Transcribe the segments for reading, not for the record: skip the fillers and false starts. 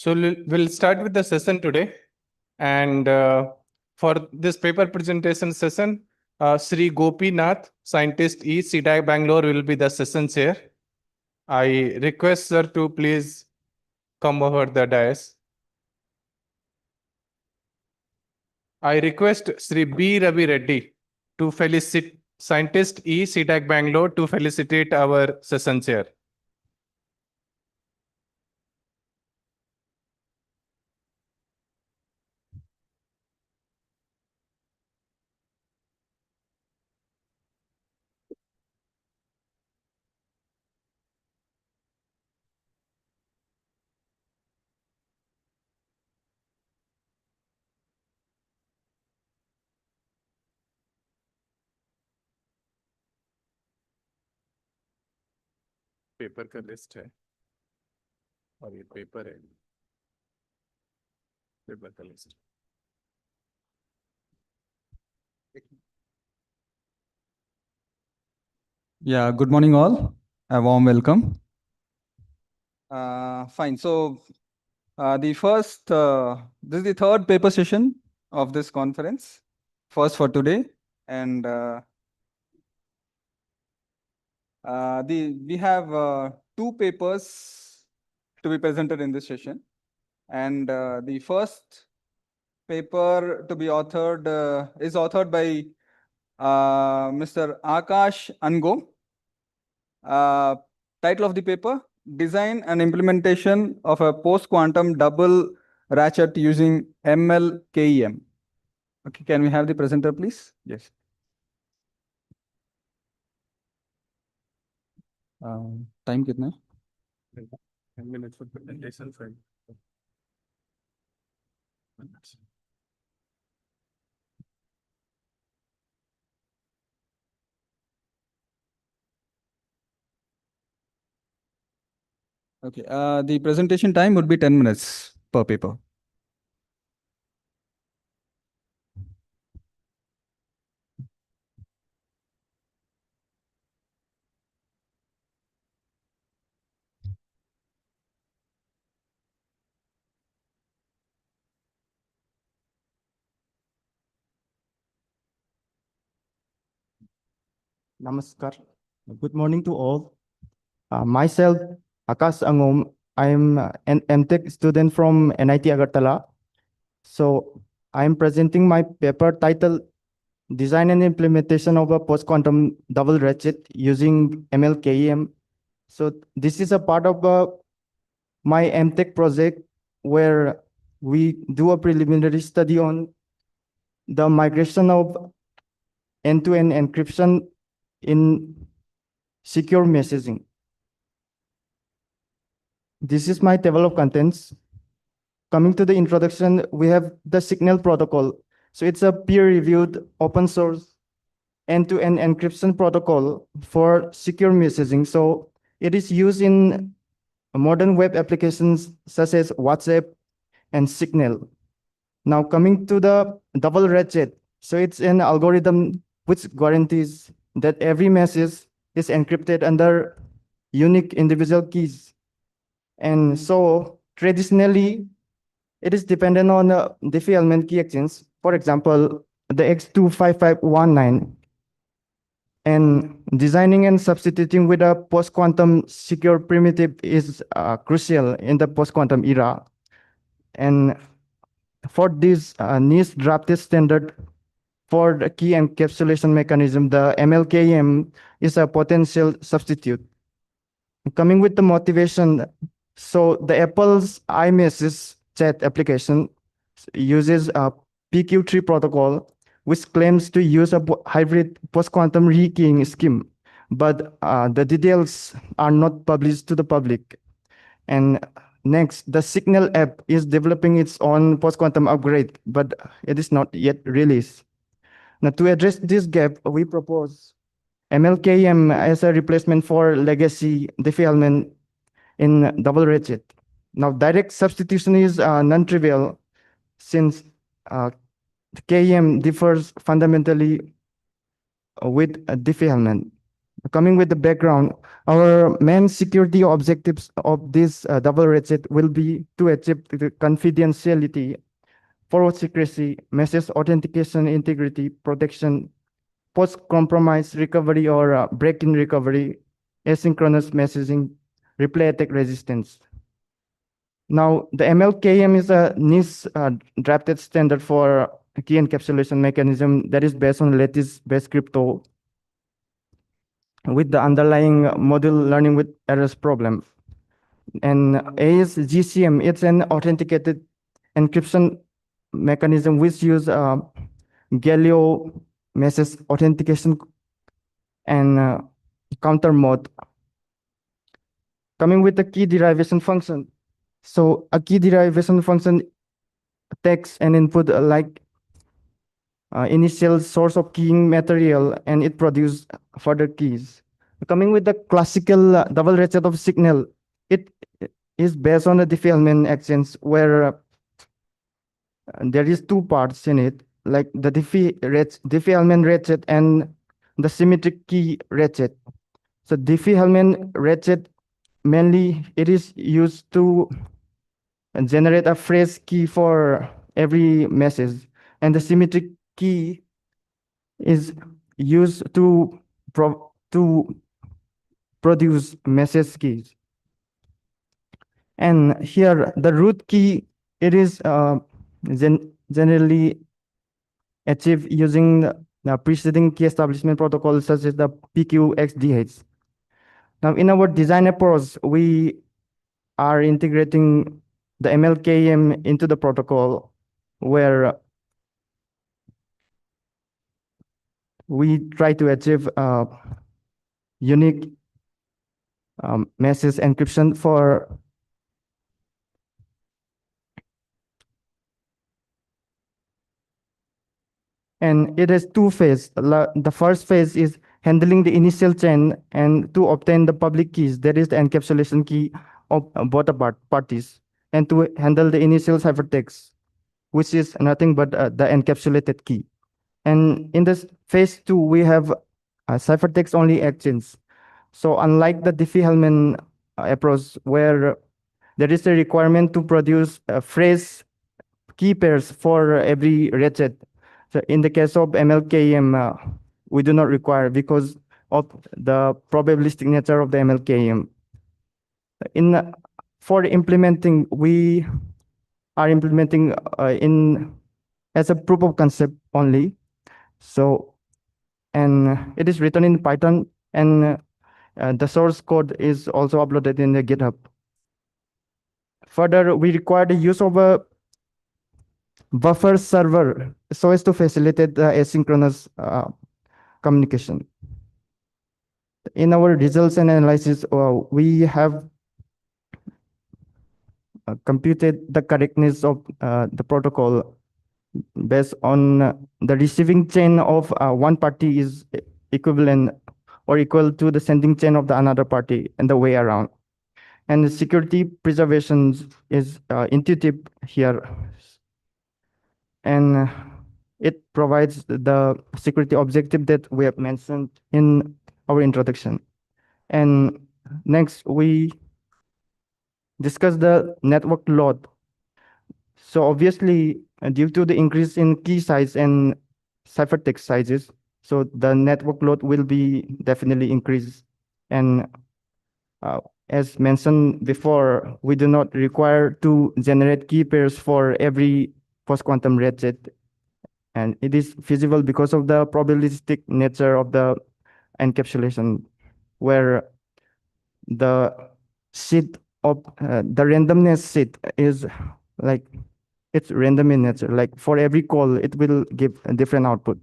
So we'll start with the session today. And for this paper presentation session, Sri Gopi Nath, scientist E, CDAC Bangalore, will be the session chair. I request sir to please come over the dais. I request Sri B. Ravi Reddy to felicitate scientist E, CDAC Bangalore, to felicitate our session chair. Paper का list है और ये paper है paper का list Yeah, good morning all. A warm welcome. Fine. So this is the third paper session of this conference, first for today. And we have two papers to be presented in this session. And the first paper to be authored is authored by Mr. Akash Ango. Title of the paper: Design and Implementation of a Post-Quantum Double Ratchet Using ML-KEM. Okay, can we have the presenter, please? Yes. Time कितना है? 10 minutes for presentation frame. Okay, the presentation time would be 10 minutes per paper. Namaskar. Good morning to all. Myself, Akash Angom. I am an MTech student from NIT Agartala. So I am presenting my paper titled Design and Implementation of a Post-Quantum Double Ratchet Using ML-KEM. So this is a part of my MTech project where we do a preliminary study on the migration of end-to-end encryption in secure messaging. This is my table of contents. Coming to the introduction, we have the Signal protocol. So it's a peer-reviewed open source end-to-end encryption protocol for secure messaging. So it is used in modern web applications such as WhatsApp and Signal. Now coming to the double ratchet. So it's an algorithm which guarantees that every message is encrypted under unique individual keys. And so traditionally, it is dependent on the Diffie-Hellman key exchange. For example, the X25519. And designing and substituting with a post-quantum secure primitive is crucial in the post-quantum era. And for this NIST drafted standard for the key encapsulation mechanism, the ML-KEM is a potential substitute. Coming with the motivation, so the Apple's iMessage chat application uses a PQ3 protocol, which claims to use a hybrid post-quantum rekeying scheme, but the details are not published to the public. And next, the Signal app is developing its own post-quantum upgrade, but it is not yet released. Now, to address this gap, we propose ML-KEM as a replacement for legacy Diffie-Hellman in double ratchet. Now, direct substitution is non-trivial since KEM differs fundamentally with Diffie-Hellman. Coming with the background, our main security objectives of this double ratchet will be to achieve the confidentiality, forward secrecy, message authentication, integrity, protection, post-compromise recovery or break-in recovery, asynchronous messaging, replay attack resistance. Now, the MLKM is a niche drafted standard for key encapsulation mechanism that is based on lattice-based crypto with the underlying module learning with errors problem. And ASGCM, it's an authenticated encryption mechanism which use Galileo message authentication and counter mode. Coming with the key derivation function. So a key derivation function takes an input like initial source of keying material and it produces further keys. Coming with the classical double ratchet of signal, it is based on the Diffie-Hellman exchange where there is two parts in it, like the Diffie-Hellman ratchet and the symmetric key ratchet. So Diffie-Hellman ratchet, mainly it is used to generate a phrase key for every message, and the symmetric key is used to produce message keys. And here the root key, it is generally achieved using the preceding key establishment protocol such as the PQXDH. Now in our design approach, we are integrating the MLKM into the protocol where we try to achieve unique message encryption for and it has two phases. The first phase is handling the initial chain and to obtain the public keys, that is the encapsulation key of both the parties, and to handle the initial ciphertext, which is nothing but the encapsulated key. And in this phase two, we have ciphertext only exchange. So unlike the Diffie-Hellman approach, where there is a requirement to produce a phrase key pairs for every ratchet. So in the case of MLKM, we do not require because of the probabilistic nature of the MLKM. For implementing, we are implementing in as a proof of concept only. So, and it is written in Python, and the source code is also uploaded in the GitHub. Further, we require the use of a buffer server so as to facilitate the asynchronous communication. In our results and analysis, we have computed the correctness of the protocol based on the receiving chain of one party is equivalent or equal to the sending chain of the another party and the way around. And the security preservation is intuitive here. And it provides the security objective that we have mentioned in our introduction. And next, we discuss the network load. So obviously, due to the increase in key size and ciphertext sizes, so the network load will be definitely increased. And as mentioned before, we do not require to generate key pairs for every post-quantum ratchet. And it is feasible because of the probabilistic nature of the encapsulation, where the seed of the randomness seed is like it's random in nature. Like for every call, it will give a different output.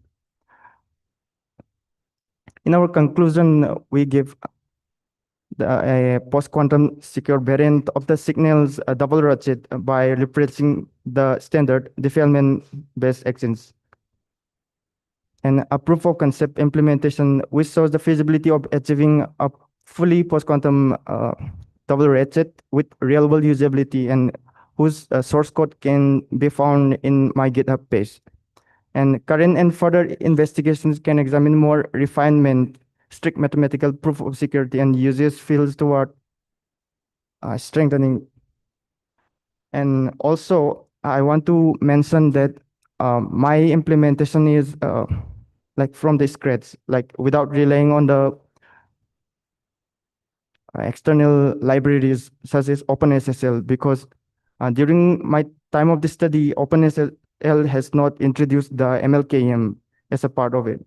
In our conclusion, we give a post-quantum secure variant of the signals double ratchet by replacing the standard Diffie-Hellman based exchange. And a proof of concept implementation which shows the feasibility of achieving a fully post-quantum double ratchet with reliable usability and whose source code can be found in my GitHub page. And current and further investigations can examine more refinement strict mathematical proof of security and uses fields toward strengthening. And also, I want to mention that my implementation is like from the scratch, like without relying on the external libraries such as OpenSSL, because during my time of the study, OpenSSL has not introduced the MLKM as a part of it.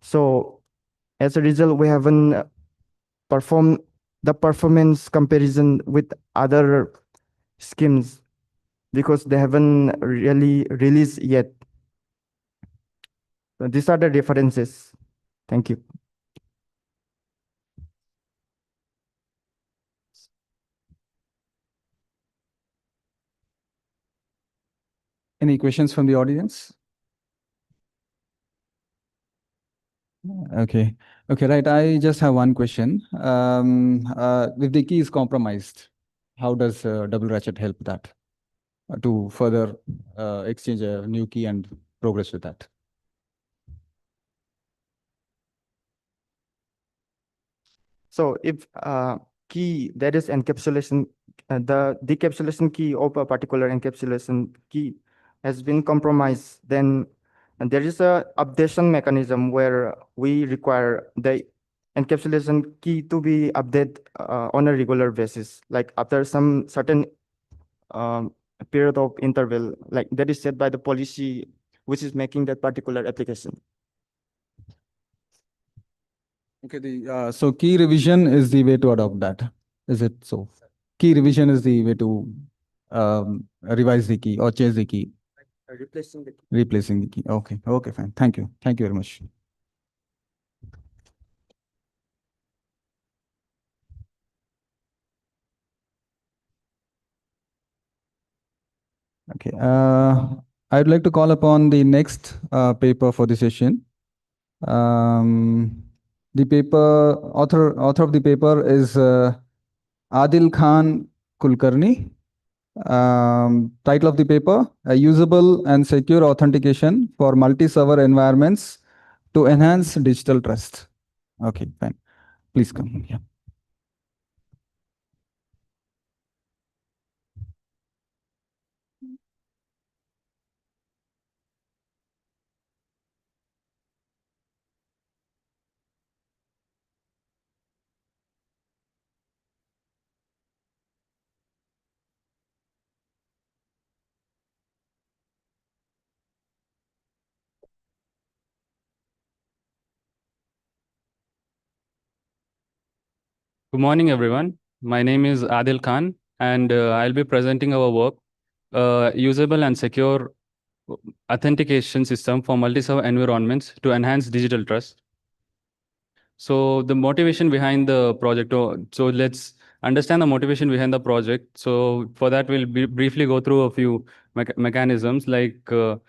So as a result, we haven't performed the performance comparison with other schemes because they haven't really released yet. So these are the differences. Thank you. Any questions from the audience? Okay. Okay, right. I just have one question. If the key is compromised, how does double ratchet help that to further exchange a new key and progress with that? So if key, that is encapsulation, the decapsulation key of a particular encapsulation key has been compromised, then there is a updation mechanism where we require the encapsulation key to be updated on a regular basis, like after some certain period of interval, like that is set by the policy which is making that particular application. Okay, so key revision is the way to adopt that. Is it so? Key revision is the way to revise the key or change the key. Replacing the key. Replacing the key. Okay. Okay, fine. Thank you. Thank you very much. Okay. I'd like to call upon the next paper for the session. The paper author of the paper is Adil Khan Kulkarni. Title of the paper: A Usable and Secure Authentication for Multi-Server Environments to Enhance Digital Trust. Okay, fine. Please come. Yeah. Good morning, everyone. My name is Adil Khan, and I'll be presenting our work, Usable and Secure Authentication System for Multi-Server Environments to Enhance Digital Trust. So the motivation behind the project, so let's understand the motivation behind the project. So for that, we'll briefly go through a few mechanisms like for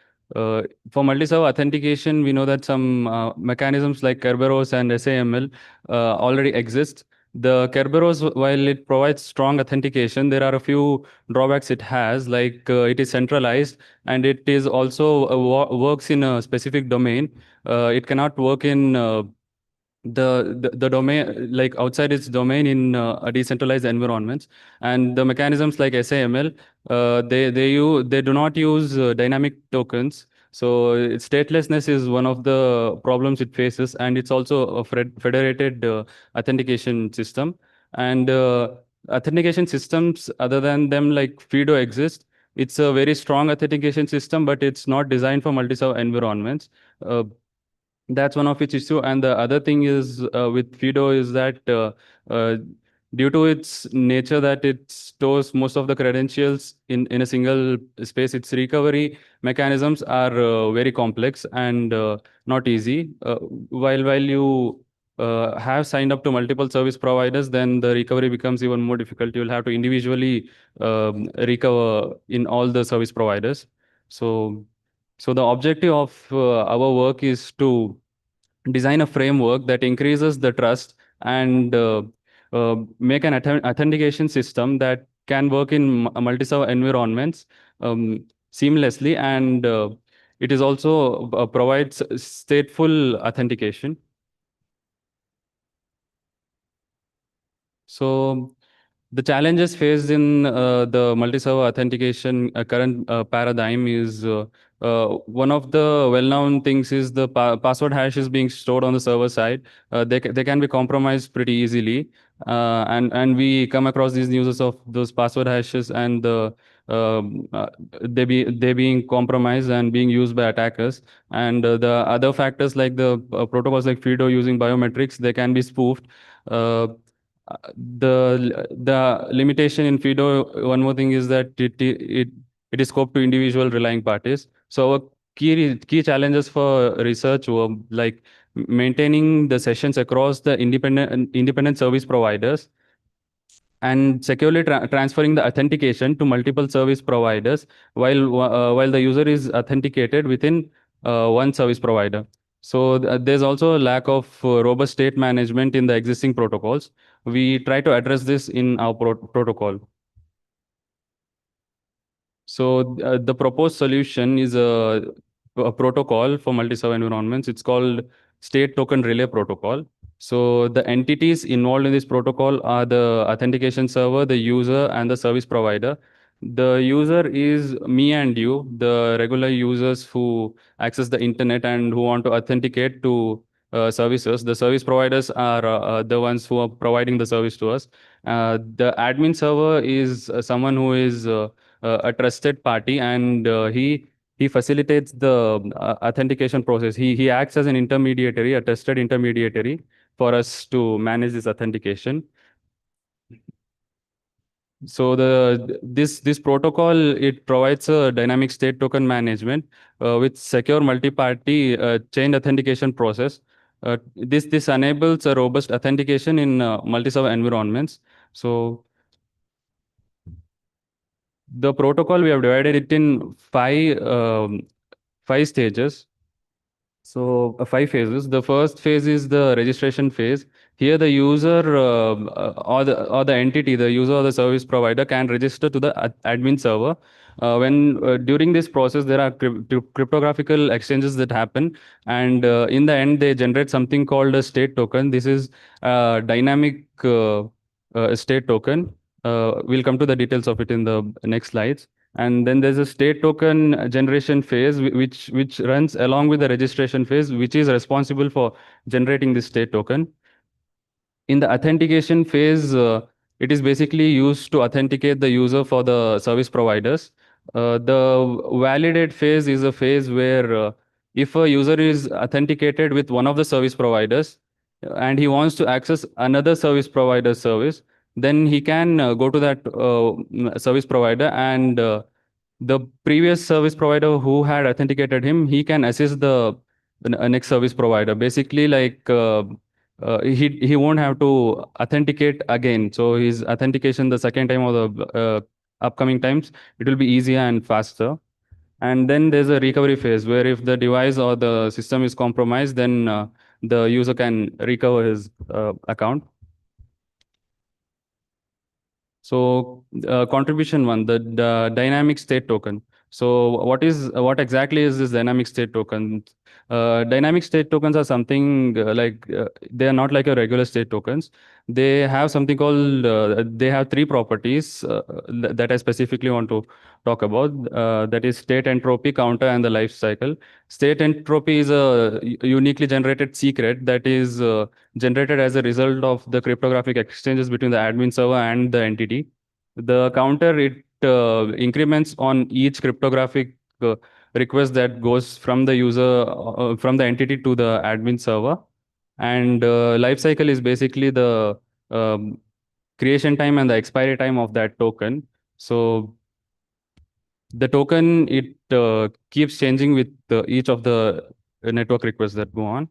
multi-server authentication, we know that some mechanisms like Kerberos and SAML already exist. The Kerberos, while it provides strong authentication, there are a few drawbacks it has, like it is centralized and it is also works in a specific domain. It cannot work in the domain, like outside its domain in a decentralized environments. And the mechanisms like SAML, they do not use dynamic tokens. So statelessness is one of the problems it faces, and it's also a federated authentication system. And authentication systems other than them like FIDO exist. It's a very strong authentication system, but it's not designed for multi-server environments. That's one of its issue. And the other thing is with FIDO is that due to its nature that it stores most of the credentials in a single space, its recovery mechanisms are very complex and not easy. While you have signed up to multiple service providers, then the recovery becomes even more difficult. You'll have to individually recover in all the service providers. So the objective of our work is to design a framework that increases the trust and make an authentication system that can work in multi-server environments seamlessly, and it is also provides stateful authentication. So the challenges faced in the multi-server authentication current paradigm is one of the well-known things is the password hash is being stored on the server side. They can be compromised pretty easily, and we come across these uses of those password hashes and the they being compromised and being used by attackers. And the other factors like the protocols like FIDO using biometrics, they can be spoofed. Uh, the limitation in FIDO, one more thing is that it is scoped to individual relying parties. So our key challenges for research were like maintaining the sessions across the independent service providers and securely transferring the authentication to multiple service providers while the user is authenticated within one service provider. So there's also a lack of robust state management in the existing protocols. We try to address this in our protocol. So the proposed solution is a protocol for multi-server environments. It's called State Token Relay Protocol. So the entities involved in this protocol are the authentication server, the user, and the service provider. The user is me and you, the regular users who access the internet and who want to authenticate to services. The service providers are the ones who are providing the service to us. The admin server is someone who is a trusted party, and he facilitates the authentication process. He acts as an intermediary, a trusted intermediary for us to manage this authentication. So this protocol, it provides a dynamic state token management with secure multi-party chain authentication process. This enables a robust authentication in multi-server environments. So the protocol, we have divided it in five stages. So 5 phases. The first phase is the registration phase. Here, the user or the entity, the user or the service provider, can register to the admin server. When during this process, there are cryptographical exchanges that happen, and in the end, they generate something called a state token. This is a dynamic state token. We'll come to the details of it in the next slides. And then there's a state token generation phase, which runs along with the registration phase, which is responsible for generating this state token. In the authentication phase, it is basically used to authenticate the user for the service providers. The validate phase is a phase where if a user is authenticated with one of the service providers and he wants to access another service provider's service, then he can go to that service provider, and the previous service provider who had authenticated him, he can assist the next service provider. Basically, like he won't have to authenticate again. So his authentication the second time or the upcoming times, it will be easier and faster. And then there's a recovery phase where if the device or the system is compromised, then the user can recover his account. So contribution one, the dynamic state token. So what exactly is this dynamic state token? Dynamic state tokens are something they are not like a regular state tokens. They have something called they have three properties that I specifically want to talk about. That is state entropy, counter, and the life cycle. State entropy is a uniquely generated secret that is generated as a result of the cryptographic exchanges between the admin server and the entity. The counter, it increments on each cryptographic request that goes from the user, from the entity to the admin server. And lifecycle is basically the um, creation time and the expiry time of that token. So the token, it keeps changing with each of the network requests that go on.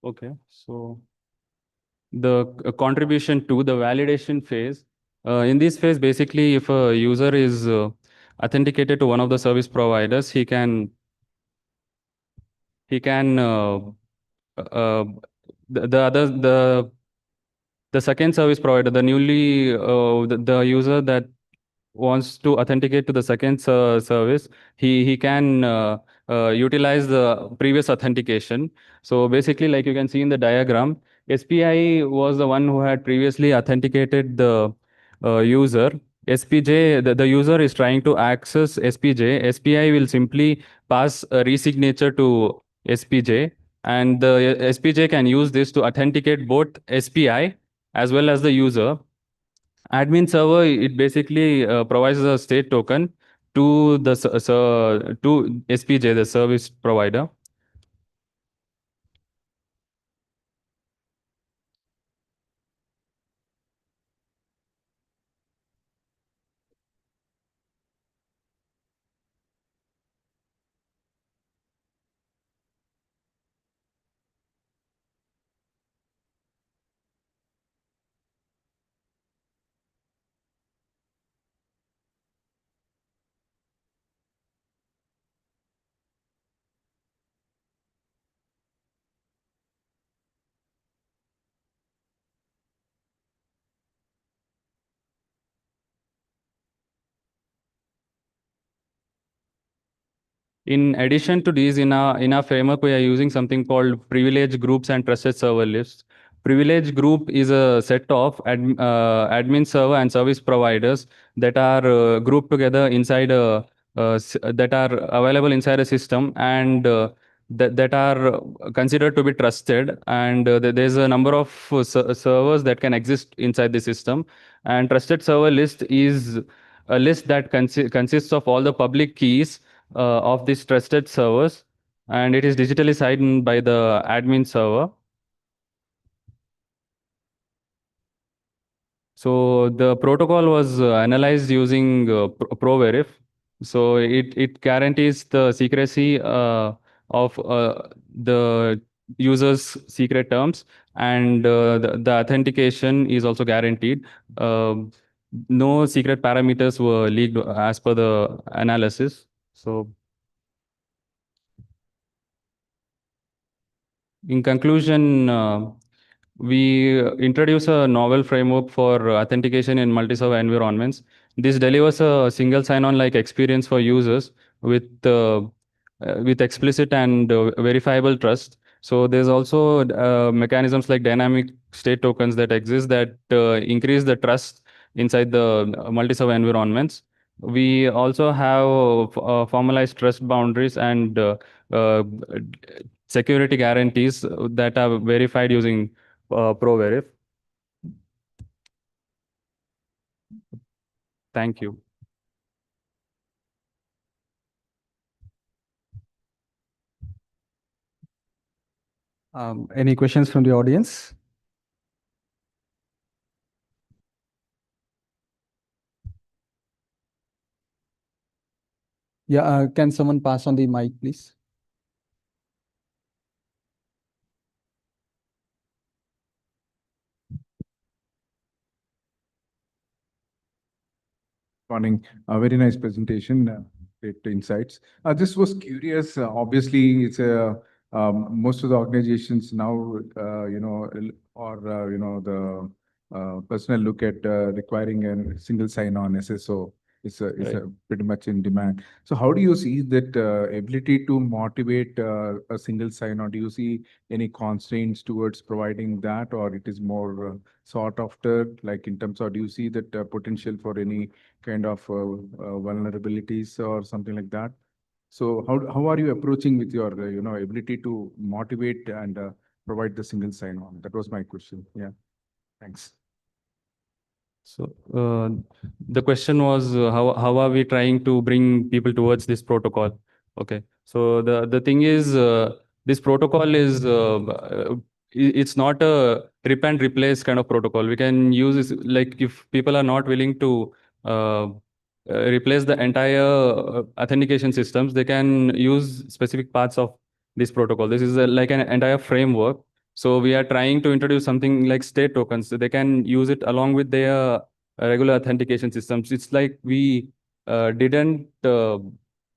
Okay, so the contribution to the validation phase. In this phase, basically, if a user is authenticated to one of the service providers, he can uh, the other the second service provider, the newly the user that wants to authenticate to the second service, he can utilize the previous authentication. So basically, like you can see in the diagram, SPI was the one who had previously authenticated the user. SPJ, the user is trying to access SPJ. SPI will simply pass a resignature to SPJ, and the SPJ can use this to authenticate both SPI as well as the user. Admin server, it basically provides a state token to the to SPJ, the service provider. In addition to these, in our framework, we are using something called privilege groups and trusted server lists. Privilege group is a set of admin server and service providers that are grouped together inside that are available inside a system, and that are considered to be trusted. And there's a number of servers that can exist inside the system. And trusted server list is a list that consists of all the public keys of these trusted servers, and it is digitally signed by the admin server. So the protocol was analyzed using ProVerif. So it guarantees the secrecy of the user's secret terms, and the authentication is also guaranteed. No secret parameters were leaked as per the analysis. So in conclusion, we introduce a novel framework for authentication in multi-server environments. This delivers a single sign-on like experience for users with explicit and verifiable trust. So there's also mechanisms like dynamic state tokens that exist that increase the trust inside the multi-server environments. We also have formalized trust boundaries and security guarantees that are verified using ProVerif. Thank you. Any questions from the audience? Yeah, can someone pass on the mic, please? Morning. A very nice presentation, great insights. Just was curious, obviously, it's a most of the organizations now, the personnel look at requiring a single sign-on SSO is a pretty much in demand. So how do you see that ability to motivate a single sign-on? Do you see any constraints towards providing that, or it is more sought after, like in terms of, do you see that potential for any kind of vulnerabilities or something like that? So how are you approaching with your ability to motivate and provide the single sign-on? That was my question. Yeah, thanks. So the question was how are we trying to bring people towards this protocol? Okay. So the thing is this protocol is it's not a rip and replace kind of protocol. We can use this, like if people are not willing to replace the entire authentication systems, they can use specific parts of this protocol. This is like an entire framework So we are trying to introduce something like state tokens. So they can use it along with their regular authentication systems. It's like we didn't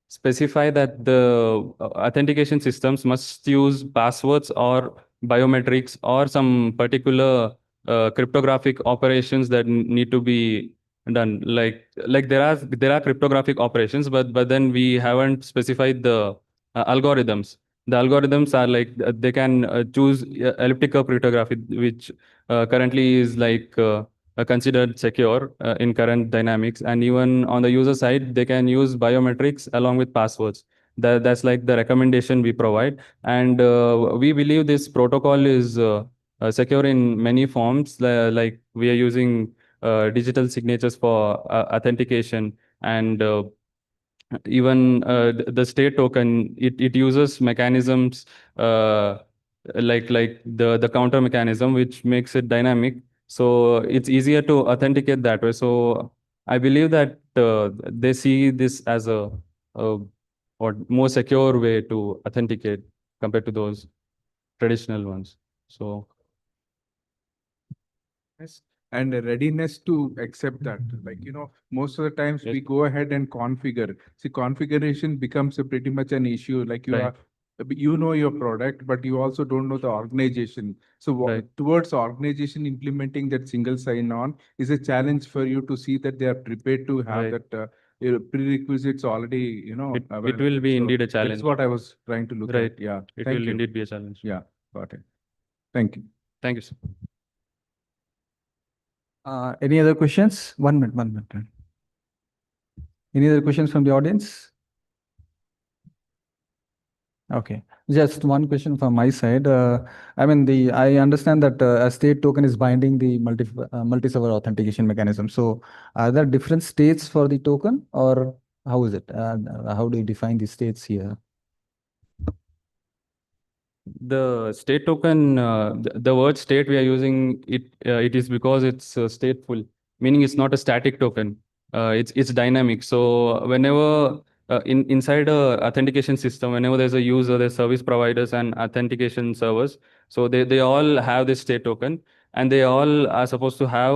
specify that the authentication systems must use passwords or biometrics or some particular cryptographic operations that need to be done. Like there are cryptographic operations, but then we haven't specified the algorithms. The algorithms are like they can choose elliptic curve cryptography, which currently is like considered secure in current dynamics. And even on the user side, they can use biometrics along with passwords. That's like the recommendation we provide. And we believe this protocol is secure in many forms. Like we are using digital signatures for authentication, and even the state token, it uses mechanisms like the counter mechanism, which makes it dynamic, so it's easier to authenticate that way. So I believe that they see this as a or more secure way to authenticate compared to those traditional ones. So Yes. And a readiness to accept that. Like, most of the times Yes. we go ahead and configure. See, configuration becomes a pretty much an issue. Like Right. you know your product, but you also don't know the organization. So Right. towards organization implementing that single sign-on is a challenge for you to see that they are prepared to have Right. that prerequisites already, It available. will be So indeed a that's challenge. what I was trying to look Right. at. Yeah. It Thank will you. indeed be a challenge. Yeah, got it. Thank you. Thank you, sir. Any other questions? 1 minute, 1 minute. Any other questions from the audience? Okay, just one question from my side. I mean, I understand that a state token is binding the multi-server authentication mechanism. So, are there different states for the token, or how is it? How do you define the states here? The state token, the word state we are using it is because it's stateful, meaning it's not a static token. It's dynamic. So whenever inside a authentication system, whenever there's a user, there's service providers and authentication servers, so they all have this state token, and they all are supposed to have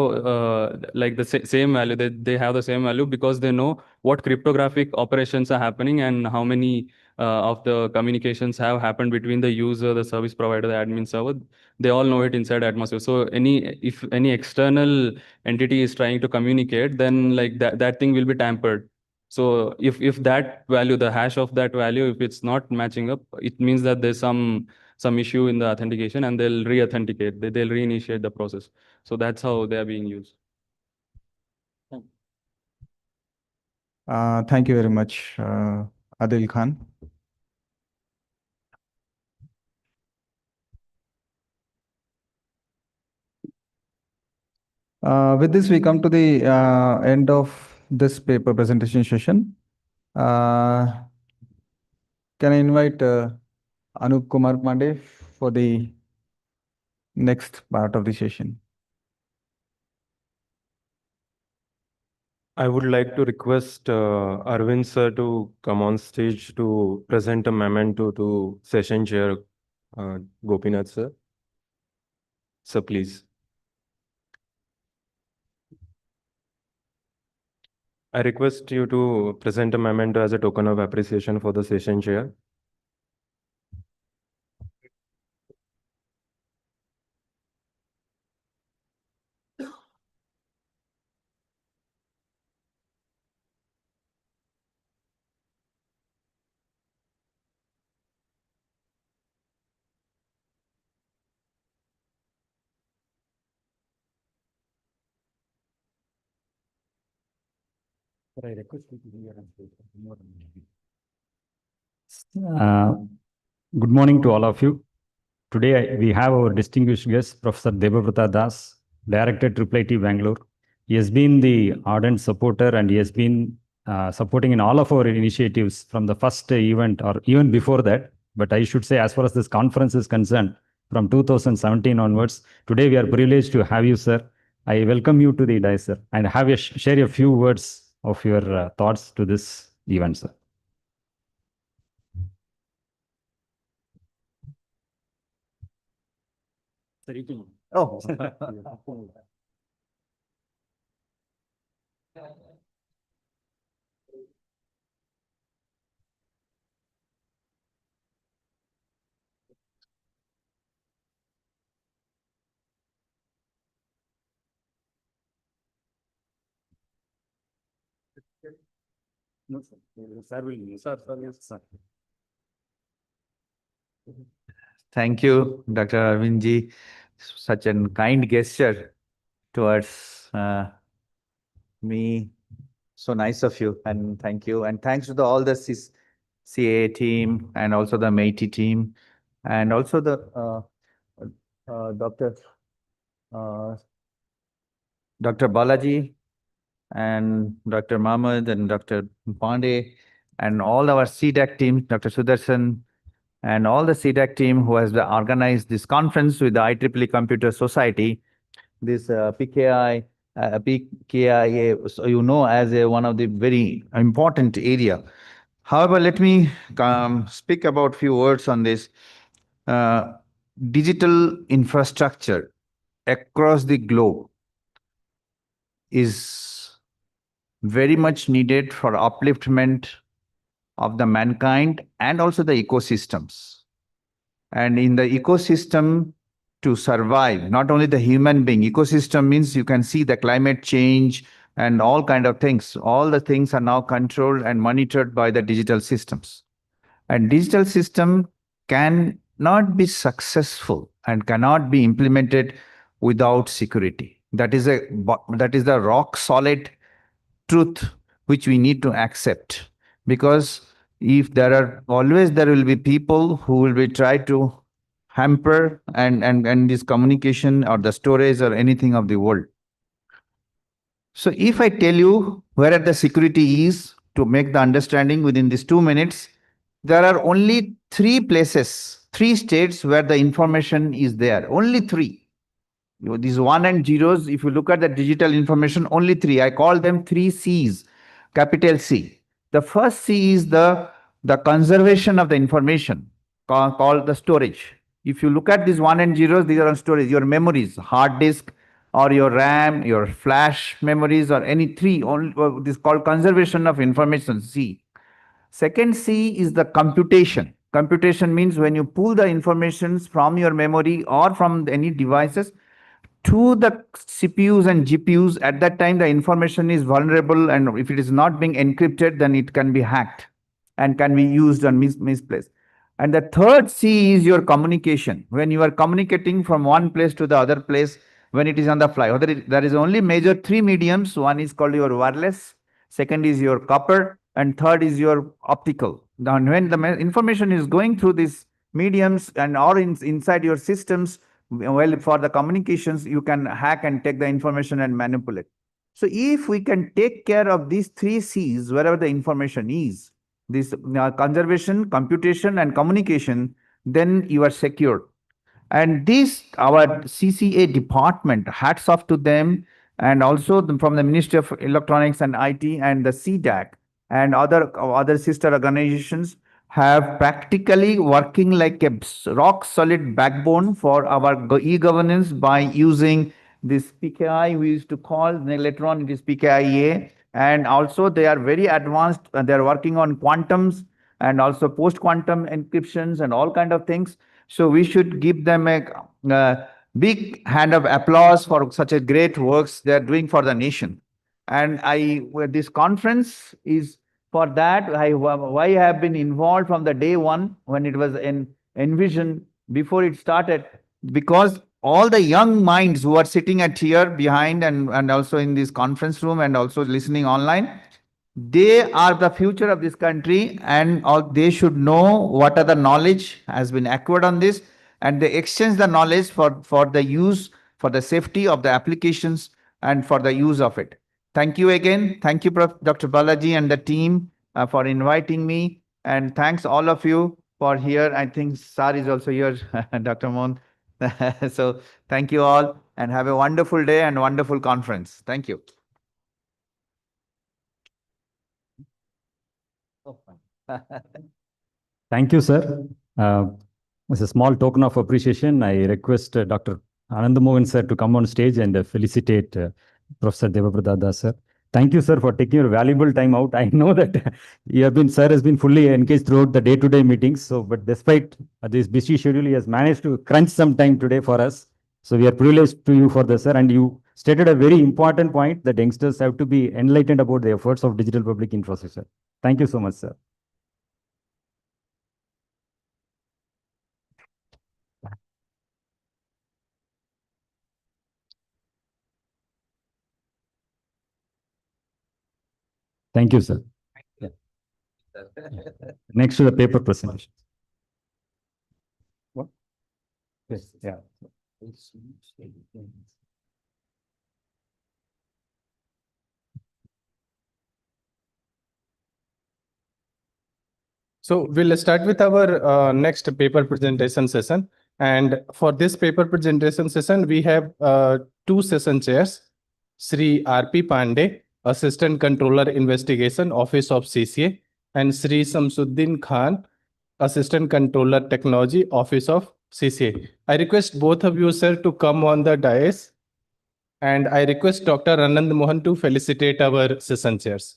like the same value. They have the same value because they know what cryptographic operations are happening and how many of the communications have happened between the user, the service provider, the admin server. They all know it inside Atmosphere. So if any external entity is trying to communicate, then like that thing will be tampered. So if that value, the hash of that value, if it's not matching up, it means that there's some issue in the authentication, and they'll re-authenticate. They'll reinitiate the process. So that's how they are being used. Thank you very much, Adil Khan. With this, we come to the end of this paper presentation session. Can I invite Anup Kumar Pandey for the next part of the session? I would like to request Arvind sir to come on stage to present a memento to session chair Gopinath sir. Sir, please. I request you to present a memento as a token of appreciation for the session chair. Good morning to all of you. Today we have our distinguished guest, Professor Debabrata Das, Director IIIT Bangalore. He has been the ardent supporter, and he has been supporting in all of our initiatives from the first event or even before that. But I should say, as far as this conference is concerned, from 2017 onwards, today we are privileged to have you, sir. I welcome you to the dais, sir, and have share a few words of your thoughts to this event, sir. Oh. No, sir. Sir will, sir. Thank you, Dr. Arvind ji. Such a kind gesture towards me. So nice of you, and thank you. And thanks to all the CA team and also the MEITI team, and also the Dr. Balaji and Dr. Mahmood and Dr. Pandey and all our CDAC team, Dr. Sudarshan, and all the CDAC team who has organized this conference with the IEEE Computer Society, this PKIA, so you know, as one of the very important area. However, let me speak about few words on this. Digital infrastructure across the globe is very much needed for upliftment of the mankind and also the ecosystems. And in the ecosystem, to survive, not only the human being, ecosystem means you can see the climate change and all kind of things. All the things are now controlled and monitored by the digital systems. And digital system cannot be successful and cannot be implemented without security. That is the rock solid truth which we need to accept, because if there will be people who will be try to hamper and this communication or the storage or anything of the world. So if I tell you where the security is, to make the understanding within these 2 minutes, there are only 3 places, 3 states where the information is there, only 3. These 1 and zeros, if you look at the digital information, only 3. I call them 3 C's, capital C. The first C is the conservation of the information, called the storage. If you look at these 1 and zeros, these are on storage, your memories, hard disk, or your RAM, your flash memories, or any 3, this is called conservation of information, C. Second C is the computation. Computation means when you pull the informations from your memory or from any devices to the CPUs and GPUs, at that time the information is vulnerable, and if it is not being encrypted, then it can be hacked and can be used and misplaced. And the third C is your communication. When you are communicating from one place to the other place, when it is on the fly, there is only major 3 mediums. One is called your wireless, second is your copper, and third is your optical. Now, when the information is going through these mediums and or inside your systems, well, for the communications, you can hack and take the information and manipulate. So if we can take care of these 3 C's, wherever the information is, this conservation, computation, and communication, then you are secure. And this, our CCA department, hats off to them, and also from the Ministry of Electronics and IT and the CDAC and other sister organizations, have practically working like a rock solid backbone for our e-governance by using this PKI we used to call, later on it is PKIA, and also they are very advanced, they are working on quantums and also post-quantum encryptions and all kind of things. So we should give them a big hand of applause for such a great works they are doing for the nation. And this conference is for that. Why I have been involved from the day one when it was envisioned before it started, because all the young minds who are sitting at here behind and also in this conference room and also listening online, they are the future of this country, and they should know what are the knowledge has been acquired on this, and they exchange the knowledge for the use, for the safety of the applications and for the use of it. Thank you again. Thank you, Dr. Balaji and the team for inviting me, and thanks all of you for here. I think Sar is also here, Dr. Mohan. So thank you all, and have a wonderful day and wonderful conference. Thank you. Thank you, sir. As a small token of appreciation, I request Dr. Anand Mohan sir to come on stage and felicitate Professor Debabrata Das sir. Thank you, sir, for taking your valuable time out. I know that sir has been fully engaged throughout the day-to-day meetings. So, but despite this busy schedule, he has managed to crunch some time today for us. So we are privileged to you for this, sir. And you stated a very important point that youngsters have to be enlightened about the efforts of digital public infrastructure. Thank you so much, sir. Thank you, sir. Yeah. Next to the paper presentation. What? Yes, yeah. So we'll start with our next paper presentation session. And for this paper presentation session, we have two session chairs, Sri R.P. Pandey, Assistant Controller Investigation, Office of CCA, and Sri Samsuddin Khan, Assistant Controller Technology, Office of CCA. I request both of you, sir, to come on the dais. And I request Dr. Anand Mohan to felicitate our session chairs.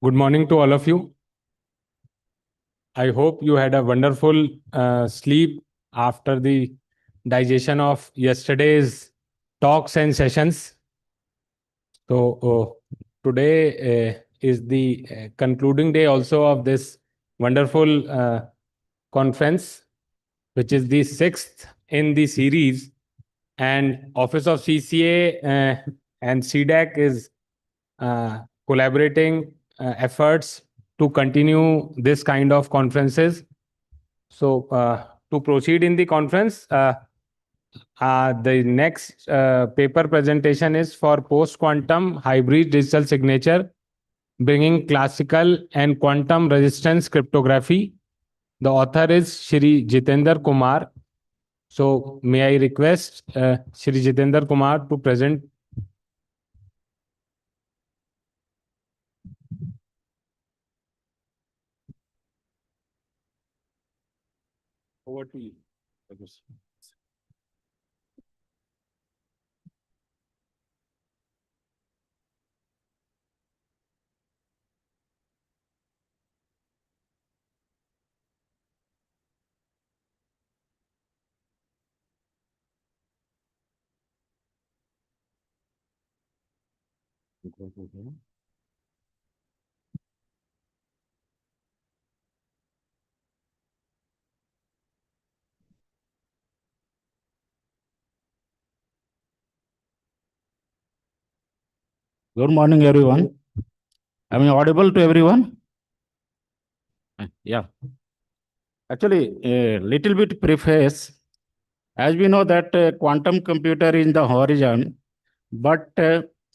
Good morning to all of you. I hope you had a wonderful sleep after the digestion of yesterday's talks and sessions. So today is the concluding day also of this wonderful conference, which is the 6th in the series. And Office of CCA and CDAC is collaborating efforts to continue this kind of conferences. So to proceed in the conference, the next paper presentation is for post-quantum hybrid digital signature, bringing classical and quantum resistance cryptography. The author is Shri Jitendra Kumar. So may I request Shri Jitendra Kumar to present. Over to you. Good morning, everyone. Am I audible to everyone? Yeah. Actually, a little bit preface. As we know that quantum computer is in the horizon, but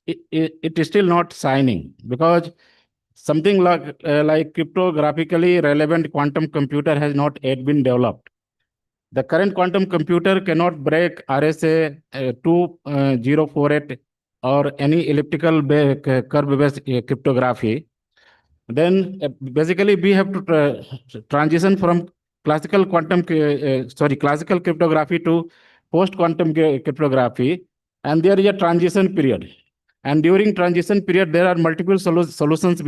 it is still not signing because something like cryptographically relevant quantum computer has not yet been developed. The current quantum computer cannot break RSA 2048 or any elliptical curve-based cryptography. Then basically we have to transition from classical classical cryptography to post-quantum cryptography, and there is a transition period. And during transition period, there are multiple solutions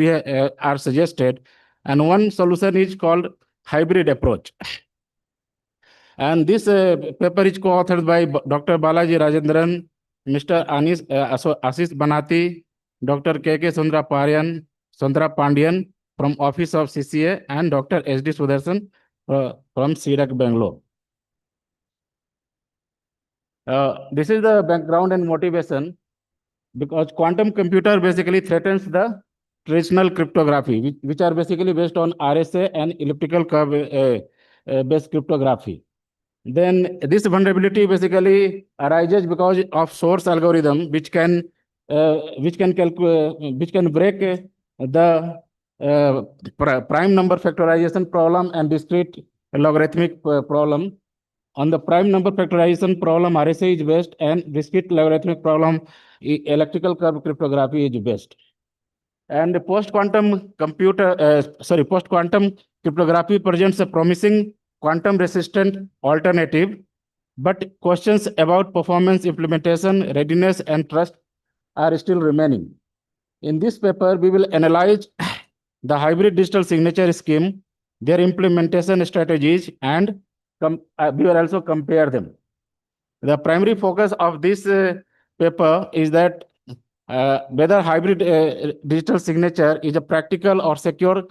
are suggested, and one solution is called hybrid approach. And this paper is co-authored by Dr. Balaji Rajendran, Mr. Ashish Banati, Dr. K.K. Sundra Pandian from Office of CCA, and Dr. S.D. Sudarshan from CDAC Bangalore. This is the background and motivation, because quantum computer basically threatens the traditional cryptography, which are basically based on RSA and elliptical curve based cryptography. Then this vulnerability basically arises because of source algorithm, which can break the prime number factorization problem and discrete logarithmic problem. On the prime number factorization problem, RSA is based, and discrete logarithmic problem, electrical curve cryptography is based. And post-quantum cryptography presents a promising quantum-resistant alternative, but questions about performance, implementation, readiness, and trust are still remaining. In this paper, we will analyze the hybrid digital signature scheme, their implementation strategies, and we will also compare them. The primary focus of this paper is that whether hybrid digital signature is a practical or secure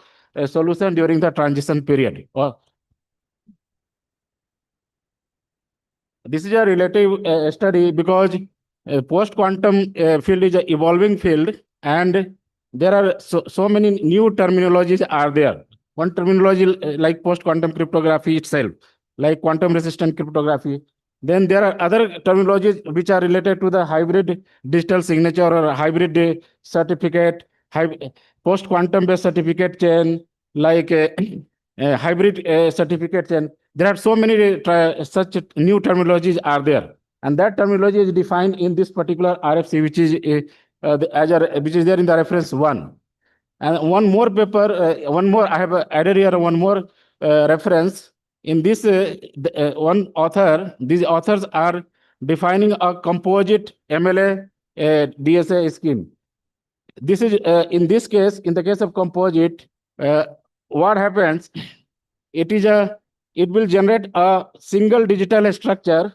solution during the transition period. This is a relative study, because post-quantum field is an evolving field, and there are so many new terminologies are there. One terminology like post-quantum cryptography itself, like quantum-resistant cryptography. Then there are other terminologies which are related to the hybrid digital signature or hybrid certificate, post-quantum based certificate chain, like hybrid certificate chain. There are so many such new terminologies are there, and that terminology is defined in this particular RFC, which is which is there in the reference 1. And one more paper, I have added here one more reference. In this one author, these authors are defining a composite MLA DSA scheme. This is in this case, in the case of composite, what happens? It will generate a single digital structure,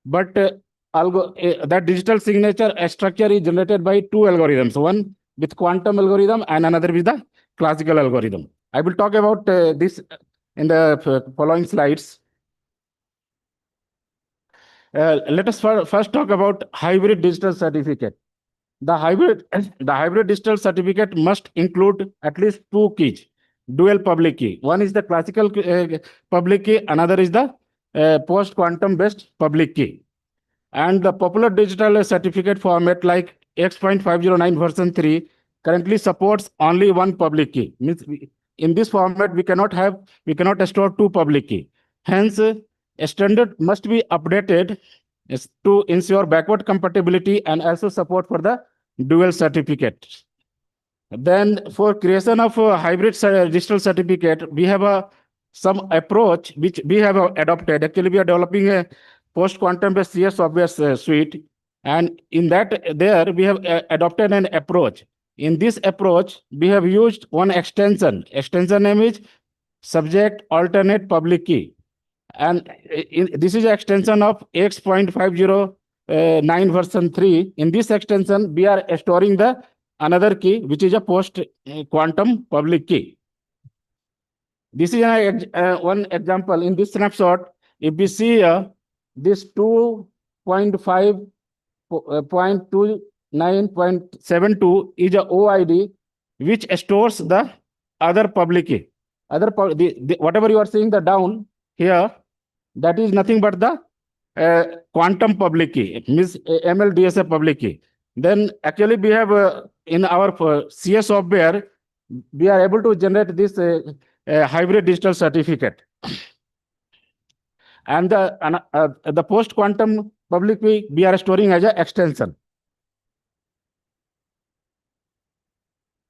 but that digital signature structure is generated by two algorithms, one with quantum algorithm and another with the classical algorithm. I will talk about this in the following slides. Let us first talk about hybrid digital certificate. The hybrid digital certificate must include at least two keys, dual public key. One is the classical public key, another is the post-quantum based public key. And the popular digital certificate format like X.509 version 3 currently supports only one public key. Means in this format, we cannot store two public key. Hence, a standard must be updated to ensure backward compatibility and also support for the dual certificate. Then for creation of a hybrid digital certificate, we have some approach which we have adopted. Actually, we are developing a post-quantum based CS software suite. And in that, there we have adopted an approach. In this approach, we have used one extension. Extension name is subject alternate public key. And this is an extension of X.509 version 3. In this extension, we are storing the another key, which is a post-quantum public key. This is one example. In this snapshot, if we see this 2.5.29.72 is a OID, which stores the other public key. Whatever you are seeing the down here, that is nothing but the quantum public key, means MLDSA public key. Then actually we have in our CS software, we are able to generate this hybrid digital certificate. And the post-quantum public key we are storing as an extension.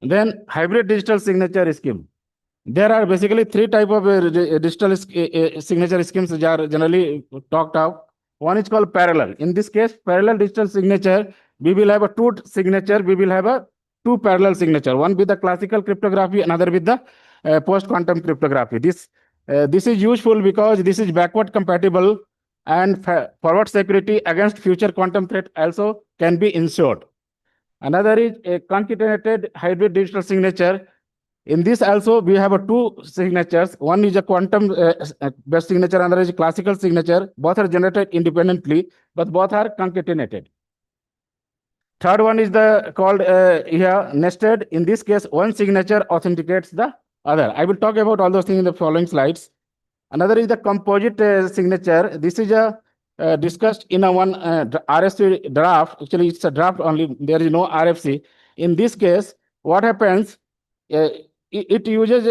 Then hybrid digital signature scheme. There are basically three types of digital signature schemes which are generally talked of. One is called parallel. In this case, parallel digital signature, we will have a two signature, we will have a two parallel signature, one with the classical cryptography, another with the post-quantum cryptography. This is useful because this is backward compatible and forward security against future quantum threat also can be ensured. Another is a concatenated hybrid digital signature. In this also, we have two signatures. One is a quantum based signature, another is a classical signature. Both are generated independently, but both are concatenated. Third one is the called here nested. In this case, one signature authenticates the other. I will talk about all those things in the following slides. Another is the composite signature. This is a discussed in a one RFC draft. Actually, it's a draft only. There is no RFC. In this case, what happens? It uses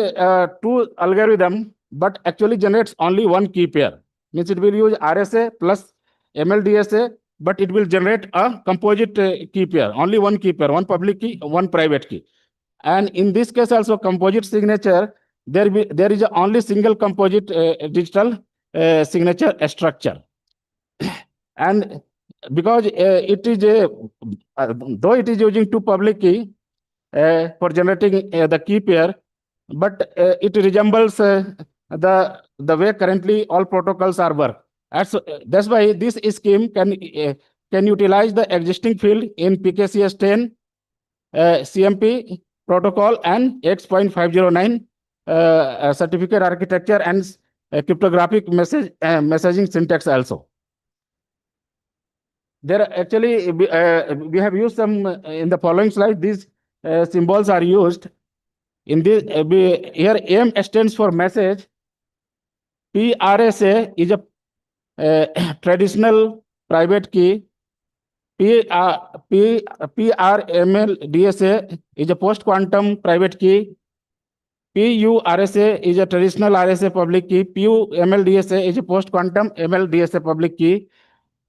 two algorithm, but actually generates only one key pair. Means it will use RSA plus MLDSA, but it will generate a composite key pair. Only one key pair, one public key, one private key. And in this case also composite signature, there is a only single composite digital signature structure. And because it is though it is using two public key for generating the key pair, but it resembles the way currently all protocols are work. That's why this scheme can utilize the existing field in PKCS 10 CMP protocol and X.509 certificate architecture and cryptographic messaging syntax also. There actually we have used some in the following slide. These symbols are used in this. Here M stands for message. PRSA is a traditional private key. PRMLDSA is a post-quantum private key. PURSA is a traditional RSA public key. PUMLDSA is a post-quantum MLDSA public key.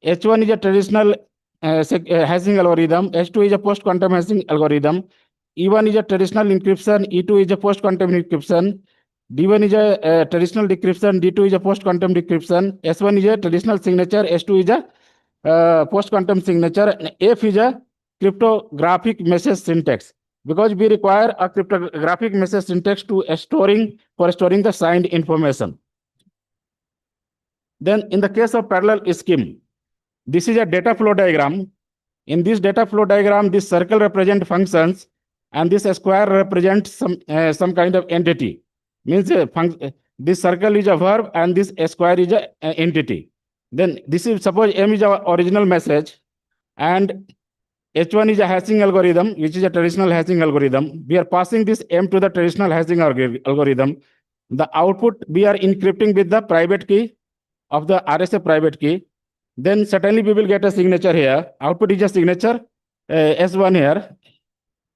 H1 is a traditional hashing algorithm. H2 is a post-quantum hashing algorithm. E1 is a traditional encryption. E2 is a post-quantum encryption. D1 is a traditional decryption. D2 is a post-quantum decryption. S1 is a traditional signature. S2 is a post-quantum signature. F is a cryptographic message syntax, because we require a cryptographic message syntax to storing the signed information. Then in the case of parallel scheme, this is a data flow diagram. In this data flow diagram, this circle represents functions and this square represents some kind of entity. Means this circle is a verb and this square is a entity. Then this is, suppose M is our original message and H1 is a hashing algorithm, which is a traditional hashing algorithm. We are passing this M to the traditional hashing algorithm. The output we are encrypting with the private key of the RSA private key. Then certainly we will get a signature here. Output is a signature S1 here.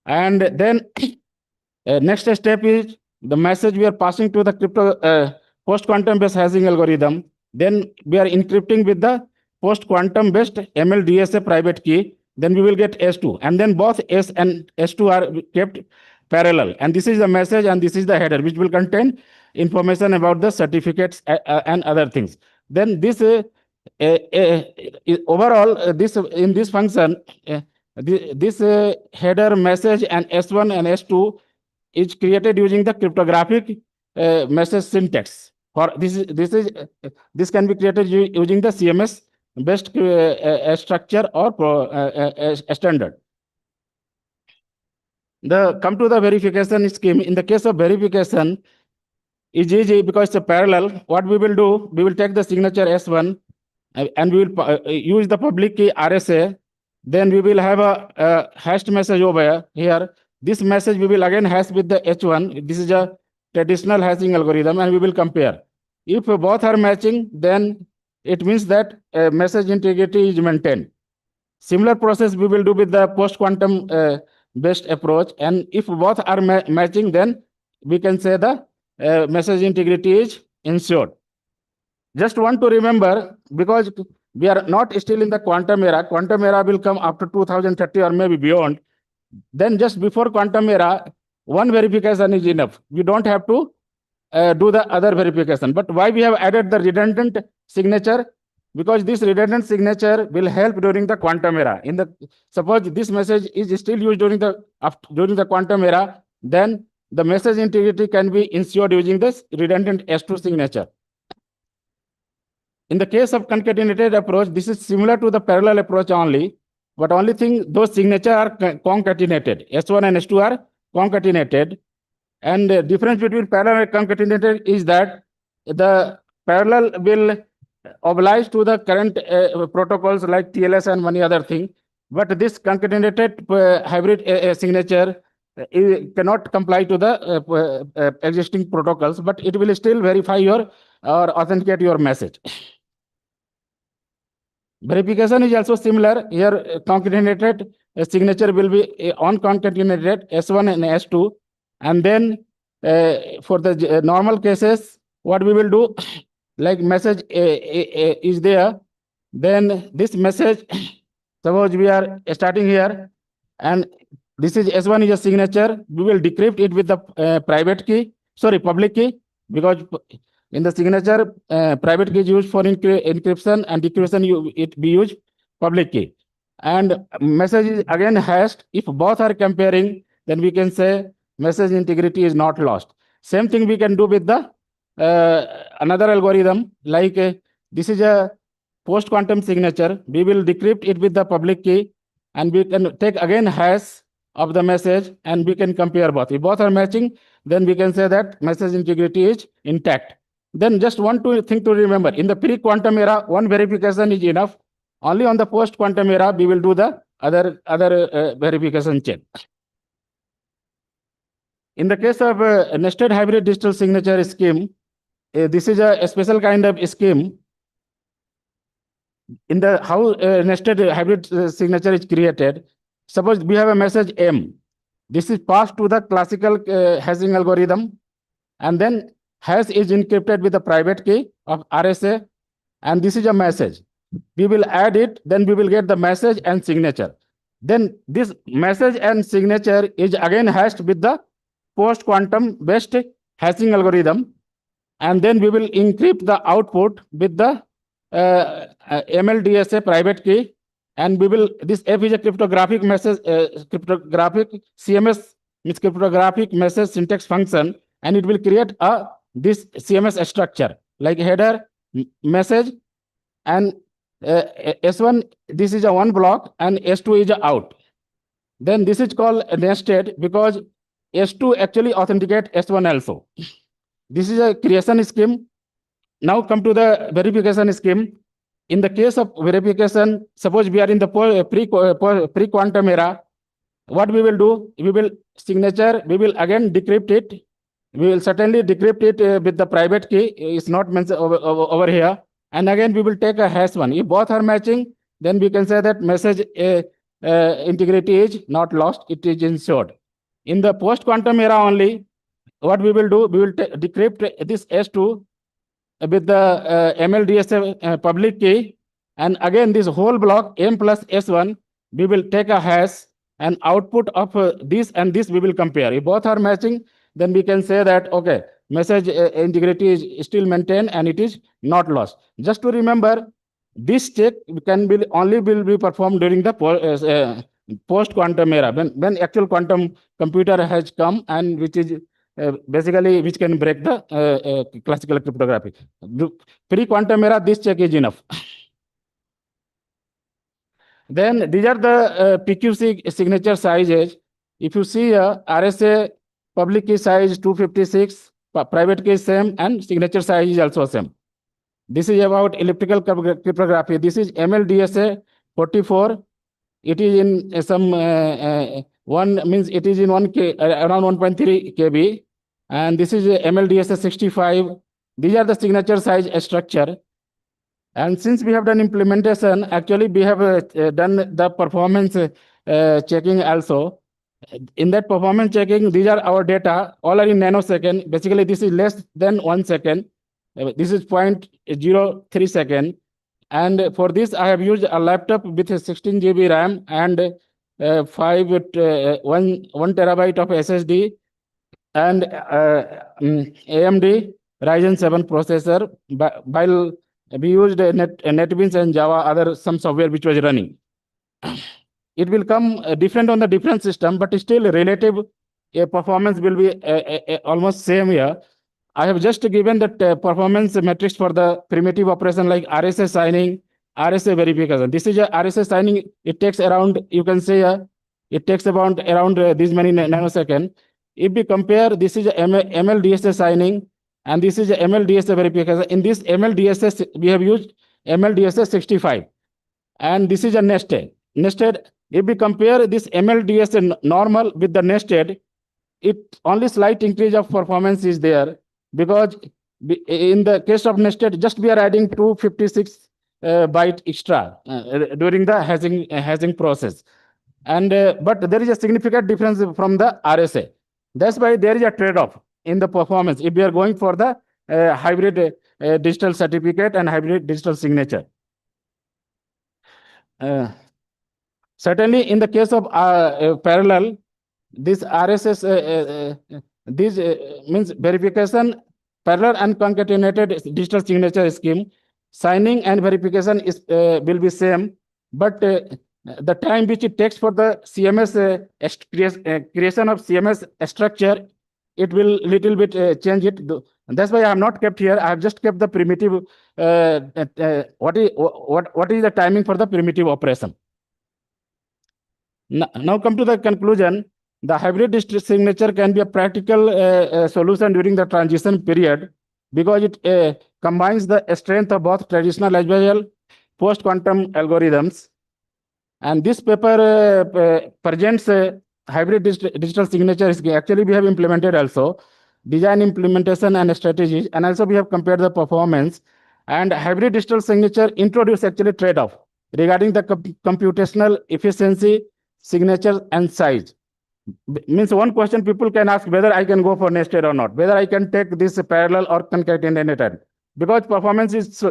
And then next step is the message we are passing to the crypto post-quantum based hashing algorithm. Then we are encrypting with the post-quantum based MLDSA private key. Then we will get S2. And then both S and S2 are kept parallel. And this is the message and this is the header, which will contain information about the certificates and other things. Then this overall, this in this function, this header message and S1 and S2 is created using the cryptographic message syntax. For this can be created using the CMS based structure or standard. Come to the verification scheme. In the case of verification, is easy because it's a parallel. What we will do, we will take the signature S1 and we will use the public key RSA. Then we will have a hashed message over here. This message we will again hash with the H1. This is a traditional hashing algorithm and we will compare. If both are matching, then it means that message integrity is maintained. Similar process we will do with the post-quantum based approach. And if both are matching, then we can say the message integrity is ensured. Just want to remember, because we are not still in the quantum era. Quantum era will come after 2030 or maybe beyond. Then just before quantum era, one verification is enough. We don't have to do the other verification. But why we have added the redundant signature? Because this redundant signature will help during the quantum era. Suppose this message is still used during the quantum era, then the message integrity can be ensured using this redundant S2 signature. In the case of concatenated approach, this is similar to the parallel approach only, but only thing those signatures are concatenated. S1 and S2 are concatenated. And the difference between parallel and concatenated is that the parallel will oblige to the current protocols like TLS and many other thing. But this concatenated hybrid signature cannot comply to the existing protocols, but it will still verify your or authenticate your message. Verification is also similar. Here, concatenated signature will be on concatenated S1 and S2. And then for the normal cases, what we will do, like message is there, then this message, suppose we are starting here, and this is S1 is a signature, we will decrypt it with the public key, because in the signature, private key is used for encryption, and decryption it be used public key. And message is again hashed. If both are comparing, then we can say message integrity is not lost. Same thing we can do with the another algorithm, like this is a post-quantum signature. We will decrypt it with the public key, and we can take again hash of the message, and we can compare both. If both are matching, then we can say that message integrity is intact. Then just one thing to remember, in the pre-quantum era, one verification is enough. Only on the post-quantum era, we will do the other verification check. In the case of nested hybrid digital signature scheme, this is a special kind of scheme. In the how nested hybrid signature is created, suppose we have a message M. This is passed to the classical hashing algorithm, and then hash is encrypted with the private key of RSA, and this is a message. We will add it, then we will get the message and signature. Then this message and signature is again hashed with the post-quantum based hashing algorithm, and then we will encrypt the output with the MLDSA private key, and we will, this F is a cryptographic message, cryptographic CMS means cryptographic message syntax function, and it will create this CMS structure like header, message, and S1, this is a one block, and S2 is a out. Then this is called nested because S2 actually authenticate S1 also. This is a creation scheme. Now come to the verification scheme. In the case of verification, suppose we are in the pre-quantum era, what we will do, we will signature, we will again decrypt it. We will certainly decrypt it with the private key. It's not mentioned over here. And again, we will take a hash one. If both are matching, then we can say that message integrity is not lost, it is ensured. In the post-quantum era only, what we will do, we will decrypt this S2 with the MLDSA public key, and again this whole block M plus S1, we will take a hash, and output of this and this we will compare. If both are matching, then we can say that, okay, message integrity is still maintained and it is not lost. Just to remember, this check can be only will be performed during the post-quantum era, when actual quantum computer has come, and which is basically which can break the classical cryptography. Pre-quantum era, this check is enough. Then these are the PQC signature sizes. If you see RSA public key size 256, private key same, and signature size is also same. This is about elliptical cryptography. This is MLDSA 44. It is in some one means it is in around 1.3 KB, and this is MLDSA 65. These are the signature size structure. And since we have done implementation, actually we have done the performance checking also. In that performance checking, these are our data, all are in nanosecond. Basically, this is less than 1 second. This is 0.03 second. And for this, I have used a laptop with a 16 GB RAM and 1 terabyte of SSD, and AMD Ryzen 7 processor, while we used NetBeans and Java, some software which was running. It will come different on the different system, but still relative performance will be almost same here. I have just given the performance metrics for the primitive operation like RSA signing, RSA verification. This is a RSA signing. It takes around, you can say, it takes around this many nanoseconds. If we compare, this is a MLDSA signing, and this is a MLDSA verification. In this MLDSA, we have used MLDSA 65, and this is a nested. Nested, if we compare this MLDSA normal with the nested, it only slight increase of performance is there, because in the case of nested, just we are adding 256 byte extra during the hashing process. And but there is a significant difference from the RSA. That's why there is a trade-off in the performance if we are going for the hybrid digital certificate and hybrid digital signature. Certainly, in the case of parallel, this RSS, this means verification, parallel and concatenated digital signature scheme, signing and verification is will be same, but the time which it takes for the CMS creation of CMS structure, it will little bit change it. And that's why I have not kept here. I have just kept the primitive. What is the timing for the primitive operation? Now come to the conclusion. The hybrid digital signature can be a practical solution during the transition period, because it combines the strength of both traditional as well post-quantum algorithms. And this paper presents hybrid digital signature. Actually, we have implemented also design, implementation, and strategies, and also we have compared the performance. And hybrid digital signature introduce actually trade-off regarding the computational efficiency, signature, and size. Means one question people can ask whether I can go for nested or not, whether I can take this parallel or concatenated, because performance is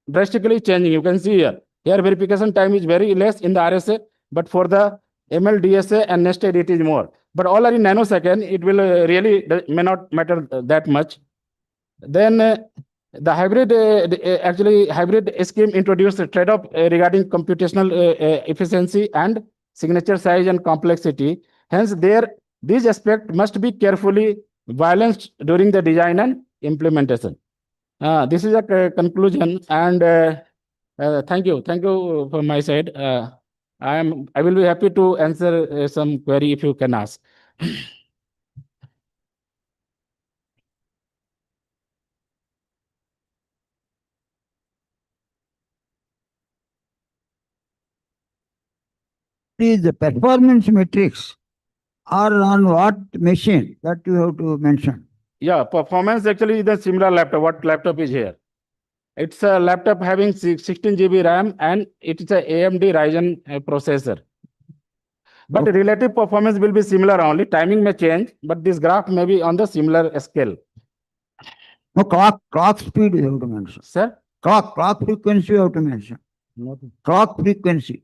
drastically changing. You can see here. Here verification time is very less in the RSA, but for the MLDSA and nested it is more. But all are in nanosecond. It will really may not matter that much. Then the hybrid actually hybrid scheme introduced a trade-off regarding computational efficiency and signature size and complexity. Hence, these aspects must be carefully balanced during the design and implementation. This is a conclusion, and thank you from my side. I will be happy to answer some query if you can ask. Is the performance metrics are on what machine that you have to mention? Yeah, performance actually is a similar laptop. What laptop is here? It's a laptop having 16 GB RAM, and it is a AMD Ryzen processor. But the relative performance will be similar only. Timing may change, but this graph may be on the similar scale. No, clock speed you have to mention. Sir? Clock frequency you have to mention. Clock frequency.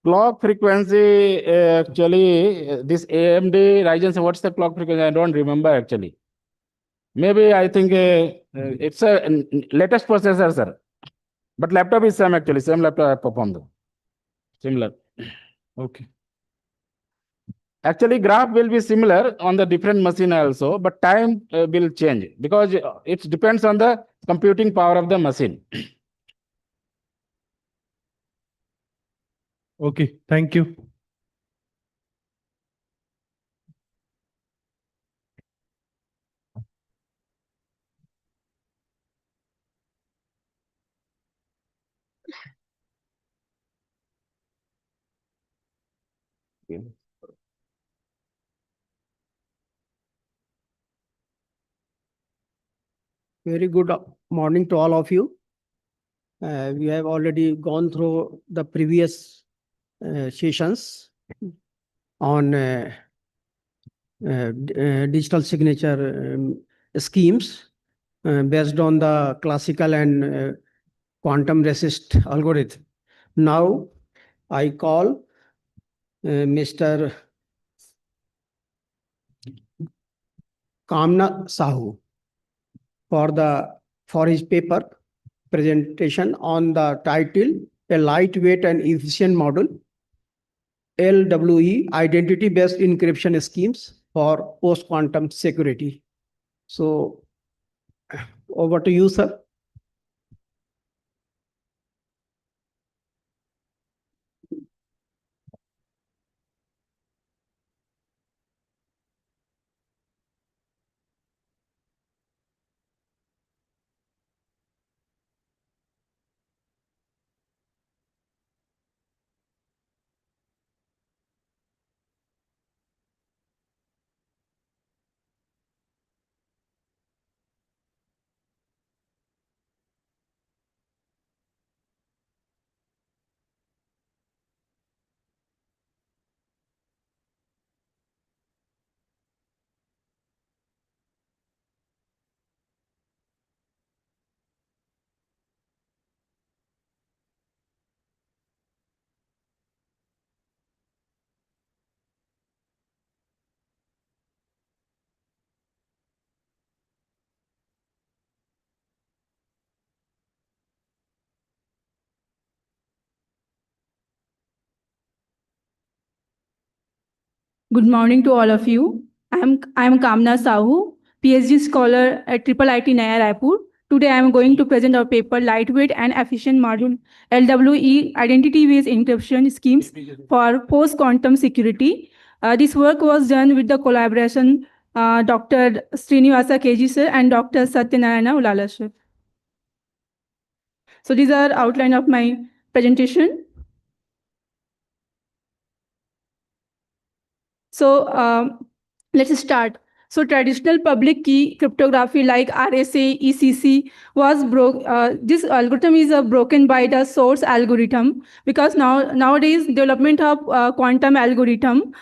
Clock frequency, actually, this AMD Ryzen, what's the clock frequency? I don't remember actually. Maybe I think it's a latest processor, sir. But laptop is same actually, same laptop I performed. Similar. Okay. Actually, graph will be similar on the different machine also, but time will change because it depends on the computing power of the machine. Okay, thank you. Very good morning to all of you. We have already gone through the previous sessions on digital signature schemes based on the classical and quantum resist algorithm. Now, I call Mr. Kamna Sahu for his paper presentation on the title, A Lightweight and Efficient Model, LWE Identity-Based Encryption Schemes for post-quantum security. So over to you, sir. Good morning to all of you. I'm Kamna Sahu, PhD scholar at IIIT Naya Raipur. Today I am going to present our paper Lightweight and Efficient Module LWE Identity-Based Encryption Schemes for Post-Quantum Security. This work was done with the collaboration Dr. Srinivasa KG sir and Dr. Satyanarayana Ulala sir. So these are outline of my presentation. So let's start. So traditional public key cryptography like RSA, ECC was broke. This algorithm is broken by the source algorithm because nowadays development of quantum algorithm,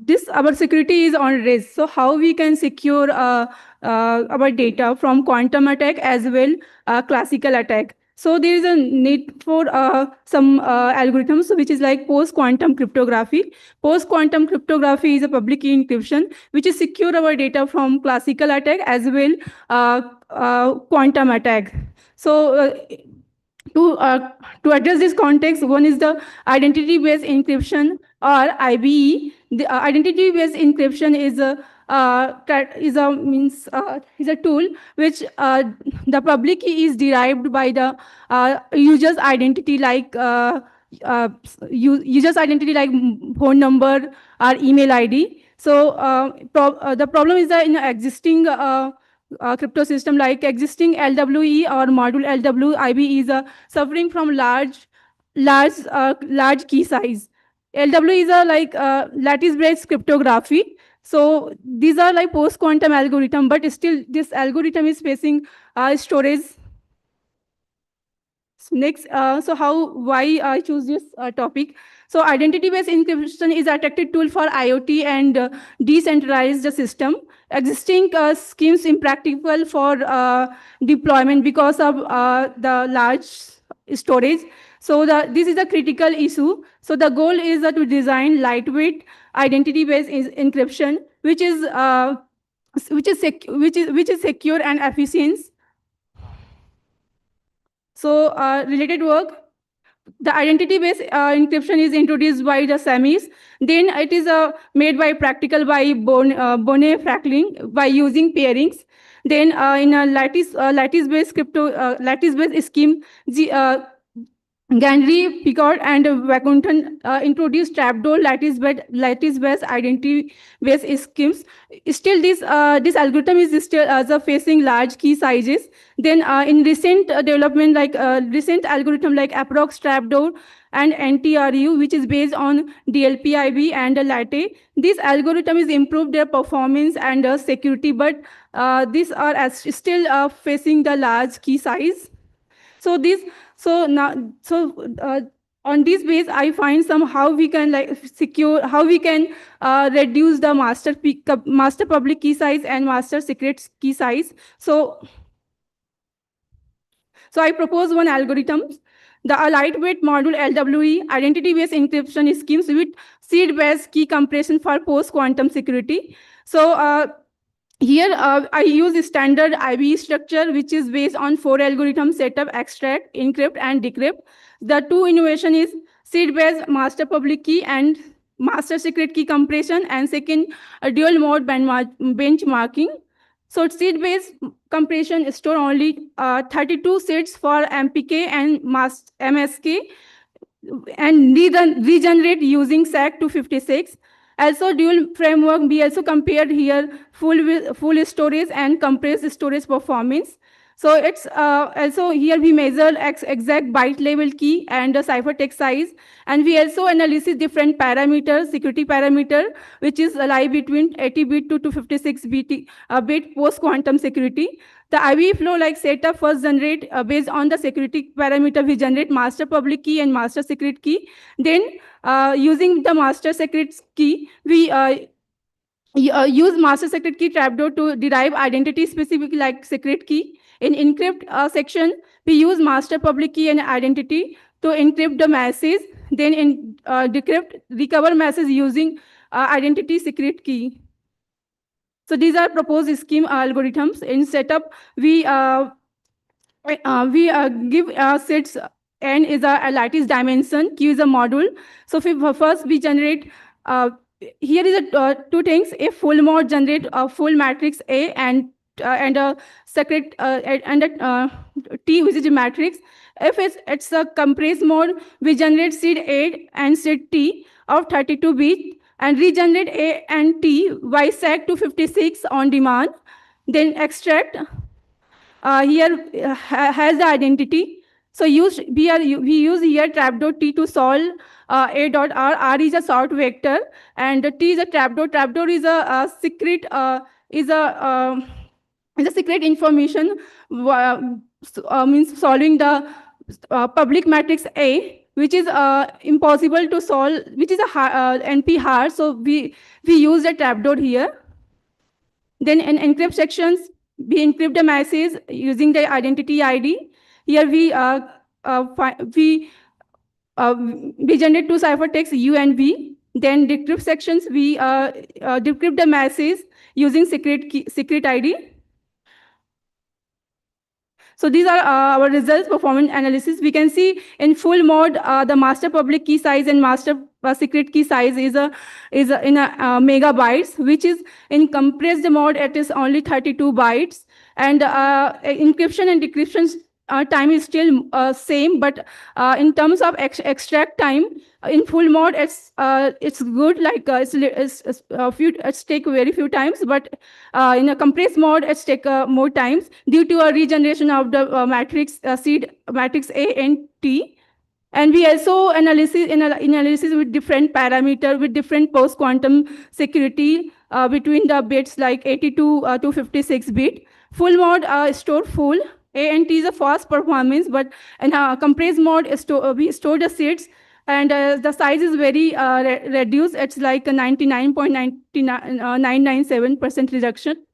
this our security is on risk. So how we can secure our data from quantum attack as well classical attack. So there is a need for some algorithms which is like post-quantum cryptography. Post-quantum cryptography is a public key encryption which is secure our data from classical attack as well quantum attack. So to address this context, one is the identity-based encryption or IBE. The identity-based encryption is a tool which the public key is derived by the user's identity like user's identity like phone number or email ID. So the problem is that in existing crypto system like existing LWE or module LWIB is suffering from large key size. LW is a lattice-based cryptography. So these are like post-quantum algorithm, but still this algorithm is facing storage. Next, why I choose this topic? So identity-based encryption is a attractive tool for IoT and decentralized system. Existing schemes impractical for deployment because of the large storage. So this is a critical issue. So the goal is to design lightweight identity-based encryption, which is secure and efficient. So related work, the identity-based encryption is introduced by the SEMIs. Then it is made by practical by Bonnet-Franklin by using pairings. Then in a lattice-based scheme, Gandry, Picard, and Waconton introduced trapdoor lattice-based identity-based schemes. Still, this algorithm is still facing large key sizes. Then, in recent development, like recent algorithm like Approx trapdoor and NTRU, which is based on DLPIB and Latte, this algorithm is improved their performance and security, but these are still facing the large key size. So on this base, I find some how we can reduce the master public key size and master secret key size. So I propose one algorithm. The lightweight module LWE identity-based encryption schemes with seed-based key compression for post-quantum security. So here, I use a standard IBE structure, which is based on 4 algorithms: setup, extract, encrypt, and decrypt. The two innovation is seed-based master public key and master secret key compression, and second, dual mode benchmarking. So seed-based compression store only 32 seeds for MPK and MSK, and regenerate using SAC 256. Also dual framework, we also compared here full storage and compressed storage performance. So it's also here we measure exact byte level key and the ciphertext size, and we also analysis different parameters, security parameter, which is lie between 80 bit to 256 bit post quantum security. The IBE flow like setup first generate based on the security parameter, we generate master public key and master secret key. Then using the master secret key, we use master secret key trapdoor to derive identity specific like secret key. In encrypt section, we use master public key and identity to encrypt the message. Then in decrypt, recover message using identity secret key. So these are proposed scheme algorithms. In setup, we give sets. N is a lattice dimension, Q is a module. So first we generate, here is two things. If full mode generate a full matrix A and a secret and a T, which is a matrix. If it's a compressed mode, we generate seed A and seed T of 32 bits and regenerate A and T by SAC 256 on demand. Then extract here has the identity. So we use here trapdoor T to solve A.R. R is a sort vector, and T is a trapdoor. Trapdoor is a secret is a secret information, means solving the public matrix A, which is impossible to solve, which is a NP hard. So we use the trapdoor here. Then in encrypt sections, we encrypt the message using the identity ID. Here we generate two ciphertexts U and V. Then decrypt sections, we decrypt the message using secret ID. So these are our results performance analysis. We can see in full mode the master public key size and master secret key size is in megabytes, which is in compressed mode it is only 32 bytes, and encryption and decryption time is still same, but in terms of extract time in full mode it's good, like it's take very few times, but in a compressed mode it's take more times due to a regeneration of the matrix seed matrix A and T. And we also analysis with different parameter with different post quantum security between the bits like 80 to 256 bit. Full mode store full. A and T is a fast performance, but in compressed mode we store the seeds, and the size is very reduced. It's like a 99.997% reduction.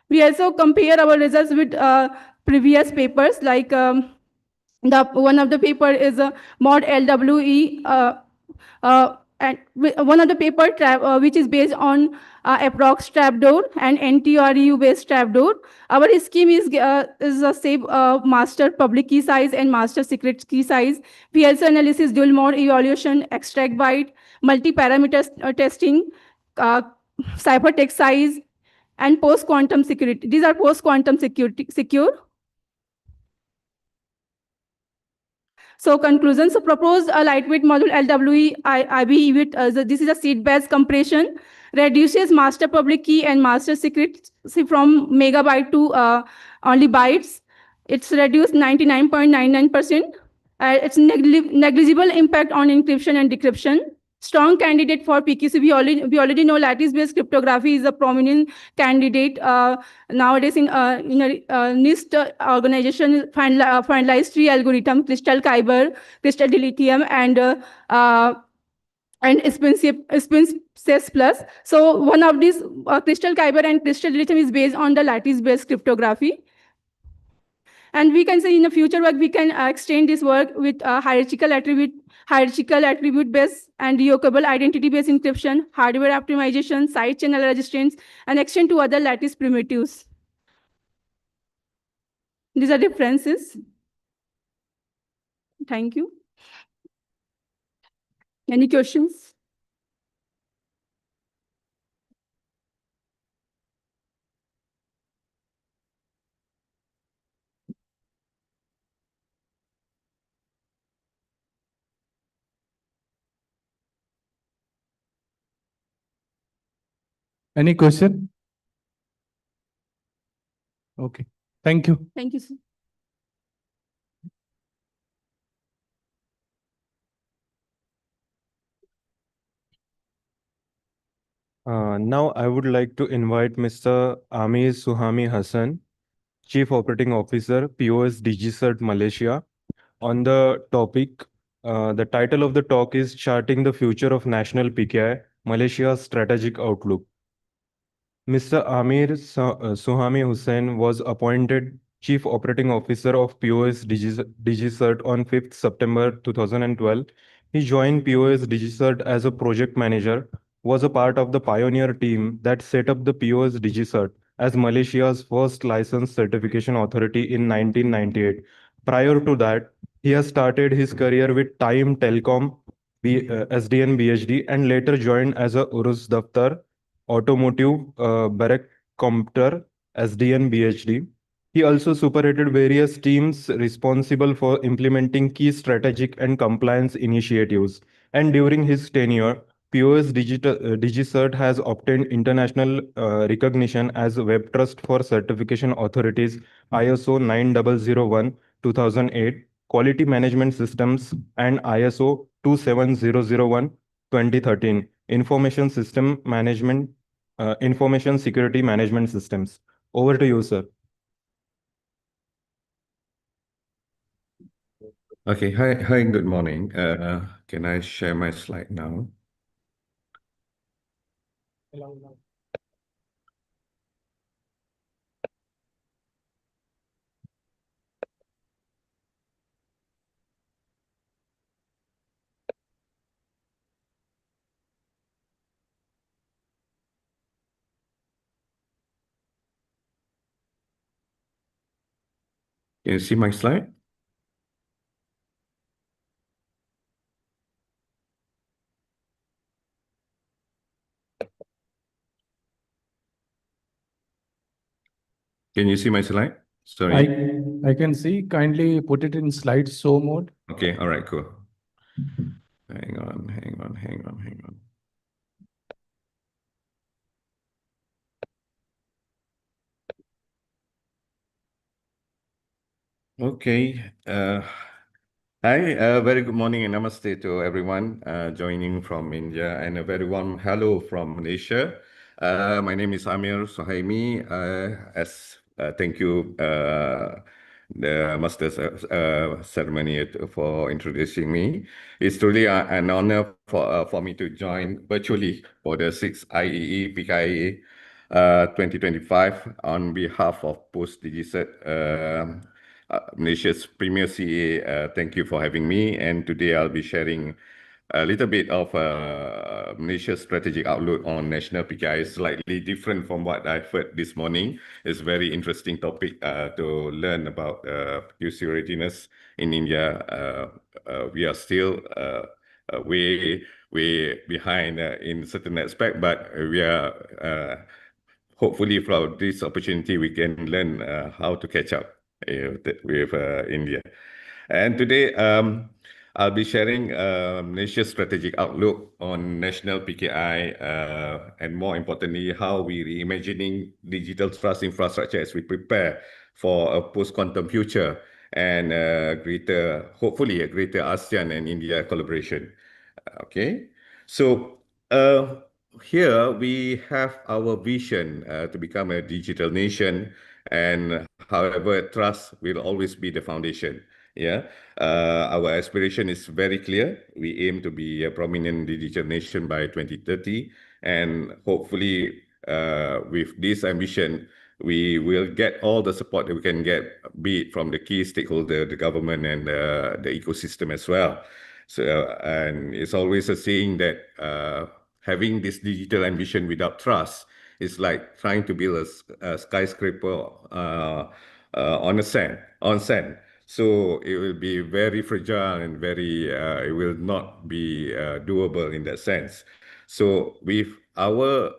We also compare our results with previous papers, like one of the paper is mod LWE, and one of the paper which is based on approx trapdoor and NTRU based trapdoor. Our scheme is a save master public key size and master secret key size. We also analysis dual mode evaluation, extract byte, multi-parameter testing, ciphertext size, and post quantum security. These are post quantum secure. So conclusions, so propose a lightweight module LWE IBE with this is a seed-based compression, reduces master public key and master secret from megabyte to only bytes. It's reduced 99.99%. It's negligible impact on encryption and decryption. Strong candidate for PKC. We already know lattice-based cryptography is a prominent candidate nowadays in NIST organization finalized three algorithms: Crystal Kyber, Crystal Dilithium, and SpinCess Plus. So one of these Crystal Kyber and Crystal Dilithium is based on the lattice-based cryptography. And we can say in the future work, we can extend this work with hierarchical attribute-based and revocable identity-based encryption, hardware optimization, side channel resistance, and extend to other lattice primitives. These are differences. Thank you. Any questions? Any question? Okay, thank you. Thank you, sir. Now I would like to invite Mr. Amir Suhami Hassan, Chief Operating Officer, POS DigiCert Malaysia, on the topic. The title of the talk is Charting the Future of National PKI, Malaysia's Strategic Outlook. Mr. Suhami Hussain was appointed Chief Operating Officer of POS DigiCert on 5th September 2012. He joined POS DigiCert as a project manager, was a part of the pioneer team that set up the POS DigiCert as Malaysia's first licensed certification authority in 1998. Prior to that, he has started his career with Time Telecom, SDN BHD, and later joined as a Urus Daftar Automotive Barrack Compter SDN BHD. He also superintended various teams responsible for implementing key strategic and compliance initiatives. And during his tenure, POS DigiCert has obtained international recognition as Web Trust for Certification Authorities ISO 9001 2008, Quality Management Systems, and ISO 27001 2013, Information Security Management Systems. Over to you, sir. Okay, hi, good morning. Can I share my slide now? Can you see my slide? Can you see my slide? Sorry. I can see. Kindly put it in slideshow mode. Okay, all right, cool. Hang on. Okay. Hi, very good morning and namaste to everyone joining from India, and a very warm hello from Malaysia. My name is Amir Suhaimi. Thank you, the Master's ceremony for introducing me. It's truly an honor for me to join virtually for the 6th IEEE PKIA 2025 on behalf of Post DigiCert Malaysia's premier CA. Thank you for having me. And today I'll be sharing a little bit of Malaysia's strategic outlook on national PKI, slightly different from what I've heard this morning. It's a very interesting topic to learn about PQC readiness in India. We are still way behind in certain aspect, but we are hopefully from this opportunity we can learn how to catch up with India. And today, I'll be sharing Malaysia's strategic outlook on national PKI, and more importantly, how we reimagining digital trust infrastructure as we prepare for a post-quantum future and hopefully a greater ASEAN and India collaboration. Okay, so here we have our vision to become a digital nation, and however, trust will always be the foundation. Yeah, our aspiration is very clear. We aim to be a prominent digital nation by 2030, and hopefully, with this ambition, we will get all the support that we can get, be it from the key stakeholder, the government, and the ecosystem as well. So, and it's always a saying that having this digital ambition without trust is like trying to build a skyscraper on sand. So it will be very fragile and very, it will not be doable in that sense. So with our,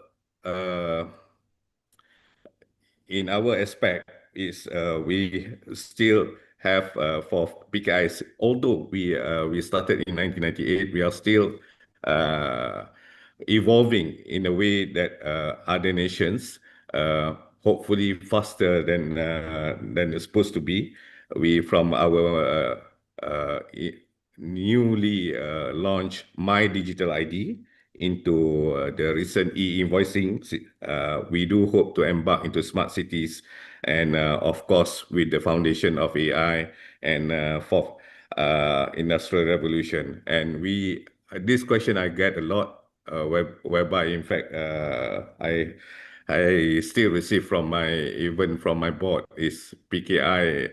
in our aspect is we still have for PKIs, although we started in 1998, we are still evolving in a way that other nations, hopefully faster than it's supposed to be. We from our newly launched My Digital ID into the recent e-invoicing, we do hope to embark into smart cities, and of course with the foundation of AI and fourth industrial revolution. And this question I get a lot, whereby in fact I still receive from my board, is PKI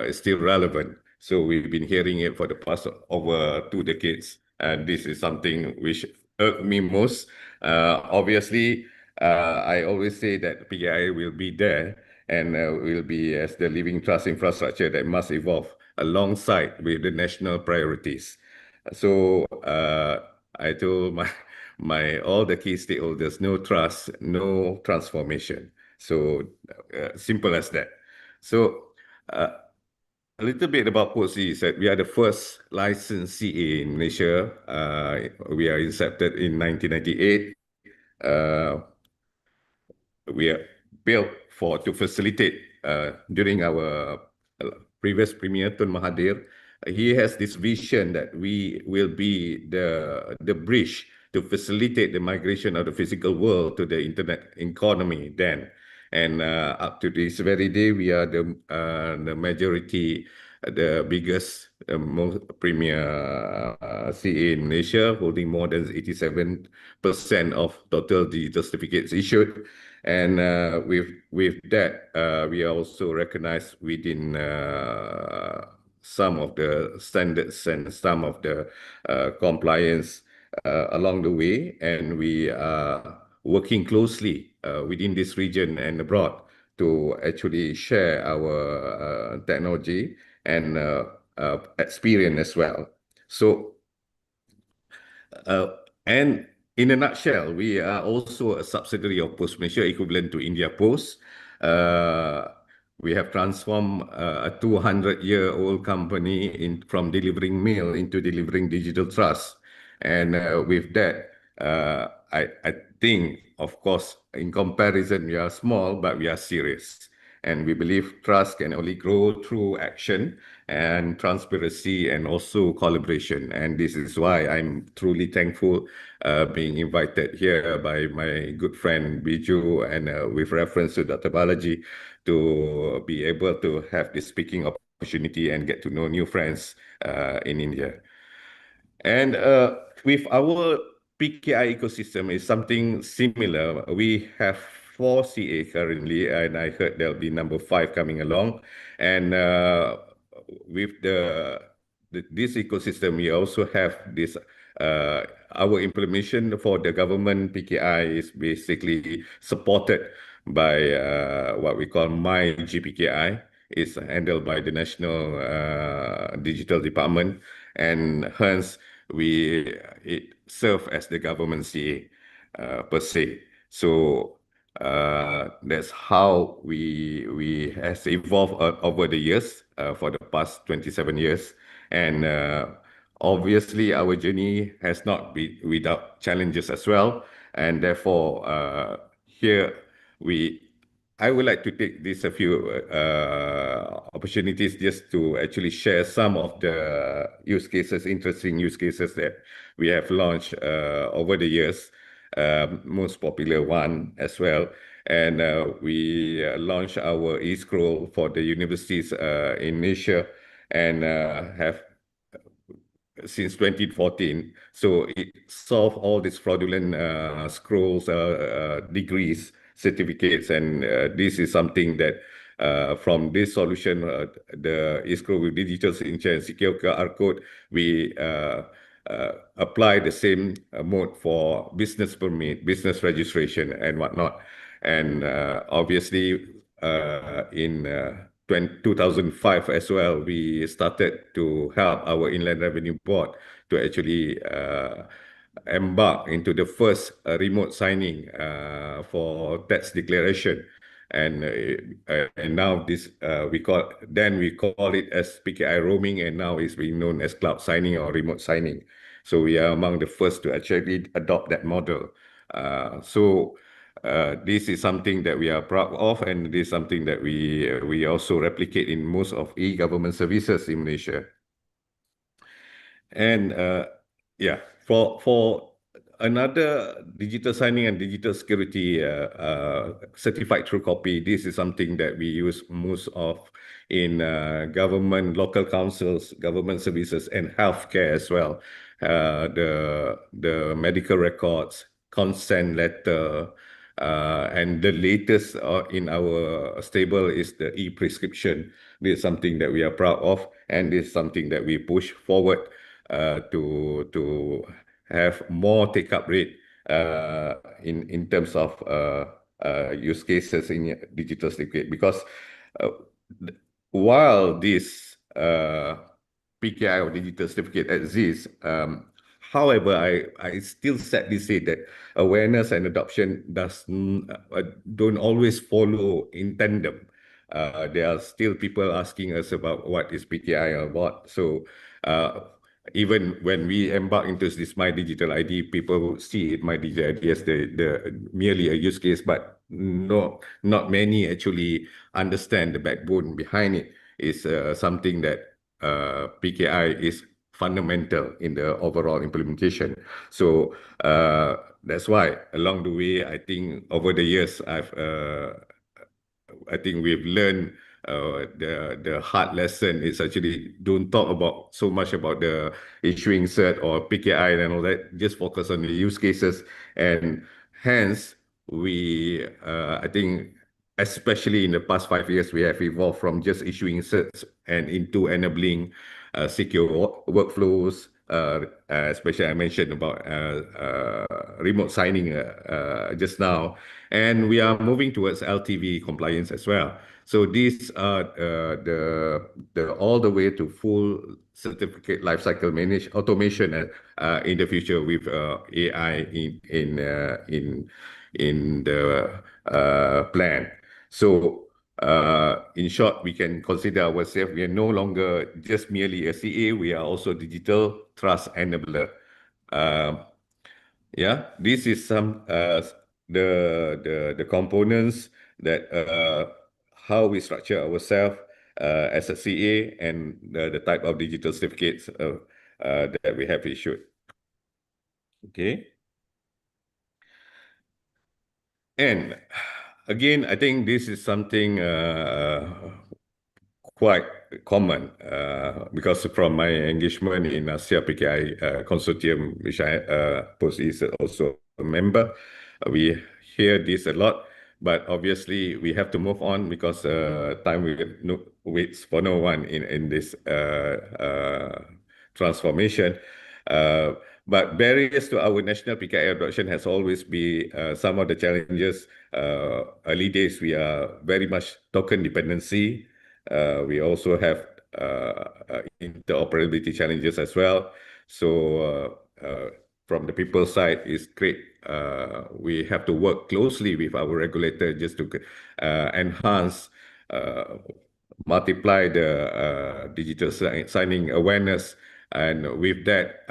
is still relevant. So we've been hearing it for the past over 2 decades, and this is something which irked me most. Obviously, I always say that PKI will be there and will be as the living trust infrastructure that must evolve alongside with the national priorities. So I told my all the key stakeholders, no trust, no transformation. So simple as that. So a little bit about POSI is that we are the first licensed CA in Malaysia. We are incepted in 1998. We are built to facilitate during our previous Premier Tun Mahathir. He has this vision that we will be the bridge to facilitate the migration of the physical world to the internet economy then. And up to this very day, we are the majority, the biggest, most premier CA in Malaysia, holding more than 87% of total digital certificates issued. And with that, we are also recognized within some of the standards and some of the compliance along the way. And we are working closely within this region and abroad to actually share our technology and experience as well. So, and in a nutshell, we are also a subsidiary of Post Malaysia, equivalent to India Post. We have transformed a 200-year-old company from delivering mail into delivering digital trust. And with that, I think, of course, in comparison, we are small, but we are serious. And we believe trust can only grow through action and transparency and also collaboration. And this is why I'm truly thankful being invited here by my good friend Biju, and with reference to Dr. Balaji, to be able to have this speaking opportunity and get to know new friends in India. And with our PKI ecosystem is something similar. We have 4 CA currently, and I heard there'll be number 5 coming along. And with this ecosystem, we also have this, our implementation for the government PKI is basically supported by what we call My GPKI. It's handled by the National Digital Department, and hence it serves as the government CA per se. So that's how we has evolved over the years for the past 27 years. And obviously our journey has not been without challenges as well. And therefore here I would like to take this a few opportunities just to actually share some of the use cases, interesting use cases that we have launched over the years. Most popular one as well. And we launched our e-scroll for the universities in Malaysia, and have since 2014. So it solved all these fraudulent scrolls, degrees, certificates, and this is something that from this solution, the e-scroll with digital signature and secure QR code, we apply the same mode for business permit, business registration, and whatnot. And obviously, in 2005 as well, we started to help our Inland Revenue Board to actually embark into the first remote signing for tax declaration. And now this we call it as PKI roaming, and now it's being known as cloud signing or remote signing. So we are among the first to actually adopt that model. This is something that we are proud of, and this is something that we also replicate in most of e-government services in Malaysia. And yeah, for another digital signing and digital security certified true copy, this is something that we use most of in government, local councils, government services, and healthcare as well. The medical records, consent letter, and the latest in our stable is the e-prescription. This is something that we are proud of, and this is something that we push forward to have more take-up rate in terms of use cases in digital certificate. Because while this PKI or digital certificate exists, however, I still sadly say that awareness and adoption don't always follow in tandem. There are still people asking us about what is PKI or what. So even when we embark into this My Digital ID, people see it, My Digital ID as the merely a use case, but not many actually understand the backbone behind it. Is something that PKI is fundamental in the overall implementation. So that's why along the way, I think over the years, I think we've learned the hard lesson is actually don't talk about so much about the issuing cert or PKI and all that. Just focus on the use cases, and hence we I think especially in the past 5 years we have evolved from just issuing certs and into enabling secure workflows. Especially I mentioned about remote signing just now, and we are moving towards LTV compliance as well. So these are the all the way to full certificate lifecycle automation in the future with AI in the plan. So in short, we can consider ourselves, we are no longer just merely a CA, we are also digital trust enabler. Yeah, this is some the components that how we structure ourselves as a CA, and the type of digital certificates that we have issued. Okay. And again, I think this is something quite common because from my engagement in Asia PKI consortium, which I is also a member, we hear this a lot. But obviously, we have to move on because time waits for no one in this transformation. But barriers to our national PKI adoption has always been some of the challenges. Early days, we are very much token dependency. We also have interoperability challenges as well. So from the people side, it's great. We have to work closely with our regulator just to enhance, multiply the digital signing awareness. And with that,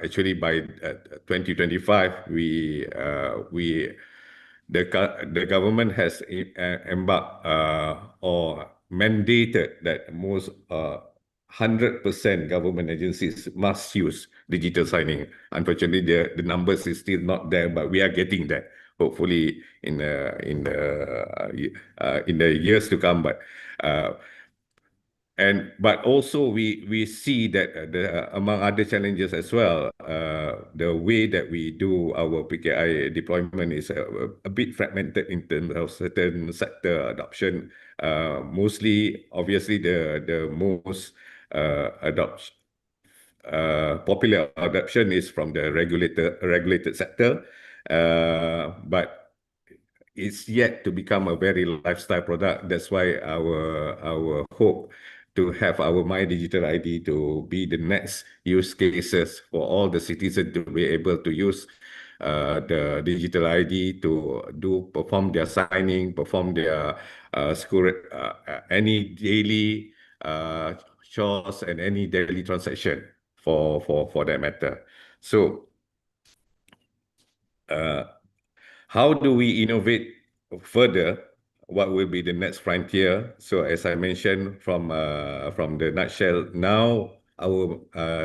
actually by 2025, the government has embarked or mandated that most 100% government agencies must use digital signing. Unfortunately, the numbers is still not there, but we are getting there. Hopefully, in the years to come. But also we see that among other challenges as well, the way that we do our PKI deployment is a bit fragmented in terms of certain sector adoption. Mostly, obviously, the most popular adoption is from the regulated sector, but it's yet to become a very lifestyle product. That's why our hope to have our My Digital ID to be the next use cases for all the citizens to be able to use the digital ID to perform their signing, perform their any daily chores and any daily transaction for that matter. So how do we innovate further? What will be the next frontier? So as I mentioned from the nutshell, now our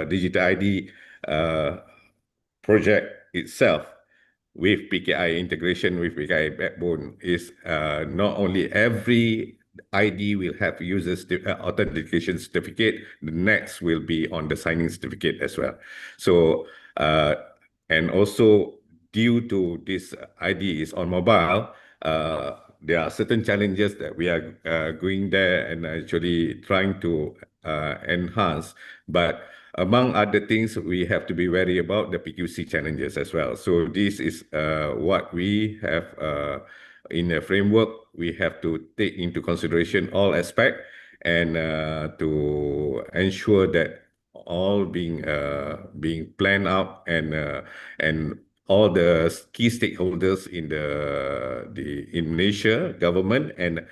digital ID project itself with PKI integration with PKI backbone is not only every ID will have users authentication certificate, the next will be on the signing certificate as well. So and also due to this ID is on mobile, there are certain challenges that we are going there and actually trying to enhance. But among other things, we have to be wary about the PQC challenges as well. So this is what we have in the framework. We have to take into consideration all aspects and to ensure that all being planned out and all the key stakeholders in in Malaysia, government and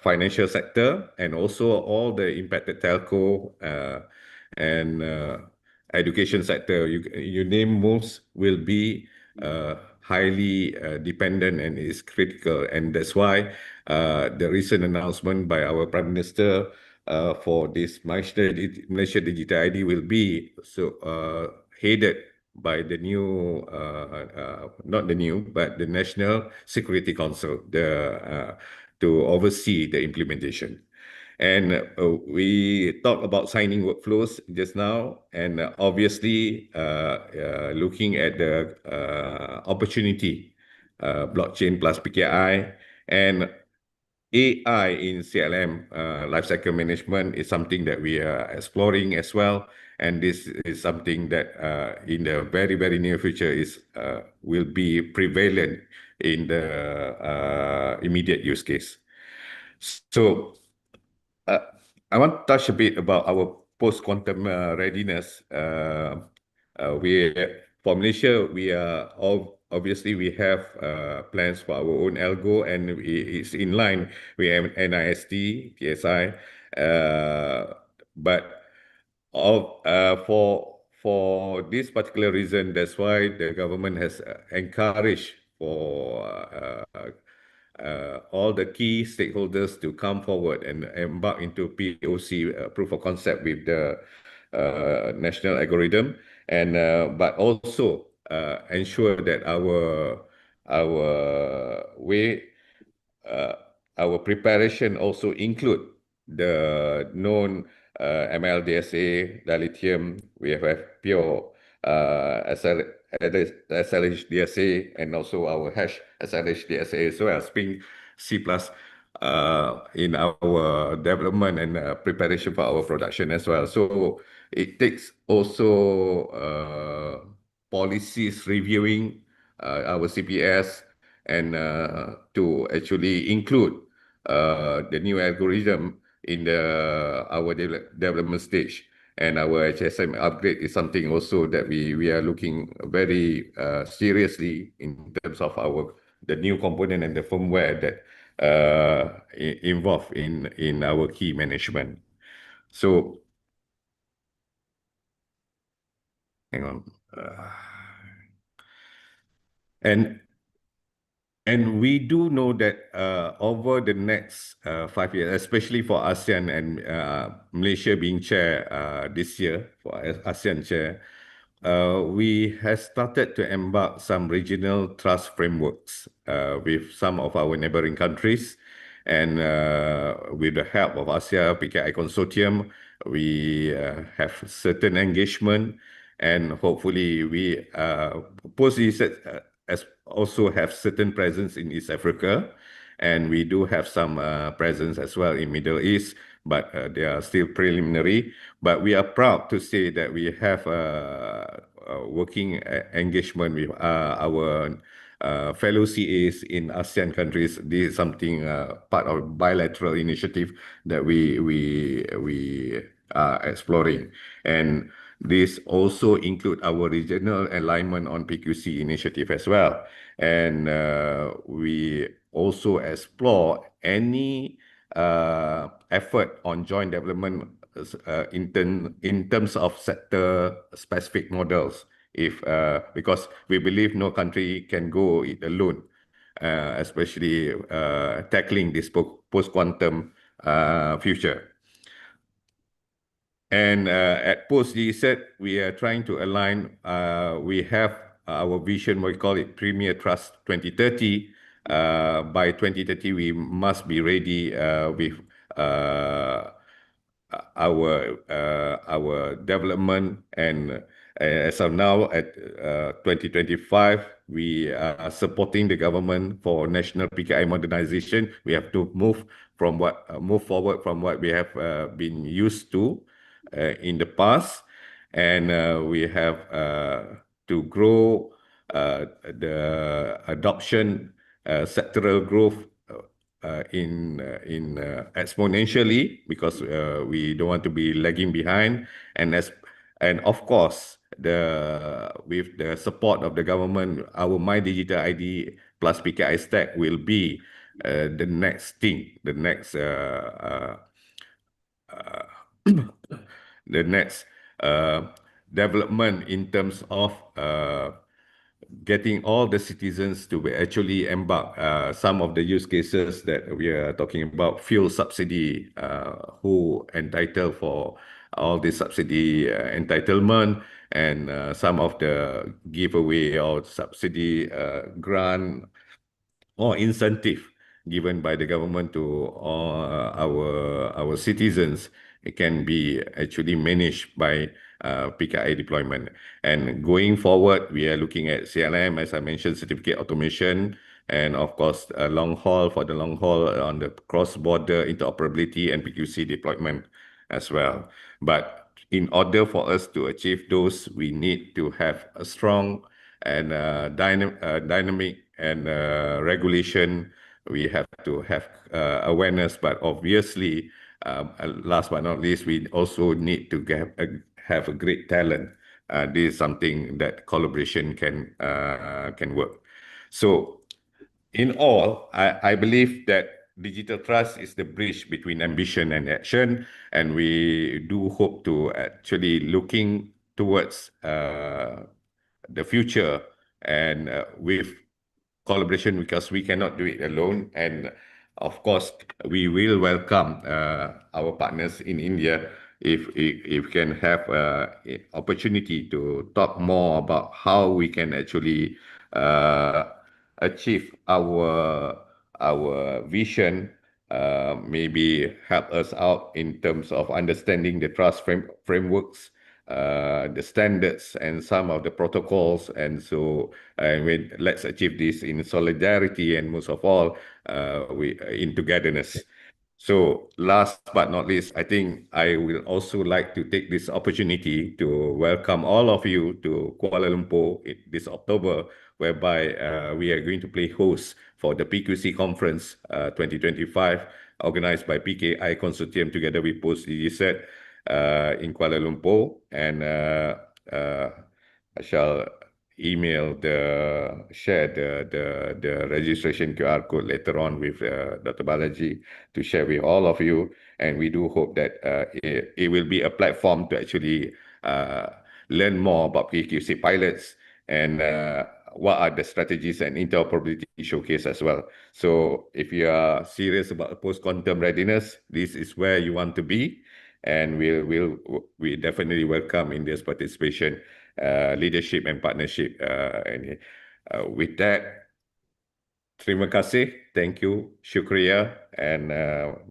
financial sector, and also all the impacted telco and education sector, you name most, will be highly dependent and is critical. And that's why the recent announcement by our Prime Minister for this Malaysia Digital ID will be headed by the new, not the new, but the National Security Council, to oversee the implementation. And we talked about signing workflows just now, and obviously looking at the opportunity, blockchain plus PKI, and AI in CLM, lifecycle management, is something that we are exploring as well. And this is something that in the very, very near future will be prevalent in the immediate use case. So I want to touch a bit about our post-quantum readiness. For Malaysia, we are obviously we have plans for our own algo, and it's in line with NIST, PSI. But for this particular reason, that's why the government has encouraged for all the key stakeholders to come forward and embark into POC, proof of concept, with the national algorithm, and but also ensure that our preparation also include the known MLDSA, dilithium. We have pure SLHDSA, and also our hash SLHDSA as well as ping C+, in our development and preparation for our production as well. So it takes also policies reviewing our CPS, and to actually include the new algorithm in our development stage. And our HSM upgrade is something also that we are looking very seriously in terms of the new component and the firmware that involved in our key management. So hang on. And we do know that over the next 5 years, especially for ASEAN and Malaysia being chair this year for ASEAN chair, we have started to embark some regional trust frameworks with some of our neighboring countries. And with the help of ASEAN PKI Consortium, we have certain engagement, and hopefully we also have certain presence in East Africa, and we do have some presence as well in Middle East, but they are still preliminary. But we are proud to say that we have working engagement with our fellow CAs in ASEAN countries. This is something part of bilateral initiative that we are exploring, and this also include our regional alignment on PQC initiative as well, and we also explore any effort on joint development in terms of sector specific models, if because we believe no country can go it alone, especially tackling this post-quantum future. And at Post GZ, we are trying to align, we have our vision, we call it Premier Trust 2030. By 2030, we must be ready with our development, and as of now at 2025, we are supporting the government for national PKI modernization. We have to move forward from what we have been used to in the past, and we have to grow the adoption, sectoral growth exponentially, because we don't want to be lagging behind, and of course with the support of the government, our My Digital ID plus PKI stack will be the next thing, the next development in terms of getting all the citizens to actually embark. Some of the use cases that we are talking about, fuel subsidy, who entitled for all the subsidy entitlement, and some of the giveaway or subsidy grant or incentive given by the government to our citizens. It can be actually managed by PKI deployment. And going forward, we are looking at CLM, as I mentioned, certificate automation, and of course, long haul on the cross-border interoperability and PQC deployment as well. But in order for us to achieve those, we need to have a strong and dynamic and regulation. We have to have awareness, but obviously, last but not least, we also need to have a great talent. This is something that collaboration can work. So, in all, I believe that digital trust is the bridge between ambition and action, and we do hope to actually looking towards the future, and with collaboration, because we cannot do it alone. And of course, we will welcome our partners in India if we can have opportunity to talk more about how we can actually achieve our vision, maybe help us out in terms of understanding the trust frameworks, the standards, and some of the protocols. And so let's achieve this in solidarity, and most of all, in togetherness. So last but not least, I think I will also like to take this opportunity to welcome all of you to Kuala Lumpur this October, whereby we are going to play host for the PQC Conference 2025, organized by PKI Consortium together with Post GZ in Kuala Lumpur. And I shall share the registration QR code later on with Dr. Balaji to share with all of you. And we do hope that it will be a platform to actually learn more about PQC pilots, and what are the strategies and interoperability showcase as well. So if you are serious about post-quantum readiness, this is where you want to be, and we definitely welcome in this participation, leadership and partnership. And with that, terima kasih, thank you, shukriya, and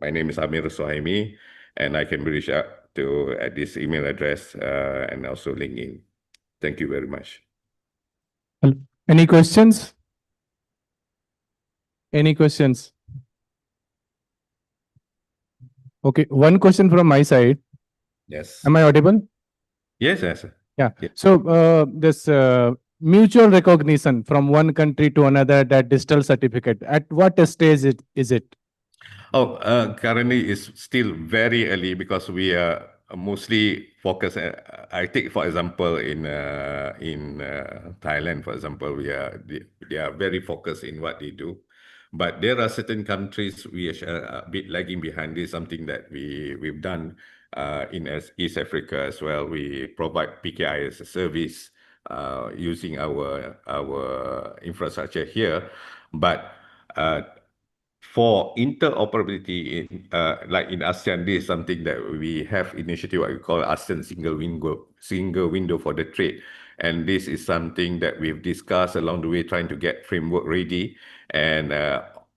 my name is Amir Sohaimi, and I can be reached out to at this email address and also LinkedIn. Thank you very much. Any questions? Any questions? Okay, one question from my side. Yes. Am I audible? Yes, yes. Yeah. Yeah. So this mutual recognition from one country to another, that digital certificate, at what stage is it? Oh, currently it's still very early because we are mostly focused. I take for example in Thailand, for example, they are very focused in what they do, but there are certain countries we are a bit lagging behind. This is something that we've done in East Africa as well. We provide PKIA as a service using our infrastructure here, but for interoperability in like in ASEAN, this is something that we have initiative what we call ASEAN single window for the trade. And this is something that we've discussed along the way, trying to get framework ready. And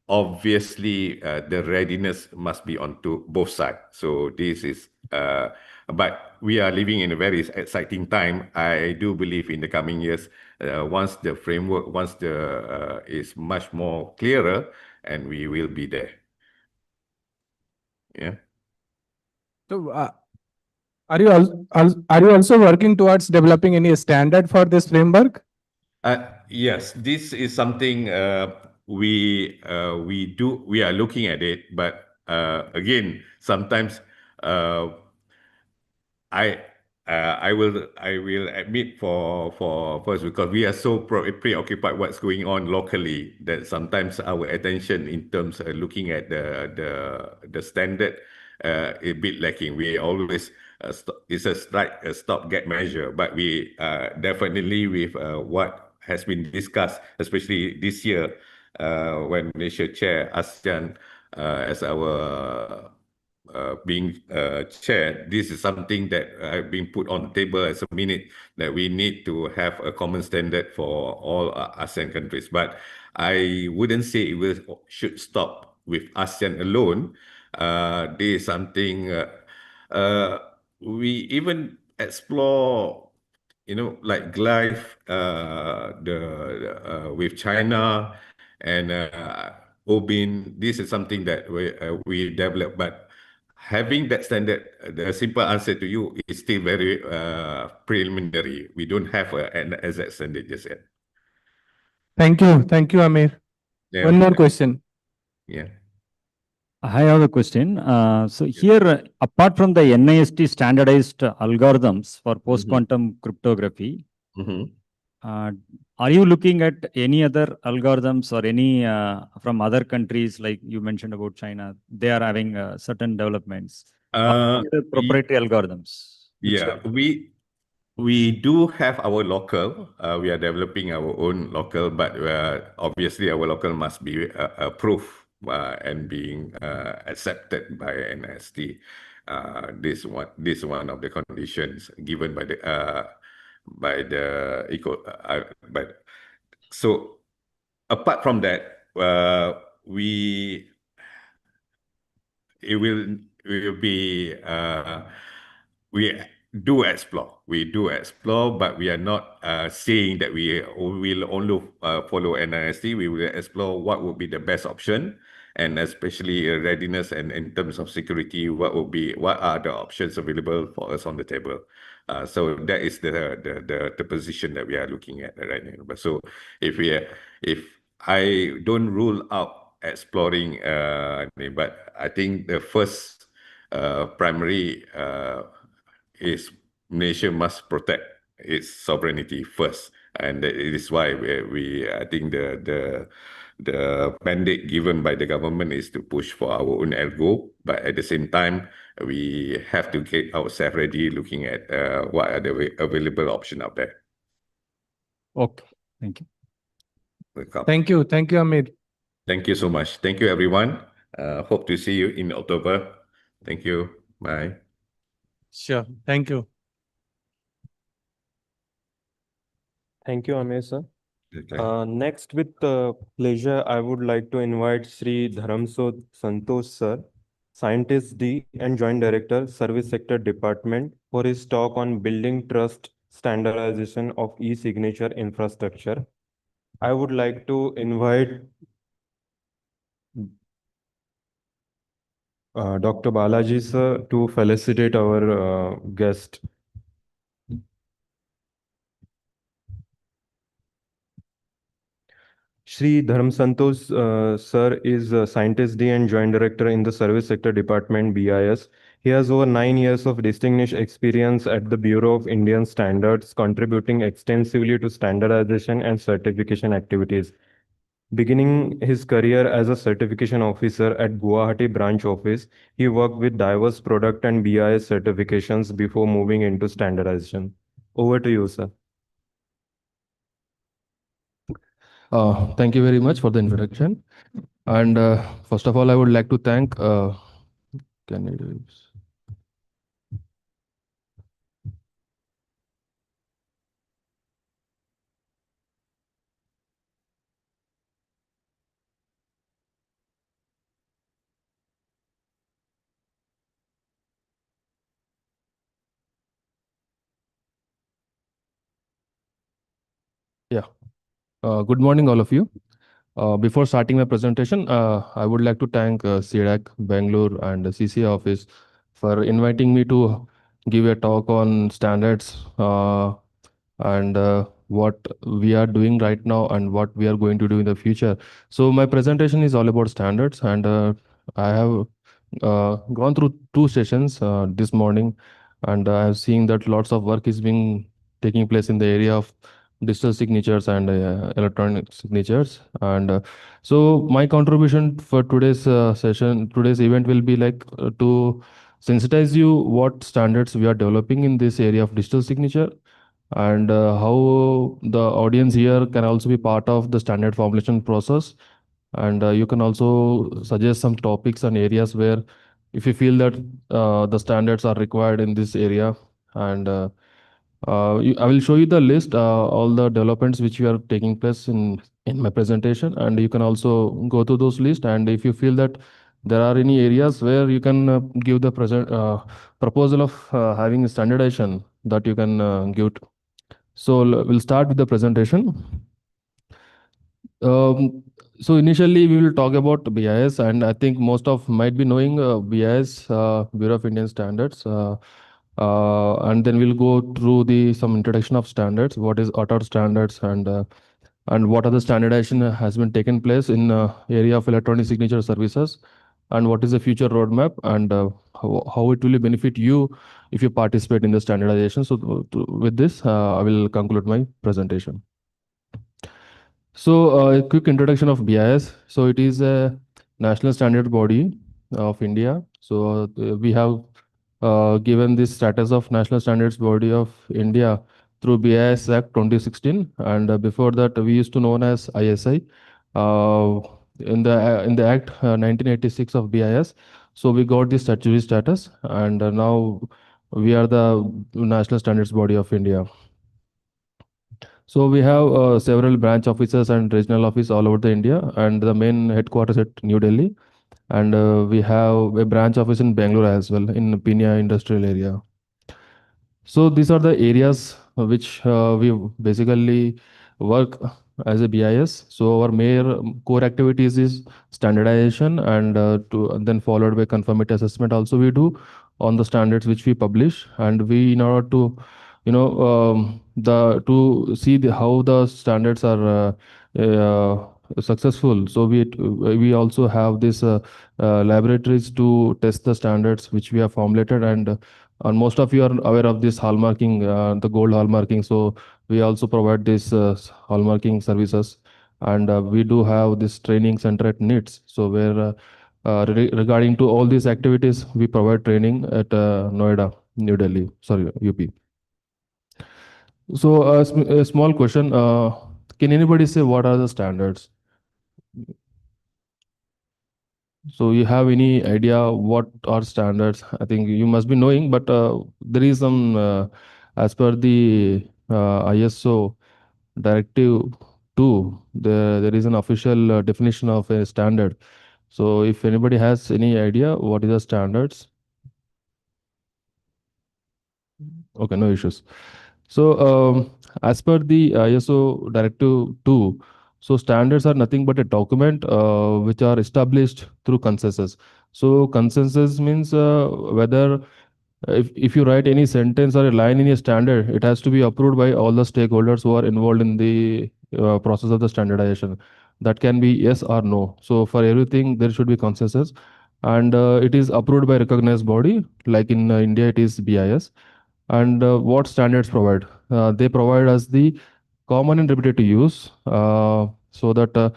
obviously, the readiness must be on to both sides. So this is, but we are living in a very exciting time. I do believe in the coming years, once the framework, once the is much more clearer, and we will be there. Yeah. So, are you also working towards developing any standard for this framework? Yes, this is something we are looking at it, but again, sometimes I will admit for first, because we are so preoccupied what's going on locally, that sometimes our attention in terms of looking at the standard a bit lacking. We always it's a stopgap measure, but we definitely with what has been discussed, especially this year when Malaysia chair ASEAN as our being chair, this is something that have been put on the table as a minute, that we need to have a common standard for all ASEAN countries. But I wouldn't say should stop with ASEAN alone. This is something we even explore, like glide with China and OBIN. This is something that we develop, but having that standard, the simple answer to you is still very preliminary. We don't have an exact standard just yet. Thank you, Amir. Yeah. One more question. Yeah. I have a question. So here, apart from the NIST standardized algorithms for post-quantum cryptography, are you looking at any other algorithms or any from other countries, like you mentioned about China? They are having certain developments. Proprietary algorithms. Yeah, we do have our local. We are developing our own local, but obviously our local must be approved and being accepted by NIST. This one of the conditions given by the but so apart from that, it will be we do explore, but we are not saying that we will only follow NIST. We will explore what would be the best option, and especially readiness, and in terms of security, what are the options available for us on the table. So that is the position that we are looking at right now. But so if I don't rule out exploring, but I think the first primary is Malaysia must protect its sovereignty first, and it is why I think the mandate given by the government is to push for our own algo, but at the same time we have to get ourselves ready, looking at what are the available options out there. Okay, thank you. Welcome. Thank you, Amir. Thank you so much. Thank you, everyone. Hope to see you in October. Thank you. Bye. Sure. Thank you. Thank you, Amir sir. Okay. Next, with pleasure, I would like to invite Sri Dharamsod Santosh sir, Scientist D and Joint Director, Service Sector Department, for his talk on building trust standardization of e-signature infrastructure. I would like to invite Dr. Balaji sir to felicitate our guest. Shri Dharm Santosh sir is a scientist D and joint director in the service sector department BIS. He has over 9 years of distinguished experience at the Bureau of Indian Standards, contributing extensively to standardization and certification activities. Beginning his career as a certification officer at Guwahati branch office, he worked with diverse product and BIS certifications before moving into standardization. Over to you, sir. Thank you very much for the introduction. And first of all, I would like to thank can you do this? Yeah. Good morning, all of you. Before starting my presentation, I would like to thank CDAC, Bangalore, and the CCA office for inviting me to give a talk on standards and what we are doing right now and what we are going to do in the future. So my presentation is all about standards, and I have gone through 2 sessions this morning, and I have seen that lots of work is being taking place in the area of digital signatures and electronic signatures. And so my contribution for today's today's event will be like to sensitize you what standards we are developing in this area of digital signature, and how the audience here can also be part of the standard formulation process. And you can also suggest some topics and areas where if you feel that the standards are required in this area. And I will show you the list, all the developments which we are taking place in my presentation, and you can also go to those lists. And if you feel that there are any areas where you can give the proposal of having standardization, that you can give. So we'll start with the presentation. So initially we will talk about BIS, and I think most of might be knowing BIS, Bureau of Indian Standards. And then we'll go through some introduction of standards, what is author standards, and what are the standardization has been taken place in area of electronic signature services, and what is the future roadmap, and how it will benefit you if you participate in the standardization. So with this, I will conclude my presentation. So a quick introduction of BIS. So it is a national standard body of India. So we have given this status of National Standards Body of India through BIS Act 2016, and before that we used to known as ISI. In the Act 1986 of BIS, so we got this statutory status, and now we are the National Standards Body of India. So we have several branch offices and regional office all over the India, and the main headquarters at New Delhi. And we have a branch office in Bangalore as well, in Pinya industrial area. So these are the areas which we basically work as a BIS. So our main core activities is standardization, and then followed by conformity assessment also we do on the standards which we publish. And we, in order to to see how the standards are successful, so we also have this laboratories to test the standards which we have formulated. And most of you are aware of this hallmarking, the gold hallmarking. So we also provide this hallmarking services, and we do have this training center at NITS. So where regarding to all these activities, we provide training at Noida, New Delhi, sorry, UP. So a small question, can anybody say what are the standards? So you have any idea what are standards? I think you must be knowing, but there is some, as per the ISO Directive 2, there is an official definition of a standard. So if anybody has any idea what is the standards? Okay, no issues. So as per the ISO Directive 2, so standards are nothing but a document which are established through consensus. So consensus means whether if you write any sentence or a line in a standard, it has to be approved by all the stakeholders who are involved in the process of the standardization. That can be yes or no. So for everything, there should be consensus. And it is approved by recognized body, like in India, it is BIS. And what standards provide? They provide us the common and repetitive use, so that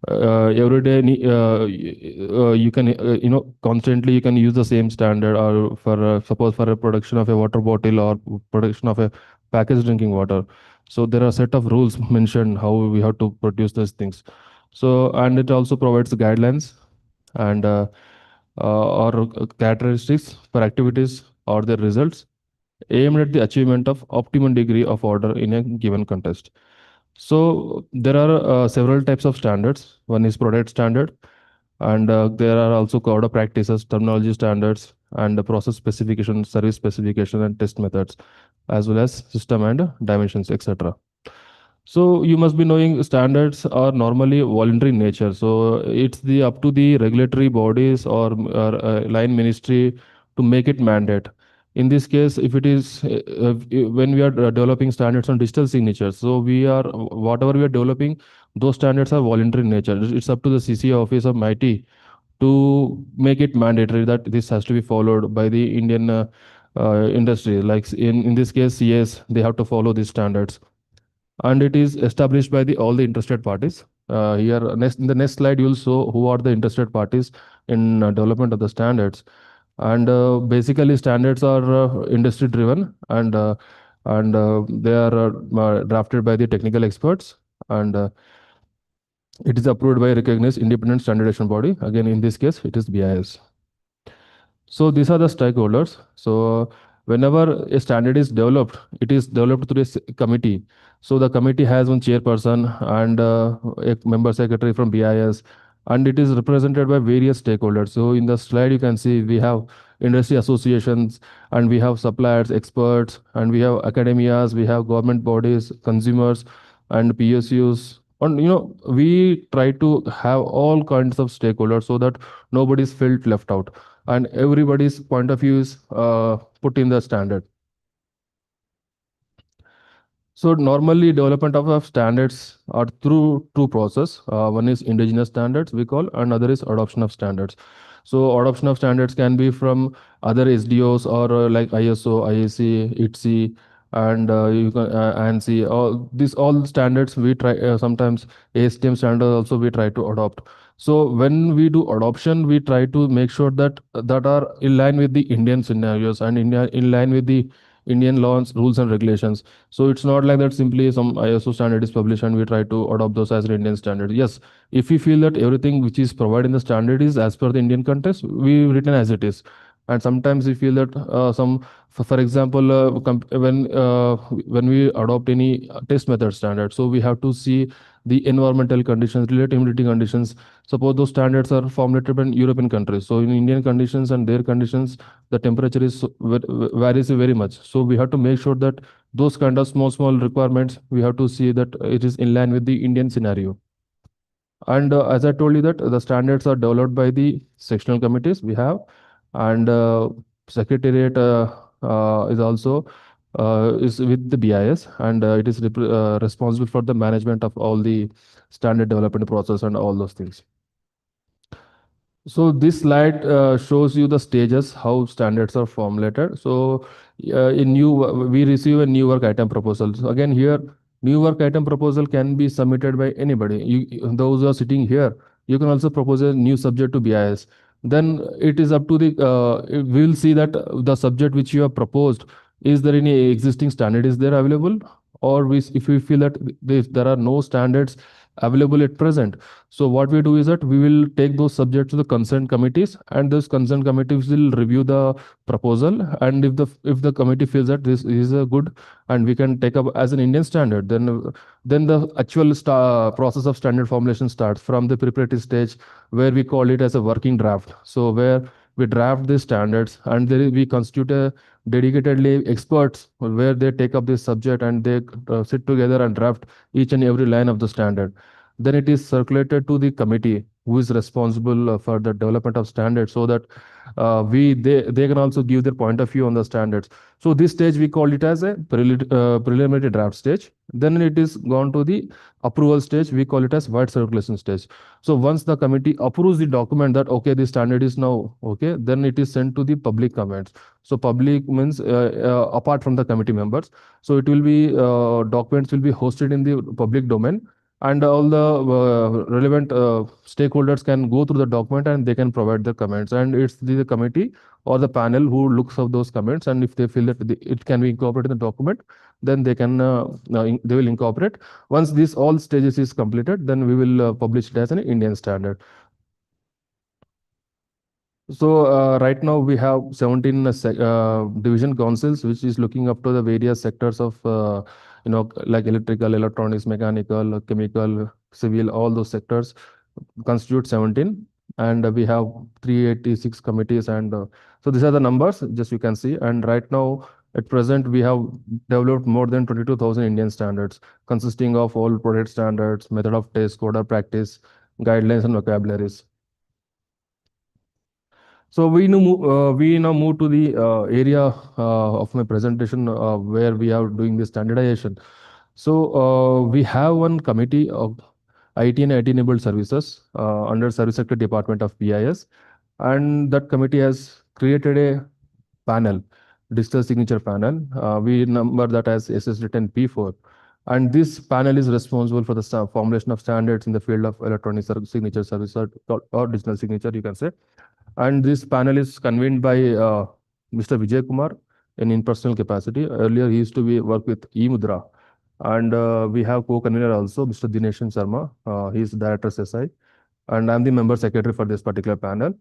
every day you can constantly you can use the same standard, or for suppose for a production of a water bottle or production of a packaged drinking water. So there are a set of rules mentioned how we have to produce these things. So, and it also provides guidelines and or characteristics for activities or their results aimed at the achievement of optimum degree of order in a given context. So there are several types of standards. One is product standard, and there are also code of practices, terminology standards, and the process specification, service specification, and test methods, as well as system and dimensions, etc. So you must be knowing standards are normally voluntary in nature. So it's the up to the regulatory bodies or line ministry to make it mandate. In this case, if it is when we are developing standards on digital signatures, so we are whatever we are developing, those standards are voluntary in nature. It's up to the CCA office of MIT to make it mandatory that this has to be followed by the Indian industry. Like in this case, CS, they have to follow these standards, and it is established by the all the interested parties. Here, in the next slide, you'll show who are the interested parties in development of the standards. And basically, standards are industry driven, and they are drafted by the technical experts, and it is approved by a recognized independent standardization body. Again, in this case, it is BIS. So these are the stakeholders. So whenever a standard is developed, it is developed through a committee. So the committee has one chairperson and a member secretary from BIS, and it is represented by various stakeholders. So in the slide, you can see we have industry associations, and we have suppliers, experts, and we have academias, we have government bodies, consumers, and PSUs. And we try to have all kinds of stakeholders so that nobody is felt left out, and everybody's point of view is put in the standard. So normally development of standards are through two process. One is indigenous standards we call, and other is adoption of standards. So adoption of standards can be from other SDOs or like ISO, IEC, ITC, and you can ANSI. All standards we try sometimes ASTM standards also we try to adopt. So when we do adoption, we try to make sure that are in line with the Indian scenarios and in line with the Indian laws, rules, and regulations. So it's not like that simply some ISO standard is published and we try to adopt those as an Indian standard. Yes, if we feel that everything which is provided in the standard is as per the Indian context, we written as it is. And sometimes we feel that for example, when we adopt any test method standard, so we have to see the environmental conditions, related humidity conditions. Suppose those standards are formulated in European countries. So in Indian conditions and their conditions, the temperature is varies very much. So we have to make sure that those kind of small requirements, we have to see that it is in line with the Indian scenario. And as I told you that the standards are developed by the sectional committees we have, and secretariat is also is with the BIS, and it is responsible for the management of all the standard development process and all those things. So this slide shows you the stages, how standards are formulated. So we receive a new work item proposal. So again, here, new work item proposal can be submitted by anybody. Those who are sitting here, you can also propose a new subject to BIS. Then it is up to we will see that the subject which you have proposed, is there any existing standard is there available? Or if we feel that there are no standards available at present, so what we do is that we will take those subjects to the concerned committees, and those concerned committees will review the proposal. And if the committee feels that this is a good and we can take up as an Indian standard, then the actual process of standard formulation starts from the preparatory stage, where we call it as a working draft. So where we draft the standards, and we constitute a dedicatedly experts where they take up this subject and they sit together and draft each and every line of the standard. then it is circulated to the committee who is responsible for the development of standards, so that they can also give their point of view on the standards. So this stage we call it as a preliminary draft stage. Then it is gone to the approval stage. We call it as wide circulation stage. So once the committee approves the document that okay, this standard is now okay, then it is sent to the public comments. So public means apart from the committee members. So it will be documents will be hosted in the public domain, and all the relevant stakeholders can go through the document and they can provide their comments. And it's the committee or the panel who looks up those comments, and if they feel that it can be incorporated in the document, then they can they will incorporate. Once this all stages is completed, then we will publish it as an Indian standard. So right now we have 17 division councils, which is looking up to the various sectors of like electrical, electronics, mechanical, chemical, civil, all those sectors constitute 17. And we have 386 committees, and so these are the numbers, just you can see. And right now at present we have developed more than 22,000 Indian standards, consisting of all product standards, method of test, code of practice, guidelines, and vocabularies. So we now move to the area of my presentation where we are doing the standardization. So we have one committee of IT and IT-enabled services under Service Sector Department of BIS, and that committee has created a panel, digital signature panel. We number that as SSD10P4. And this panel is responsible for the formulation of standards in the field of electronic signature service or digital signature, you can say. And this panel is convened by Mr. Vijay Kumar in personal capacity. Earlier, he used to work with eMudra. And we have co-convener also, Mr. Dineshan Sharma. He is Director SSI. And I'm the member secretary for this particular panel.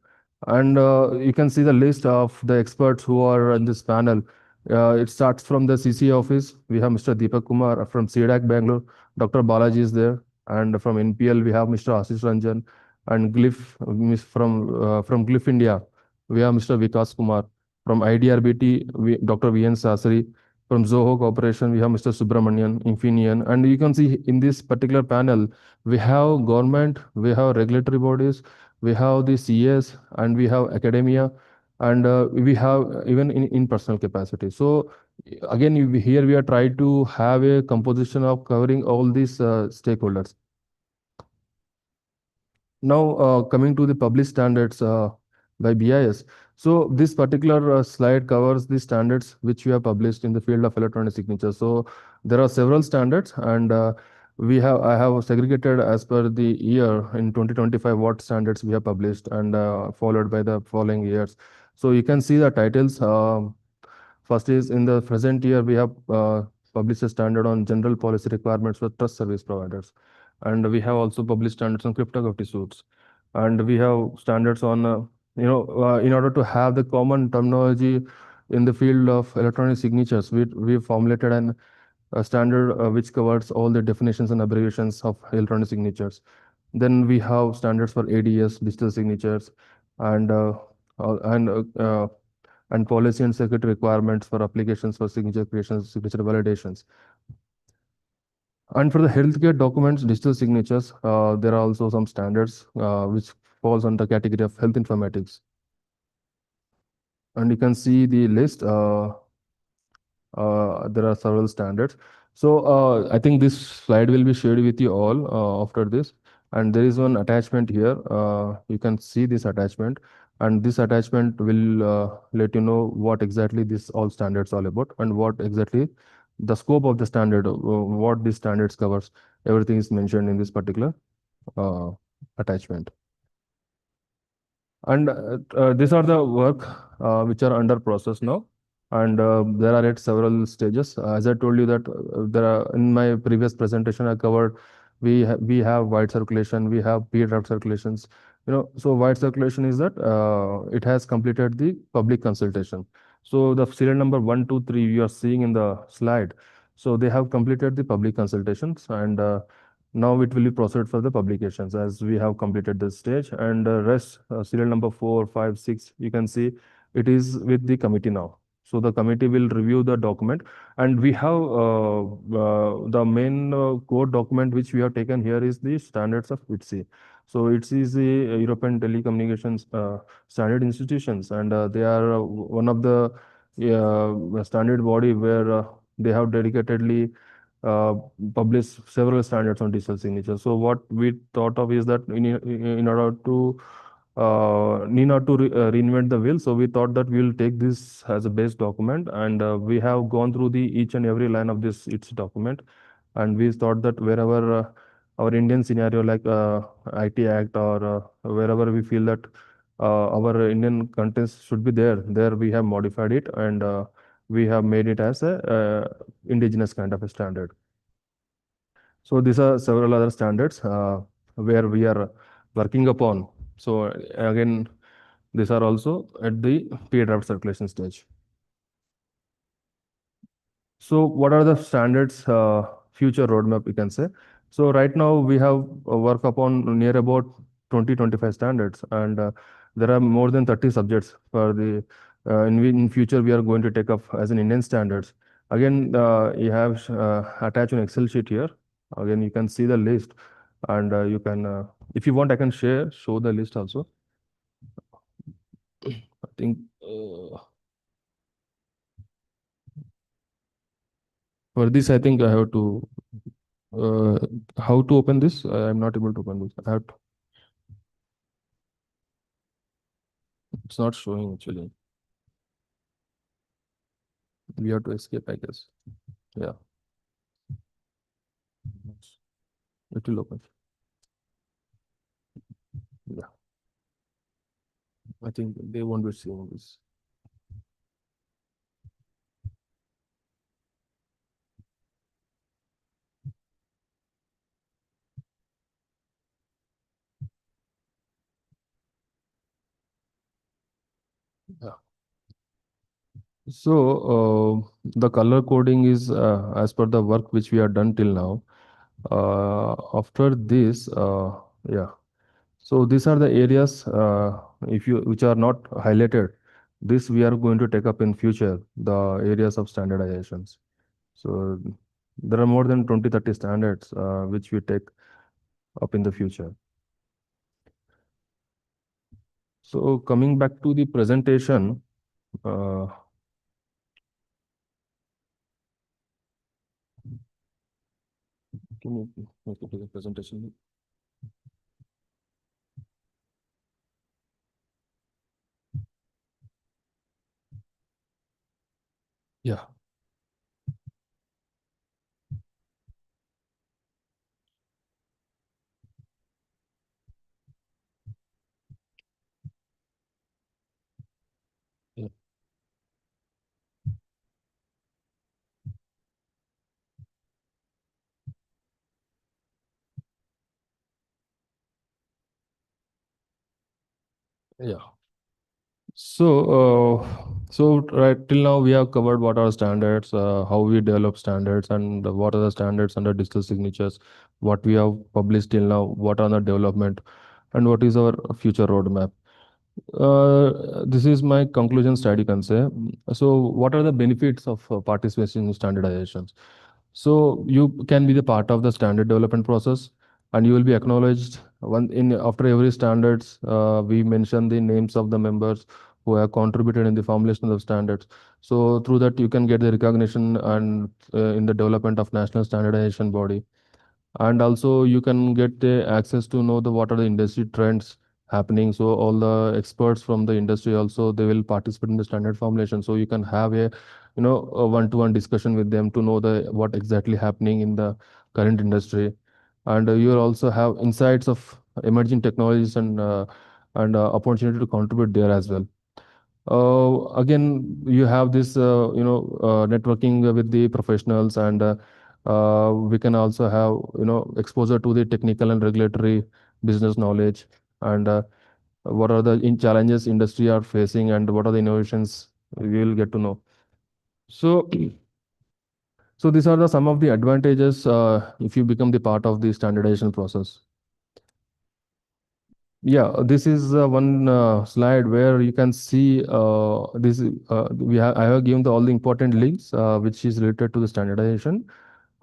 And you can see the list of the experts who are in this panel. It starts from the CC office. We have Mr. Deepak Kumar from CDAC Bangalore. Dr. Balaji is there. And from NPL, we have Mr. Ashish Ranjan. And Glyph from Glyph India, we have Mr. Vikas Kumar. From IDRBT, Dr. VN Sasri. From Zoho Corporation, we have Mr. Subramanian, Infineon. And you can see in this particular panel, we have government, we have regulatory bodies, we have the CS, and we have academia, and we have even in personal capacity. So again, here we are trying to have a composition of covering all these stakeholders. Now, coming to the published standards by BIS. So this particular slide covers the standards which we have published in the field of electronic signature. So there are several standards, and I have segregated as per the year in 2025 what standards we have published, and followed by the following years. So you can see the titles. First is in the present year, we have published a standard on general policy requirements for trust service providers. And we have also published standards on cryptography suits. And we have standards on, in order to have the common terminology in the field of electronic signatures, we formulated a standard which covers all the definitions and abbreviations of electronic signatures. Then we have standards for ADS, digital signatures, and policy and security requirements for applications for signature creations, signature validations. And for the healthcare documents, digital signatures, there are also some standards which falls under the category of health informatics. And you can see the list. There are several standards. So I think this slide will be shared with you all after this. And there is one attachment here. You can see this attachment. And this attachment will let you know what exactly this all standards all about, and what exactly the scope of the standard, what these standards covers. Everything is mentioned in this particular attachment. And these are the work which are under process now. And there are at several stages. As I told you that there are, in my previous presentation, I covered we have wide circulation, we have peer draft circulations. So wide circulation is that it has completed the public consultation. So the serial number 1, 2, 3 you are seeing in the slide. So they have completed the public consultations, and now it will be proceeded for the publications as we have completed this stage. And rest serial number 4, 5, 6, you can see it is with the committee now. So the committee will review the document, and we have the main core document which we have taken here is the standards of IEEE. So IEEE is the European Telecommunications Standard Institutions, and they are one of the standard body where they have dedicatedly published several standards on digital signature. So what we thought of is that in order to need not to reinvent the wheel, so we thought that we will take this as a base document, and we have gone through the each and every line of this its document, and we thought that wherever our Indian scenario like IT Act or wherever we feel that our Indian contents should be there we have modified it, and we have made it as a indigenous kind of a standard. So these are several other standards where we are working upon. So again, these are also at the pre-draft circulation stage. So what are the standards future roadmap, we can say? So right now we have work upon near about 20-25 standards, and there are more than 30 subjects for the in future we are going to take up as an Indian standards. Again, you have attached an Excel sheet here. Again, you can see the list, and you can, if you want, I can show the list also. I think for this, I think I have to how to open this? I'm not able to open this. I have to. It's not showing actually. We have to escape, I guess. Yeah. It will open. Yeah. I think they won't be seeing this. Yeah. So the color coding is as per the work which we have done till now. After this, yeah. So these are the areas which are not highlighted. This we are going to take up in future, the areas of standardizations. So there are more than 20-30 standards which we take up in the future. So coming back to the presentation, can you make it to the presentation? Yeah. Yeah. Yeah. So right till now we have covered what are standards, how we develop standards, and what are the standards under digital signatures, what we have published till now, what are the development, and what is our future roadmap. This is my conclusion slide, you can say. So what are the benefits of participation in standardizations? So you can be the part of the standard development process, and you will be acknowledged after every standards. We mention the names of the members who have contributed in the formulation of standards. So through that you can get the recognition and in the development of national standardization body, and also you can get the access to know the what are the industry trends happening. So all the experts from the industry also they will participate in the standard formulation. So you can have a a one-to-one discussion with them to know the what exactly happening in the current industry, and you will also have insights of emerging technologies and opportunity to contribute there as well. Again, you have this networking with the professionals, and we can also have exposure to the technical and regulatory business knowledge, and what are the challenges industry are facing, and what are the innovations we will get to know. So so these are the some of the advantages if you become the part of the standardization process. Yeah, this is one slide where you can see this. I have given all the important links which is related to the standardization.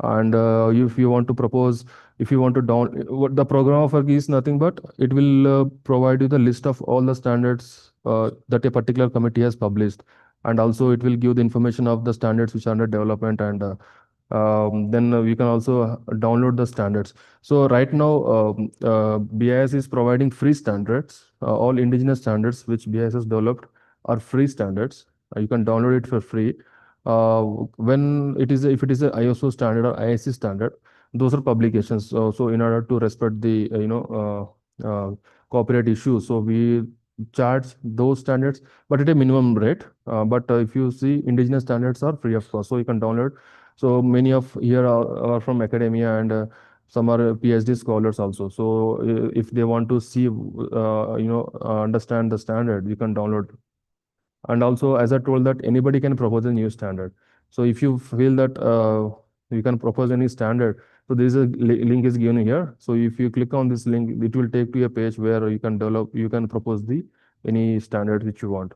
And if you want to propose, if you want to what the program of work is nothing but it will provide you the list of all the standards that a particular committee has published, and also it will give the information of the standards which are under development, and then you can also download the standards. So right now, BIS is providing free standards. All indigenous standards which BIS has developed are free standards. You can download it for free. When it is, if it is a ISO standard or ISC standard, those are publications. So in order to respect the copyright issues, so we charge those standards, but at a minimum rate. But if you see, indigenous standards are free of cost, so you can download. So many of here are from academia, and some are PhD scholars also. So if they want to see, understand the standard, you can download. And also, as I told, that anybody can propose a new standard. So if you feel that you can propose any standard, so there is a link is given here. So if you click on this link, it will take to a page where you can propose any standard which you want.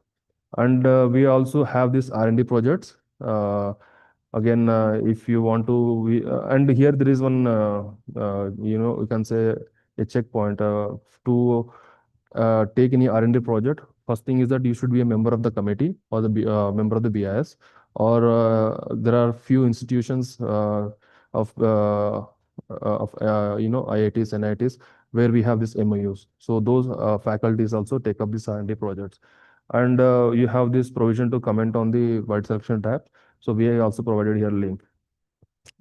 And we also have this R&D projects. Again, if you want to, and here there is one, you can say a checkpoint to take any R&D project. First thing is that you should be a member of the committee or the member of the BIS, or there are few institutions of IITs and NITs where we have this MOUs. So those faculties also take up these R&D projects. And you have this provision to comment on the wide selection tab. So we have also provided here a link.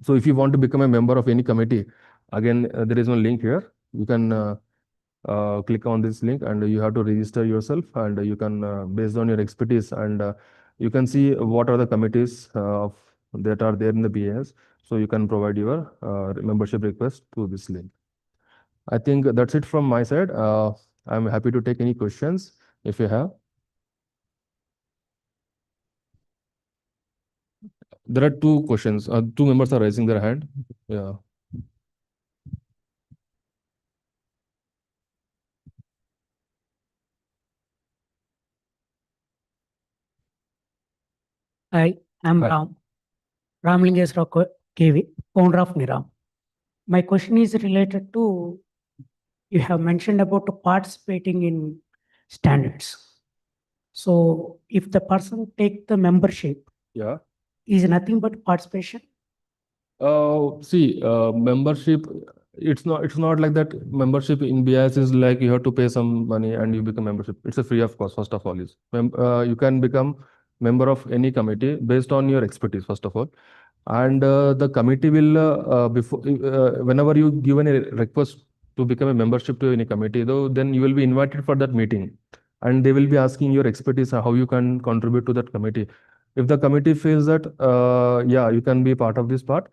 So if you want to become a member of any committee, again, there is one link here. You can click on this link and you have to register yourself, and you can, based on your expertise, and you can see what are the committees that are there in the BIS. So you can provide your membership request to this link. I think that's it from my side. I'm happy to take any questions if you have. There are two questions. Two members are raising their hand. Yeah. Hi, I'm Hi. Ramlingeswara KV, founder of Niram. My question is related to, you have mentioned about participating in standards. So if the person take the membership, Yeah. is nothing but participation? See, membership, it's not like that. Membership in BIS is like you have to pay some money and you become membership. It's a free of cost, first of all. You can become member of any committee based on your expertise, first of all. And the committee will, whenever you give a request to become a membership to any committee, though, then you will be invited for that meeting. And they will be asking your expertise, how you can contribute to that committee. If the committee feels that, yeah, you can be part of this part,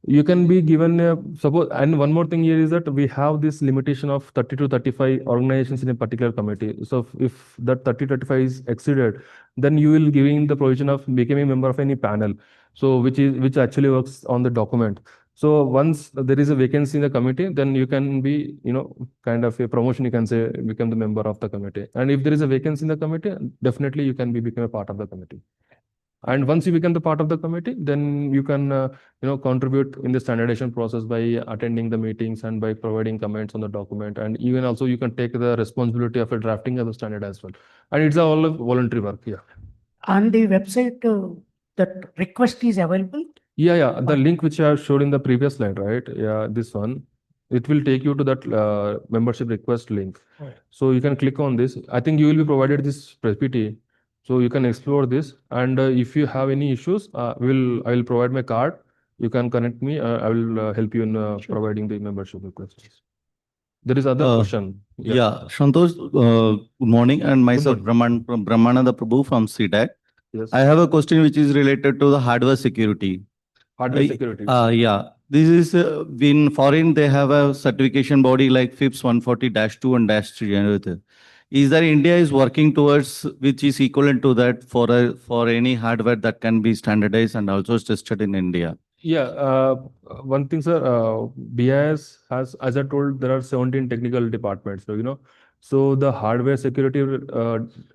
you can be given suppose. And one more thing here is that we have this limitation of 30 to 35 organizations in a particular committee. So if that 30 to 35 is exceeded, then you will giving the provision of becoming a member of any panel. So which actually works on the document. So once there is a vacancy in the committee, then you can be, kind of a promotion, you can say, become the member of the committee. And if there is a vacancy in the committee, definitely you can become a part of the committee. And once you become the part of the committee, then you can, contribute in the standardization process by attending the meetings and by providing comments on the document. And even also you can take the responsibility of a drafting of the standard as well. And it's all voluntary work. Yeah. On the website, that request is available? Yeah. The link which I have showed in the previous slide, right? Yeah, this one. It will take you to that membership request link. Right. So you can click on this. I think you will be provided this PPT. So you can explore this. And if you have any issues, I will provide my card. You can connect me. I will help you in providing the membership requests. There is other question. Yeah, Santosh, good morning. And myself, Brahmananda Prabhu from CDAC. Yes. I have a question which is related to the hardware security. Hardware security. Yeah, this is in foreign, they have a certification body like FIPS 140-2 and -3 and everything. Is there India is working towards which is equivalent to that for any hardware that can be standardized and also tested in India? Yeah, one thing, sir, BIS has, as I told, there are 17 technical departments. So the hardware security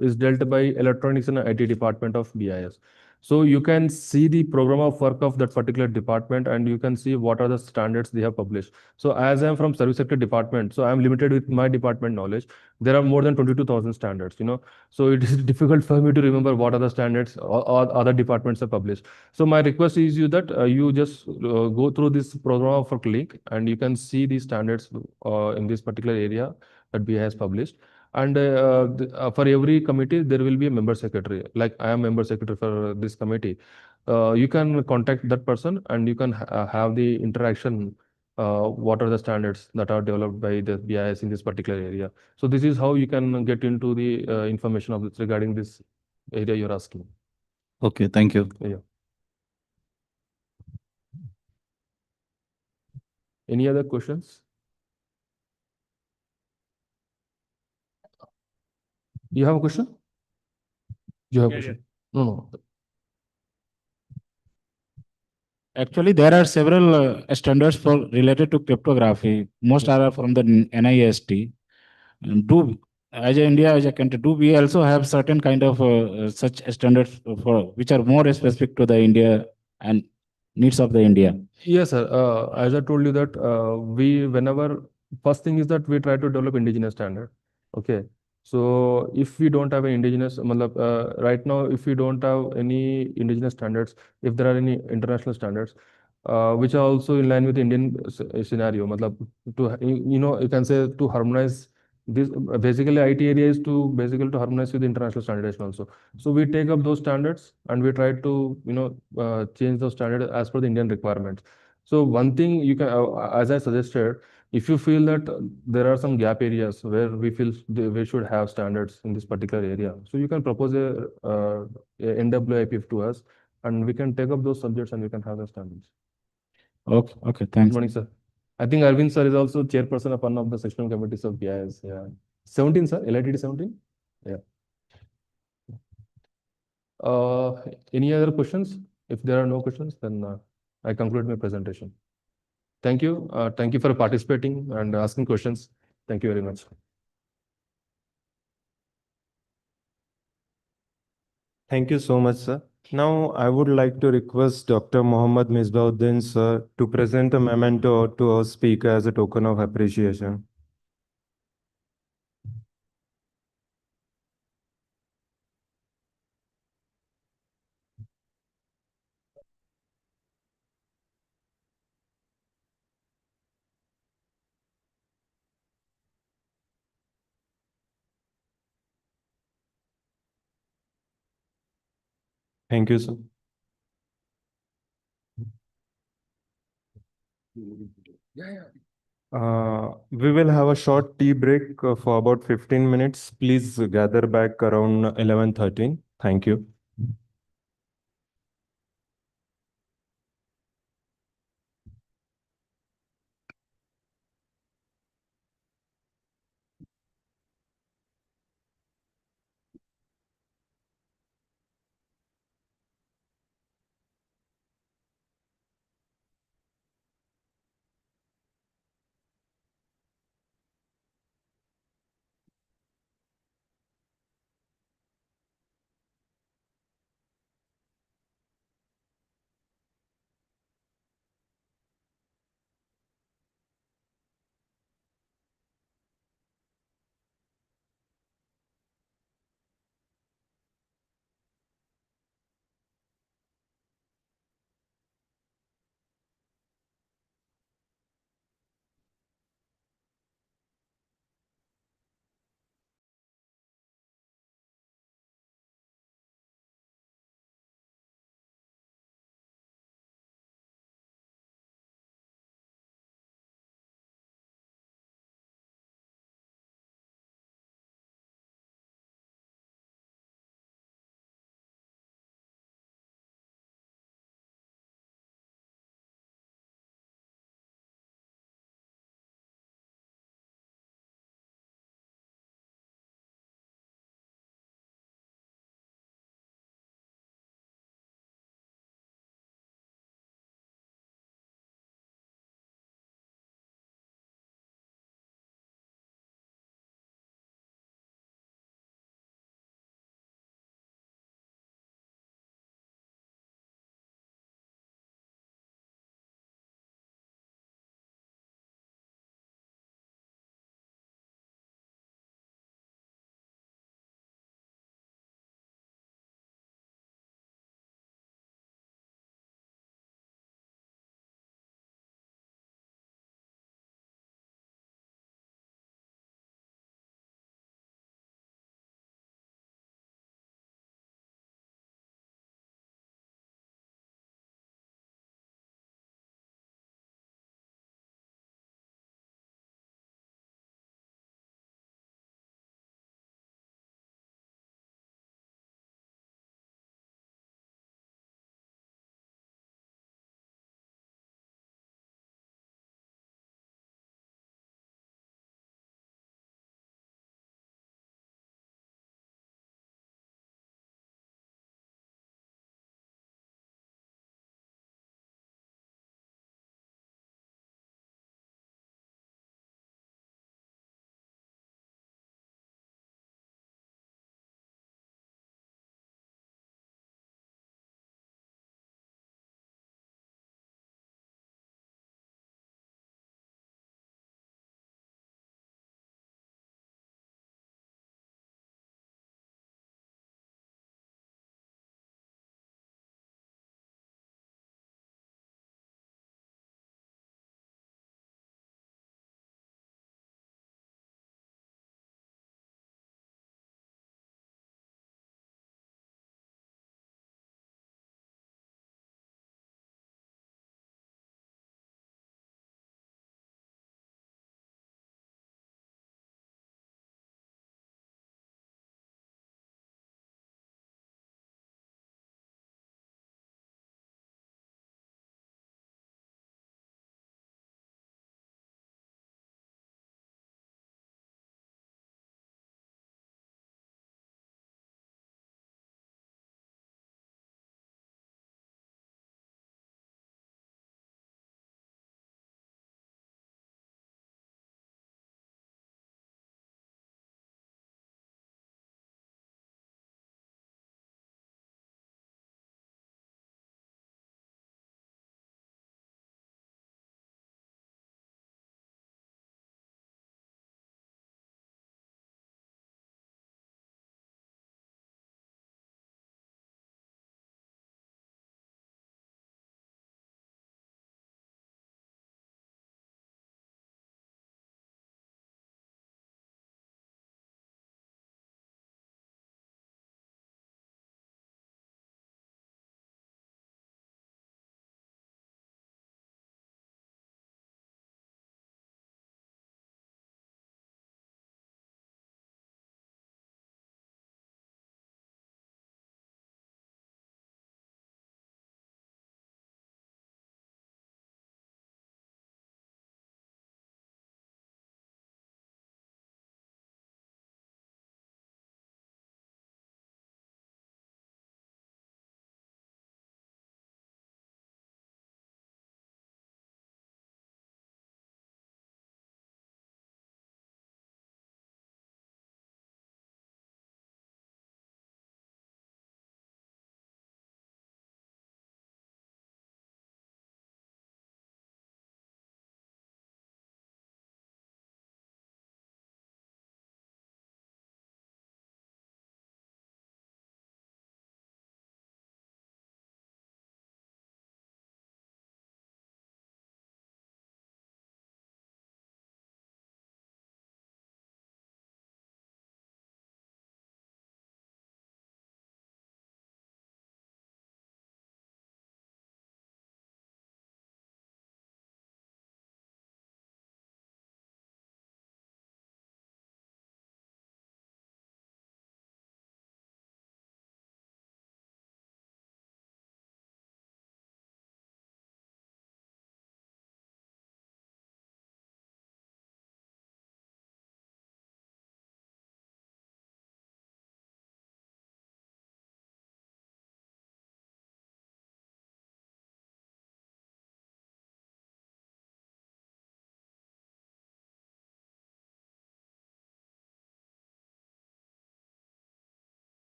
is dealt by electronics and IT department of BIS. So you can see the program of work of that particular department, and you can see what are the standards they have published. So as I'm from service sector department, so I'm limited with my department knowledge. There are more than 22,000 standards. So it is difficult for me to remember what are the standards or other departments have published. So my request is you that you just go through this program of work link, and you can see the standards in this particular area that BI has published. And for every committee, there will be a member secretary. Like I am member secretary for this committee. You can contact that person, and you can have the interaction. What are the standards that are developed by the BIS in this particular area? So this is how you can get into the information of this regarding this area you're asking. Okay, thank you. Yeah. Any other questions? You have a question? You have a question? No, no. Actually, there are several standards for related to cryptography. Most are from the NIST. Do as a India, as a country, do we also have certain kind of such standards for which are more specific to the India and needs of the India? Yes, sir. As I told you that whenever first thing is that we try to develop indigenous standard. Okay. So if we don't have an indigenous, right now, if we don't have any indigenous standards, if there are any international standards, which are also in line with the Indian scenario, you can say to harmonize this. Basically, IT area is to basically to harmonize with the international standardization also. So we take up those standards, and we try to change those standards as per the Indian requirements. So one thing you can, as I suggested, if you feel that there are some gap areas where we feel we should have standards in this particular area, so you can propose a NWIPF to us, and we can take up those subjects and we can have the standards. Okay, Good thanks. morning, sir. I think Arvind sir is also chairperson of one of the sectional committees of BIS. Yeah, 17, sir. LITD 17. Yeah. Any other questions? If there are no questions, then I conclude my presentation. Thank you. Thank you for participating and asking questions. Thank you very much. Thank you so much, sir. Now, I would like to request Dr. Mohammad Misbauddin, sir, to present a memento to our speaker as a token of appreciation. Thank you, sir. We will have a short tea break for about 15 minutes. Please gather back around 11:13. Thank you.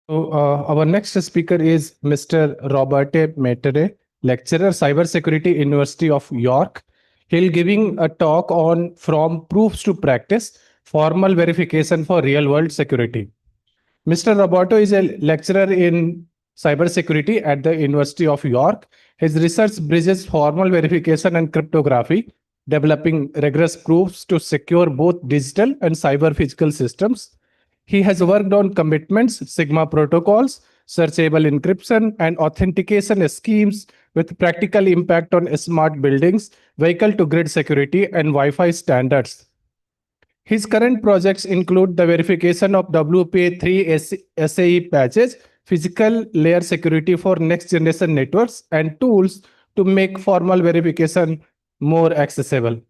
So our next speaker is Mr. Robert Metere, lecturer, Cybersecurity, University of York. He'll giving a talk on From Proofs to Practice, Formal Verification for Real World Security. Mr. Roberto is a lecturer in cybersecurity at the University of York. His research bridges formal verification and cryptography, developing rigorous proofs to secure both digital and cyber physical systems. He has worked on commitments, Sigma protocols, searchable encryption, and authentication schemes with practical impact on smart buildings, vehicle-to-grid security, and Wi-Fi standards. His current projects include the verification of WPA3 SAE patches, physical layer security for next-generation networks, and tools to make formal verification more accessible.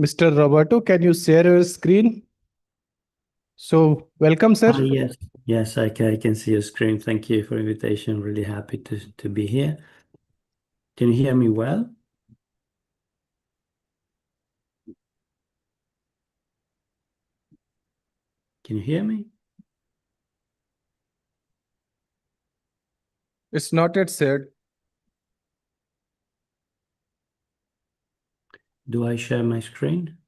Mr. Roberto, can you share your screen? So, welcome, sir. Yes, I can see your screen. Thank you for the invitation. Really happy to be here. Can you hear me well? Can you hear me? It's not yet shared. Do I share my screen?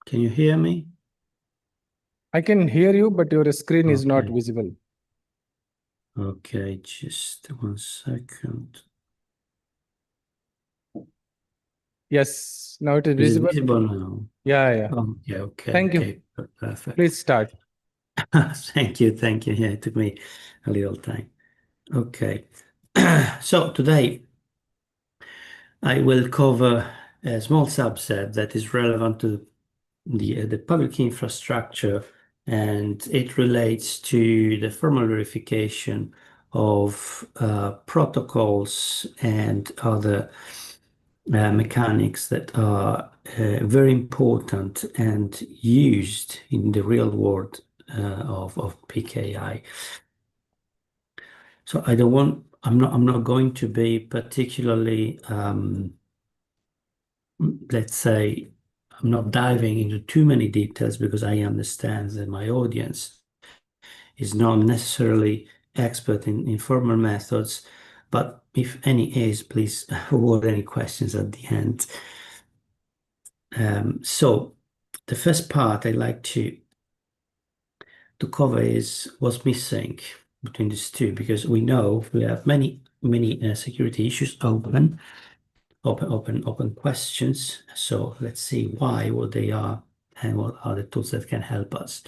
Can you hear me? I can hear you, but your screen is not visible. Okay, just 1 second. Yes, now it is Is it visible. visible now? Yeah. Okay. Thank you. Okay, perfect. Please start. Thank you. Yeah, it took me a little time. Okay. So today I will cover a small subset that is relevant to the public infrastructure, and it relates to the formal verification of protocols and other mechanics that are very important and used in the real world of PKI. So I'm not going to be particularly, let's say, I'm not diving into too many details because I understand that my audience is not necessarily expert in formal methods, but if any is, please award any questions at the end. So the first part I'd like to cover is what's missing between these two, because we know we have many security issues open questions. So let's see what they are and what are the tools that can help us.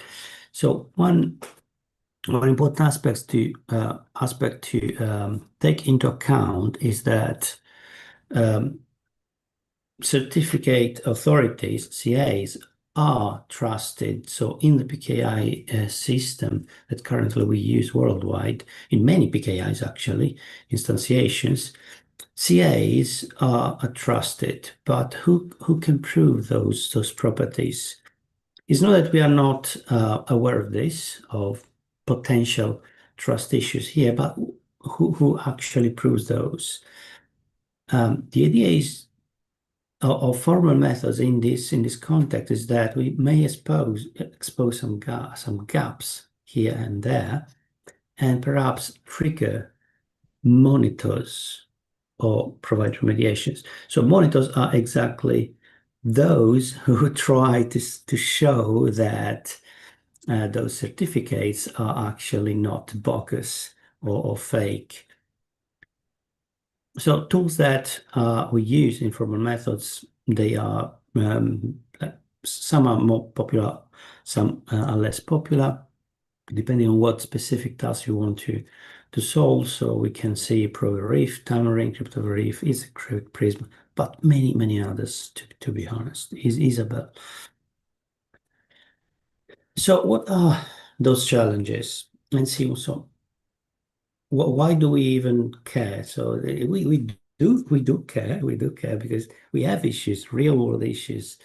So one important aspect to take into account is that certificate authorities, CAs, are trusted. So in the PKI system that currently we use worldwide, in many PKIs actually, instantiations, CAs are trusted, but who can prove those properties? It's not that we are not aware of this, of potential trust issues here, but who actually proves those? The idea is of formal methods in this context is that we may expose some gaps here and there, and perhaps trigger monitors or provide remediations. So monitors are exactly those who try to show that those certificates are actually not bogus or fake. So tools that we use in formal methods, they are some are more popular, some are less popular, depending on what specific task you want to solve. So we can see ProVerif, Tamarind, CryptoVerif, EasyCrypt, Prism, but many others, to be honest, is Isabel. So what are those challenges? And see also, why do we even care? So we We do care because we have issues, real world issues.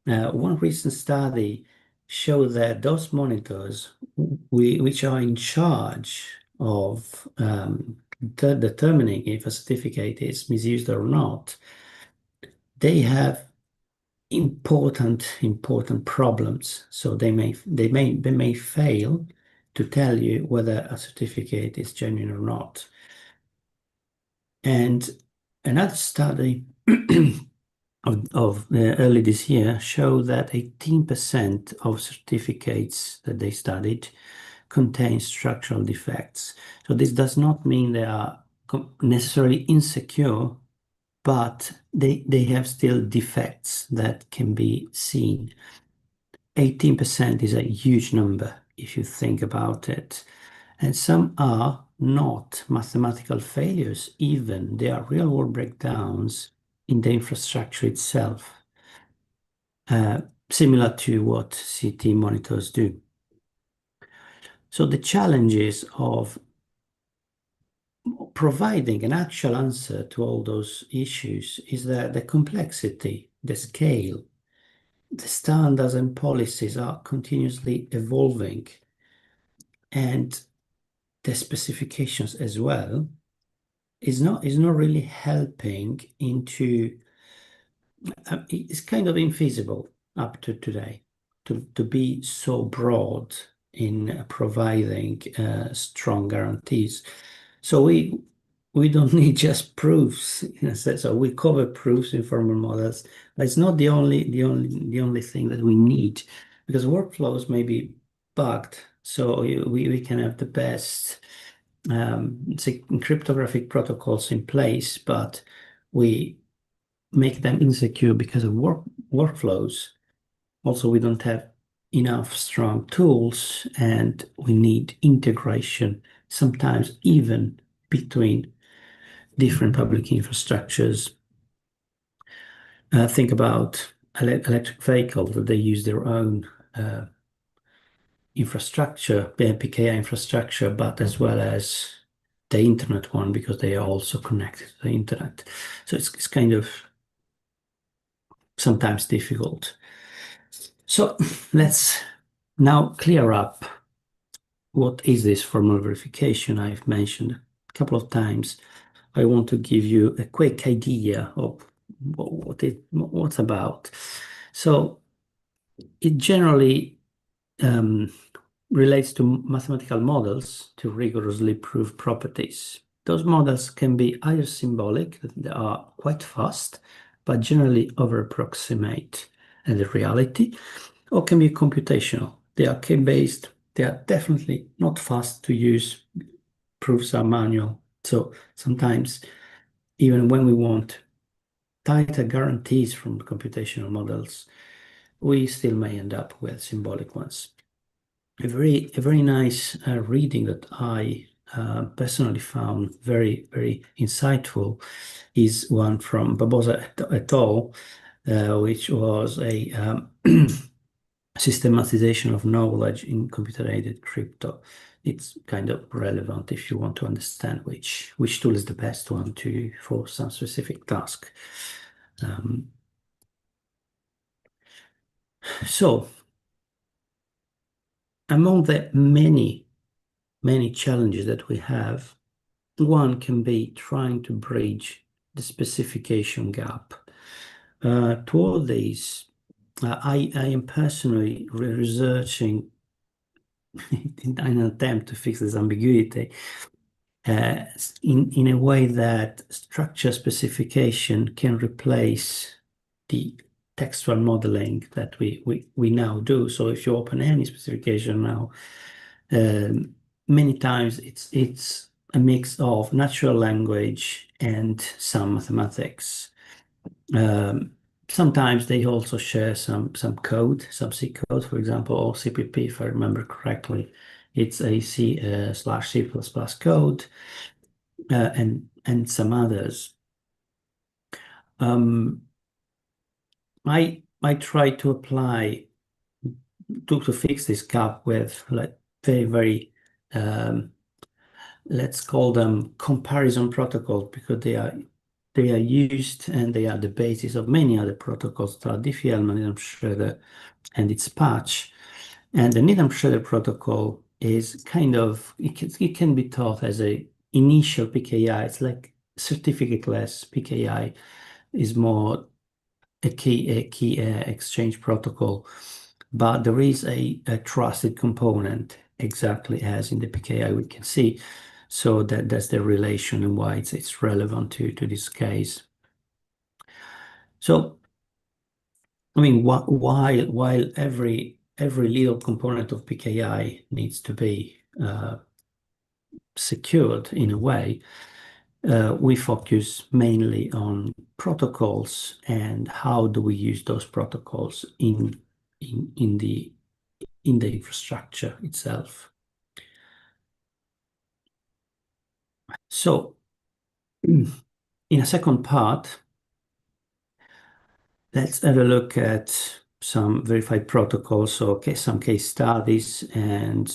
One recent study showed that those monitors which are in charge of determining if a certificate is misused or not, they have important problems. So they may fail to tell you whether a certificate is genuine or not. And another study of early this year showed that 18% of certificates that they studied contain structural defects. So this does not mean they are necessarily insecure, but they have still defects that can be seen. 18% is a huge number if you think about it. And some are not mathematical failures even, they are real-world breakdowns in the infrastructure itself, similar to what CT monitors do. So the challenges of providing an actual answer to all those issues is that the complexity, the scale, the standards and policies are continuously evolving, and the specifications as well is not really helping into it's kind of infeasible up to today to be so broad in providing strong guarantees. So we don't need just proofs in a sense. So we cover proofs in formal models, but it's not the only thing that we need, because workflows may be bugged. So we can have the best say cryptographic protocols in place, but we make them insecure because of workflows. Also, we don't have enough strong tools, and we need integration, sometimes even between different public infrastructures. Think about electric vehicles, that they use their own infrastructure, PKI infrastructure, but as well as the internet one, because they are also connected to the internet. So it's kind of sometimes difficult. So let's now clear up what is this formal verification I've mentioned a couple of times. I want to give you a quick idea of what's about. So it generally relates to mathematical models to rigorously prove properties. Those models can be either symbolic, they are quite fast, but generally over-approximate the reality, or can be computational. They are key-based, they are definitely not fast to use, proofs are manual. So sometimes, even when we want tighter guarantees from computational models, we still may end up with symbolic ones. A very nice reading that I personally found very insightful is one from Barbosa et al., which was a systematization of knowledge in computer-aided crypto. It's kind of relevant if you want to understand which tool is the best one for some specific task. So, among the many challenges that we have, one can be trying to bridge the specification gap. To all these, I am personally researching in an attempt to fix this ambiguity in a way that structure specification can replace the textual modeling that we now do. So if you open any specification now, many times it's a mix of natural language and some mathematics. Sometimes they also share some code, some C code, for example, or CPP, if I remember correctly. It's a C/C++ code, and some others. I try to apply to fix this gap with like very let's call them comparison protocols, because they are They are used and they are the basis of many other protocols, Diffie-Hellman, Needham-Schroeder, and its patch. And the Needham-Schroeder protocol is kind of, it can be thought as a initial PKI. It's like certificate-less PKI is more a key exchange protocol, but there is a trusted component exactly as in the PKI we can see. So that's the relation and why it's relevant to this case. So, I mean, while every little component of PKI needs to be secured in a way, we focus mainly on protocols and how do we use those protocols in the infrastructure itself. So, in a second part, let's have a look at some verified protocols, so some case studies, and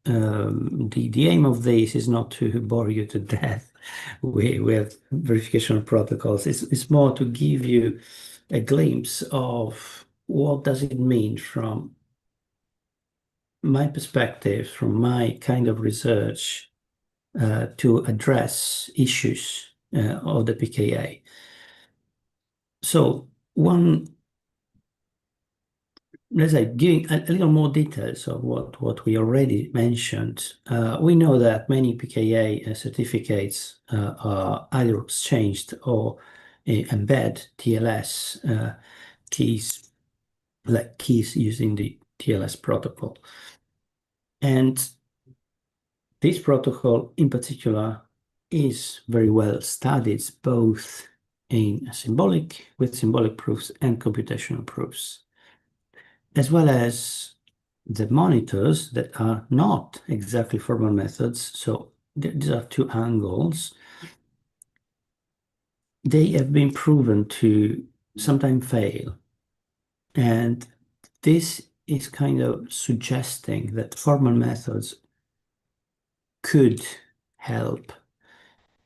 the aim of this is not to bore you to death. We have verification protocols. It's more to give you a glimpse of what does it mean from my perspective, from my kind of research, to address issues of the PKI. So let's say, giving a little more details of what we already mentioned, we know that many PKI certificates are either exchanged or embed TLS keys, like keys using the TLS protocol. And this protocol in particular is very well studied, both with symbolic proofs and computational proofs, as well as the monitors that are not exactly formal methods. So these are two angles. They have been proven to sometimes fail. And this is kind of suggesting that formal methods could help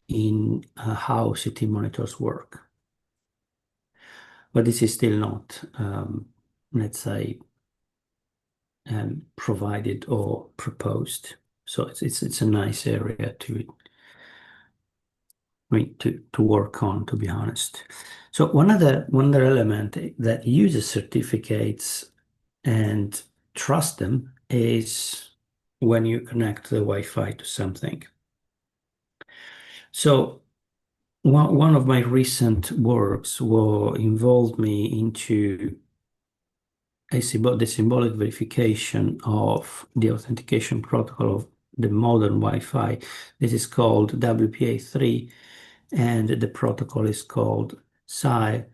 in how CT monitors work. But this is still not, let's say, provided or proposed. So it's a nice area to work on, to be honest. So one other element that uses certificates and trust them is when you connect the Wi-Fi to something. So one of my recent works involved me into the symbolic verification of the authentication protocol of the modern Wi-Fi. This is called WPA3, and the protocol is called SI,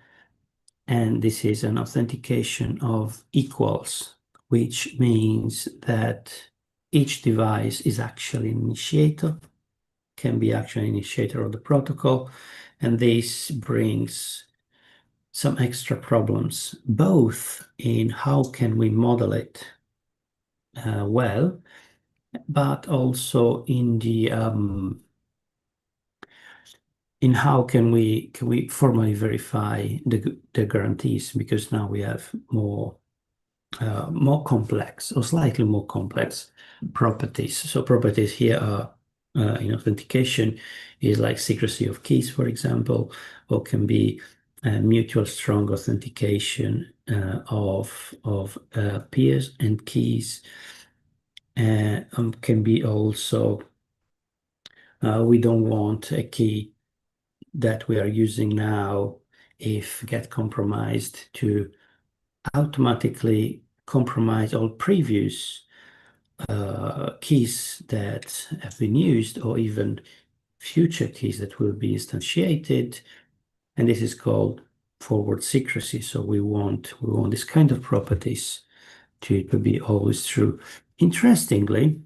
and this is an authentication of equals, which means that each device is actually an initiator, can be actually an initiator of the protocol, and this brings some extra problems, both in how can we model it well, but also in the in how can we formally verify the guarantees, because now we have more complex or slightly more complex properties. So properties here are in authentication is like secrecy of keys, for example, or can be mutual strong authentication of peers and keys. Can be also we don't want a key that we are using now, if get compromised, to automatically compromise all previous keys that have been used, or even future keys that will be instantiated. And this is called forward secrecy. So we want this kind of properties to be always true. Interestingly,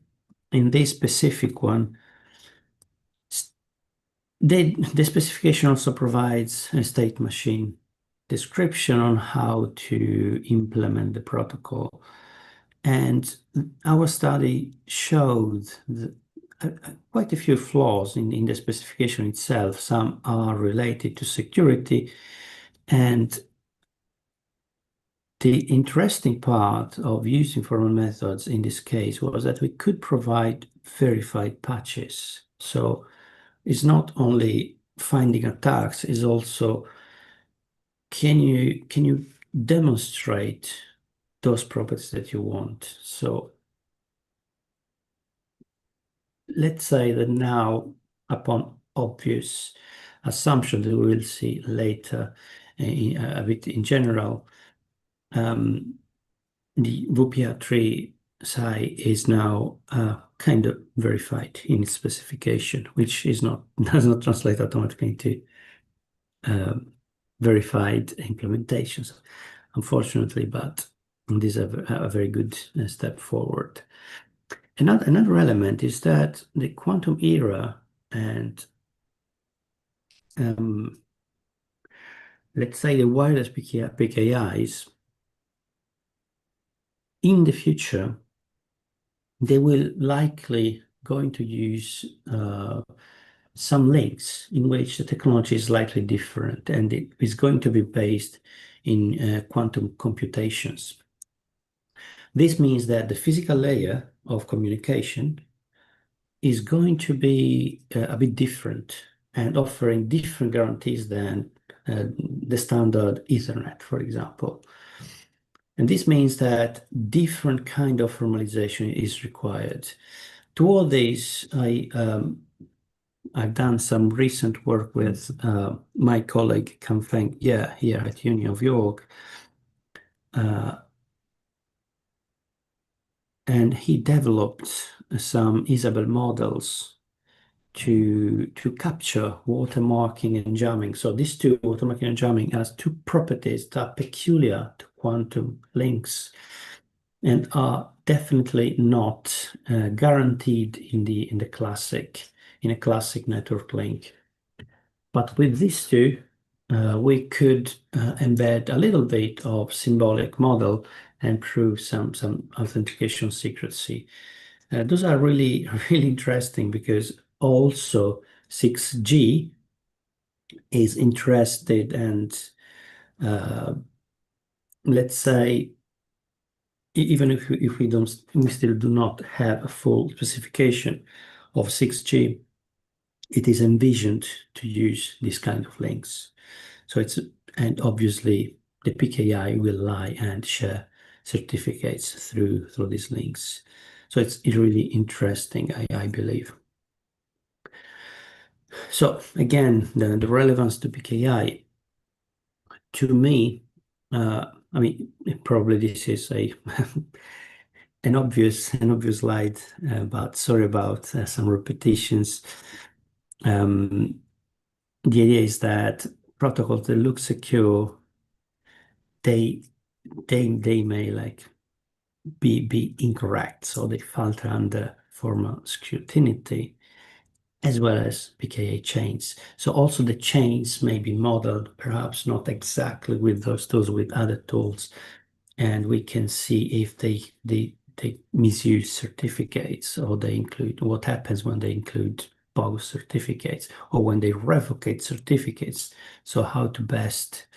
in this specific one, the specification also provides a state machine description on how to implement the protocol. And our study showed quite a few flaws in the specification itself. Some are related to security, and the interesting part of using formal methods in this case was that we could provide verified patches. So it's not only finding attacks, it's also can you demonstrate those properties that you want. So let's say that now, upon obvious assumption that we will see later a bit in general, the WPR3 PSI is now kind of verified in its specification, which does not translate automatically into verified implementations, unfortunately, but this is a very good step forward. Another element is that the quantum era and let's say the wireless PKIs in the future, they will likely going to use some links in which the technology is slightly different, and it is going to be based in quantum computations. This means that the physical layer of communication is going to be a bit different and offering different guarantees than the standard Ethernet, for example. And this means that different kind of formalization is required. To all this, I've done some recent work with my colleague Kanfeng Ye here at Uni of York, and he developed some Isabel models to capture watermarking and jamming. So these two, watermarking and jamming, has two properties that are peculiar to quantum links and are definitely not guaranteed in a classic network link. But with these two, we could embed a little bit of symbolic model and prove some authentication secrecy. Those are really, really interesting because also 6G is interested, and let's say even if we still do not have a full specification of 6G, it is envisioned to use this kind of links. So and obviously the PKI will lie and share certificates through these links. So it's really interesting, I believe. So again, the relevance to PKI, to me, I mean, probably this is an obvious slide, but sorry about some repetitions. The idea is that protocols that look secure, they may like be incorrect, so they falter under formal scrutiny, as well as PKI chains. So also the chains may be modeled, perhaps not exactly with those tools, with other tools, and we can see if they misuse certificates, or they include what happens when they include bogus certificates, or when they revocate certificates. So how to best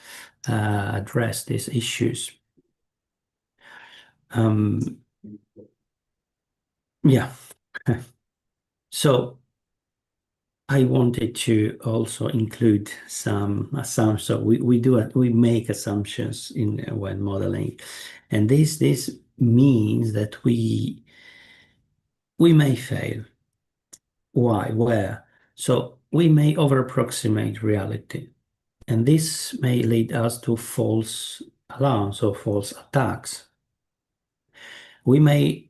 address these issues. Yeah. So I wanted to also include some assumptions. So we make assumptions when modeling, and this means that we may fail. Why? Where? So we may over-approximate reality, and this may lead us to false alarms or false attacks. We may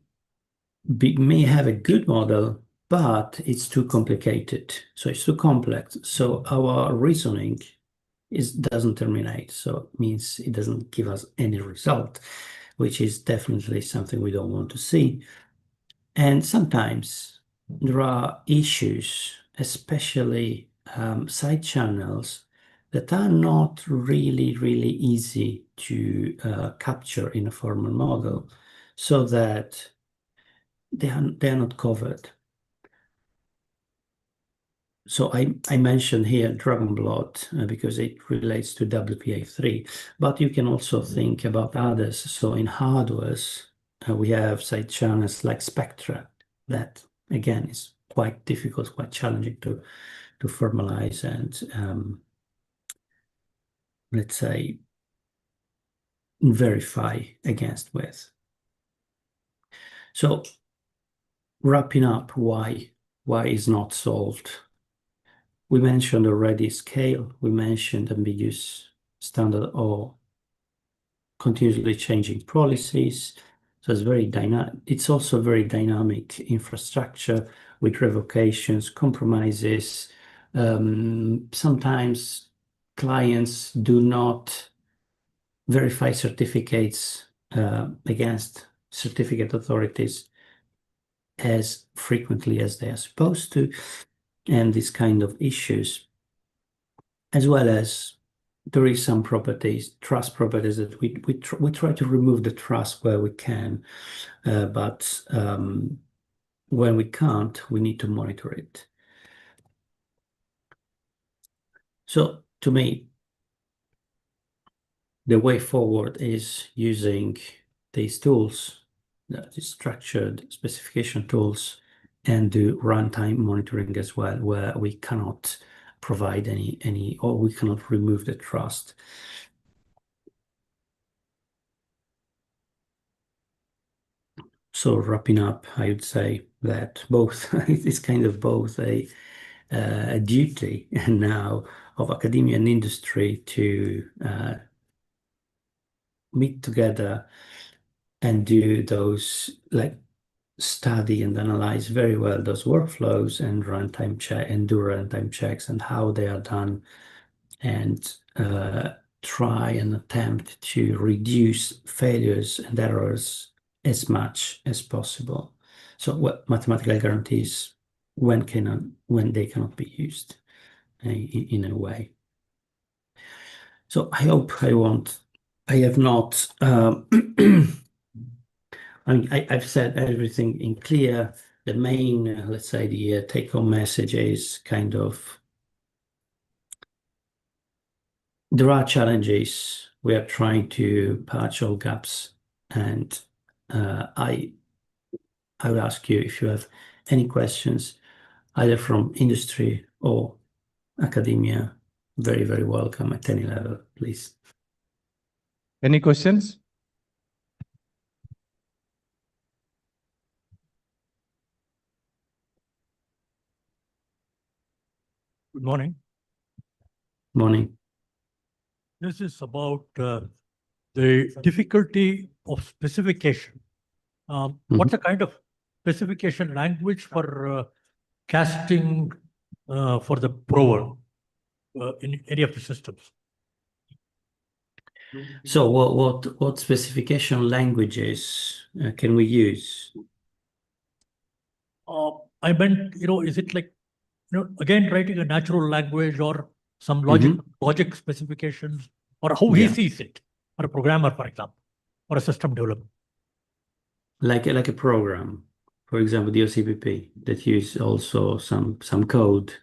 have a good model, but it's too complicated. So it's too complex. So our reasoning doesn't terminate. So it means it doesn't give us any result, which is definitely something we don't want to see. And sometimes there are issues, especially side channels, that are not really easy to capture in a formal model, so that they are not covered. So I mentioned here Dragon Blood because it relates to WPA3, but you can also think about others. So in hardwares, we have side channels like Spectra that again is quite difficult, quite challenging to formalize and let's say verify against with. So wrapping up, why is not solved? We mentioned already scale, we mentioned ambiguous standard or continuously changing policies. So it's very dynamic. It's also very dynamic infrastructure with revocations, compromises. Sometimes clients do not verify certificates against certificate authorities as frequently as they are supposed to, and these kind of issues, as well as there is some properties, trust properties that we try to remove the trust where we can, but when we can't, we need to monitor it. So to me, the way forward is using these tools, that is structured specification tools, and do runtime monitoring as well, where we cannot provide any or we cannot remove the trust. So wrapping up, I would say that both it's kind of both a duty and now of academia and industry to meet together and do those, like, study and analyze very well those workflows and runtime check and do runtime checks and how they are done, and try and attempt to reduce failures and errors as much as possible. So what mathematical guarantees when they cannot be used in a way. So I hope I have not I mean, I've said everything in clear. The main, let's say, the take-home message is kind of there are challenges. We are trying to patch all gaps, and I would ask you if you have any questions, either from industry or academia. Very, very welcome at any level, please. Any questions? Good morning. Morning. This is about the difficulty of specification. What's the kind of specification language for casting for the prover in any of the systems? So what specification languages can we use? I meant, is it like, again, writing a natural language or some logic specifications, or how he sees it, or a programmer, for example, or a system developer? Like a program, for example, the OCPP that use also some code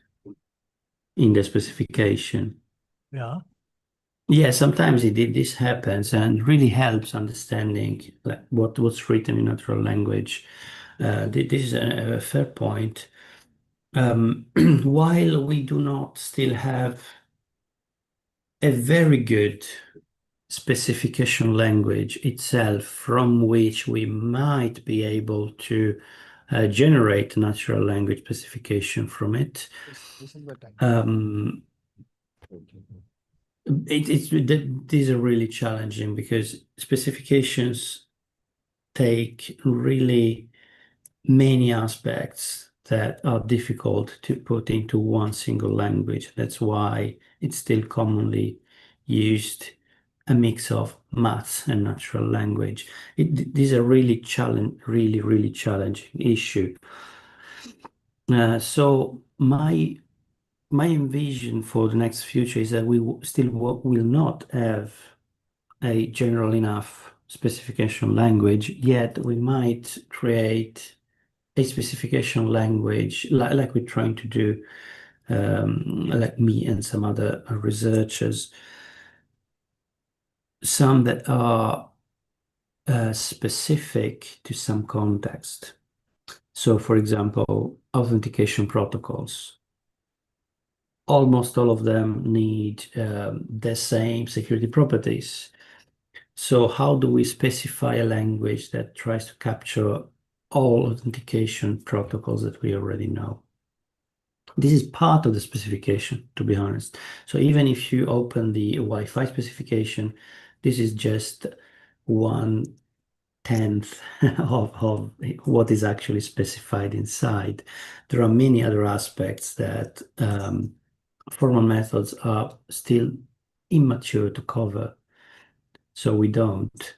in the specification. Yeah. Yeah, sometimes this happens and really helps understanding like what's written in natural language. This is a fair point. While we do not still have a very good specification language itself from which we might be able to generate natural language specification from it. These are really challenging because specifications take really many aspects that are difficult to put into one single language. That's why it's still commonly used a mix of maths and natural language. These are really challenging issue. So my envision for the next future is that we still will not have a general enough specification language, yet we might create a specification language like we're trying to do like me and some other researchers. Some that are specific to some context. So, for example, authentication protocols. Almost all of them need the same security properties. So how do we specify a language that tries to capture all authentication protocols that we already know? This is part of the specification, to be honest. So even if you open the Wi-Fi specification, this is just 1/10 of what is actually specified inside. There are many other aspects that formal methods are still immature to cover, so we don't.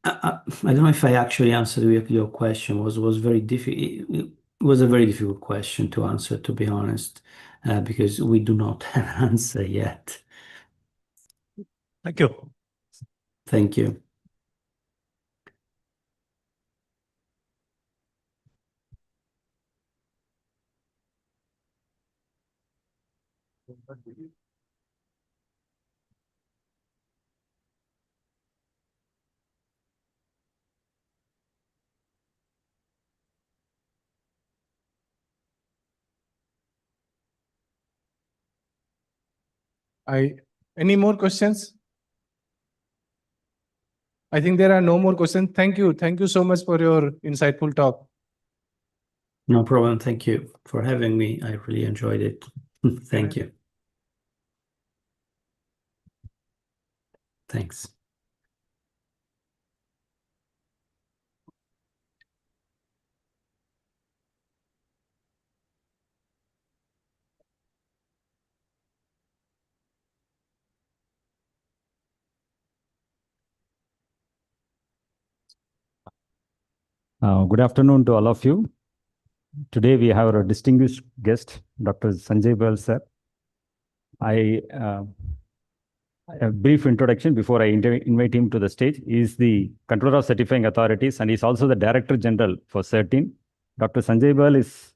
I don't know if I actually answered your question. Was very difficult. It was a very difficult question to answer, to be honest, because we do not have an answer yet. Thank you. Thank you. Any more questions? I think there are no more questions. Thank you. Thank you so much for your insightful talk. No problem. Thank you for having me. I really enjoyed it. Thank you. Thanks. Good afternoon to all of you. Today we have a distinguished guest, Dr. Sanjay Bal sir. A brief introduction before I invite him to the stage. He is the Controller of Certifying Authorities and he's also the Director General for CERTIN. Dr. Sanjay Bal is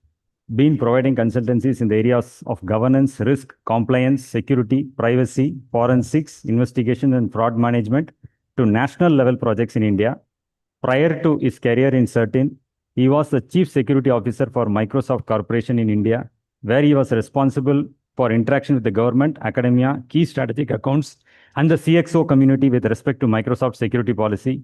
been providing consultancies in the areas of governance, risk, compliance, security, privacy, forensics, investigation and fraud management to national level projects in India. Prior to his career in CERTIN, he was the Chief Security Officer for Microsoft Corporation in India, where he was responsible for interaction with the government, academia, key strategic accounts, and the CXO community with respect to Microsoft security policy.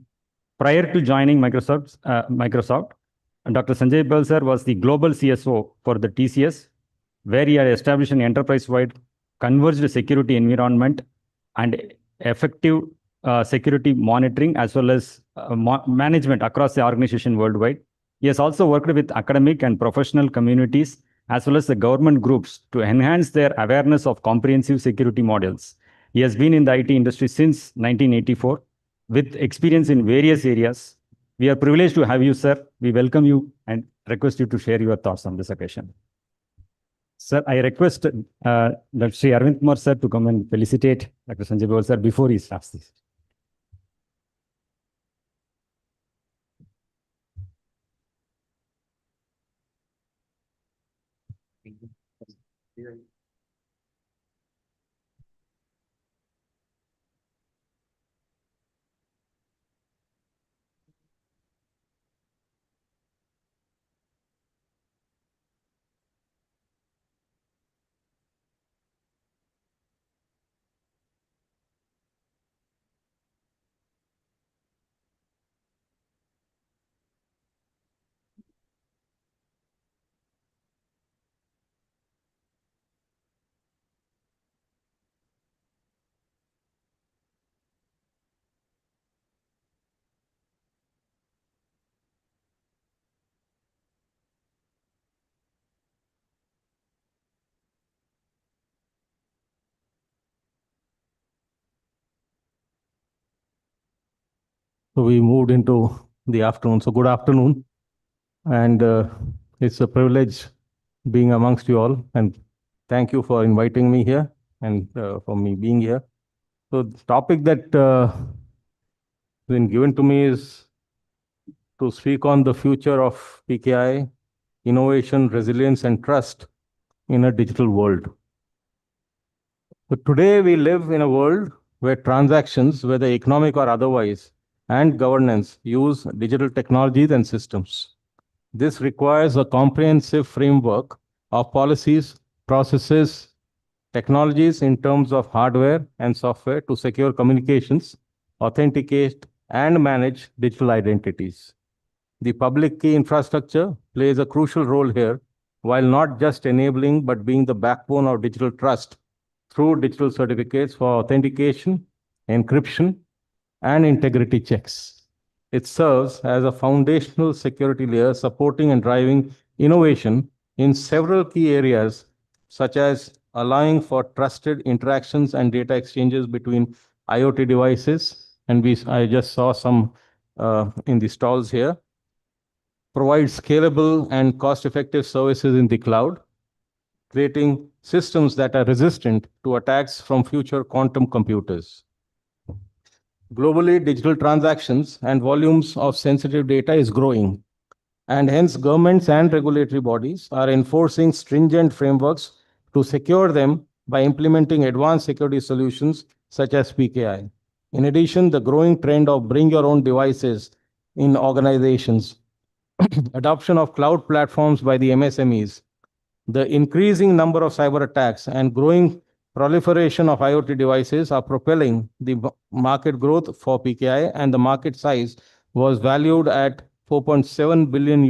Prior to joining Microsoft, Dr. Sanjay Bal sir was the global CSO for the TCS, where he had established an enterprise-wide converged security environment and effective security monitoring as well as management across the organization worldwide. He has also worked with academic and professional communities as well as the government groups to enhance their awareness of comprehensive security models. He has been in the IT industry since 1984 with experience in various areas. We are privileged to have you, sir. We welcome you and request you to share your thoughts on this occasion. Sir, I request Dr. Sri Arvind Kumar sir to come and felicitate Dr. Sanjay Bal sir before he starts this. So we moved into the afternoon. So good afternoon. And it's a privilege being amongst you all. And thank you for inviting me here and for me being here. So the topic that been given to me is to speak on the future of PKI innovation, resilience, and trust in a digital world. So today we live in a world where transactions, whether economic or otherwise, and governance use digital technologies and systems. This requires a comprehensive framework of policies, processes, technologies in terms of hardware and software to secure communications, authenticate, and manage digital identities. The public key infrastructure plays a crucial role here, while not just enabling but being the backbone of digital trust through digital certificates for authentication, encryption, and integrity checks. It serves as a foundational security layer supporting and driving innovation in several key areas, such as allowing for trusted interactions and data exchanges between IoT devices. And I just saw some in the stalls here. Provide scalable and cost-effective services in the cloud, creating systems that are resistant to attacks from future quantum computers. Globally, digital transactions and volumes of sensitive data is growing, and hence governments and regulatory bodies are enforcing stringent frameworks to secure them by implementing advanced security solutions such as PKI. In addition, the growing trend of bring your own devices in organizations, adoption of cloud platforms by the MSMEs, the increasing number of cyber attacks, and growing proliferation of IoT devices are propelling the market growth for PKI, and the market size was valued at $4.7 billion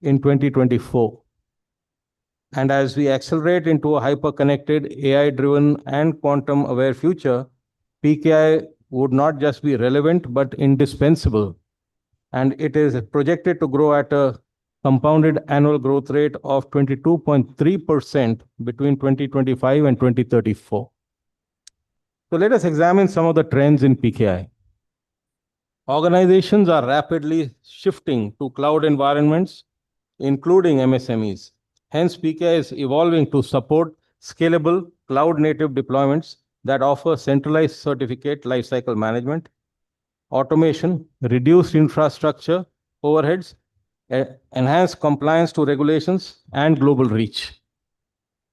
in 2024. And as we accelerate into a hyper-connected, AI-driven, and quantum-aware future, PKI would not just be relevant but indispensable. And it is projected to grow at a compounded annual growth rate of 22.3% between 2025 and 2034. So let us examine some of the trends in PKI. Organizations are rapidly shifting to cloud environments, including MSMEs. Hence, PKI is evolving to support scalable cloud-native deployments that offer centralized certificate lifecycle management, automation, reduced infrastructure overheads, enhanced compliance to regulations, and global reach.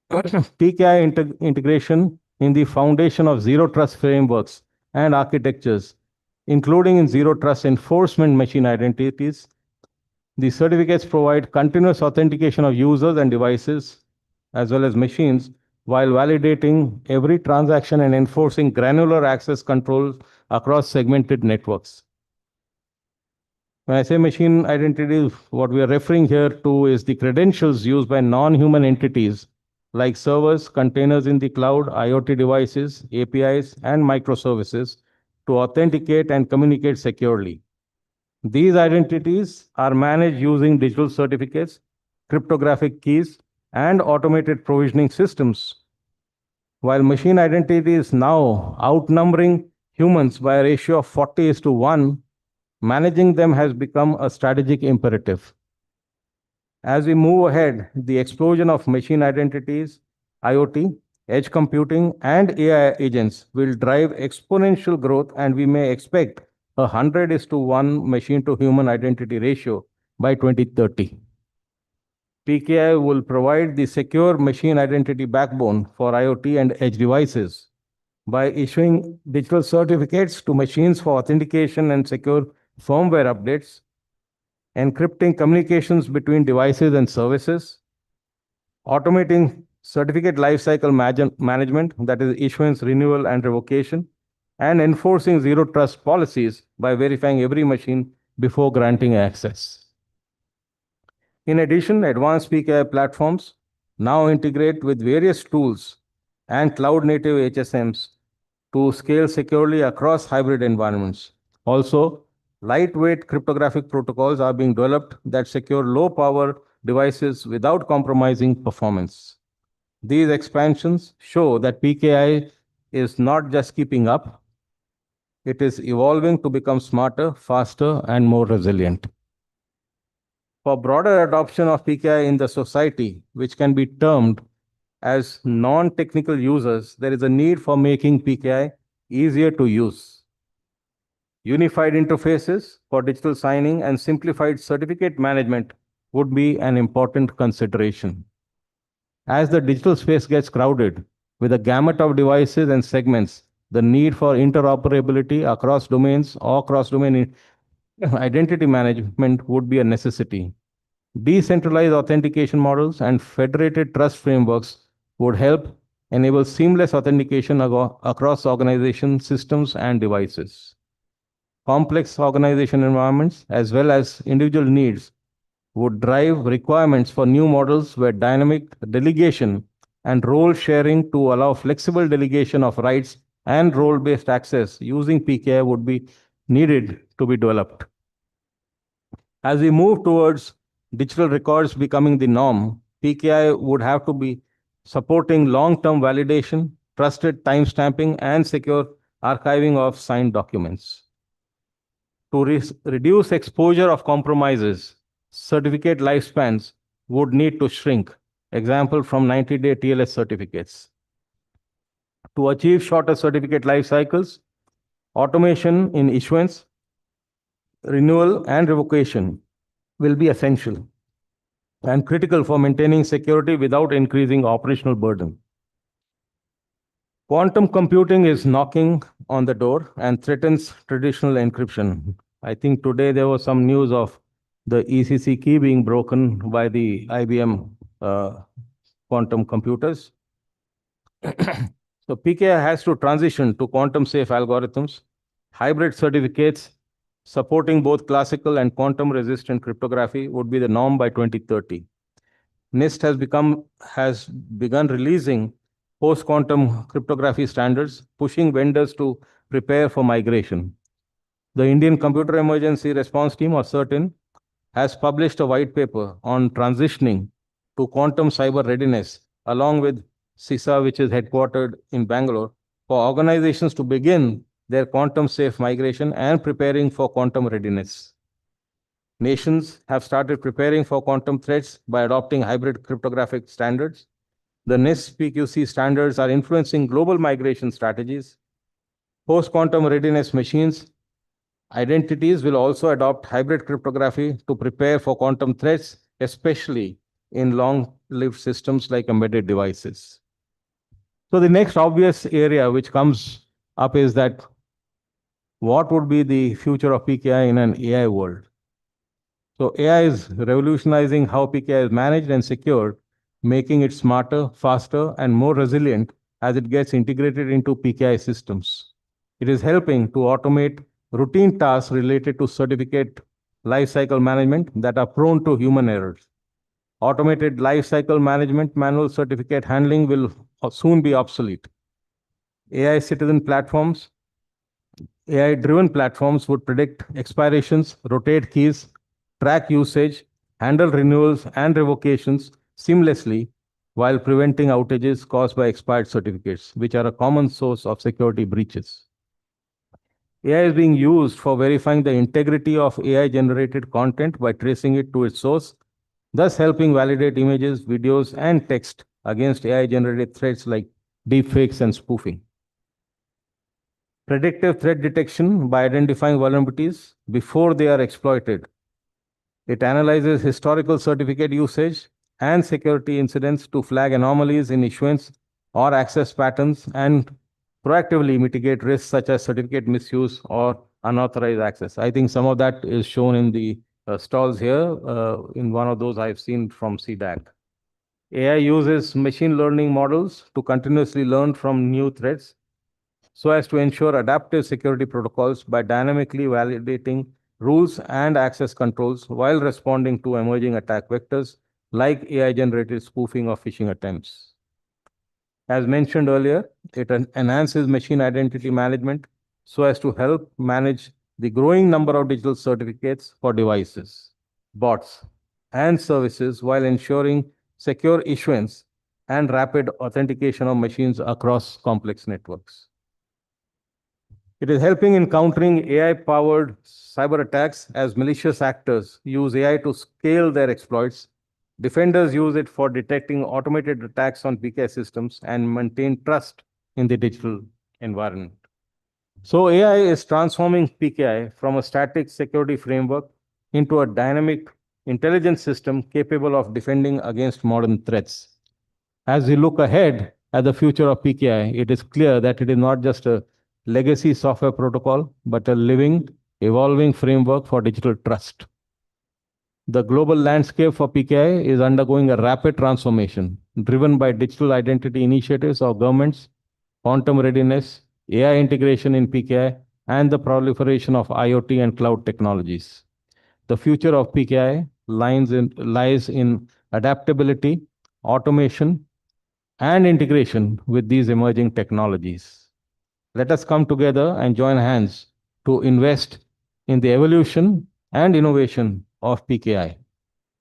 PKI integration in the foundation of zero trust frameworks and architectures, including in zero trust enforcement machine identities. The certificates provide continuous authentication of users and devices, as well as machines, while validating every transaction and enforcing granular access control across segmented networks. When I say machine identity, what we are referring here to is the credentials used by non-human entities like servers, containers in the cloud, IoT devices, APIs, and microservices to authenticate and communicate securely. These identities are managed using digital certificates, cryptographic keys, and automated provisioning systems. While machine identity is now outnumbering humans by a ratio of 40:1, managing them has become a strategic imperative. As we move ahead, the explosion of machine identities, IoT, edge computing, and AI agents will drive exponential growth, and we may expect a 100:1 machine-to-human identity ratio by 2030. PKI will provide the secure machine identity backbone for IoT and edge devices by issuing digital certificates to machines for authentication and secure firmware updates, encrypting communications between devices and services, automating certificate lifecycle management, that is issuance, renewal, and revocation, and enforcing zero trust policies by verifying every machine before granting access. In addition, advanced PKI platforms now integrate with various tools and cloud-native HSMs to scale securely across hybrid environments. Also, lightweight cryptographic protocols are being developed that secure low-power devices without compromising performance. These expansions show that PKI is not just keeping up, it is evolving to become smarter, faster, and more resilient. For broader adoption of PKI in the society, which can be termed as non-technical users, there is a need for making PKI easier to use. Unified interfaces for digital signing and simplified certificate management would be an important consideration. As the digital space gets crowded with a gamut of devices and segments, the need for interoperability across domains or cross-domain identity management would be a necessity. Decentralized authentication models and federated trust frameworks would help enable seamless authentication across organization systems and devices. Complex organization environments, as well as individual needs, would drive requirements for new models where dynamic delegation and role sharing to allow flexible delegation of rights and role-based access using PKI would be needed to be developed. As we move towards digital records becoming the norm, PKI would have to be supporting long-term validation, trusted timestamping, and secure archiving of signed documents. To reduce exposure of compromises, certificate lifespans would need to shrink, example from 90-day TLS certificates. To achieve shorter certificate life cycles, automation in issuance, renewal, and revocation will be essential and critical for maintaining security without increasing operational burden. Quantum computing is knocking on the door and threatens traditional encryption. I think today there was some news of the ECC key being broken by the IBM quantum computers. So PKI has to transition to quantum safe algorithms, hybrid certificates supporting both classical and quantum resistant cryptography would be the norm by 2030. NIST has begun releasing post-quantum cryptography standards, pushing vendors to prepare for migration. The Indian Computer Emergency Response Team, or CERTIN, has published a white paper on transitioning to quantum cyber readiness, along with CISA, which is headquartered in Bangalore, for organizations to begin their quantum safe migration and preparing for quantum readiness. Nations have started preparing for quantum threats by adopting hybrid cryptographic standards. The NIST PQC standards are influencing global migration strategies. Post-quantum readiness machines identities will also adopt hybrid cryptography to prepare for quantum threats, especially in long-lived systems like embedded devices. So the next obvious area which comes up is that what would be the future of PKI in an AI world? So AI is revolutionizing how PKI is managed and secured, making it smarter, faster, and more resilient as it gets integrated into PKI systems. It is helping to automate routine tasks related to certificate lifecycle management that are prone to human errors. Automated lifecycle management manual certificate handling will soon be obsolete. AI-driven platforms would predict expirations, rotate keys, track usage, handle renewals and revocations seamlessly while preventing outages caused by expired certificates, which are a common source of security breaches. AI is being used for verifying the integrity of AI-generated content by tracing it to its source, thus helping validate images, videos, and text against AI-generated threats like deepfakes and spoofing. Predictive threat detection by identifying vulnerabilities before they are exploited. It analyzes historical certificate usage and security incidents to flag anomalies in issuance or access patterns and proactively mitigate risks such as certificate misuse or unauthorized access. I think some of that is shown in the stalls here. In one of those I've seen from CDAC. AI uses machine learning models to continuously learn from new threats so as to ensure adaptive security protocols by dynamically validating rules and access controls while responding to emerging attack vectors like AI-generated spoofing or phishing attempts. As mentioned earlier, it enhances machine identity management so as to help manage the growing number of digital certificates for devices, bots, and services while ensuring secure issuance and rapid authentication of machines across complex networks. It is helping in countering AI-powered cyber attacks as malicious actors use AI to scale their exploits. Defenders use it for detecting automated attacks on PKI systems and maintain trust in the digital environment. So AI is transforming PKI from a static security framework into a dynamic intelligence system capable of defending against modern threats. As we look ahead at the future of PKI, it is clear that it is not just a legacy software protocol, but a living, evolving framework for digital trust. The global landscape for PKI is undergoing a rapid transformation, driven by digital identity initiatives of governments, quantum readiness, AI integration in PKI, and the proliferation of IoT and cloud technologies. The future of PKI lies in adaptability, automation, and integration with these emerging technologies. Let us come together and join hands to invest in the evolution and innovation of PKI,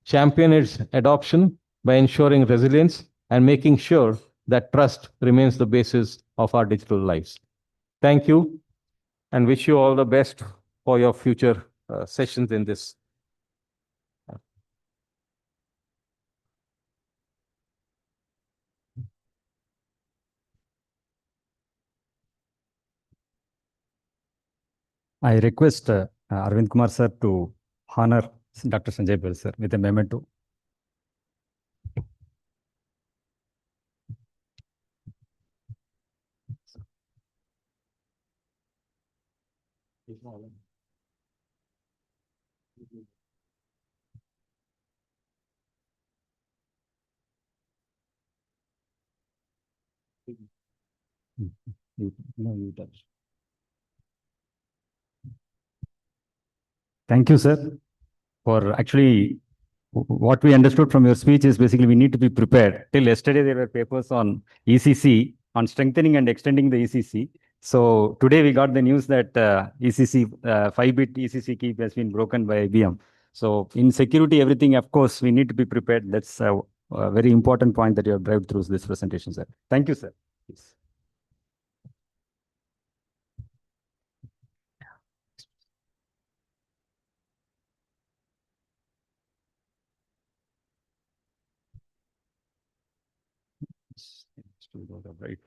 champion its adoption by ensuring resilience and making sure that trust remains the basis of our digital lives. Thank you and wish you all the best for your future sessions in this. I request Arvind Kumar sir to honor Dr. Sanjay Bell sir with a memento. Thank you, sir, for actually what we understood from your speech is basically we need to be prepared. Till yesterday, there were papers on ECC, on strengthening and extending the ECC. So today we got the news that ECC, 5-bit ECC key has been broken by IBM. So in security, everything, of course, we need to be prepared. That's a very important point that you have driven through this presentation, sir. Thank you, sir. Please. Right.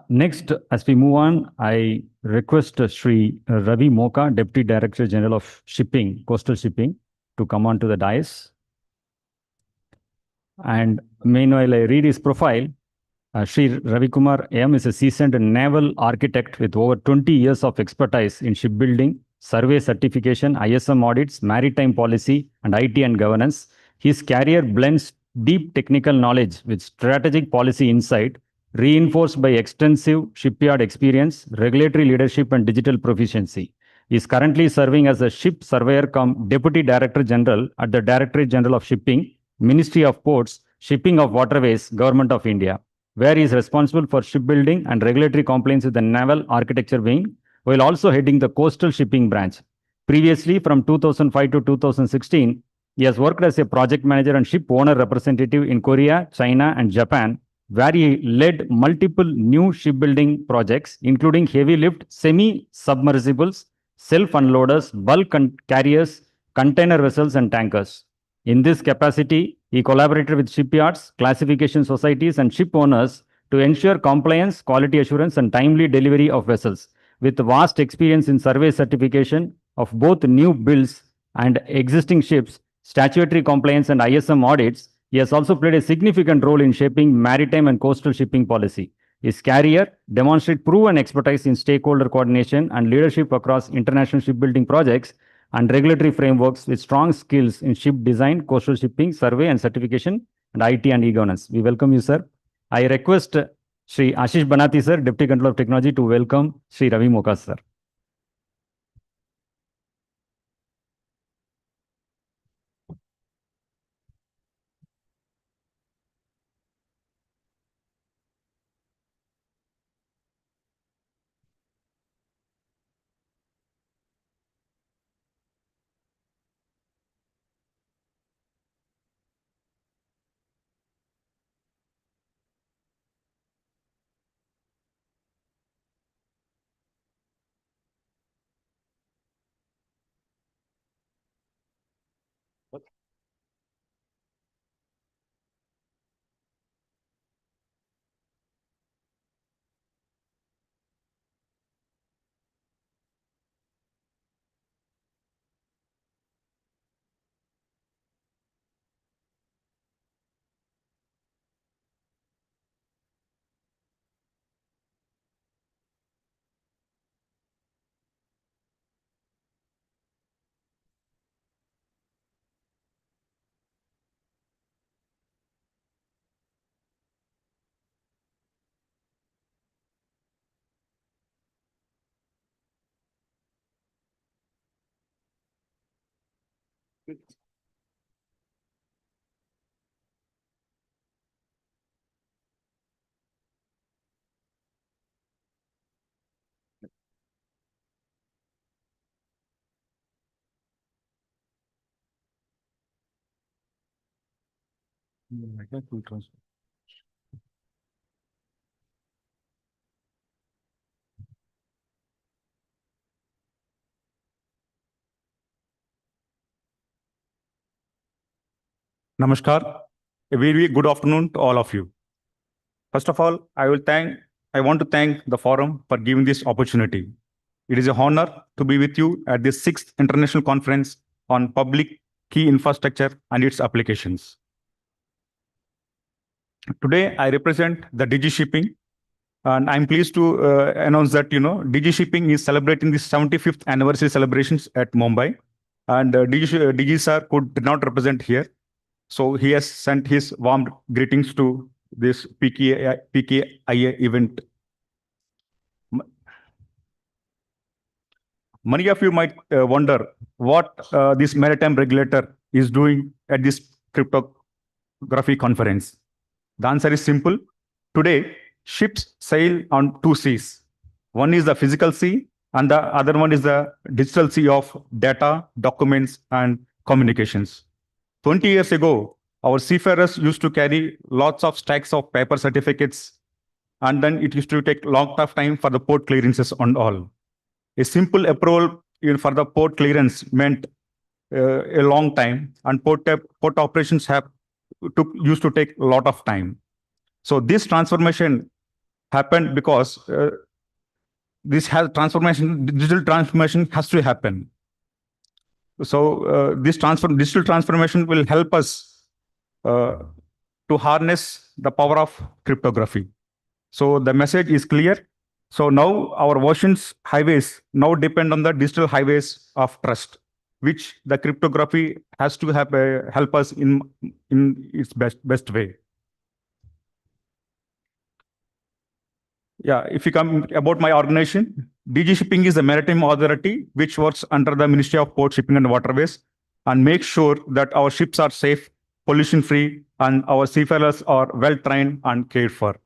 Next, as we move on, I request Sri Ravi Moka, Deputy Director General of Shipping, Coastal Shipping, to come on to the dais. And meanwhile, I read his profile. Sri Ravi Kumar M is a seasoned naval architect with over 20 years of expertise in shipbuilding, survey certification, ISM audits, maritime policy, and IT and governance. His career blends deep technical knowledge with strategic policy insight, reinforced by extensive shipyard experience, regulatory leadership, and digital proficiency. He is currently serving as a ship surveyor cum Deputy Director General at the Directorate General of Shipping, Ministry of Ports, Shipping of Waterways, Government of India, where he is responsible for shipbuilding and regulatory compliance with the Naval Architecture Wing, while also heading the Coastal Shipping Branch. Previously, from 2005 to 2016, he has worked as a project manager and ship owner representative in Korea, China, and Japan, where he led multiple new shipbuilding projects, including heavy lift, semi-submersibles, self-unloaders, bulk carriers, container vessels, and tankers. In this capacity, he collaborated with shipyards, classification societies, and ship owners to ensure compliance, quality assurance, and timely delivery of vessels. With vast experience in survey certification of both new builds and existing ships, statutory compliance, and ISM audits, he has also played a significant role in shaping maritime and coastal shipping policy. His career demonstrates proven expertise in stakeholder coordination and leadership across international shipbuilding projects and regulatory frameworks with strong skills in ship design, coastal shipping, survey and certification, and IT and e-governance. We welcome you, sir. I request Sri Ashish Banati, sir, Deputy Controller of Technology, to welcome Sri Ravi Moka, sir. Namaskar. A very good afternoon to all of you. First of all, I want to thank the forum for giving this opportunity. It is an honor to be with you at this 6th International Conference on Public Key Infrastructure and its Applications. Today, I represent the DigiShipping, and I'm pleased to announce that, DigiShipping is celebrating the 75th anniversary celebrations at Mumbai, and Digi sir could not represent here. So he has sent his warm greetings to this PKIA event. Many of you might wonder what this maritime regulator is doing at this cryptography conference. The answer is simple. Today, ships sail on two seas. One is the physical sea, and the other one is the digital sea of data, documents, and communications. 20 years ago, our seafarers used to carry lots of stacks of paper certificates, and then it used to take long of time for the port clearances and all. A simple approval for the port clearance meant a long time, and port operations used to take a lot of time. So this transformation happened because digital transformation has to happen. So this digital transformation will help us to harness the power of cryptography. So the message is clear. So now our oceans highways now depend on the digital highways of trust, which the cryptography has to help us in its best way. Yeah, if you come about my organization, DigiShipping is a maritime authority which works under the Ministry of Port, Shipping and Waterways and makes sure that our ships are safe, pollution-free, and our seafarers are well-trained and cared for.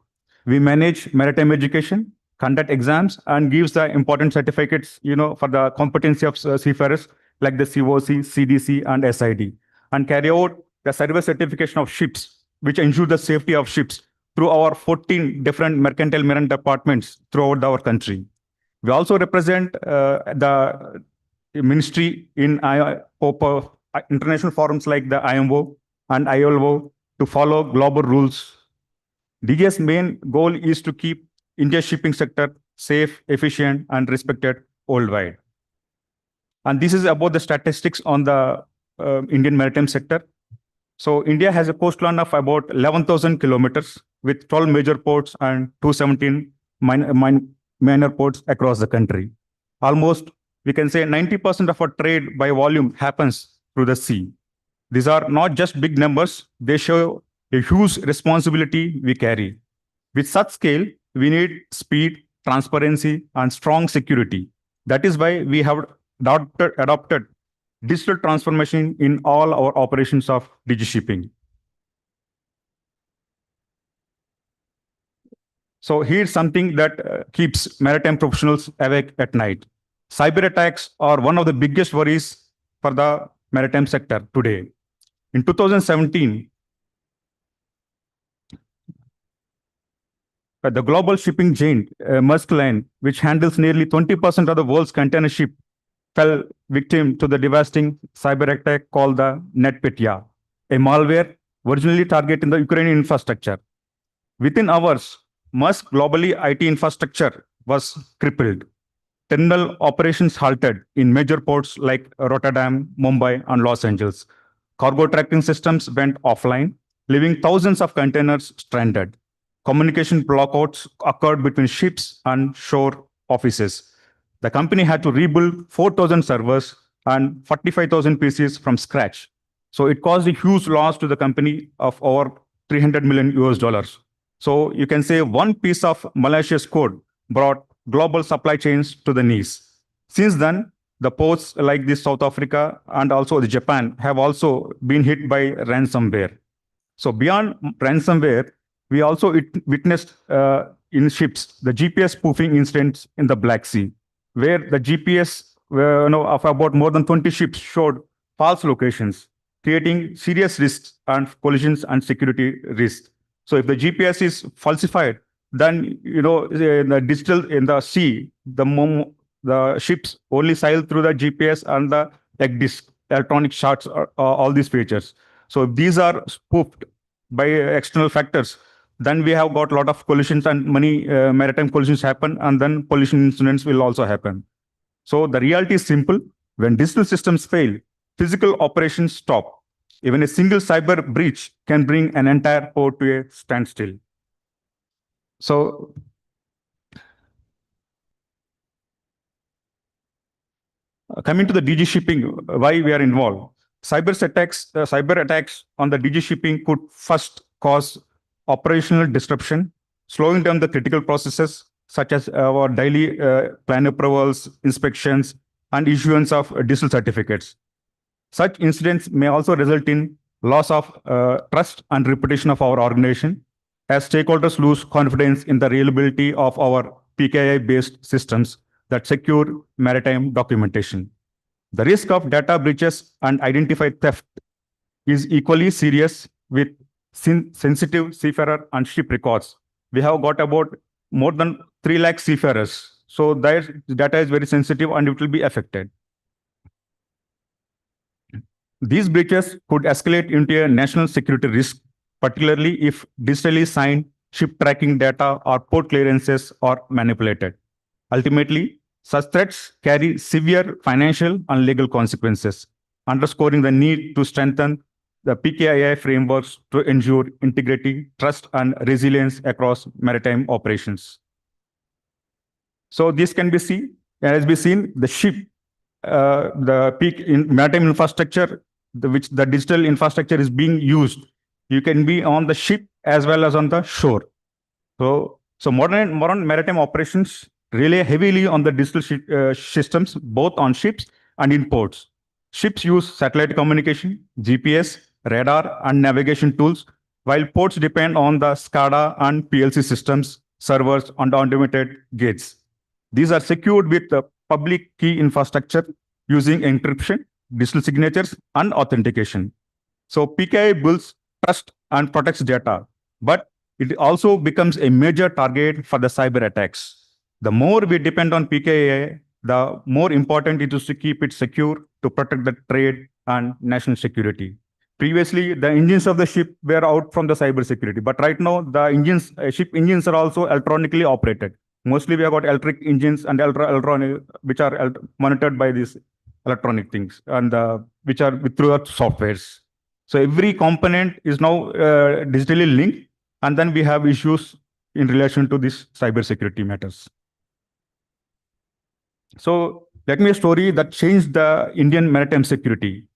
We manage maritime education, conduct exams, and gives the important certificates, for the competency of seafarers like the COC, CDC, and SID, and carry out the service certification of ships, which ensure the safety of ships through our 14 different mercantile marine departments throughout our country. We also represent the ministry in international forums like the IMO and ILO to follow global rules. DG's main goal is to keep India's shipping sector safe, efficient, and respected worldwide. And this is about the statistics on the Indian maritime sector. So India has a coastline of about 11,000 kilometers with 12 major ports and 217 minor ports across the country. Almost, we can say 90% of our trade by volume happens through the sea. These are not just big numbers, they show a huge responsibility we carry. With such scale, we need speed, transparency, and strong security. That is why we have adopted digital transformation in all our operations of DigiShipping. So here's something that keeps maritime professionals awake at night. Cyber attacks are one of the biggest worries for the maritime sector today. In 2017, the global shipping giant, Maersk Line, which handles nearly 20% of the world's container ship fell victim to the devastating cyber attack called the NetPetya, a malware originally targeting the Ukrainian infrastructure. Within hours, Musk globally IT infrastructure was crippled. Terminal operations halted in major ports like Rotterdam, Mumbai, and Los Angeles. Cargo tracking systems went offline, leaving thousands of containers stranded. Communication blockouts occurred between ships and shore offices. The company had to rebuild 4,000 servers and 45,000 PCs from scratch. So it caused a huge loss to the company of over 300 million US dollars. So you can say one piece of malicious code brought global supply chains to the knees. Since then, the ports like this South Africa and also the Japan have also been hit by ransomware. So beyond ransomware, we also witnessed in ships the GPS spoofing incidents in the Black Sea, where the GPS of about more than 20 ships showed false locations, creating serious risks and collisions and security risks. So if the GPS is falsified, then the digital in the sea, the ships only sail through the GPS and the disk, electronic charts, all these features. So if these are spoofed by external factors, then we have got a lot of collisions and many maritime collisions happen, and then pollution incidents will also happen. So the reality is simple. When digital systems fail, physical operations stop. Even a single cyber breach can bring an entire port to a standstill. So coming to the DG shipping, why we are involved. Cyber attacks on the DG shipping could first cause operational disruption, slowing down the critical processes such as our daily plan approvals, inspections, and issuance of digital certificates. Such incidents may also result in loss of trust and reputation of our organization, as stakeholders lose confidence in the reliability of our PKI-based systems that secure maritime documentation. The risk of data breaches and identified theft is equally serious with sensitive seafarer and ship records. We have got about more than 3 lakh seafarers. So their data is very sensitive and it will be affected. These breaches could escalate into a national security risk, particularly if digitally signed ship tracking data or port clearances are manipulated. Ultimately, such threats carry severe financial and legal consequences, underscoring the need to strengthen the PKIA frameworks to ensure integrity, trust, and resilience across maritime operations. So this can be seen, as we seen, the ship, the peak in maritime infrastructure, which the digital infrastructure is being used. You can be on the ship as well as on the shore. So modern maritime operations rely heavily on the digital systems, both on ships and in ports. Ships use satellite communication, GPS, radar, and navigation tools, while ports depend on the SCADA and PLC systems, servers, and automated gates. These are secured with the public key infrastructure using encryption, digital signatures, and authentication. So PKI builds trust and protects data, but it also becomes a major target for the cyber attacks. The more we depend on PKI, the more important it is to keep it secure to protect the trade and national security. Previously, the engines of the ship were out from the cyber security, but right now the engines, ship engines are also electronically operated. Mostly we have got electric engines and electronic, which are monitored by these electronic things and which are through our softwares. So every component is now digitally linked, and then we have issues in relation to these cybersecurity matters. So let me a story that changed the Indian maritime security.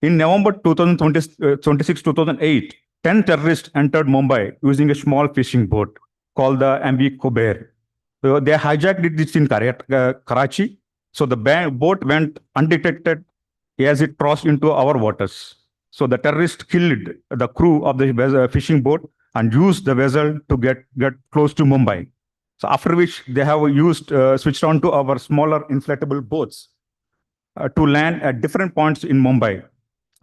In November 2008, 10 terrorists entered Mumbai using a small fishing boat called the MV Kuber. So they hijacked it in Karachi. So the boat went undetected as it crossed into our waters. So the terrorists killed the crew of the fishing boat and used the vessel to get close to Mumbai. So after which they have switched on to our smaller inflatable boats to land at different points in Mumbai.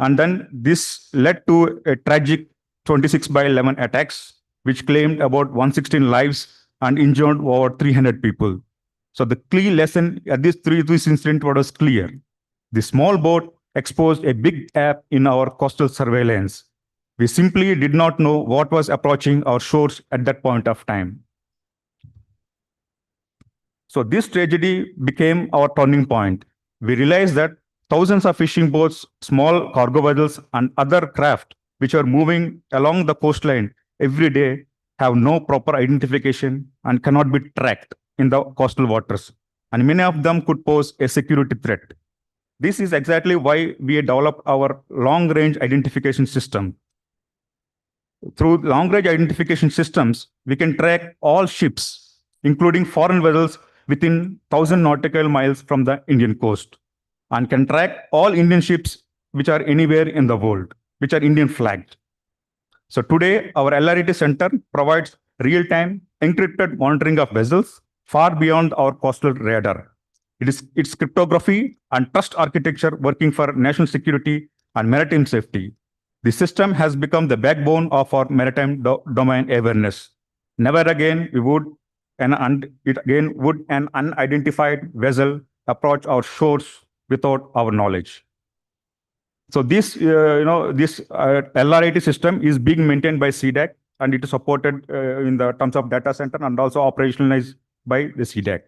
And then this led to a tragic 26/11 attacks, which claimed about 116 lives and injured over 300 people. So the key lesson at this incident was clear. The small boat exposed a big gap in our coastal surveillance. We simply did not know what was approaching our shores at that point of time. So this tragedy became our turning point. We realized that thousands of fishing boats, small cargo vessels, and other craft which are moving along the coastline every day have no proper identification and cannot be tracked in the coastal waters. And many of them could pose a security threat. This is exactly why we developed our long-range identification system. Through long-range identification systems, we can track all ships, including foreign vessels within 1,000 nautical miles from the Indian coast, and can track all Indian ships which are anywhere in the world, which are Indian flagged. So today, our LRT Center provides real-time encrypted monitoring of vessels far beyond our coastal radar. It's cryptography and trust architecture working for national security and maritime safety. The system has become the backbone of our maritime domain awareness. Never again would an unidentified vessel approach our shores without our knowledge. So this, LRIT system is being maintained by CDAC, and it is supported in the terms of data center and also operationalized by the CDAC.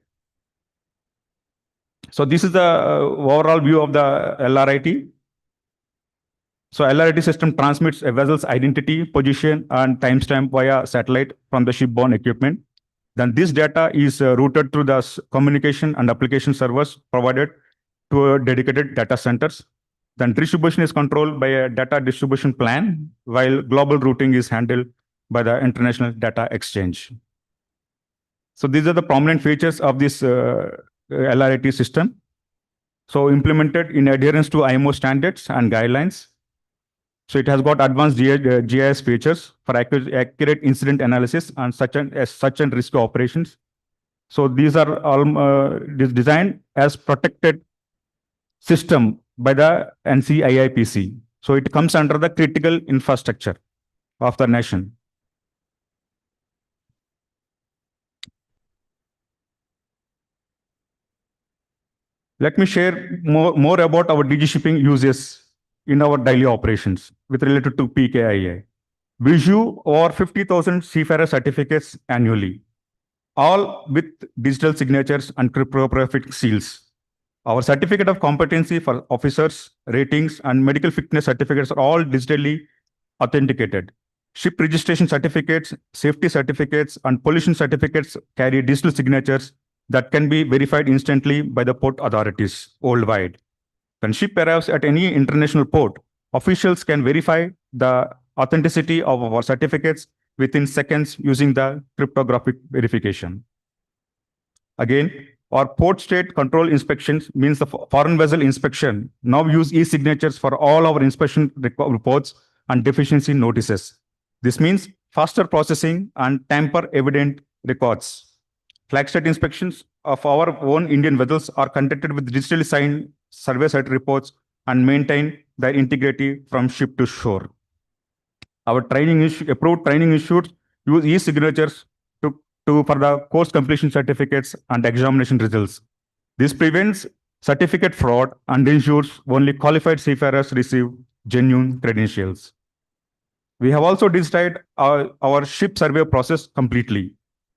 So this is the overall view of the LRIT. So LRIT system transmits a vessel's identity, position, and timestamp via satellite from the shipborne equipment. Then this data is routed through the communication and application servers provided to dedicated data centers. Then distribution is controlled by a data distribution plan, while global routing is handled by the International Data Exchange. So these are the prominent features of this LRIT system. So implemented in adherence to IMO standards and guidelines. So it has got advanced GIS features for accurate incident analysis and such and risk operations. So these are all designed as protected system by the NCIIPC. So it comes under the critical infrastructure of the nation. Let me share more about our DG shipping uses in our daily operations with related to PKIA. We issue over 50,000 seafarer certificates annually, all with digital signatures and cryptographic seals. Our certificate of competency for officers, ratings, and medical fitness certificates are all digitally authenticated. Ship registration certificates, safety certificates, and pollution certificates carry digital signatures that can be verified instantly by the port authorities worldwide. When ship arrives at any international port, officials can verify the authenticity of our certificates within seconds using the cryptographic verification. Again, our port state control inspections means the foreign vessel inspection now use e-signatures for all our inspection reports and deficiency notices. This means faster processing and tamper-evident records. Flag state inspections of our own Indian vessels are conducted with digitally signed survey site reports and maintain their integrity from ship to shore. Our approved training institutes use e-signatures for the course completion certificates and examination results. This prevents certificate fraud and ensures only qualified seafarers receive genuine credentials. We have also digitized our ship survey process completely.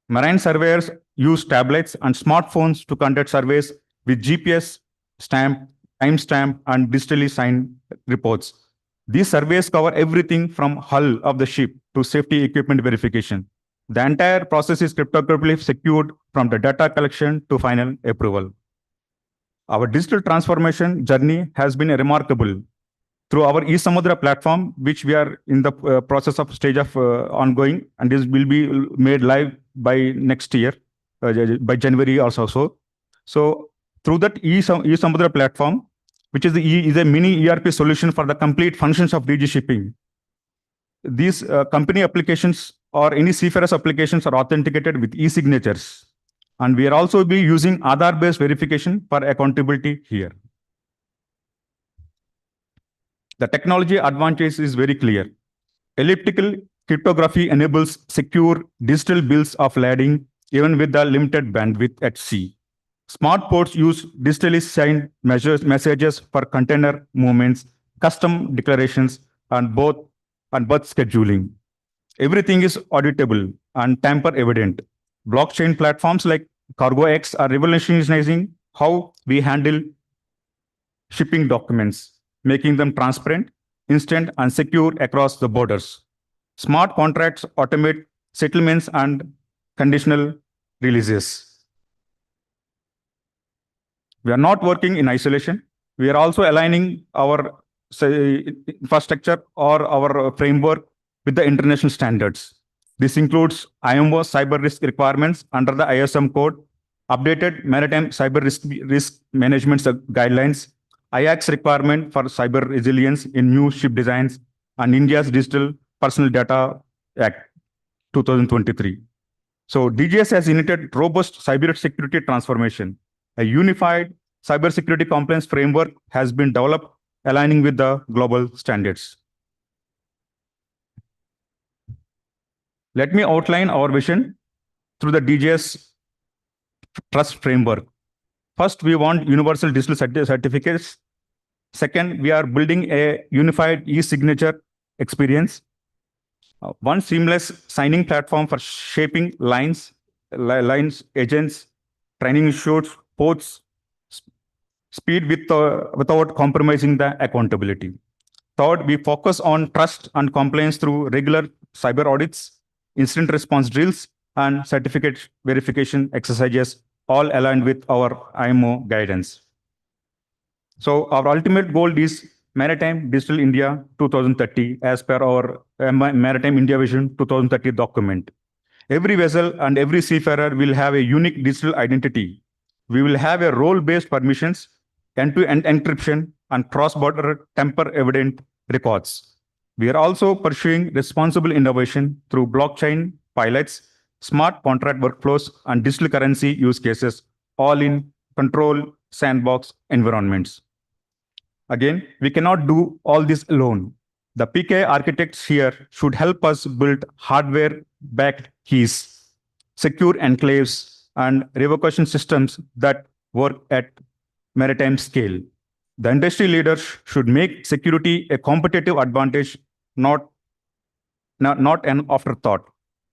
Marine surveyors use tablets and smartphones to conduct surveys with GPS stamp, timestamp, and digitally signed reports. These surveys cover everything from hull of the ship to safety equipment verification. The entire process is cryptographically secured from the data collection to final approval. Our digital transformation journey has been remarkable. Through our eSamudra platform, which we are in the process of stage of ongoing, and this will be made live by next year, by January also. So through that eSamudra platform, which is a mini ERP solution for the complete functions of DG shipping, these company applications or any seafarers applications are authenticated with e-signatures. And we are also be using Aadhaar-based verification for accountability here. The technology advantage is very clear. Elliptical cryptography enables secure digital bills of lading even with the limited bandwidth at sea. Smart ports use digitally signed messages for container movements, custom declarations, and berth scheduling. Everything is auditable and tamper evident. Blockchain platforms like CargoX are revolutionizing how we handle shipping documents, making them transparent, instant, and secure across the borders. Smart contracts automate settlements and conditional releases. We are not working in isolation. We are also aligning our infrastructure or our framework with the international standards. This includes IMO cyber risk requirements under the ISM code, updated maritime cyber risk management guidelines, IACS requirement for cyber resilience in new ship designs, and India's Digital Personal Data Act 2023. So DGS has initiated robust cybersecurity transformation. A unified cybersecurity compliance framework has been developed, aligning with the global standards. Let me outline our vision through the DGS trust framework. First, we want universal digital certificates. Second, we are building a unified e-signature experience. One seamless signing platform for shaping lines, agents, training institutes, ports, speed without compromising the accountability. Third, we focus on trust and compliance through regular cyber audits, incident response drills, and certificate verification exercises, all aligned with our IMO guidance. So our ultimate goal is Maritime Digital India 2030, as per our Maritime India Vision 2030 document. Every vessel and every seafarer will have a unique digital identity. We will have a role-based permissions, end-to-end encryption, and cross-border tamper-evident records. We are also pursuing responsible innovation through blockchain pilots, smart contract workflows, and digital currency use cases, all in controlled sandbox environments. Again, we cannot do all this alone. The PKI architects here should help us build hardware-backed keys, secure enclaves, and revocation systems that work at maritime scale. The industry leaders should make security a competitive advantage, not an afterthought.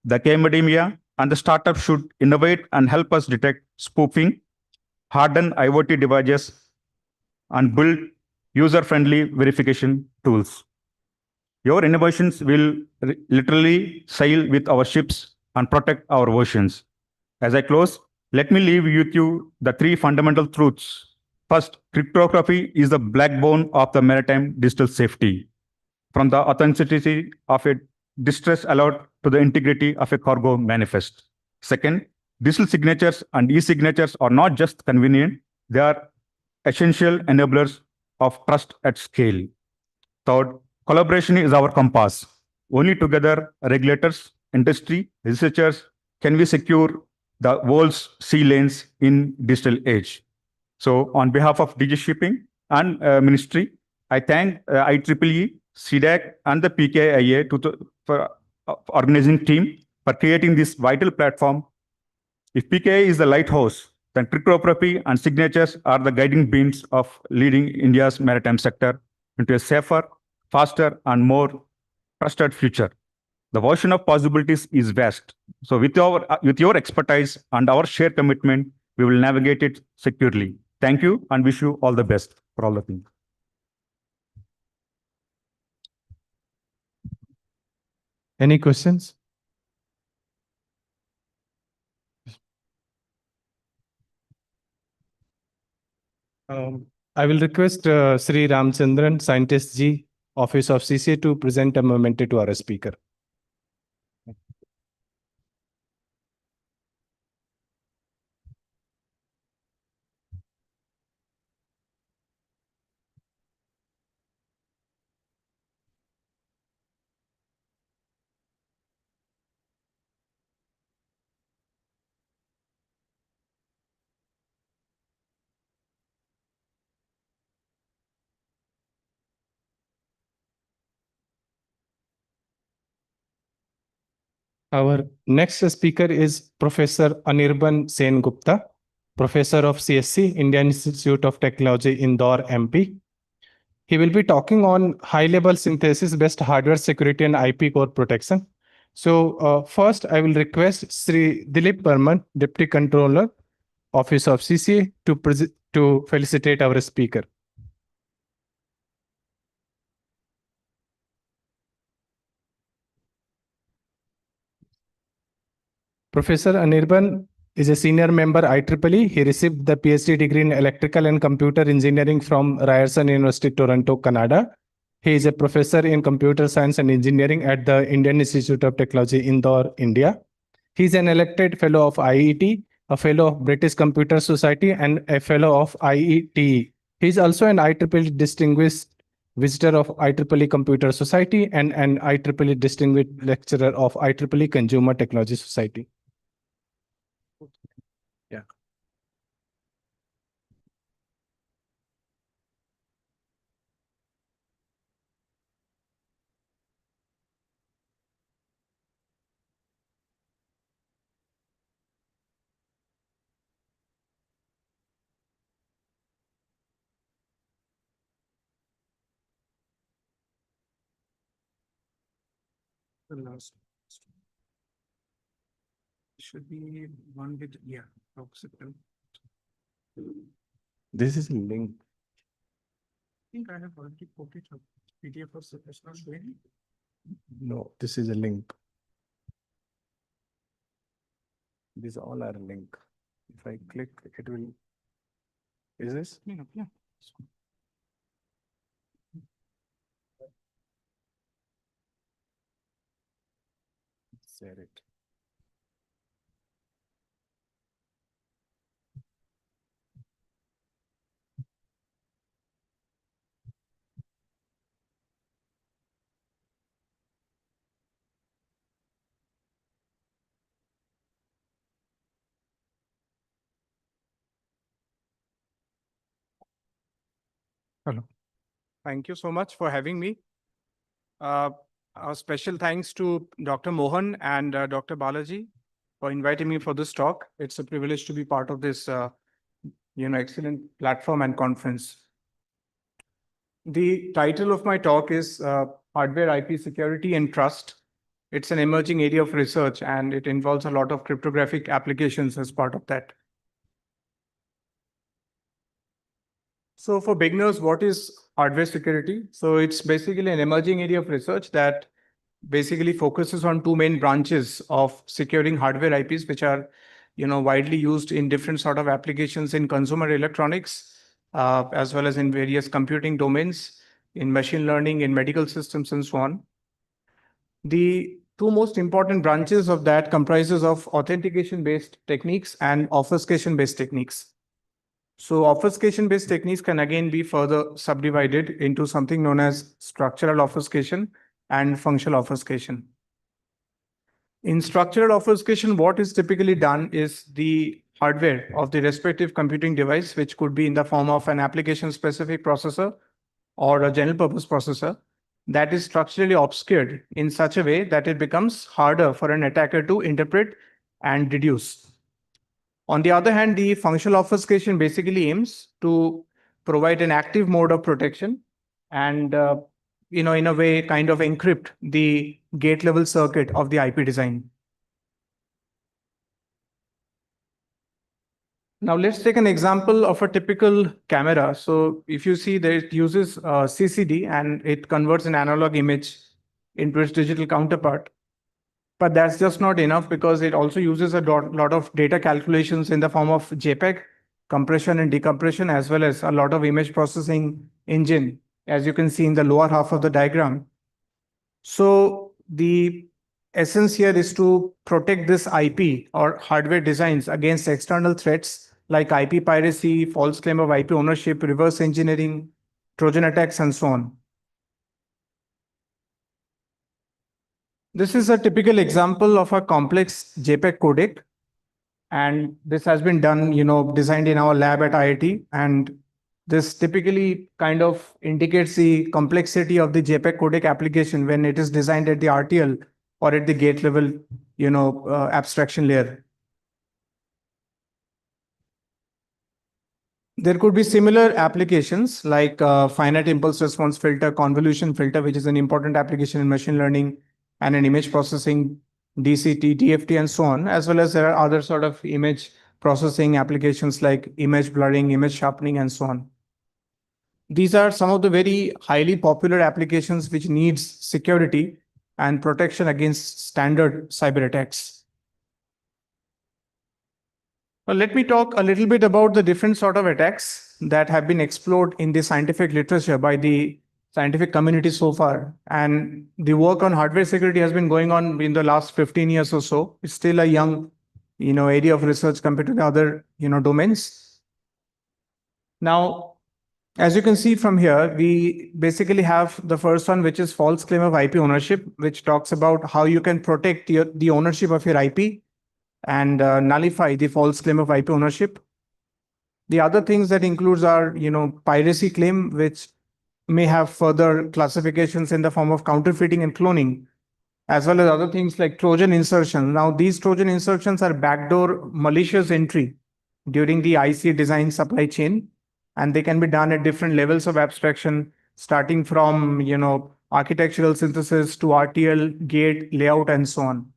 The academia and the startup should innovate and help us detect spoofing, harden IoT devices, and build user-friendly verification tools. Your innovations will literally sail with our ships and protect our oceans. As I close, let me leave with you the three fundamental truths. First, cryptography is the backbone of the maritime digital safety. From the authenticity of a distress alert to the integrity of a cargo manifest. Second, digital signatures and e-signatures are not just convenient, they are essential enablers of trust at scale. Third, collaboration is our compass. Only together, regulators, industry, researchers, can we secure the world's sea lanes in digital age. So on behalf of DG Shipping and Ministry, I thank IEEE, CDAC, and the PKIA for organizing team for creating this vital platform. If PKI is the lighthouse, then cryptography and signatures are the guiding beams of leading India's maritime sector into a safer, faster, and more trusted future. The ocean of possibilities is vast. So with your expertise and our shared commitment, we will navigate it securely. Thank you and wish you all the best for all the things. Any questions? I will request Sri Ramchandran, Scientist G, Office of CCA, to present a memento to our speaker. Our next speaker is Professor Anirban Sen Gupta. Professor of CSC, Indian Institute of Technology, Indore, MP. He will be talking on high-level synthesis-based hardware security and IP core protection. So first, I will request Sri Dilip Burman, Deputy Controller, Office of CCA, to felicitate our speaker. Professor Anirban is a senior member IEEE. He received the PhD degree in electrical and computer engineering from Ryerson University, Toronto, Canada. He is a professor in computer science and engineering at the Indian Institute of Technology, Indore, India. He is an elected fellow of IET, a fellow of British Computer Society, and a fellow of IETE. He is also an IEEE distinguished visitor of IEEE Computer Society and an IEEE distinguished lecturer of IEEE Consumer Technology Society. Yeah. The last should be one with, yeah, occipital. This is a link. I think I have already put it up. PDF or it's not showing. No, this is a link. These all are a link. If I click, it will. Is this? Yeah, yeah. Share it. Hello. Thank you so much for having me. A special thanks to Dr. Mohan and Dr. Balaji for inviting me for this talk. It's a privilege to be part of this, excellent platform and conference. The title of my talk is Hardware IP Security and Trust. It's an emerging area of research, and it involves a lot of cryptographic applications as part of that. So for beginners, what is hardware security? So it's basically an emerging area of research that basically focuses on two main branches of securing hardware IPs, which are, widely used in different sort of applications in consumer electronics, as well as in various computing domains, in machine learning, in medical systems, and so on. The two most important branches of that comprises of authentication-based techniques and obfuscation-based techniques. So obfuscation-based techniques can again be further subdivided into something known as structural obfuscation and functional obfuscation. In structural obfuscation, what is typically done is the hardware of the respective computing device, which could be in the form of an application-specific processor or a general-purpose processor, that is structurally obscured in such a way that it becomes harder for an attacker to interpret and deduce. On the other hand, the functional obfuscation basically aims to provide an active mode of protection and, in a way, kind of encrypt the gate level circuit of the IP design. Now let's take an example of a typical camera. So if you see that it uses CCD and it converts an analog image into its digital counterpart. But that's just not enough, because it also uses a lot of data calculations in the form of JPEG, compression and decompression, as well as a lot of image processing engine, as you can see in the lower half of the diagram. So the essence here is to protect this IP or hardware designs against external threats like IP piracy, false claim of IP ownership, reverse engineering, Trojan attacks, and so on. This is a typical example of a complex JPEG codec. And this has been done, designed in our lab at IIT. And this typically kind of indicates the complexity of the JPEG codec application when it is designed at the RTL or at the gate level, abstraction layer. There could be similar applications like finite impulse response filter, convolution filter, which is an important application in machine learning and in image processing, DCT, DFT, and so on, as well as there are other sort of image processing applications like image blurring, image sharpening, and so on. These are some of the very highly popular applications which needs security and protection against standard cyber attacks. Well, let me talk a little bit about the different sort of attacks that have been explored in the scientific literature by the scientific community so far. And the work on hardware security has been going on in the last 15 years or so. It's still a young, area of research compared to the other, domains. Now, as you can see from here, we basically have the first one, which is false claim of IP ownership, which talks about how you can protect the ownership of your IP and nullify the false claim of IP ownership. The other things that includes are, piracy claim, which may have further classifications in the form of counterfeiting and cloning, as well as other things like Trojan insertion. Now, these Trojan insertions are backdoor malicious entry during the IC design supply chain, and they can be done at different levels of abstraction, starting from, architectural synthesis to RTL, gate, layout, and so on.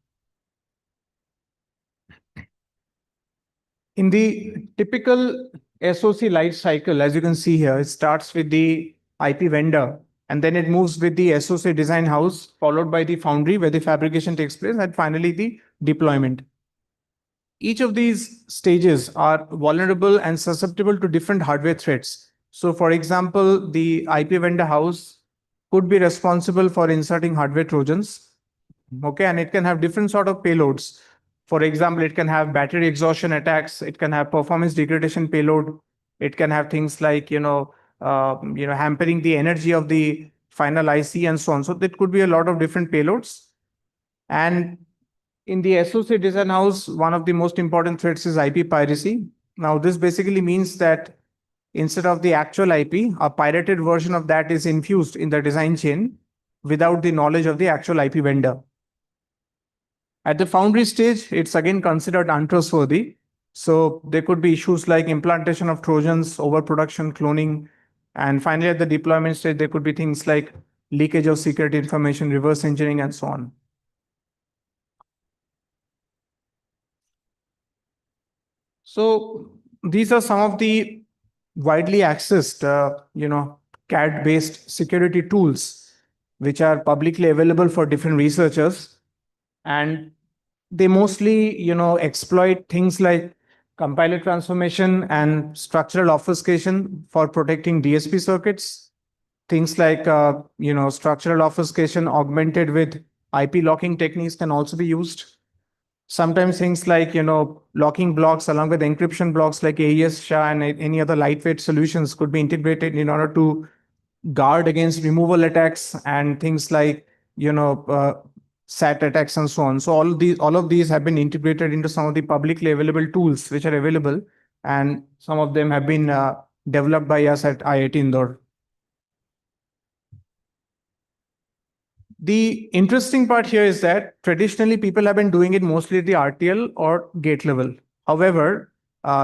In the typical SOC life cycle, as you can see here, it starts with the IP vendor, and then it moves with the SOC design house, followed by the foundry where the fabrication takes place, and finally the deployment. Each of these stages are vulnerable and susceptible to different hardware threats. So for example, the IP vendor house could be responsible for inserting hardware Trojans. Okay, and it can have different sort of payloads. For example, it can have battery exhaustion attacks. It can have performance degradation payload. It can have things like, hampering the energy of the final IC and so on. So that could be a lot of different payloads. And in the SOC design house, one of the most important threats is IP piracy. Now, this basically means that instead of the actual IP, a pirated version of that is infused in the design chain without the knowledge of the actual IP vendor. At the foundry stage, it's again considered untrustworthy. So there could be issues like implantation of Trojans, overproduction, cloning. And finally, at the deployment stage, there could be things like leakage of secret information, reverse engineering, and so on. So these are some of the widely accessed, CAD-based security tools, which are publicly available for different researchers. And they mostly, exploit things like compiler transformation and structural obfuscation for protecting DSP circuits. Things like, structural obfuscation augmented with IP locking techniques can also be used. Sometimes things like, locking blocks along with encryption blocks like AES, SHA, and any other lightweight solutions could be integrated in order to guard against removal attacks and things like, SAT attacks and so on. So all of these have been integrated into some of the publicly available tools which are available, and some of them have been developed by us at IIT Indore. The interesting part here is that traditionally people have been doing it mostly at the RTL or gate level. However,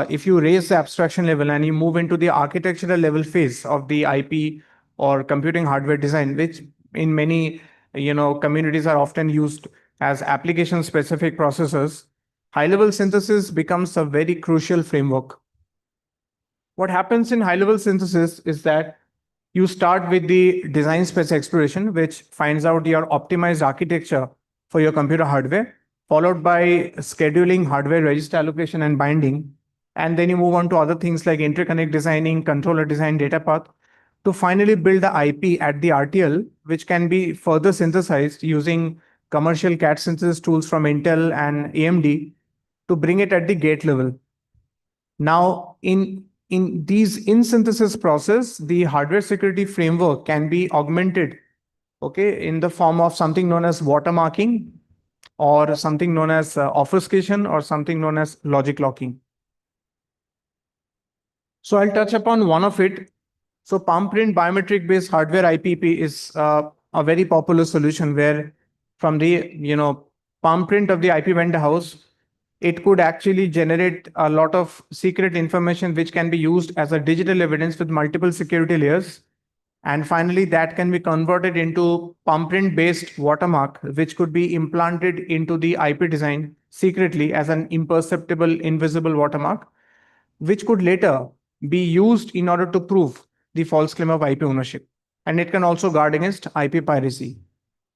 if you raise the abstraction level and you move into the architectural level phase of the IP or computing hardware design, which in many communities are often used as application specific processors, high level synthesis becomes a very crucial framework. What happens in high level synthesis is that you start with the design space exploration, which finds out your optimized architecture for your computer hardware, followed by scheduling, hardware register allocation, and binding. And then you move on to other things like interconnect designing, controller design, data path, to finally build the IP at the RTL, which can be further synthesized using commercial CAD synthesis tools from Intel and AMD to bring it at the gate level. Now, in these in-synthesis process, the hardware security framework can be augmented, in the form of something known as watermarking, or something known as obfuscation, or something known as logic locking. So I'll touch upon one of it. So palm print biometric-based hardware IPP is a very popular solution where from the palm print of the IP vendor house, it could actually generate a lot of secret information which can be used as a digital evidence with multiple security layers. And finally, that can be converted into palm print based watermark, which could be implanted into the IP design secretly as an imperceptible, invisible watermark, which could later be used in order to prove the false claim of IP ownership. And it can also guard against IP piracy.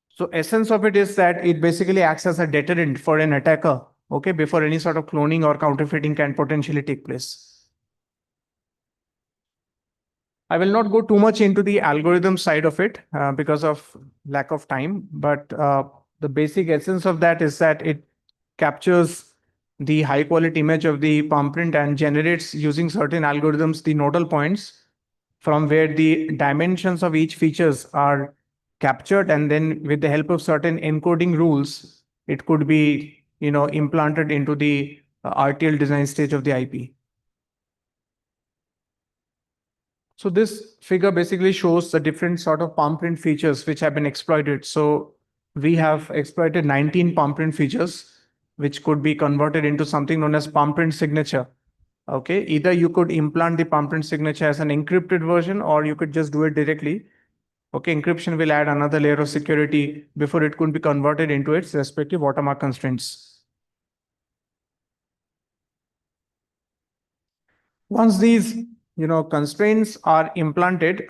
So essence of it is that it basically acts as a deterrent for an attacker, okay, before any sort of cloning or counterfeiting can potentially take place. I will not go too much into the algorithm side of it because of lack of time, but the basic essence of that is that it captures the high quality image of the palm print and generates using certain algorithms the nodal points from where the dimensions of each features are captured, and then with the help of certain encoding rules, it could be implanted into the RTL design stage of the IP. So this figure basically shows the different sort of palm print features which have been exploited. So we have exploited 19 palm print features, which could be converted into something known as palm print signature. Okay, either you could implant the palm print signature as an encrypted version, or you could just do it directly. Okay, encryption will add another layer of security before it could be converted into its respective watermark constraints. Once these constraints are implanted,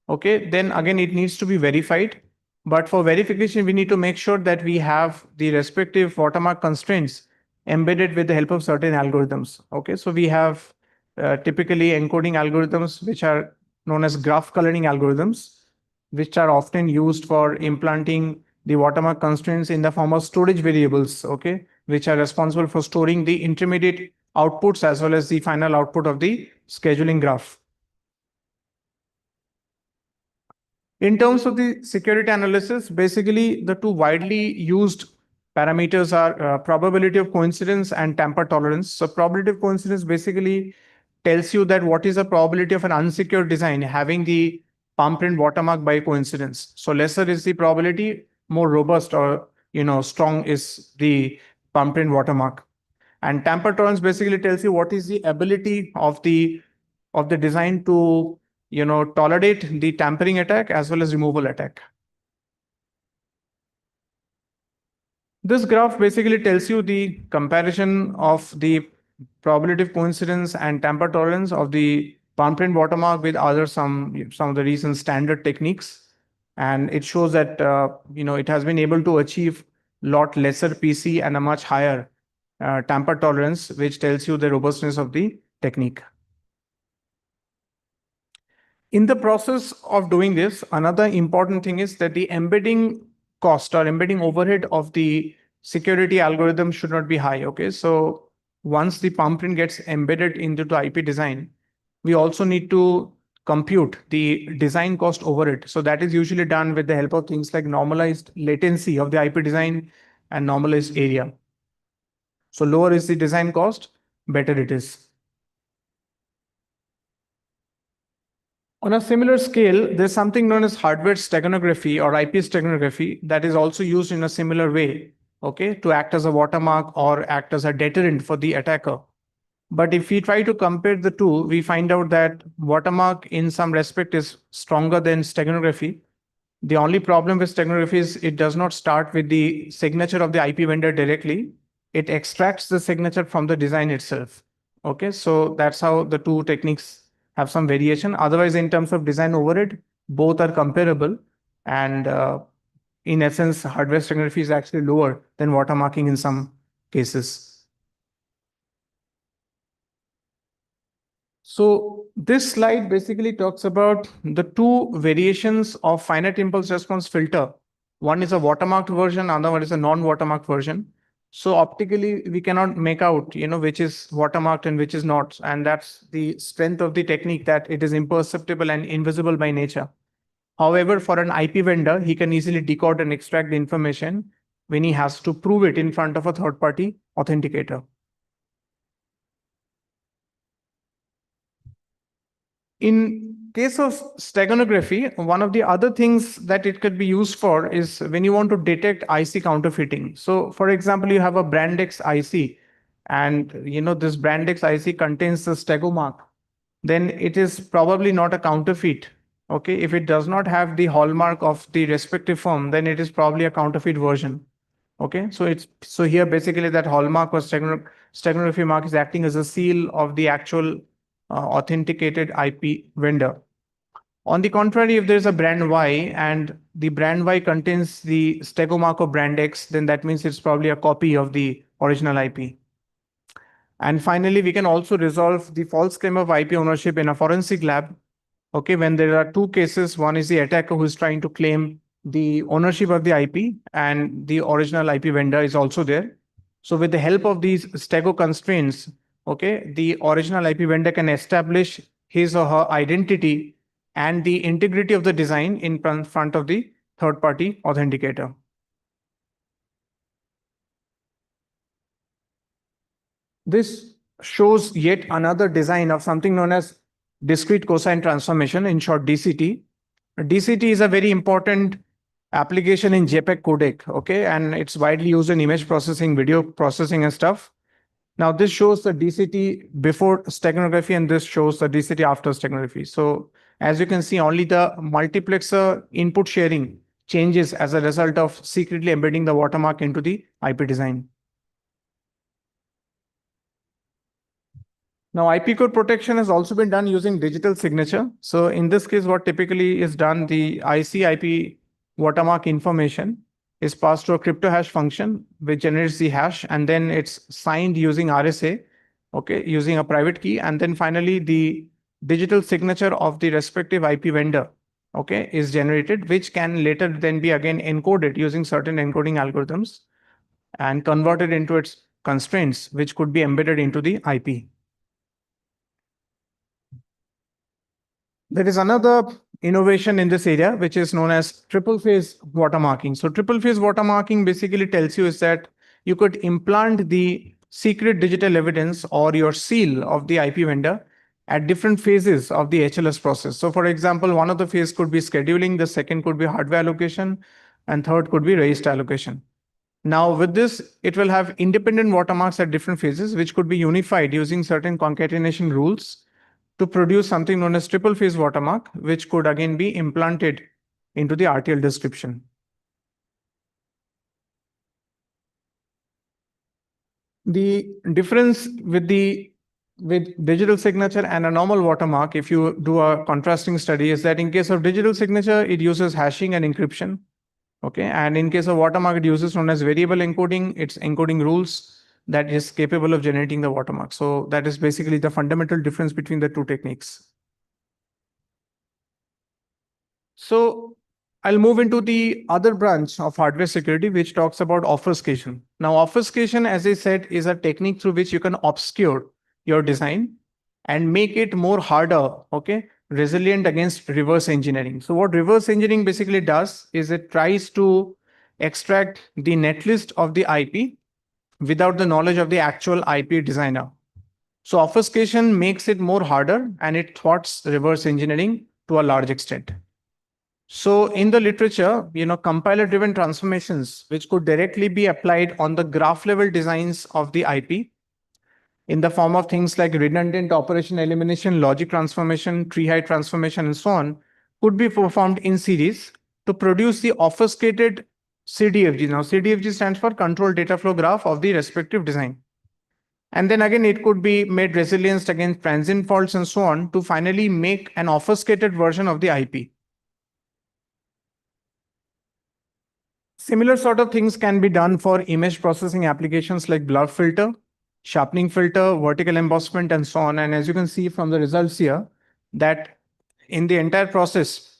okay, then again it needs to be verified. But for verification, we need to make sure that we have the respective watermark constraints embedded with the help of certain algorithms. Okay, so we have typically encoding algorithms which are known as graph coloring algorithms, which are often used for implanting the watermark constraints in the form of storage variables, okay, which are responsible for storing the intermediate outputs as well as the final output of the scheduling graph. In terms of the security analysis, basically the two widely used parameters are probability of coincidence and tamper tolerance. So probability of coincidence basically tells you that what is the probability of an unsecured design having the palm print watermark by coincidence. So lesser is the probability, more robust or strong is the palm print watermark. And tamper tolerance basically tells you what is the ability of the design to tolerate the tampering attack as well as removal attack. This graph basically tells you the comparison of the probability of coincidence and tamper tolerance of the palm print watermark with other some of the recent standard techniques, and it shows that it has been able to achieve lot lesser PC and a much higher tamper tolerance, which tells you the robustness of the technique. In the process of doing this, another important thing is that the embedding cost or embedding overhead of the security algorithm should not be high. Okay, so once the palm print gets embedded into the IP design, we also need to compute the design cost overhead. So that is usually done with the help of things like normalized latency of the IP design and normalized area. So lower is the design cost, better it is. On a similar scale, there's something known as hardware steganography or IP steganography that is also used in a similar way, okay, to act as a watermark or act as a deterrent for the attacker. But if we try to compare the two, we find out that watermark in some respect is stronger than steganography. The only problem with steganography is it does not start with the signature of the IP vendor directly. It extracts the signature from the design itself. Okay, so that's how the two techniques have some variation. Otherwise, in terms of design overhead, both are comparable. And in essence, hardware steganography is actually lower than watermarking in some cases. So this slide basically talks about the two variations of finite impulse response filter. One is a watermarked version, another one is a non-watermarked version. So optically, we cannot make out, which is watermarked and which is not. And that's the strength of the technique, that it is imperceptible and invisible by nature. However, for an IP vendor, he can easily decode and extract the information when he has to prove it in front of a third-party authenticator. In case of steganography, one of the other things that it could be used for is when you want to detect IC counterfeiting. So for example, you have a brand X IC and this Brandex IC contains the stego mark, then it is probably not a counterfeit. Okay, if it does not have the hallmark of the respective firm, then it is probably a counterfeit version. Okay, so here basically that hallmark or steganography mark is acting as a seal of the actual authenticated IP vendor. On the contrary, if there is a brand Y and the brand Y contains the stego mark of brand X, then that means it's probably a copy of the original IP. And finally, we can also resolve the false claim of IP ownership in a forensic lab. Okay, when there are two cases, one is the attacker who is trying to claim the ownership of the IP and the original IP vendor is also there. So with the help of these stego constraints, okay, the original IP vendor can establish his or her identity and the integrity of the design in front of the third-party authenticator. This shows yet another design of something known as discrete cosine transformation, in short DCT. DCT is a very important application in JPEG codec, okay, and it's widely used in image processing, video processing and stuff. Now this shows the DCT before steganography and this shows the DCT after steganography. So as you can see, only the multiplexer input sharing changes as a result of secretly embedding the watermark into the IP design. Now, IP code protection has also been done using digital signature. So in this case, what typically is done, the IP watermark information is passed to a crypto hash function, which generates the hash, and then it's signed using RSA, okay, using a private key. And then finally, the digital signature of the respective IP vendor, okay, is generated, which can later then be again encoded using certain encoding algorithms and converted into its constraints, which could be embedded into the IP. There is another innovation in this area, which is known as triple phase watermarking. So triple phase watermarking basically tells you is that you could implant the secret digital evidence or your seal of the IP vendor at different phases of the HLS process. So for example, one of the phase could be scheduling, the second could be hardware allocation, and third could be register allocation. Now with this, it will have independent watermarks at different phases, which could be unified using certain concatenation rules to produce something known as triple phase watermark, which could again be implanted into the RTL description. The difference with digital signature and a normal watermark, if you do a contrasting study, is that in case of digital signature, it uses hashing and encryption. Okay, and in case of watermark, it uses known as variable encoding. It's encoding rules that is capable of generating the watermark. So that is basically the fundamental difference between the two techniques. So I'll move into the other branch of hardware security, which talks about obfuscation. Now, obfuscation, as I said, is a technique through which you can obscure your design and make it more harder, okay, resilient against reverse engineering. So what reverse engineering basically does is it tries to extract the netlist of the IP without the knowledge of the actual IP designer. So obfuscation makes it more harder and it thwarts reverse engineering to a large extent. So in the literature, compiler-driven transformations, which could directly be applied on the graph level designs of the IP in the form of things like redundant operation elimination, logic transformation, tree height transformation, and so on, could be performed in series to produce the obfuscated CDFG. Now, CDFG stands for control data flow graph of the respective design. And then again, it could be made resilient against transient faults and so on to finally make an obfuscated version of the IP. Similar sort of things can be done for image processing applications like blur filter, sharpening filter, vertical embossment, and so on. And as you can see from the results here, that in the entire process,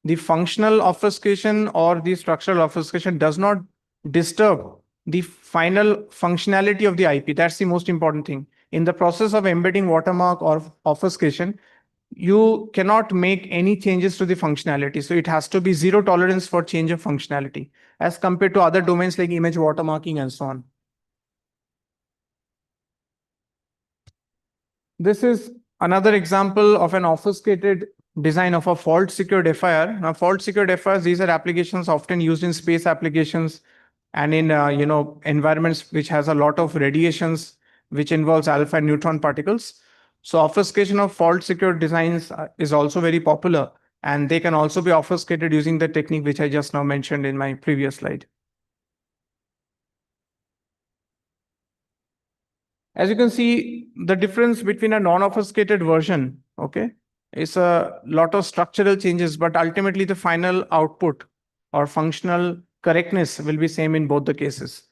the functional obfuscation or the structural obfuscation does not disturb the final functionality of the IP. That's the most important thing. In the process of embedding watermark or obfuscation, you cannot make any changes to the functionality. So it has to be zero tolerance for change of functionality as compared to other domains like image watermarking and so on. This is another example of an obfuscated design of a fault secured FIR. Now, fault secured FIRs, these are applications often used in space applications and in environments which has a lot of radiations which involves alpha and neutron particles. So obfuscation of fault secure designs is also very popular, and they can also be obfuscated using the technique which I just now mentioned in my previous slide. As you can see, the difference between a non-obfuscated version, okay, is a lot of structural changes, but ultimately the final output or functional correctness will be same in both the cases.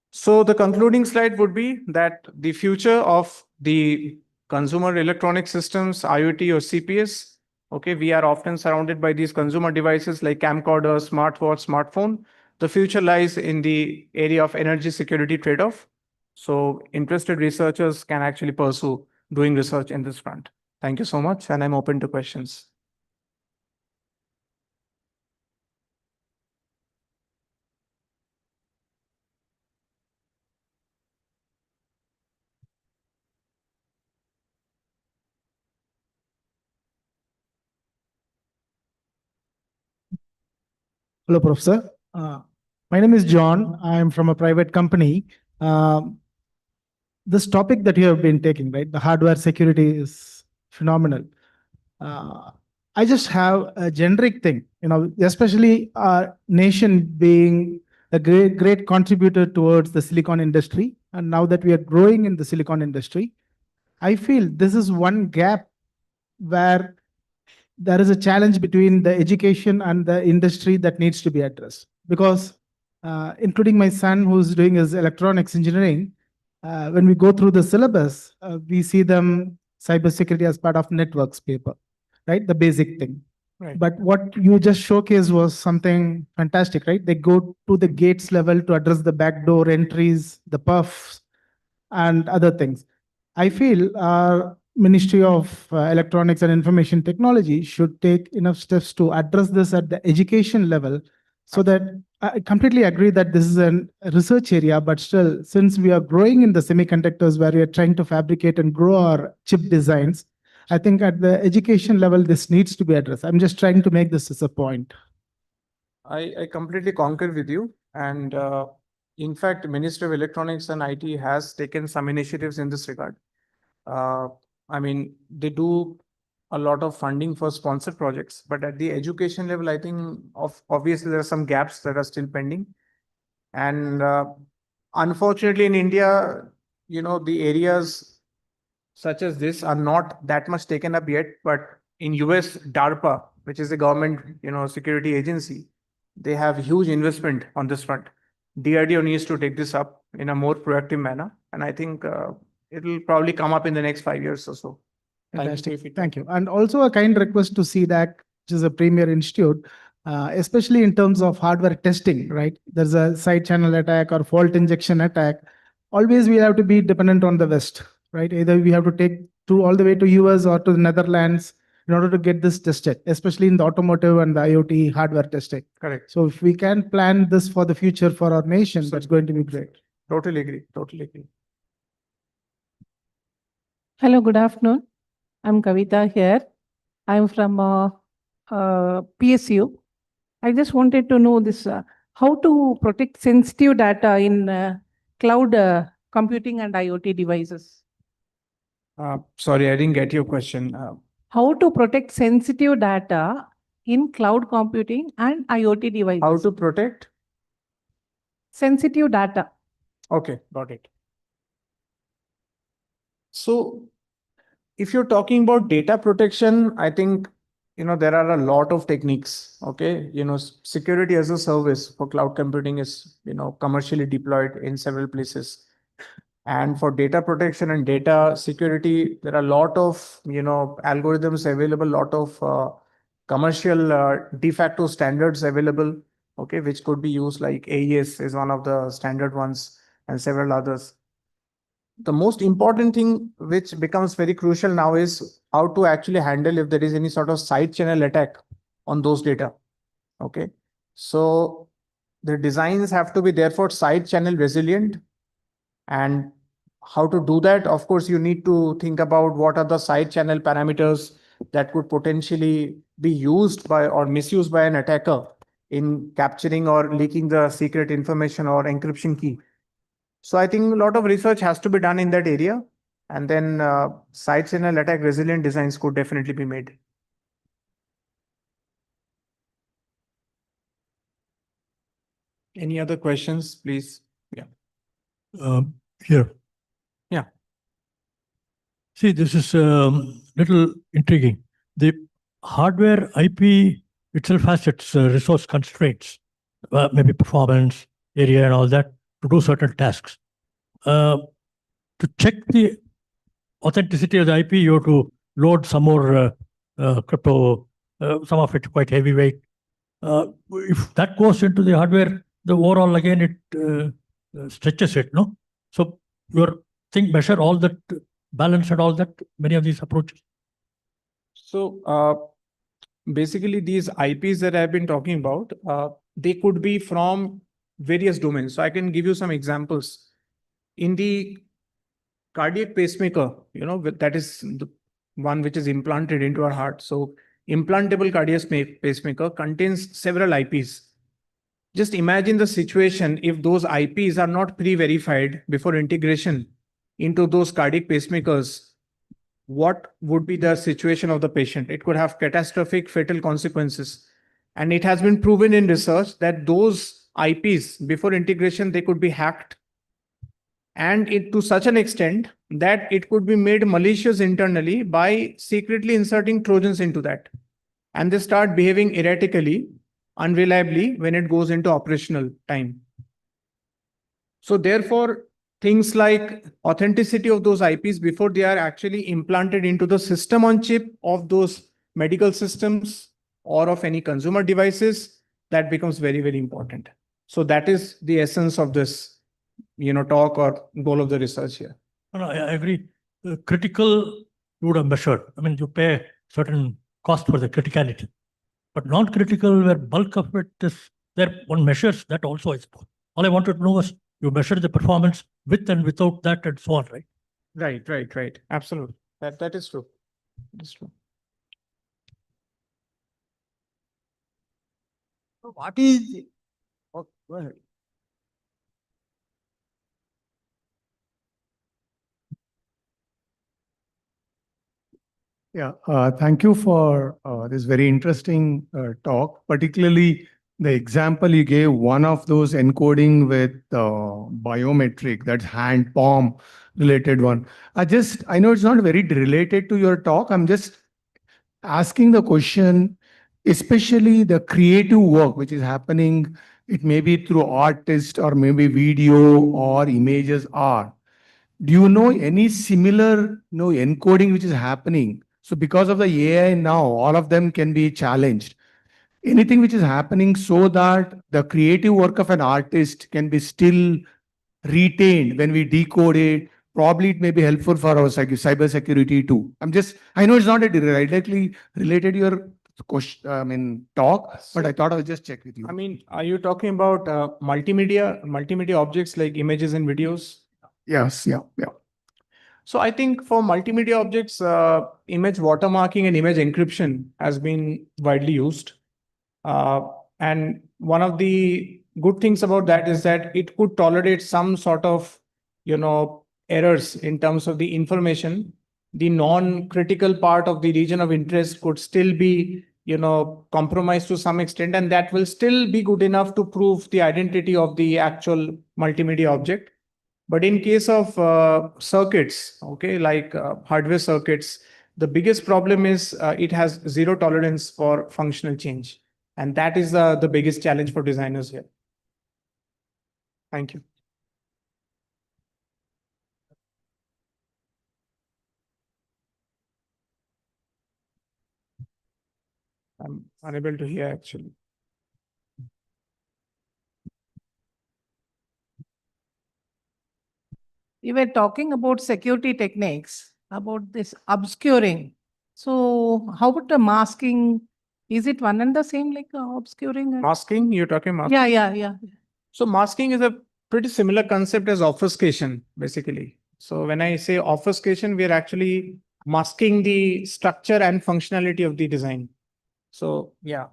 So the concluding slide would be that the future of the consumer electronic systems, IoT or CPS, okay, we are often surrounded by these consumer devices like camcorder, smartwatch, smartphone. The future lies in the area of energy security trade-off. So interested researchers can actually pursue doing research in this front. Thank you so much, and I'm open to questions. Hello, Professor. My name is John. I'm from a private company. This topic that you have been taking, right? The hardware security is phenomenal. I just have a generic thing, especially our nation being a great contributor towards the silicon industry. And now that we are growing in the silicon industry, I feel this is one gap where there is a challenge between the education and the industry that needs to be addressed. Because including my son who's doing his electronics engineering, when we go through the syllabus, we see them cybersecurity as part of networks paper, right? The basic thing. Right. But what you just showcased was something fantastic, right? They go to the gates level to address the backdoor entries, the puffs, and other things. I feel our Ministry of Electronics and Information Technology should take enough steps to address this at the education level, so that I completely agree that this is a research area, but still, since we are growing in the semiconductors where we are trying to fabricate and grow our chip designs, I think at the education level, this needs to be addressed. I'm just trying to make this as a point. I completely concur with you. And in fact, Ministry of Electronics and IT has taken some initiatives in this regard. I mean, they do a lot of funding for sponsored projects, but at the education level, I think obviously there are some gaps that are still pending. And unfortunately in India, the areas such as this are not that much taken up yet, but in US, DARPA, which is a government, security agency, they have huge investment on this front. DRDO needs to take this up in a more proactive manner. And I think it will probably come up in the next 5 years or so. Fantastic. Thank you. And also a kind request to CDAC, which is a premier institute, especially in terms of hardware testing, right? There's a side channel attack or fault injection attack. Always we have to be dependent on the West, right? Either we have to take all the way to US or to the Netherlands in order to get this tested, especially in the automotive and the IoT hardware testing. Correct. So if we can plan this for the future for our nation, that's going to be great. Totally agree. Totally agree. Hello, good afternoon. I'm Kavita here. I'm from PSU. I just wanted to know this, how to protect sensitive data in cloud computing and IoT devices. Sorry, I didn't get your question. How to protect sensitive data in cloud computing and IoT devices. How to protect? Sensitive data. Okay, got it. So if you're talking about data protection, I think, there are a lot of techniques, okay? Security as a service for cloud computing is, commercially deployed in several places. And for data protection and data security, there are a lot of, algorithms available, lot of commercial de facto standards available, okay, which could be used, like AES is one of the standard ones and several others. The most important thing which becomes very crucial now is how to actually handle if there is any sort of side channel attack on those data. Okay. So the designs have to be therefore side channel resilient. And how to do that? Of course, you need to think about what are the side channel parameters that could potentially be used by or misused by an attacker in capturing or leaking the secret information or encryption key. So I think a lot of research has to be done in that area. And then side channel attack resilient designs could definitely be made. Any other questions, please? Yeah. Here. Yeah. See, this is little intriguing. The hardware IP itself has its resource constraints, maybe performance, area, and all that to do certain tasks. To check the authenticity of the IP, you have to load some more crypto, some of it quite heavyweight. If that goes into the hardware, the overall, again, it stretches it, no? So your thing measure all that, balance and all that, many of these approaches. So basically these IPs that I've been talking about, they could be from various domains. So I can give you some examples. In the cardiac pacemaker, that is the one which is implanted into our heart. So implantable cardiac pacemaker contains several IPs. Just imagine the situation if those IPs are not pre-verified before integration into those cardiac pacemakers. What would be the situation of the patient? It could have catastrophic fatal consequences. And it has been proven in research that those IPs before integration, they could be hacked. And it to such an extent that it could be made malicious internally by secretly inserting Trojans into that. And they start behaving erratically, unreliably when it goes into operational time. So therefore, things like authenticity of those IPs before they are actually implanted into the system on chip of those medical systems or of any consumer devices, that becomes very, very important. So that is the essence of this, talk or goal of the research here. No, I agree. Critical, you would have measured. I mean, you pay certain cost for the criticality. But non-critical, where bulk of it is there, one measures that also is. All I wanted to know was you measure the performance with and without that and so on, right? Right. Absolutely. That is true. That is true. What is, oh, go ahead. Yeah, thank you for this very interesting talk, particularly the example you gave, one of those encoding with biometric, that's hand palm related one. I know it's not very related to your talk. I'm just asking the question, especially the creative work which is happening, it may be through artists or maybe video or images art. Do you know any similar encoding which is happening? So because of the AI now, all of them can be challenged. Anything which is happening so that the creative work of an artist can be still retained when we decode it. Probably it may be helpful for our cyber security too. I know it's not directly related to your question, talk, but I thought I would just check with you. I mean, are you talking about multimedia objects like images and videos? Yes, yeah. So I think for multimedia objects, image watermarking and image encryption has been widely used. And one of the good things about that is that it could tolerate some sort of, errors in terms of the information. The non-critical part of the region of interest could still be, compromised to some extent, and that will still be good enough to prove the identity of the actual multimedia object. But in case of circuits, like hardware circuits, the biggest problem is it has zero tolerance for functional change. And that is the biggest challenge for designers here. Thank you. I'm unable to hear actually. We were talking about security techniques, about this obscuring. So how about the masking? Is it one and the same, like obscuring? Masking, you're talking masking? Yeah. So masking is a pretty similar concept as obfuscation, basically. So when I say obfuscation, we are actually masking the structure and functionality of the design. So yeah.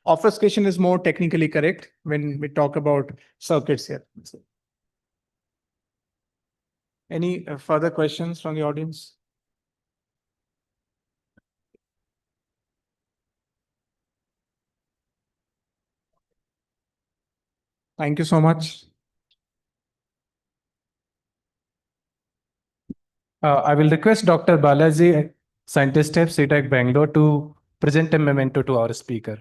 obfuscation is more technically correct when we talk about circuits here. Any further questions from the audience? Thank you so much. I will request Dr. Balaji, scientist at CTAC Bangalore, to present a memento to our speaker.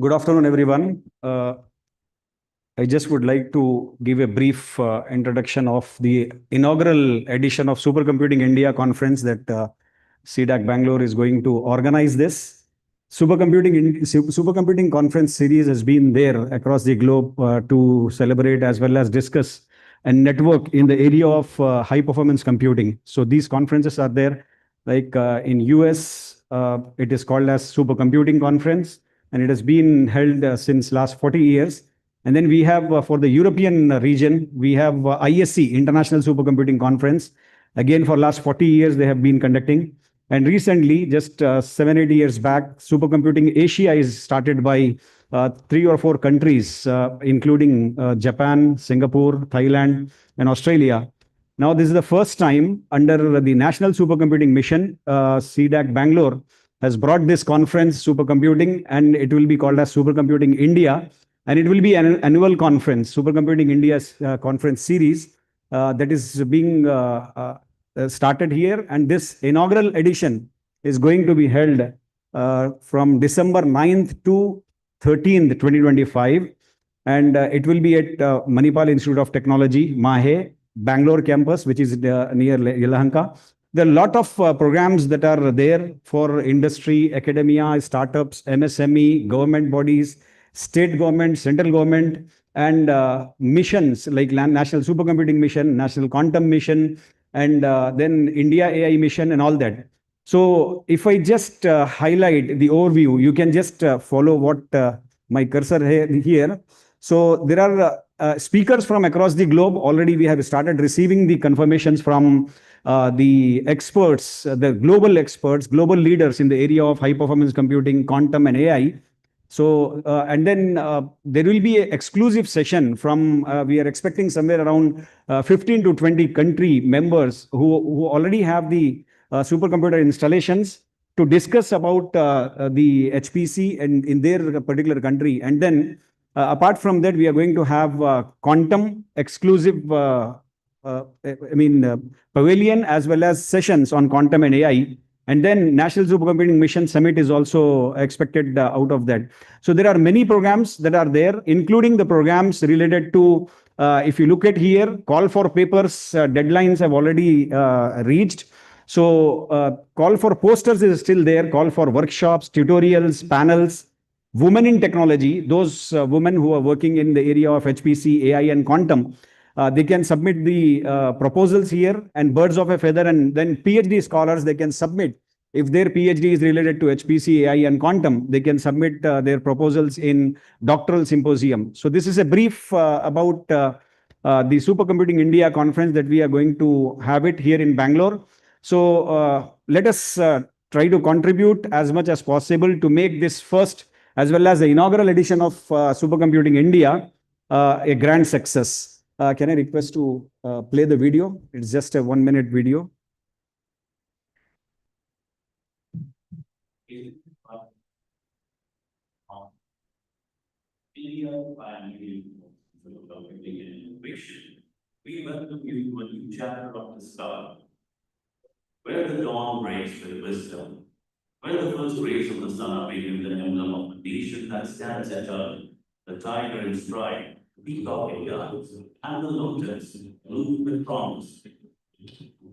Good afternoon, everyone. I just would like to give a brief introduction of the inaugural edition of Supercomputing India conference that CDAC Bangalore is going to organize this. Supercomputing conference series has been there across the globe to celebrate as well as discuss and network in the area of high performance computing. So these conferences are there, like in US, it is called as Supercomputing Conference, and it has been held since last 40 years. And then we have for the European region, we have ISC, International Supercomputing Conference. Again, for last 40 years, they have been conducting. And recently, just 7-8 years back, Supercomputing Asia is started by 3 or 4 countries, including Japan, Singapore, Thailand, and Australia. Now, this is the first time under the National Supercomputing Mission, CDAC Bangalore has brought this conference, Supercomputing, and it will be called as Supercomputing India. And it will be an annual conference, Supercomputing India's conference series that is being started here. And this inaugural edition is going to be held from December 9th to 13th, 2025. And it will be at Manipal Institute of Technology, Mahe, Bangalore campus, which is near Yelahanka. There are a lot of programs that are there for industry, academia, startups, MSME, government bodies, state government, central government, and missions like National Supercomputing Mission, National Quantum Mission, and then India AI Mission and all that. So if I just highlight the overview, you can just follow what my cursor here. So there are speakers from across the globe. Already we have started receiving the confirmations from the experts, the global experts, global leaders in the area of high performance computing, quantum, and AI. So, and then there will be an exclusive session from, we are expecting somewhere around 15 to 20 country members who already have the supercomputer installations to discuss about the HPC and in their particular country. And then apart from that, we are going to have quantum exclusive, pavilion as well as sessions on quantum and AI. And then National Supercomputing Mission Summit is also expected out of that. So there are many programs that are there, including the programs related to, if you look at here, call for papers, deadlines have already reached. So call for posters is still there, call for workshops, tutorials, panels, women in technology, those women who are working in the area of HPC, AI, and quantum. They can submit the proposals here, and birds of a feather, and then PhD scholars, they can submit. If their PhD is related to HPC, AI, and quantum, they can submit their proposals in doctoral symposium. So this is a brief about the Supercomputing India conference that we are going to have it here in Bangalore. So let us try to contribute as much as possible to make this first, as well as the inaugural edition of Supercomputing India, a grand success. Can I request to play the video? It's just a 1-minute video. India pioneering developing innovation. We welcome you to a new chapter of the start, where the dawn breaks with wisdom, where the first rays of the sun are making the emblem of a nation that stands eternal, the tiger in stride, the peacock in guns, and the lotus blue with promise.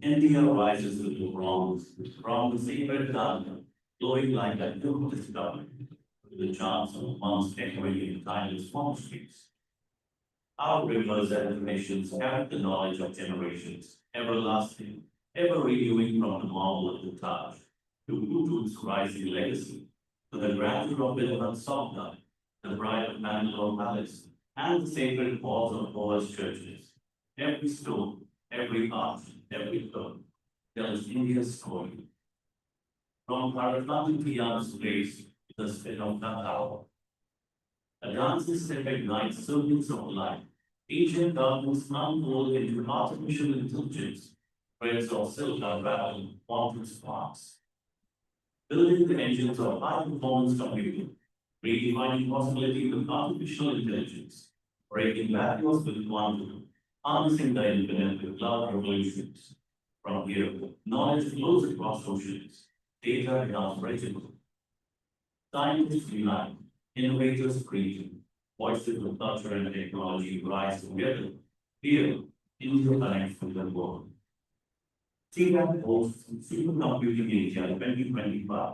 India rises with the bronze from the sacred Ganga, glowing like a new discovery, with the chants of monks echoing in timeless monasteries. Our rivers and nations carry the knowledge of generations, everlasting, ever renewing from the marble of the Taj, to Hutu's rising legacy, to the grandeur of Vidwan Songha, the bride of Bangalore Palace, and the sacred halls of Goa's churches. Every stone, every arch, every stone tells India's story. From Bharatnathi Tiyan's place to the spin of Kakao, a dancing step ignites circles of light. Ancient gardens unfold into artificial intelligence. Threads of silk are raveled onto sparks. Building the engines of high-performance computing, redefining possibility with artificial intelligence, breaking barriers with quantum, harnessing the infinite with cloud revolutions. From here, knowledge flows across oceans, data becomes reachable. Scientists unite, innovators create, voices of culture and technology rise together. Here, India connects with the world. CDAC hosts Supercomputing Asia 2025,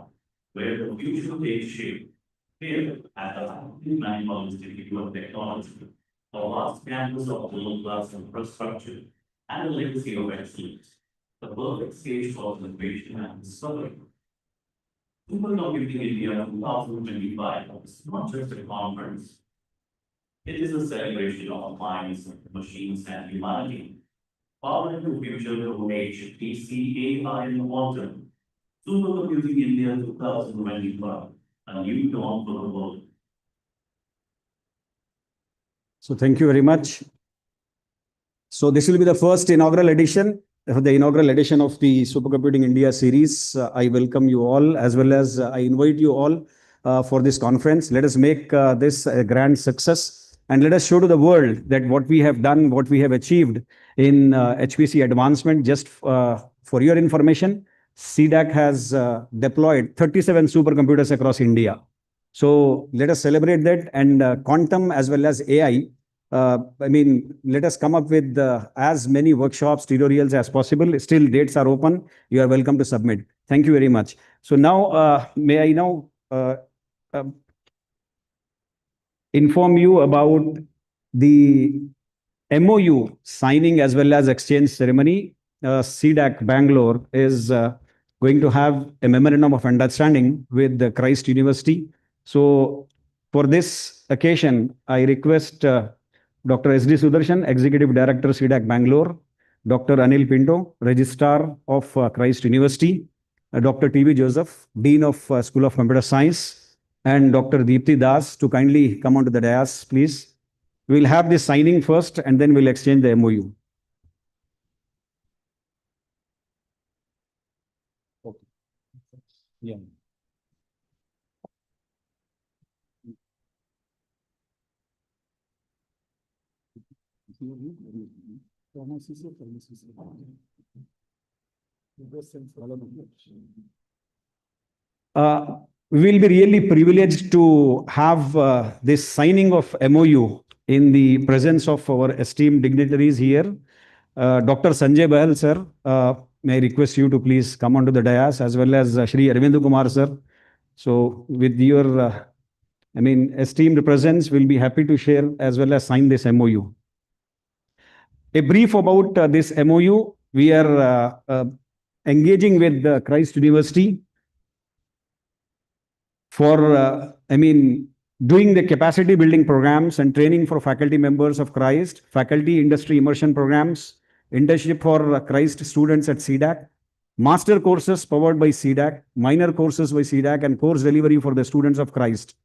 where the future takes shape. Here, at the Bangalore Institute of Technology, a vast campus of world-class infrastructure and a legacy of excellence, the perfect stage for innovation and discovery. Supercomputing India 2025 is not just a conference. It is a celebration of minds, machines, and humanity. Powering the future through HPC, AI, and quantum. Supercomputing India 2025, a new dawn for the world. So thank you very much. So this will be the first inaugural edition, the inaugural edition of the Supercomputing India series. I welcome you all, as well as I invite you all for this conference. Let us make this a grand success, and let us show to the world that what we have done, what we have achieved in HPC advancement. Just for your information, CDAC has deployed 37 supercomputers across India. So let us celebrate that, and quantum as well as AI. Let us come up with as many workshops, tutorials as possible. Still, dates are open. You are welcome to submit. Thank you very much. So now, may I now inform you about the MOU signing as well as exchange ceremony. CDAC Bangalore is going to have a memorandum of understanding with the Christ University. So for this occasion, I request Dr. S.D. Sudarshan, Executive Director, CDAC Bangalore, Dr. Anil Pinto, Registrar of Christ University, Dr. T.V. Joseph, Dean of School of Computer Science, and Dr. Deepthi Das to kindly come onto the dais, please. We'll have this signing first, and then we'll exchange the MOU. Okay. Yeah. We will be really privileged to have this signing of MOU in the presence of our esteemed dignitaries here. Dr. Sanjay Bahal, sir, may I request you to please come onto the dais, as well as Shri Arvind Kumar, sir. So with your, esteemed presence, we'll be happy to share as well as sign this MOU. A brief about this MOU. We are engaging with Christ University for, doing the capacity building programs and training for faculty members of Christ, faculty industry immersion programs, internship for Christ students at CDAC, master courses powered by CDAC, minor courses by CDAC, and course delivery for the students of Christ.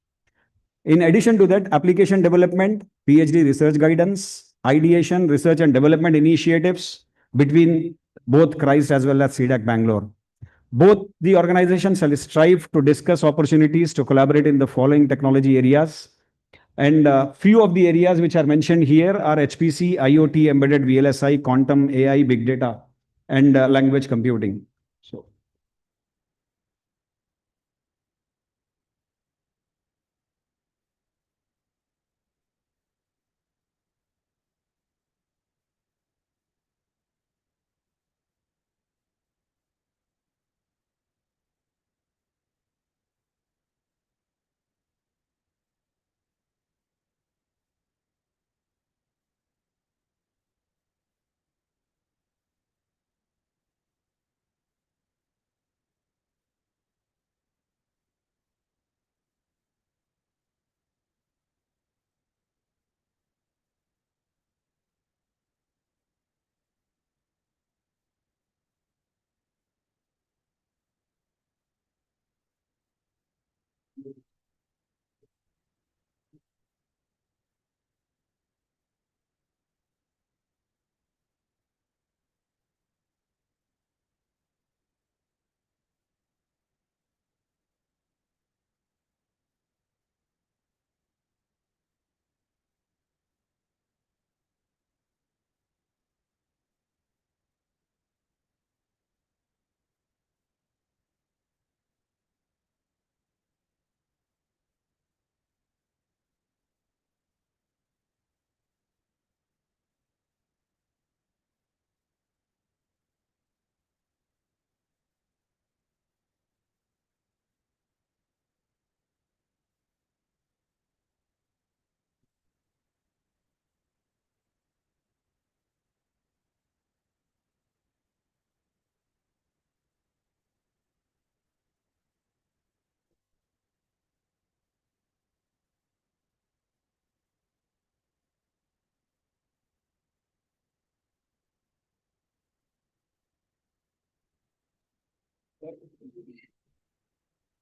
In addition to that, application development, PhD research guidance, ideation, research and development initiatives between both Christ as well as CDAC Bangalore. Both the organizations shall strive to discuss opportunities to collaborate in the following technology areas: And few of the areas which are mentioned here are HPC, IoT, embedded VLSI, quantum, AI, big data, and language computing. So.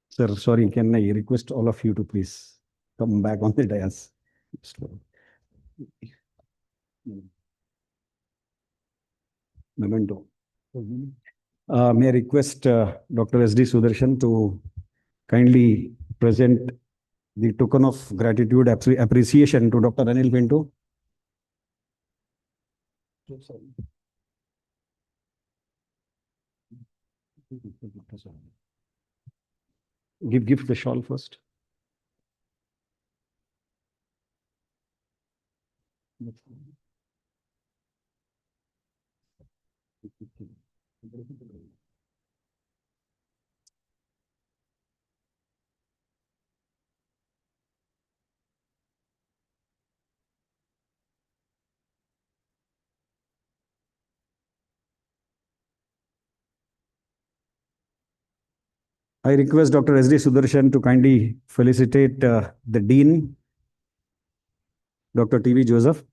Sir, sorry, can I request all of you to please come back on the dais? Memento. May I request Dr. S.D. Sudarshan to kindly present the token of gratitude appreciation to Dr. Anil Pinto. Give the shawl first. I request Dr. S.D. Sudarshan to kindly felicitate the Dean, Dr. T.V. Joseph.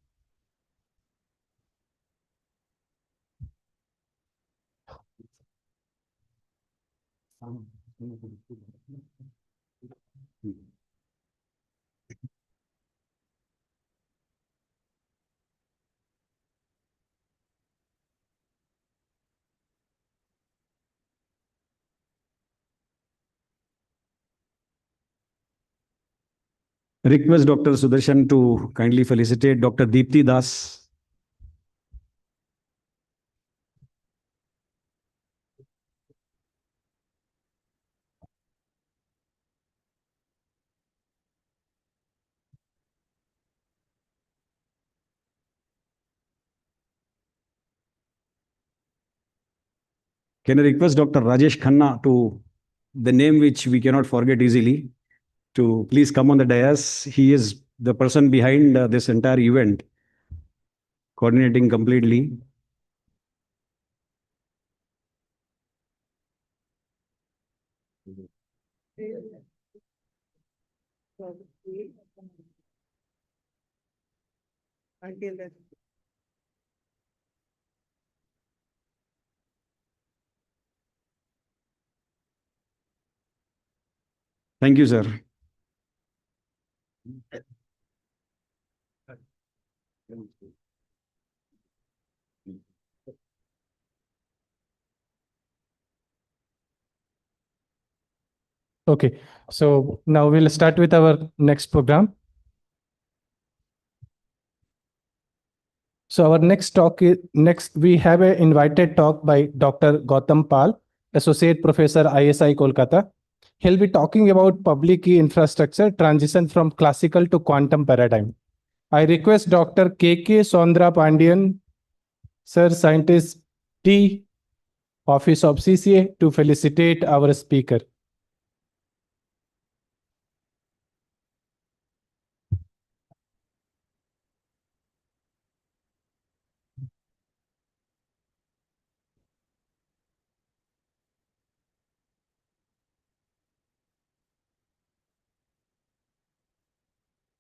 Request Dr. Sudarshan to kindly felicitate Dr. Deepti Das. Can I request Dr. Rajesh Khanna to, the name which we cannot forget easily, to please come on the dais. He is the person behind this entire event, coordinating completely. Thank you, sir. Okay, so now we'll start with our next program. So our next talk is we have an invited talk by Dr. Gautam Pal, Associate Professor, ISI Kolkata. He'll be talking about public key infrastructure transition from classical to quantum paradigm. I request Dr. K.K. Sondra Pandian, Sir Scientist T, Office of CCA, to felicitate our speaker.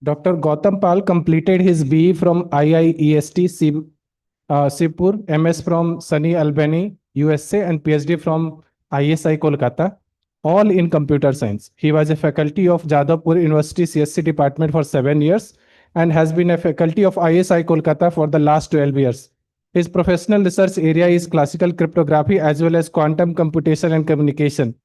Dr. Gautam Pal completed his BE from IIEST Sipur, MS from Sunny Albany, USA, and PhD from ISI Kolkata, all in computer science. He was a faculty of Jadavpur University CSC department for 7 years and has been a faculty of ISI Kolkata for the last 12 years. His professional research area is classical cryptography as well as quantum computation and communication.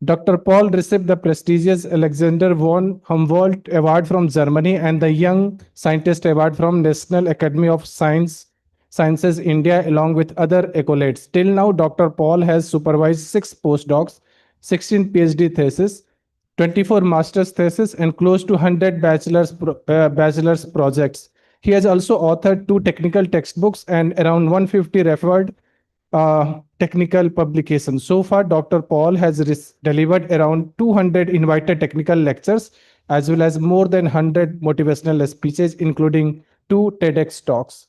Dr. Paul received the prestigious Alexander von Humboldt Award from Germany and the Young Scientist Award from National Academy of Sciences India, along with other accolades. Till now, Dr. Paul has supervised 6 postdocs, 16 PhD theses, 24 master's theses, and close to 100 bachelor's projects. He has also authored 2 technical textbooks and around 150 referred technical publications. So far, Dr. Paul has delivered around 200 invited technical lectures, as well as more than 100 motivational speeches, including 2 TEDx talks.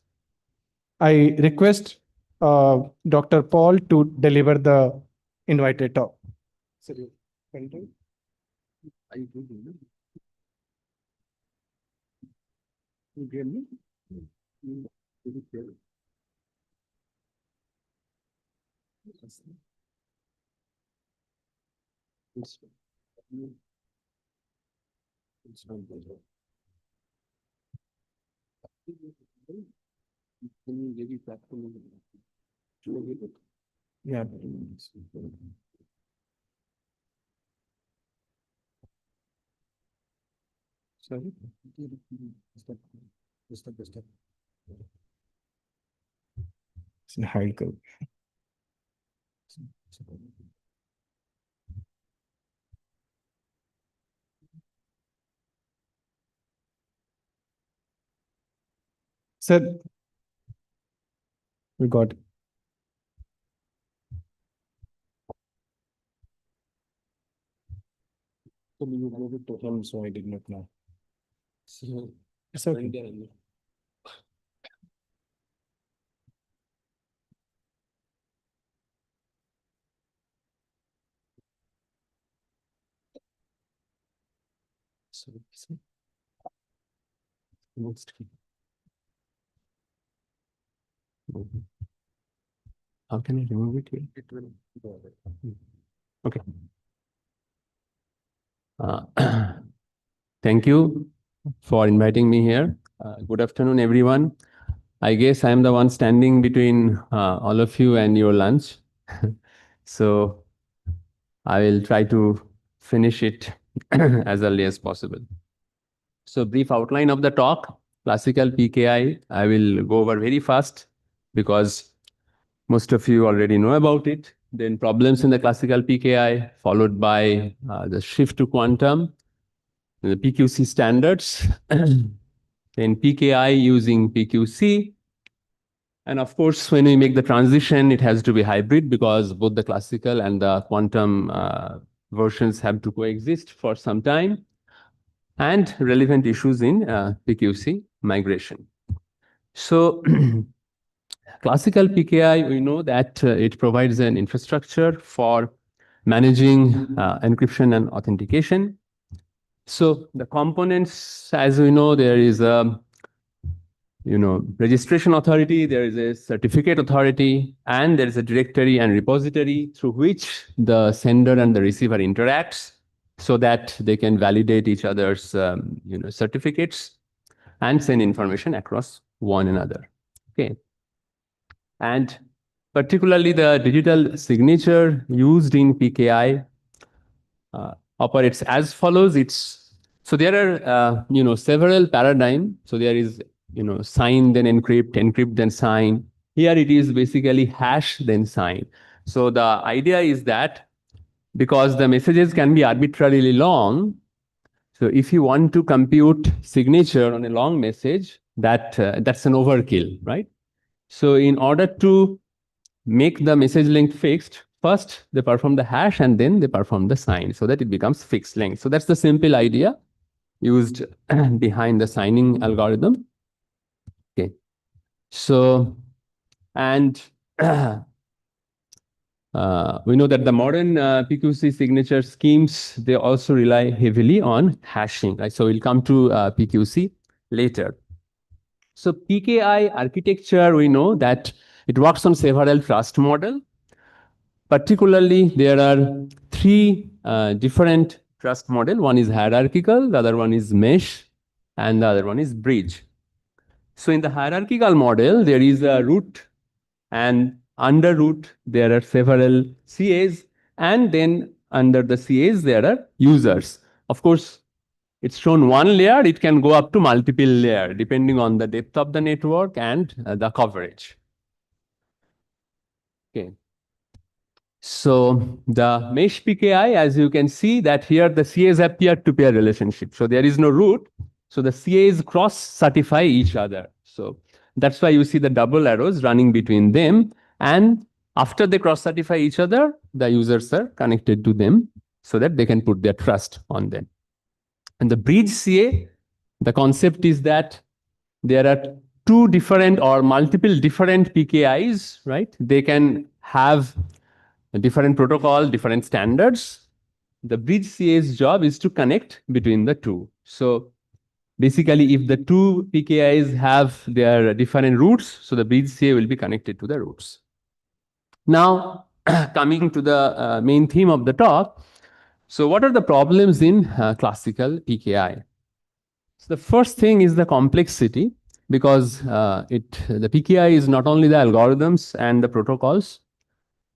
I request Dr. Paul to deliver the invited talk. Can you give it back to me? Yeah. Sorry. It's in hide code. Sir, we got it. So you gave it to him, so I did not know. So it's okay. How can I remove it here? It will go away. Okay. Thank you for inviting me here. Good afternoon, everyone. I guess I'm the one standing between all of you and your lunch. So I will try to finish it as early as possible. So brief outline of the talk, classical PKI. I will go over very fast because most of you already know about it. Then problems in the classical PKI, followed by the shift to quantum, the PQC standards, then PKI using PQC. And of course, when we make the transition, it has to be hybrid because both the classical and the quantum versions have to coexist for some time, and relevant issues in PQC migration. So classical PKI, we know that it provides an infrastructure for managing encryption and authentication. So the components, as we know, there is a registration authority, there is a certificate authority, and there is a directory and repository through which the sender and the receiver interacts so that they can validate each other's certificates and send information across one another. Okay. And particularly the digital signature used in PKI operates as follows. So there are several paradigms. So there is sign then encrypt, encrypt then sign. Here it is basically hash then sign. So the idea is that because the messages can be arbitrarily long, so if you want to compute signature on a long message, that's an overkill, right? So in order to make the message length fixed, first they perform the hash and then they perform the sign so that it becomes fixed length. So that's the simple idea used behind the signing algorithm. Okay. So, and we know that the modern PQC signature schemes, they also rely heavily on hashing, right? So we'll come to PQC later. So PKI architecture, we know that it works on several trust model. Particularly, there are three different trust model. One is hierarchical, the other one is mesh, and the other one is bridge. So in the hierarchical model, there is a root, and under root, there are several CAs, and then under the CAs, there are users. Of course, it's shown one layer, it can go up to multiple layers, depending on the depth of the network and the coverage. Okay. So the mesh PKI, as you can see that here the CAs have peer-to-peer relationship. So there is no root. So the CAs cross-certify each other. So that's why you see the double arrows running between them. And after they cross-certify each other, the users are connected to them so that they can put their trust on them. And the bridge CA, the concept is that there are two different or multiple different PKIs, right? They can have a different protocol, different standards. The bridge CA's job is to connect between the two. So basically, if the two PKIs have their different routes, so the bridge CA will be connected to the routes. Now, coming to the main theme of the talk. So what are the problems in classical PKI? So the first thing is the complexity, because the PKI is not only the algorithms and the protocols,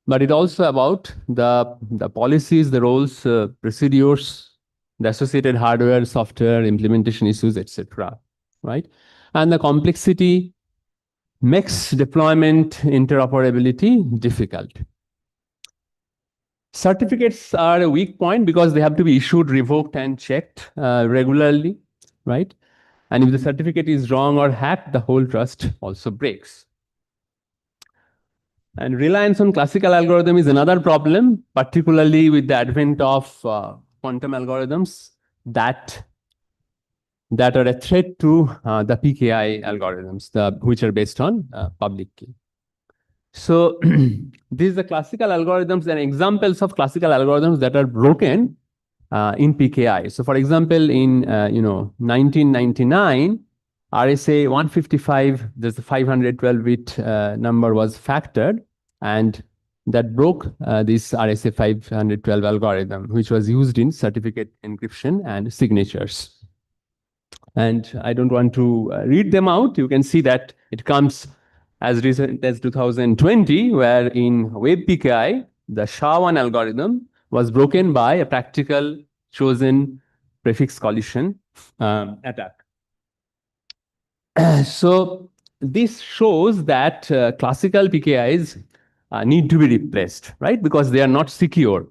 but it also about the policies, the roles, procedures, the associated hardware, software, implementation issues, etc. Right? And the complexity makes deployment interoperability difficult. Certificates are a weak point because they have to be issued, revoked, and checked regularly, right? And if the certificate is wrong or hacked, the whole trust also breaks. And reliance on classical algorithm is another problem, particularly with the advent of quantum algorithms that are a threat to the PKI algorithms, which are based on public key. So these are the classical algorithms and examples of classical algorithms that are broken in PKI. So for example, in 1999, RSA 155, there's the 512-bit number was factored, and that broke this RSA 512 algorithm, which was used in certificate encryption and signatures. And I don't want to read them out. You can see that it comes as recent as 2020, where in Web PKI, the SHA-1 algorithm was broken by a practical chosen prefix collision attack. So this shows that classical PKIs need to be replaced, right? Because they are not secure.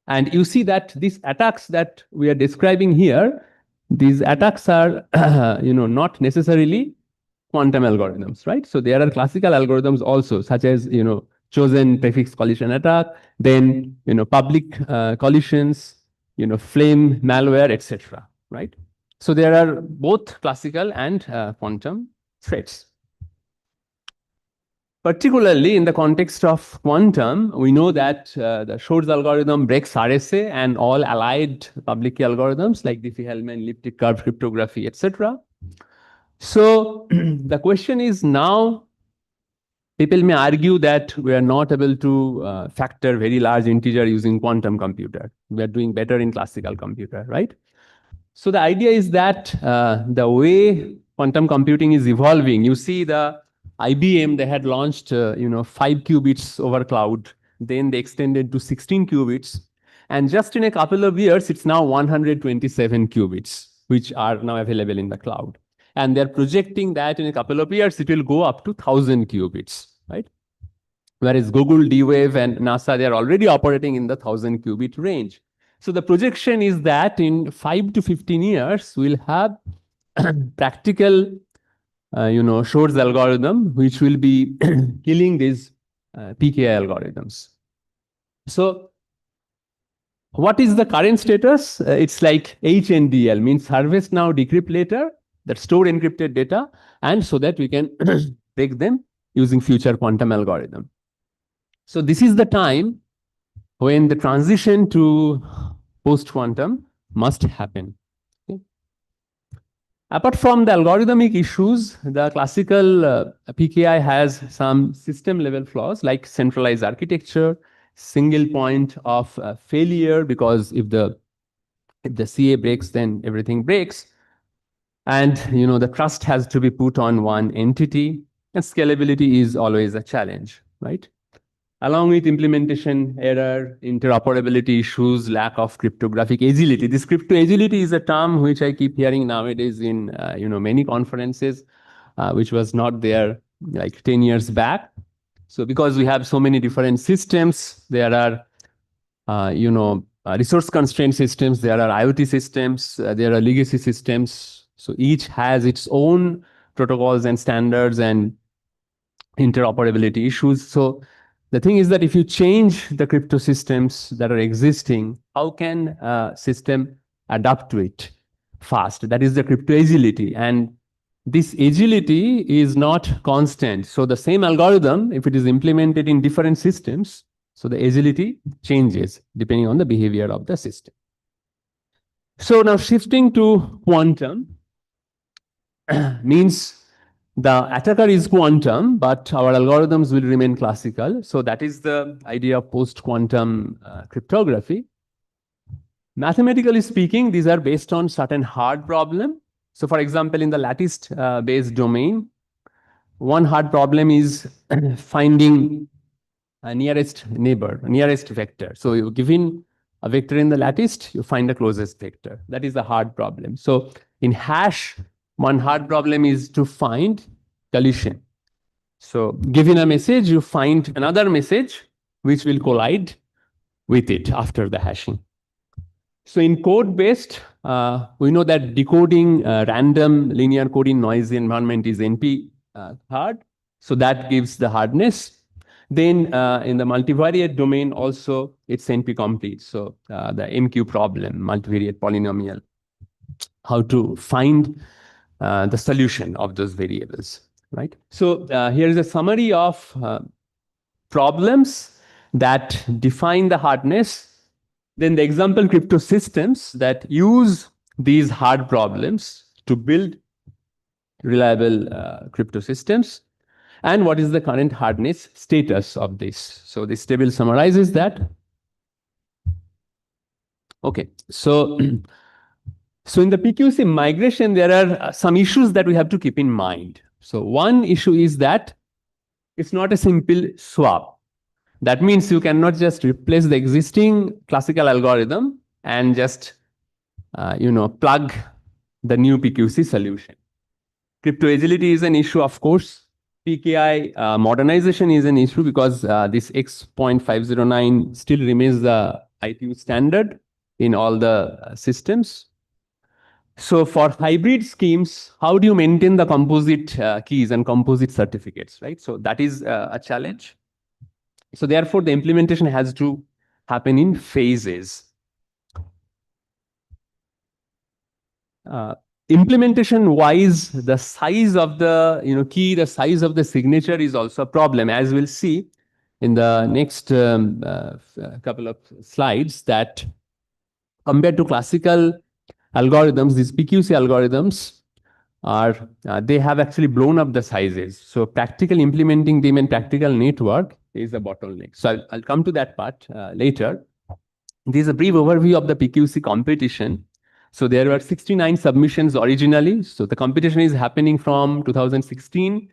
And you see that these attacks that we are describing here, these attacks are not necessarily quantum algorithms, right? So there are classical algorithms also, such as chosen prefix collision attack, then public collisions, flame malware, etc. Right? So there are both classical and quantum threats. Particularly in the context of quantum, we know that the Shor's algorithm breaks RSA and all allied public key algorithms like Diffie-Hellman, elliptic curve cryptography, etc. So the question is now, people may argue that we are not able to factor very large integer using quantum computer. We are doing better in classical computer, right? So the idea is that the way quantum computing is evolving, you see the IBM, they had launched 5 qubits over cloud. Then they extended to 16 qubits. And just in a couple of years, it's now 127 qubits, which are now available in the cloud. And they're projecting that in a couple of years, it will go up to 1,000 qubits, right? Whereas Google, D-Wave, and NASA, they're already operating in the 1,000 qubit range. So the projection is that in 5 to 15 years, we'll have practical, Shor's algorithm, which will be killing these PKI algorithms. So what is the current status? It's like HNDL, means harvest now, decrypt later, that store encrypted data, and so that we can break them using future quantum algorithm. So this is the time when the transition to post-quantum must happen. Okay. Apart from the algorithmic issues, the classical PKI has some system-level flaws like centralized architecture, single point of failure, because if the CA breaks, then everything breaks. And the trust has to be put on one entity, and scalability is always a challenge, right? Along with implementation error, interoperability issues, lack of cryptographic agility. This crypto agility is a term which I keep hearing nowadays in many conferences, which was not there like 10 years back. So because we have so many different systems, there are resource constrained systems, there are IoT systems, there are legacy systems. So each has its own protocols and standards and interoperability issues. So the thing is that if you change the crypto systems that are existing, how can a system adapt to it fast? That is the crypto agility. And this agility is not constant. So the same algorithm, if it is implemented in different systems, so the agility changes depending on the behavior of the system. So now shifting to quantum means the attacker is quantum, but our algorithms will remain classical. So that is the idea of post-quantum cryptography. Mathematically speaking, these are based on certain hard problem. So for example, in the lattice-based domain, one hard problem is finding a nearest neighbor, nearest vector. So you given a vector in the lattice, you find the closest vector. That is the hard problem. So in hash, one hard problem is to find collision. So given a message, you find another message which will collide with it after the hashing. So in code-based, we know that decoding random linear code in noisy environment is NP hard. So that gives the hardness. Then in the multivariate domain also, it's NP complete. So the MQ problem, multivariate polynomial, how to find the solution of those variables, right? So here is a summary of problems that define the hardness. Then the example crypto systems that use these hard problems to build reliable crypto systems. And what is the current hardness status of this? So this table summarizes that. Okay, so in the PQC migration, there are some issues that we have to keep in mind. So one issue is that it's not a simple swap. That means you cannot just replace the existing classical algorithm and just, plug the new PQC solution. Crypto agility is an issue, of course. PKI modernization is an issue because this X.509 still remains the ITU standard in all the systems. So for hybrid schemes, how do you maintain the composite keys and composite certificates, right? So that is a challenge. So therefore, the implementation has to happen in phases. Implementation-wise, the size of the key, the size of the signature is also a problem, as we'll see in the next couple of slides, that compared to classical algorithms, these PQC algorithms are, they have actually blown up the sizes. So practically implementing them in practical network is a bottleneck. So I'll come to that part later. This is a brief overview of the PQC competition. So there were 69 submissions originally. So the competition is happening from 2016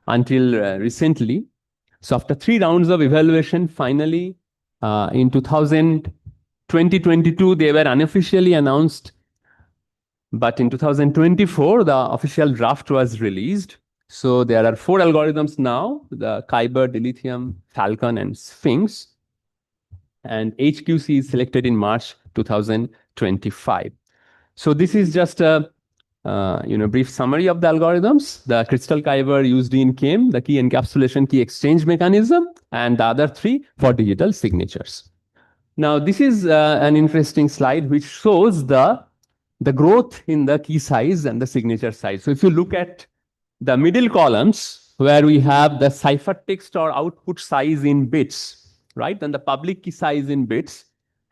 until recently. So after 3 rounds of evaluation, finally in 2022, they were unofficially announced But in 2024, the official draft was released. So there are 4 algorithms now, the Kyber, Dilithium, Falcon, and Sphinx. And HQC is selected in March 2025. So this is just a brief summary of the algorithms. The crystal Kyber used in KEM, the key encapsulation, key exchange mechanism, and the other 3 for digital signatures. Now, this is an interesting slide which shows the growth in the key size and the signature size. So if you look at the middle columns where we have the ciphertext or output size in bits, right? And the public key size in bits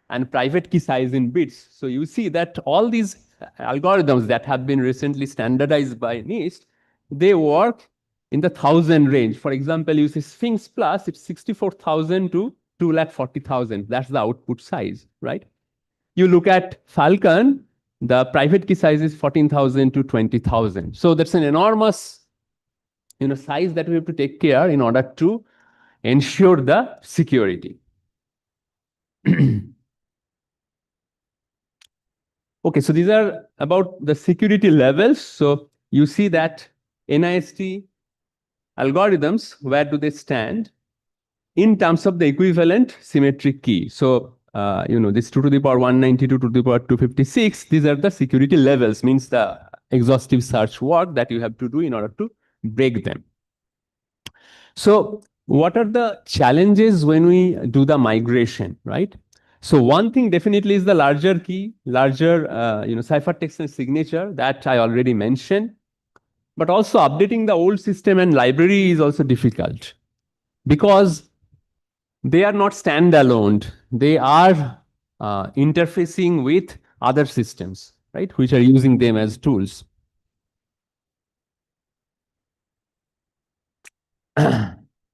and private key size in bits. So you see that all these algorithms that have been recently standardized by NIST, they work in the 1,000 range. For example, you see Sphinx Plus, it's 64,000 to 240,000. That's the output size, right? You look at Falcon, the private key size is 14,000 to 20,000. So that's an enormous size that we have to take care in order to ensure the security. Okay, so these are about the security levels. So you see that NIST algorithms, where do they stand in terms of the equivalent symmetric key? So, this 2 to the power 192 to the power 256, these are the security levels, means the exhaustive search work that you have to do in order to break them. So what are the challenges when we do the migration, right? So one thing definitely is the larger key, larger ciphertext and signature that I already mentioned. But also updating the old system and library is also difficult because they are not standalone. They are interfacing with other systems, right, which are using them as tools.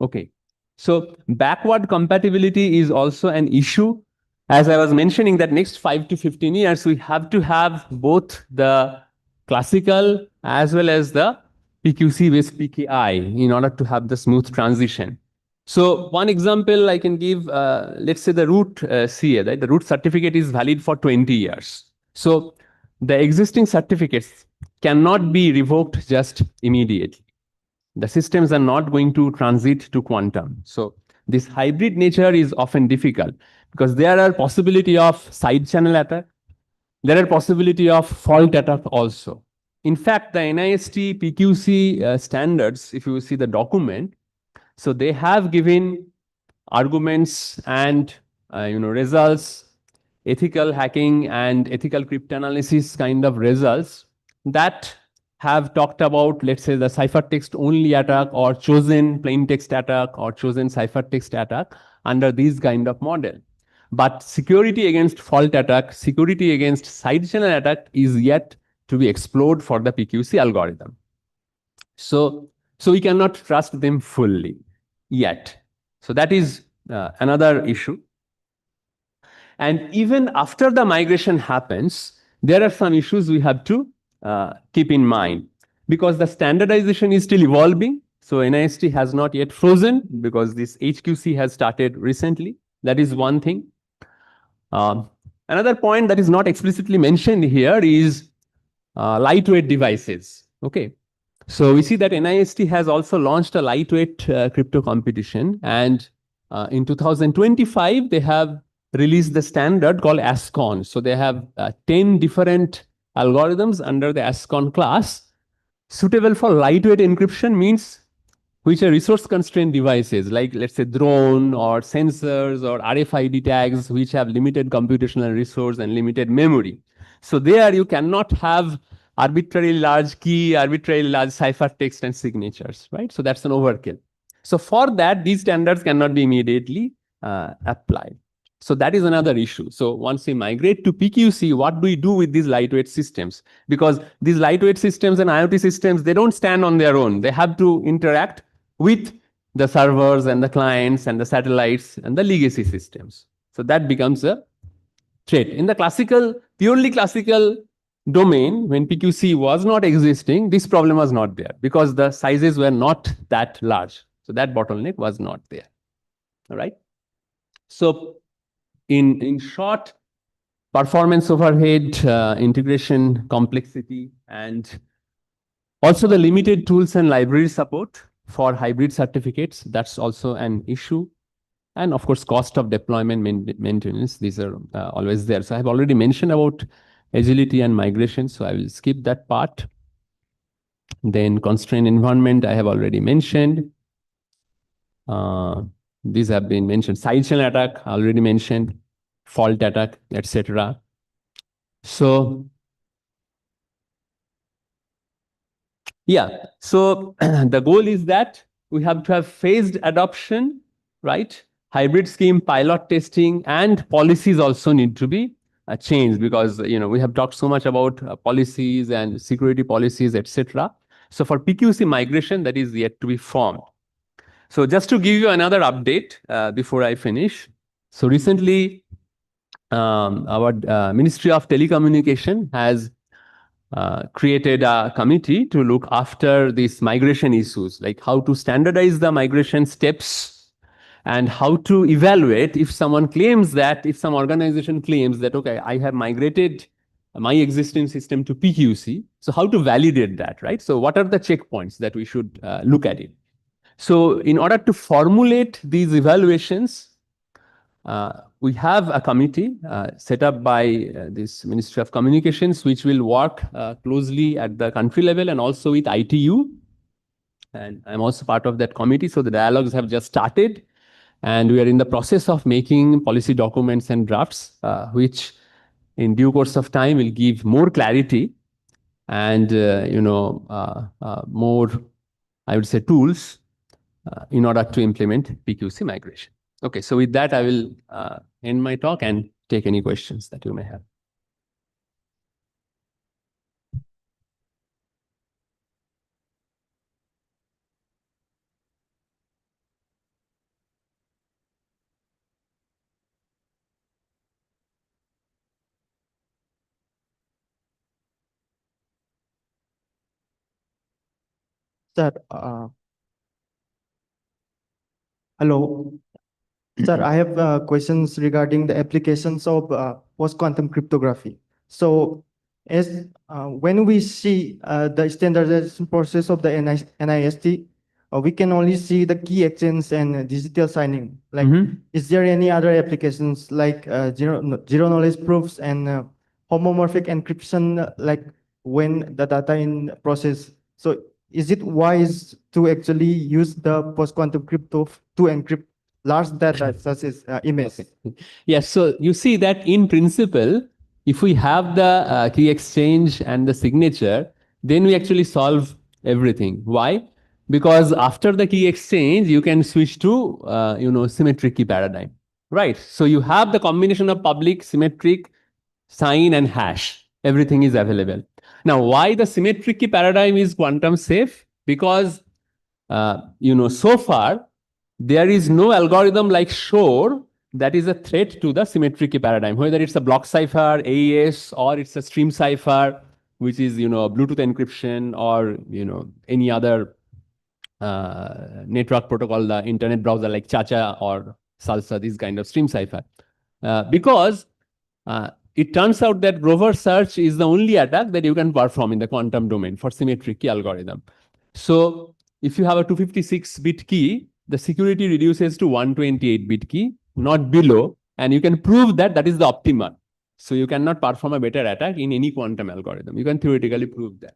Okay, so backward compatibility is also an issue. As I was mentioning, that next 5 to 15 years, we have to have both the classical as well as the PQC-based PKI in order to have the smooth transition. So one example I can give, let's say the root CA, right? The root certificate is valid for 20 years. So the existing certificates cannot be revoked just immediately. The systems are not going to transit to quantum. So this hybrid nature is often difficult because there are possibility of side channel attack. There are possibility of fault attack also. In fact, the NIST PQC standards, if you see the document, so they have given arguments and results, ethical hacking and ethical cryptanalysis kind of results that have talked about, let's say, the ciphertext only attack or chosen plain text attack or chosen ciphertext attack under these kind of model. But security against fault attack, security against side channel attack is yet to be explored for the PQC algorithm. So we cannot trust them fully yet. So that is another issue. And even after the migration happens, there are some issues we have to keep in mind because the standardization is still evolving. So NIST has not yet frozen because this HQC has started recently. That is one thing. Another point that is not explicitly mentioned here is lightweight devices. Okay. So we see that NIST has also launched a lightweight crypto competition, and in 2025 they have released the standard called ASCON. So they have 10 different algorithms under the ASCON class suitable for lightweight encryption, means which are resource constrained devices like, let's say, drone or sensors or RFID tags which have limited computational resource and limited memory. So there you cannot have arbitrarily large key, arbitrarily large ciphertext and signatures, right? So that's an overkill. So for that, these standards cannot be immediately applied. So that is another issue. So once we migrate to PQC, what do we do with these lightweight systems? Because these lightweight systems and IoT systems, they don't stand on their own. They have to interact with the servers and the clients and the satellites and the legacy systems. So that becomes a threat. In the classical, purely classical domain, when PQC was not existing, this problem was not there because the sizes were not that large. So that bottleneck was not there. All right. So in short, performance overhead, integration complexity, and also the limited tools and library support for hybrid certificates. That's also an issue. And of course, cost of deployment maintenance. These are always there. So I have already mentioned about agility and migration. So I will skip that part. Then constrained environment, I have already mentioned. These have been mentioned. Side channel attack, already mentioned. Fault attack, etc. So yeah, so the goal is that we have to have phased adoption, right? Hybrid scheme, pilot testing, and policies also need to be changed, because we have talked so much about policies and security policies, etc. So for PQC migration, that is yet to be formed. So just to give you another update before I finish. So recently, our Ministry of Telecommunication has created a committee to look after these migration issues, like how to standardize the migration steps and how to evaluate if someone claims that, if some organization claims that, okay, I have migrated my existing system to PQC. So how to validate that, right? So what are the checkpoints that we should look at it? So in order to formulate these evaluations, we have a committee set up by this Ministry of Communications, which will work closely at the country level and also with ITU. And I'm also part of that committee. So the dialogues have just started. And we are in the process of making policy documents and drafts, which in due course of time will give more clarity and more, I would say, tools in order to implement PQC migration. Okay, so with that, I will end my talk and take any questions that you may have. Sir, hello. Sir, I have questions regarding the applications of post-quantum cryptography. So, as when we see the standardization process of the NIST, we can only see the key exchange and digital signing. Like, is there any other applications like zero knowledge proofs and homomorphic encryption, like when the data in process? So, is it wise to actually use the post-quantum crypto to encrypt large data such as image? Yes, so you see that in principle, if we have the key exchange and the signature, then we actually solve everything. Why? Because after the key exchange, you can switch to symmetric key paradigm, right? So you have the combination of public, symmetric, sign, and hash. Everything is available. Now, why the symmetric key paradigm is quantum safe? Because so far there is no algorithm like Shor that is a threat to the symmetric key paradigm, whether it's a block cipher, AES, or it's a stream cipher, which is Bluetooth encryption, or any other network protocol, the internet browser like Chacha or Salsa, this kind of stream cipher. Because it turns out that Grover search is the only attack that you can perform in the quantum domain for symmetric key algorithm. So if you have a 256-bit key, the security reduces to 128-bit key, not below, and you can prove that that is the optimal. So you cannot perform a better attack in any quantum algorithm. You can theoretically prove that.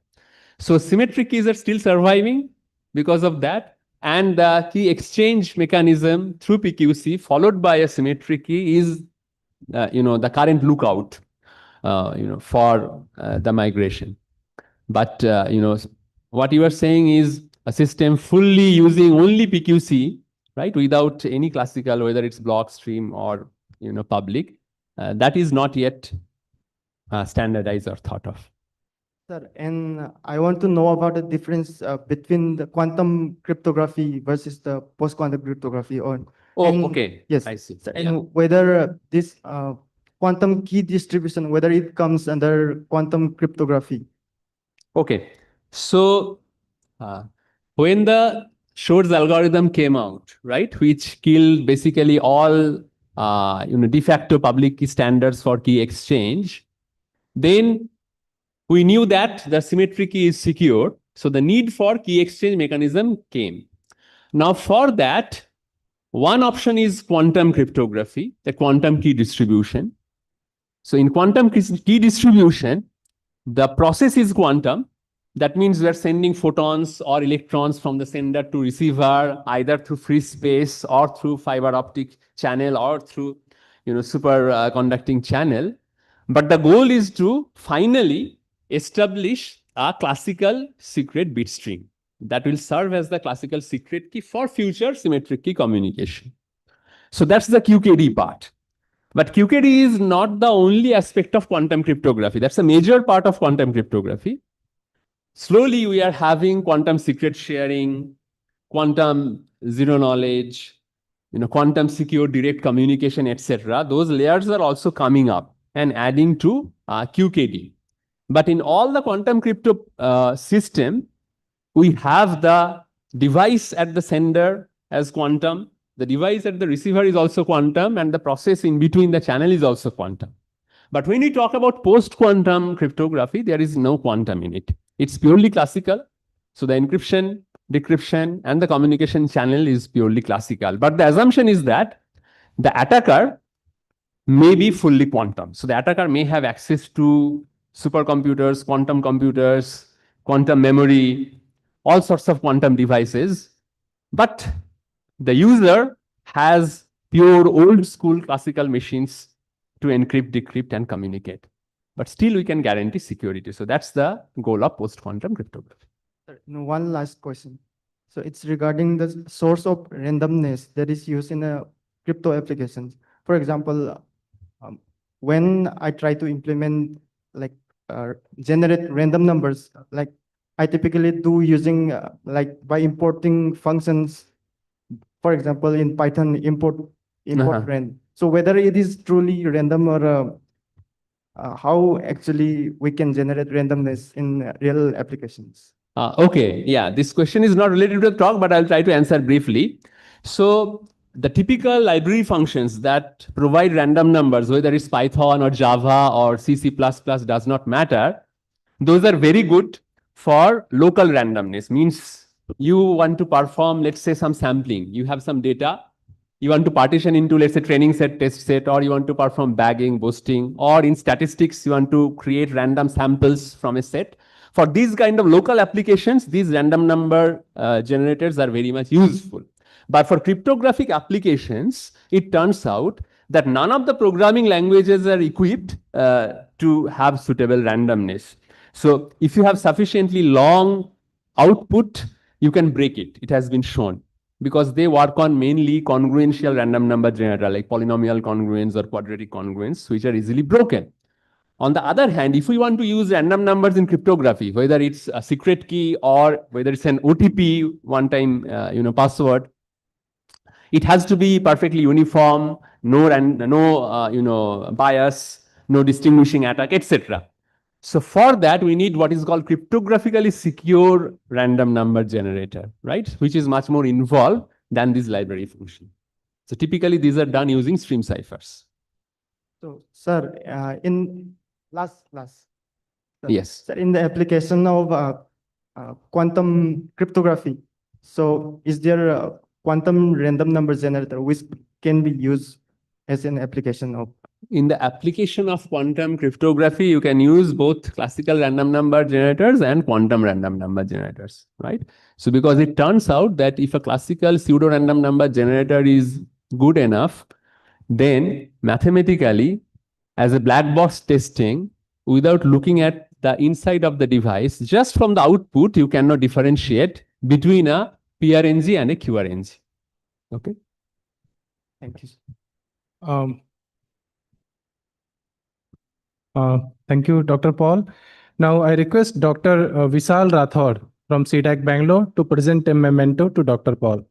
So symmetric keys are still surviving because of that. And the key exchange mechanism through PQC followed by a symmetric key is the current lookout for the migration. But what you are saying is a system fully using only PQC, right, without any classical, whether it's block, stream, or public, that is not yet standardized or thought of. Sir, and I want to know about the difference between the quantum cryptography versus the post-quantum cryptography. Okay. Yes, I see. sir, and whether this quantum key distribution, whether it comes under quantum cryptography. Okay, so when the Shor's algorithm came out, right, which killed basically all de facto public key standards for key exchange, then we knew that the symmetric key is secure. So the need for key exchange mechanism came. Now for that, one option is quantum cryptography, the quantum key distribution. So in quantum key distribution, the process is quantum. That means we are sending photons or electrons from the sender to receiver, either through free space or through fiber optic channel or through superconducting channel. But the goal is to finally establish a classical secret bit string that will serve as the classical secret key for future symmetric key communication. So that's the QKD part. But QKD is not the only aspect of quantum cryptography. That's a major part of quantum cryptography. Slowly, we are having quantum secret sharing, quantum zero knowledge, quantum secure direct communication, etc. Those layers are also coming up and adding to QKD. But in all the quantum crypto system, we have the device at the sender as quantum, the device at the receiver is also quantum, and the process in between the channel is also quantum. But when we talk about post-quantum cryptography, there is no quantum in it. It's purely classical. So the encryption, decryption, and the communication channel is purely classical. But the assumption is that the attacker may be fully quantum. So the attacker may have access to supercomputers, quantum memory, all sorts of quantum devices. But the user has pure old school classical machines to encrypt, decrypt, and communicate. But still we can guarantee security. So that's the goal of post-quantum cryptography. One last question. So it's regarding the source of randomness that is used in a crypto applications. For example, when I try to implement generate random numbers, like I typically do using by importing functions. For example, in Python, import rand. So whether it is truly random or how actually we can generate randomness in real applications. Okay, yeah, this question is not related to the talk, but I'll try to answer briefly. So the typical library functions that provide random numbers, whether it's Python or Java or C++, does not matter. Those are very good for local randomness. Means you want to perform, let's say, some sampling. You have some data. You want to partition into, let's say, training set, test set, or you want to perform bagging, boosting, or in statistics, you want to create random samples from a set. For these kind of local applications, these random number generators are very much useful. But for cryptographic applications, it turns out that none of the programming languages are equipped to have suitable randomness. So if you have sufficiently long output, you can break it. It has been shown, because they work on mainly congruential random number generator, like polynomial congruence or quadratic congruence, which are easily broken. On the other hand, if we want to use random numbers in cryptography, whether it's a secret key or whether it's an OTP, one-time password, it has to be perfectly uniform, no bias, no distinguishing attack, etc. So for that, we need what is called cryptographically secure random number generator, right? Which is much more involved than this library function. So typically, these are done using stream ciphers. So, sir, in last, yes, sir, in the application of quantum cryptography, so is there a quantum random number generator which can be used as an application of? In the application of quantum cryptography, you can use both classical random number generators and quantum random number generators, right? So because it turns out that if a classical pseudo random number generator is good enough, then mathematically, as a black box testing, without looking at the inside of the device, just from the output, you cannot differentiate between a PRNG and a QRNG. Okay. Thank you. Thank you, Dr. Paul. Now I request Dr. Vishal Rathod from CDAC Bangalore to present a memento to Dr. Paul.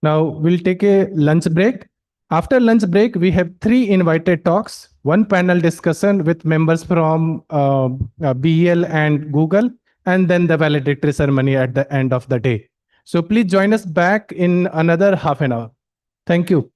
Now we'll take a lunch break. After lunch break, we have 3 invited talks, 1 panel discussion with members from BEL and Google, and then the valedictory ceremony at the end of the day. So please join us back in another half an hour. Thank you.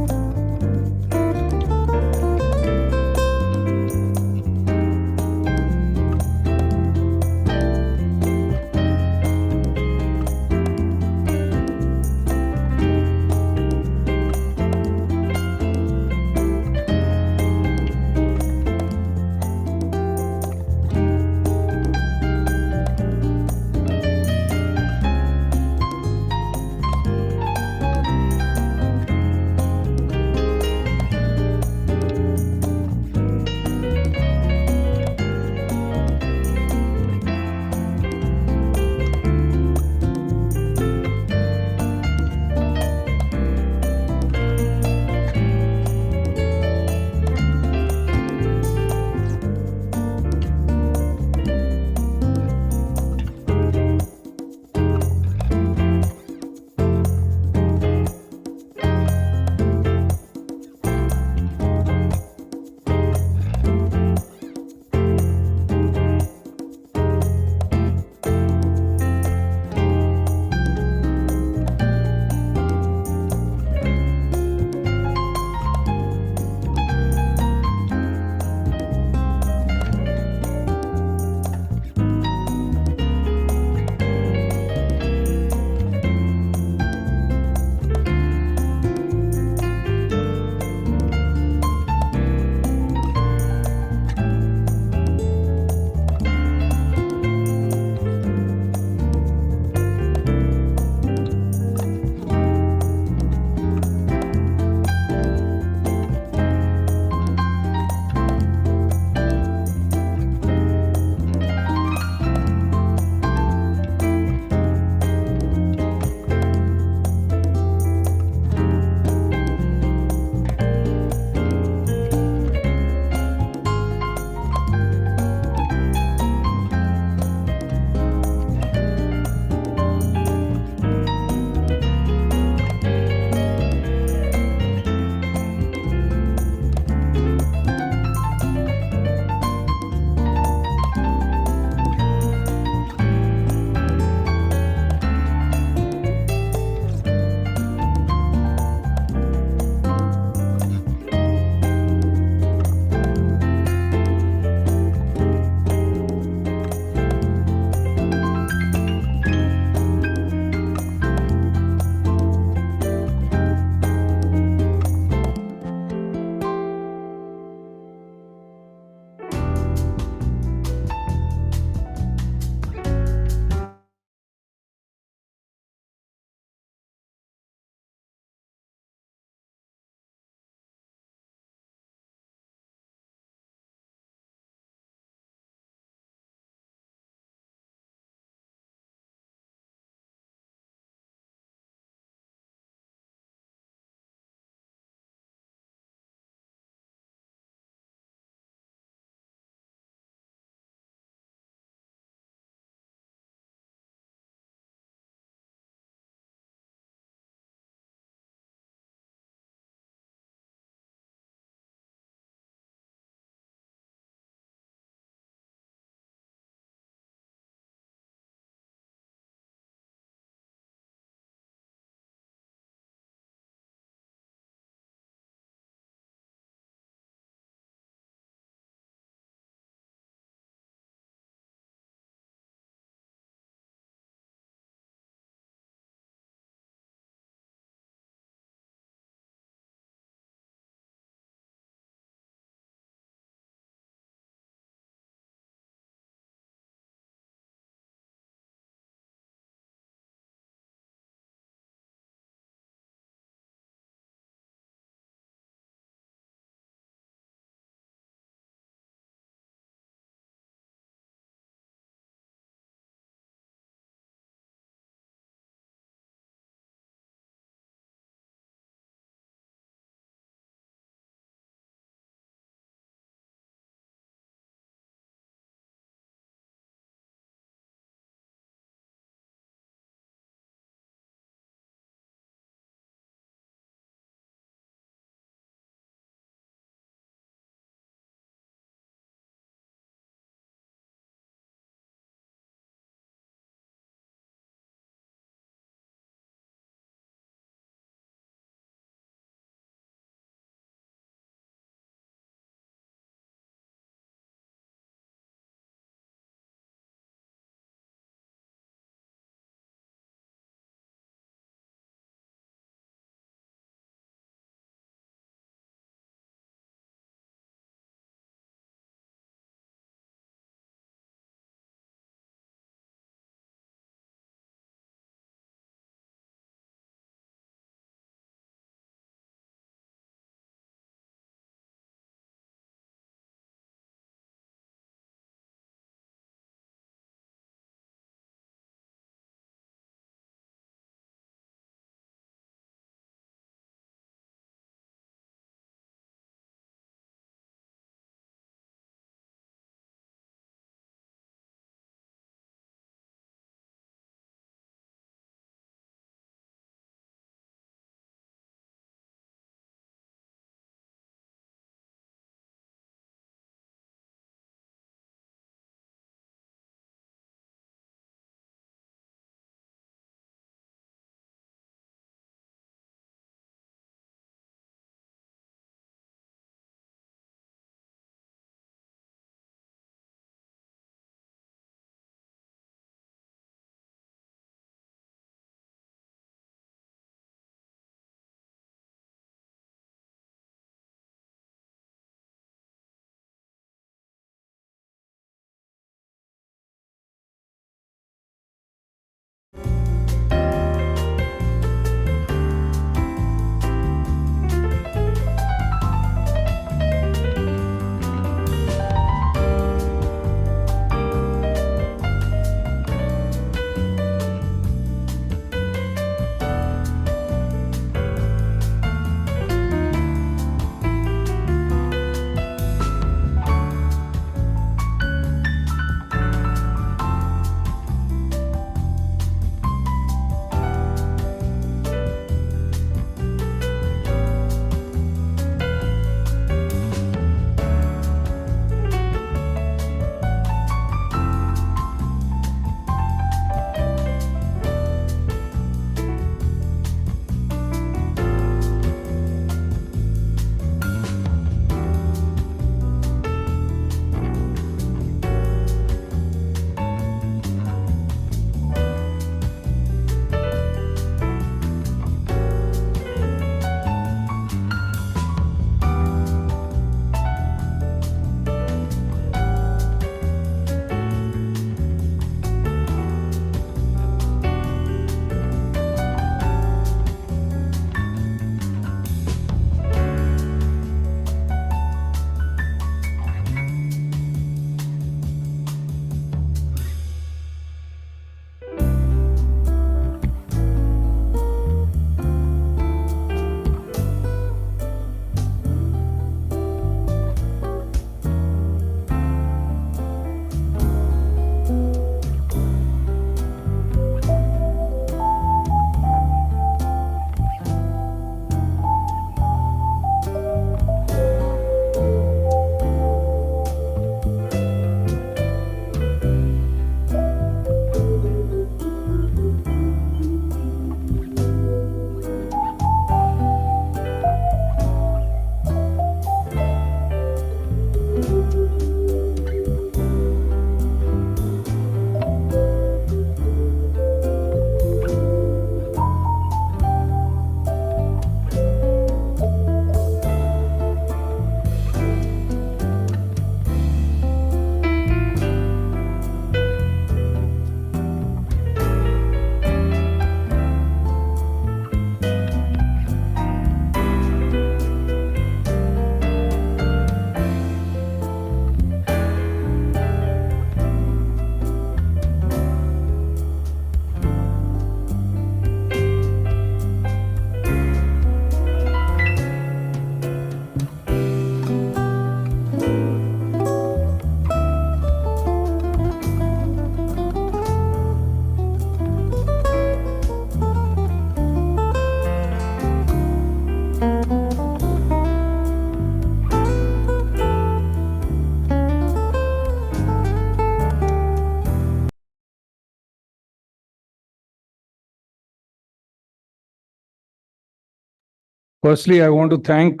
Firstly, I want to thank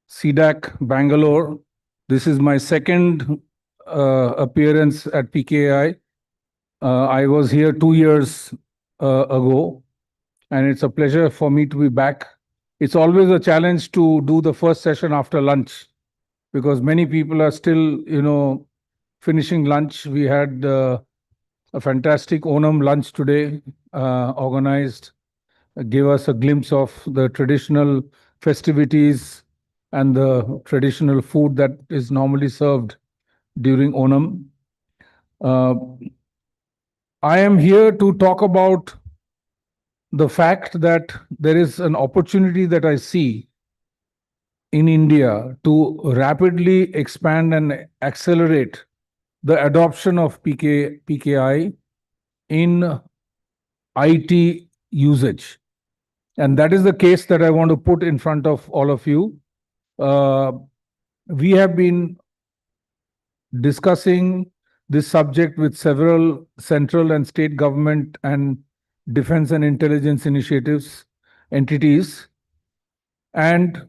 CDAC Bangalore. This is my second appearance at PKI. I was here 2 years ago, and it's a pleasure for me to be back. It's always a challenge to do the first session after lunch because many people are still, finishing lunch. We had a fantastic Onam lunch today, organized, gave us a glimpse of the traditional festivities and the traditional food that is normally served during Onam. I am here to talk about the fact that there is an opportunity that I see in India to rapidly expand and accelerate the adoption of PKI in IT usage. And that is the case that I want to put in front of all of you. We have been discussing this subject with several central and state government and defense and intelligence entities. And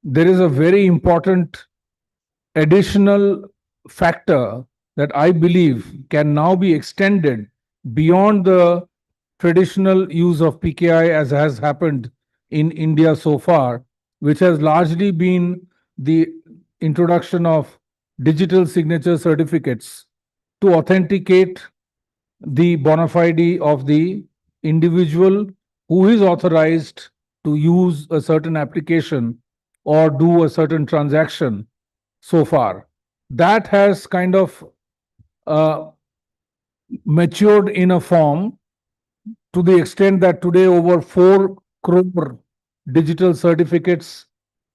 there is a very important additional factor that I believe can now be extended beyond the traditional use of PKI as has happened in India so far, which has largely been the introduction of digital signature certificates to authenticate the bona fide of the individual who is authorized to use a certain application or do a certain transaction so far. That has kind of matured in a form to the extent that today over 4 crore digital certificates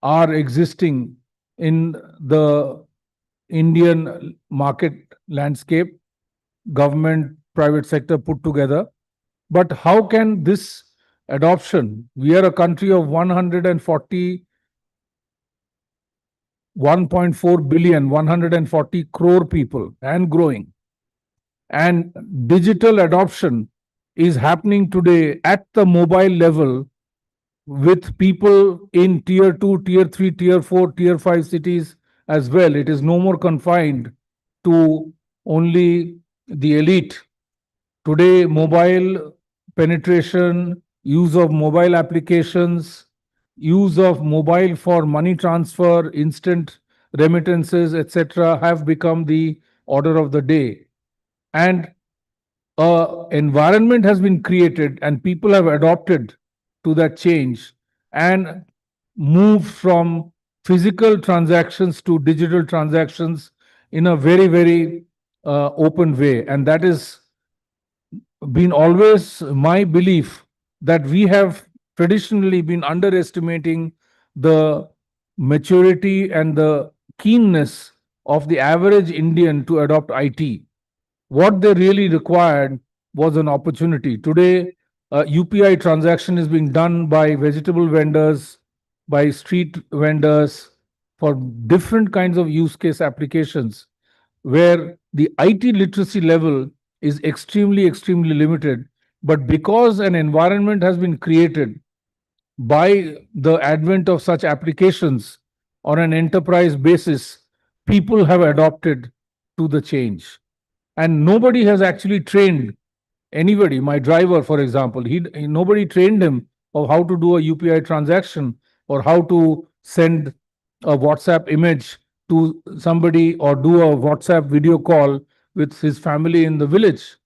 are existing in the Indian market landscape, government, private sector put together. But how can this adoption, we are a country of 1.4 billion, 140 crore people and growing. And digital adoption is happening today at the mobile level with people in tier 2, tier 3, tier 4, tier 5 cities as well. It is no more confined to only the elite. Today, mobile penetration, use of mobile applications, use of mobile for money transfer, instant remittances, etc., have become the order of the day. And an environment has been created and people have adopted to that change and moved from physical transactions to digital transactions in a very, very open way. And that is been always my belief that we have traditionally been underestimating the maturity and the keenness of the average Indian to adopt IT. What they really required was an opportunity. Today, UPI transaction is being done by vegetable vendors, by street vendors for different kinds of use case applications where the IT literacy level is extremely, extremely limited. But because an environment has been created by the advent of such applications on an enterprise basis, people have adopted to the change. And nobody has actually trained anybody. My driver, for example, nobody trained him of how to do a UPI transaction or how to send a WhatsApp image to somebody or do a WhatsApp video call with his family in the village.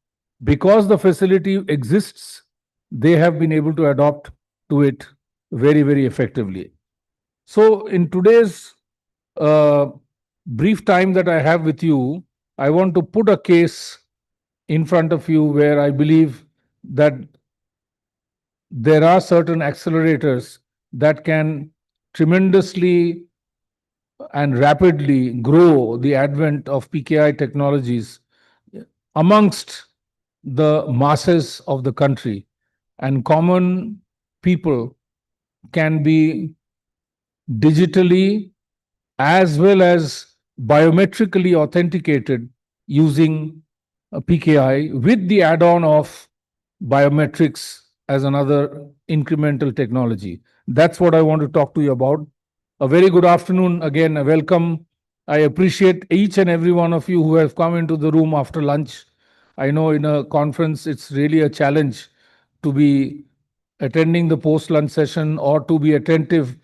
Because the facility exists, they have been able to adopt to it very, very effectively. So in today's brief time that I have with you, I want to put a case in front of you where I believe that there are certain accelerators that can tremendously and rapidly grow the advent of PKI technologies amongst the masses of the country, and common people can be digitally as well as biometrically authenticated using PKI with the add-on of biometrics as another incremental technology. That's what I want to talk to you about. A very good afternoon again, a welcome. I appreciate each and every one of you who have come into the room after lunch. I know in a conference, it's really a challenge to be attending the post-lunch session or to be attentive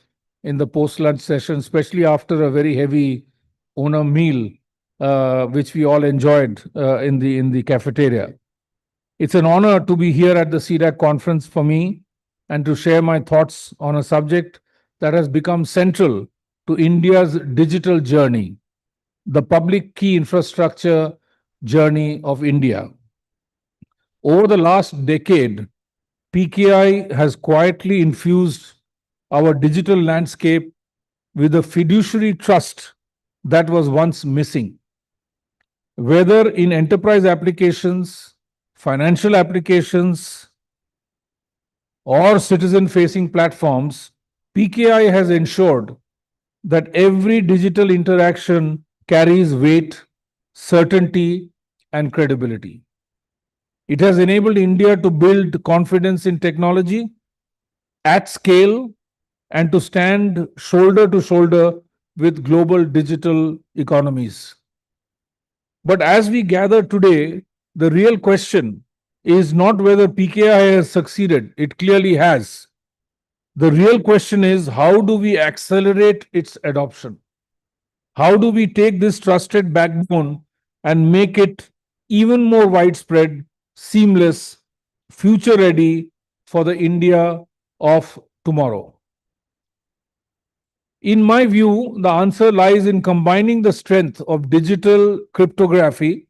in the post-lunch session, especially after a very heavy Onam meal, which we all enjoyed in the cafeteria. It's an honor to be here at the CDAC conference for me and to share my thoughts on a subject that has become central to India's digital journey, the public key infrastructure journey of India. Over the last decade, PKI has quietly infused our digital landscape with a fiduciary trust that was once missing. Whether in enterprise applications, financial applications, or citizen-facing platforms, PKI has ensured that every digital interaction carries weight, certainty, and credibility. It has enabled India to build confidence in technology at scale and to stand shoulder to shoulder with global digital economies. But as we gather today, the real question is not whether PKI has succeeded. It clearly has. The real question is, how do we accelerate its adoption? How do we take this trusted backbone and make it even more widespread, seamless, future-ready for the India of tomorrow? In my view, the answer lies in combining the strength of digital cryptography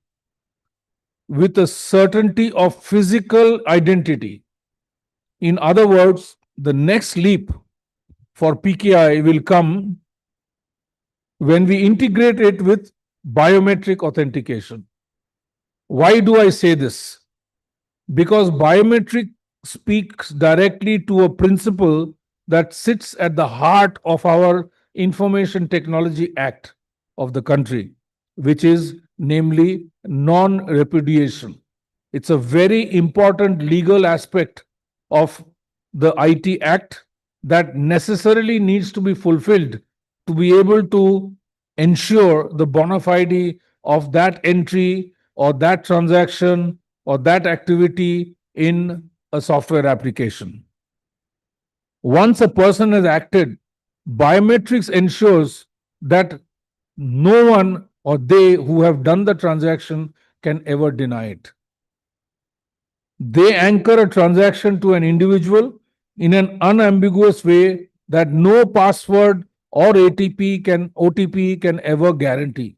with a certainty of physical identity. In other words, the next leap for PKI will come when we integrate it with biometric authentication. Why do I say this? Because biometric speaks directly to a principle that sits at the heart of our Information Technology Act of the country, which is namely non-repudiation. It's a very important legal aspect of the IT Act that necessarily needs to be fulfilled to be able to ensure the bona fide of that entry or that transaction or that activity in a software application. Once a person has acted, biometrics ensures that no one or they who have done the transaction can ever deny it. They anchor a transaction to an individual in an unambiguous way that no password or OTP can ever guarantee.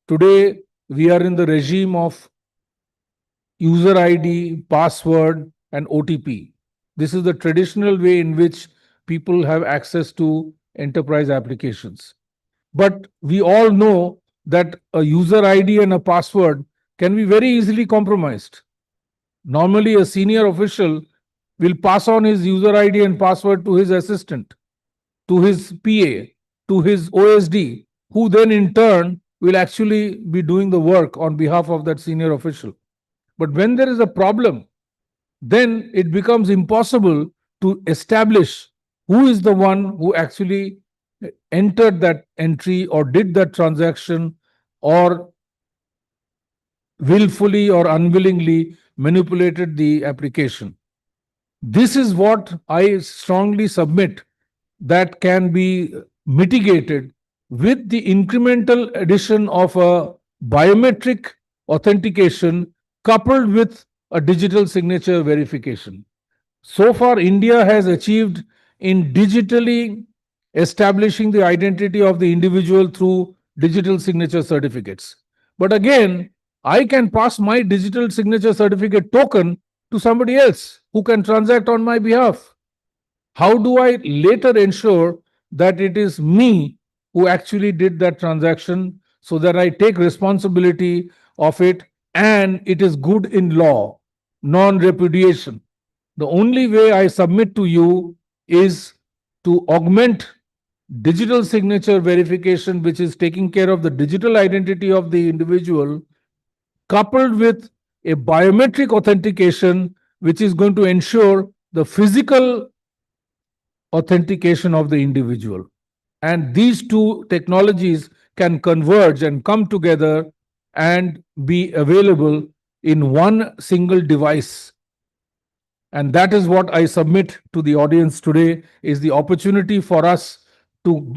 Today, we are in the regime of user ID, password, and OTP. This is the traditional way in which people have access to enterprise applications. But we all know that a user ID and a password can be very easily compromised. Normally, a senior official will pass on his user ID and password to his assistant, to his PA, to his OSD, who then in turn will actually be doing the work on behalf of that senior official. But when there is a problem, then it becomes impossible to establish who is the one who actually entered that entry or did that transaction or willfully or unwillingly manipulated the application. This is what I strongly submit that can be mitigated with the incremental addition of a biometric authentication coupled with a digital signature verification. So far, India has achieved in digitally establishing the identity of the individual through digital signature certificates. But again, I can pass my digital signature certificate token to somebody else who can transact on my behalf. How do I later ensure that it is me who actually did that transaction so that I take responsibility of it and it is good in law, non-repudiation? The only way I submit to you is to augment digital signature verification, which is taking care of the digital identity of the individual, coupled with a biometric authentication, which is going to ensure the physical authentication of the individual. And these two technologies can converge and come together and be available in one single device. And that is what I submit to the audience today, is the opportunity for us to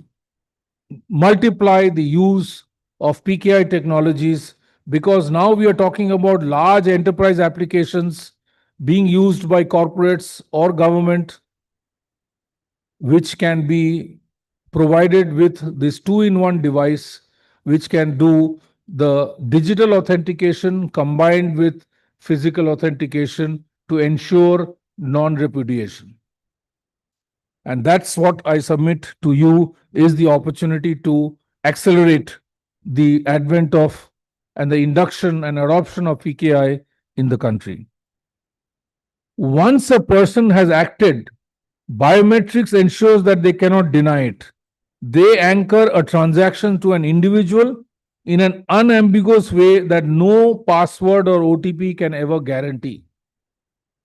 multiply the use of PKI technologies, because now we are talking about large enterprise applications being used by corporates or government, which can be provided with this two-in-one device, which can do the digital authentication combined with physical authentication to ensure non-repudiation. And that's what I submit to you, is the opportunity to accelerate the advent of and the induction and adoption of PKI in the country. Once a person has acted, biometrics ensures that they cannot deny it. They anchor a transaction to an individual in an unambiguous way that no password or OTP can ever guarantee.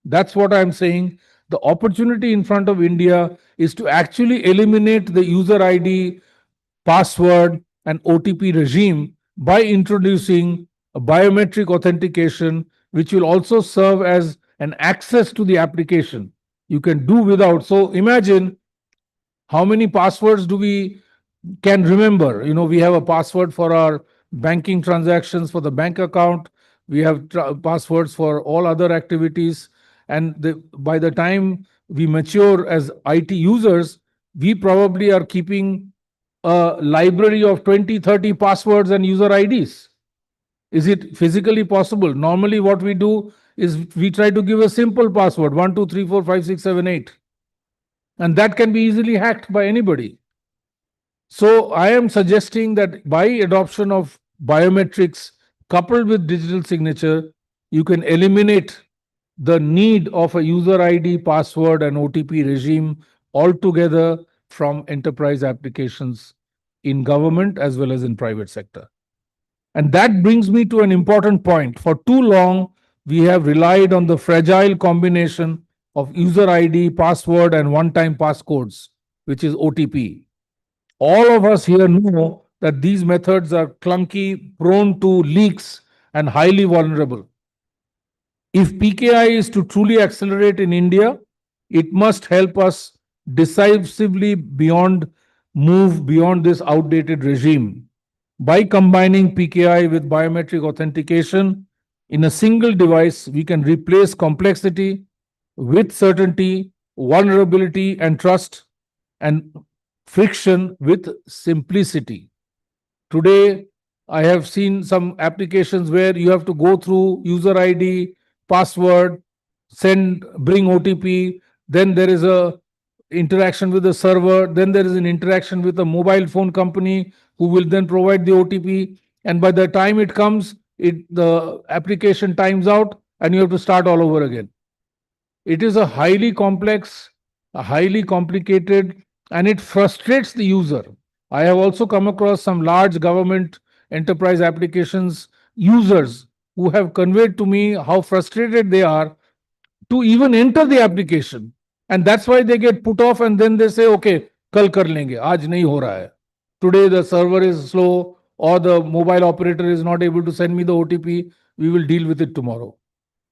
That's what I'm saying. The opportunity in front of India is to actually eliminate the user ID, password, and OTP regime by introducing a biometric authentication, which will also serve as an access to the application. You can do without. So imagine how many passwords do we can remember. We have a password for our banking transactions, for the bank account. We have passwords for all other activities. And by the time we mature as IT users, we probably are keeping a library of 20, 30 passwords and user IDs. Is it physically possible? Normally, what we do is we try to give a simple password, 1, 2, 3, 4, 5, 6, 7, 8. And that can be easily hacked by anybody. So I am suggesting that by adoption of biometrics coupled with digital signature, you can eliminate the need of a user ID, password, and OTP regime altogether from enterprise applications in government as well as in private sector. And that brings me to an important point. For too long, we have relied on the fragile combination of user ID, password, and one-time passcodes, which is OTP. All of us here know that these methods are clunky, prone to leaks, and highly vulnerable. If PKI is to truly accelerate in India, it must help us decisively move beyond this outdated regime. By combining PKI with biometric authentication in a single device, we can replace complexity with certainty, vulnerability and trust, and friction with simplicity. Today, I have seen some applications where you have to go through user ID, password, bring OTP, then there is a interaction with the server, then there is an interaction with a mobile phone company who will then provide the OTP, and by the time it comes, the application times out and you have to start all over again. It is a highly complex, a highly complicated, and it frustrates the user. I have also come across some large government enterprise applications users who have conveyed to me how frustrated they are to even enter the application. And that's why they get put off and then they say, okay, kal kar lenge, aaj nahi ho raha hai. Today the server is slow or the mobile operator is not able to send me the OTP, we will deal with it tomorrow.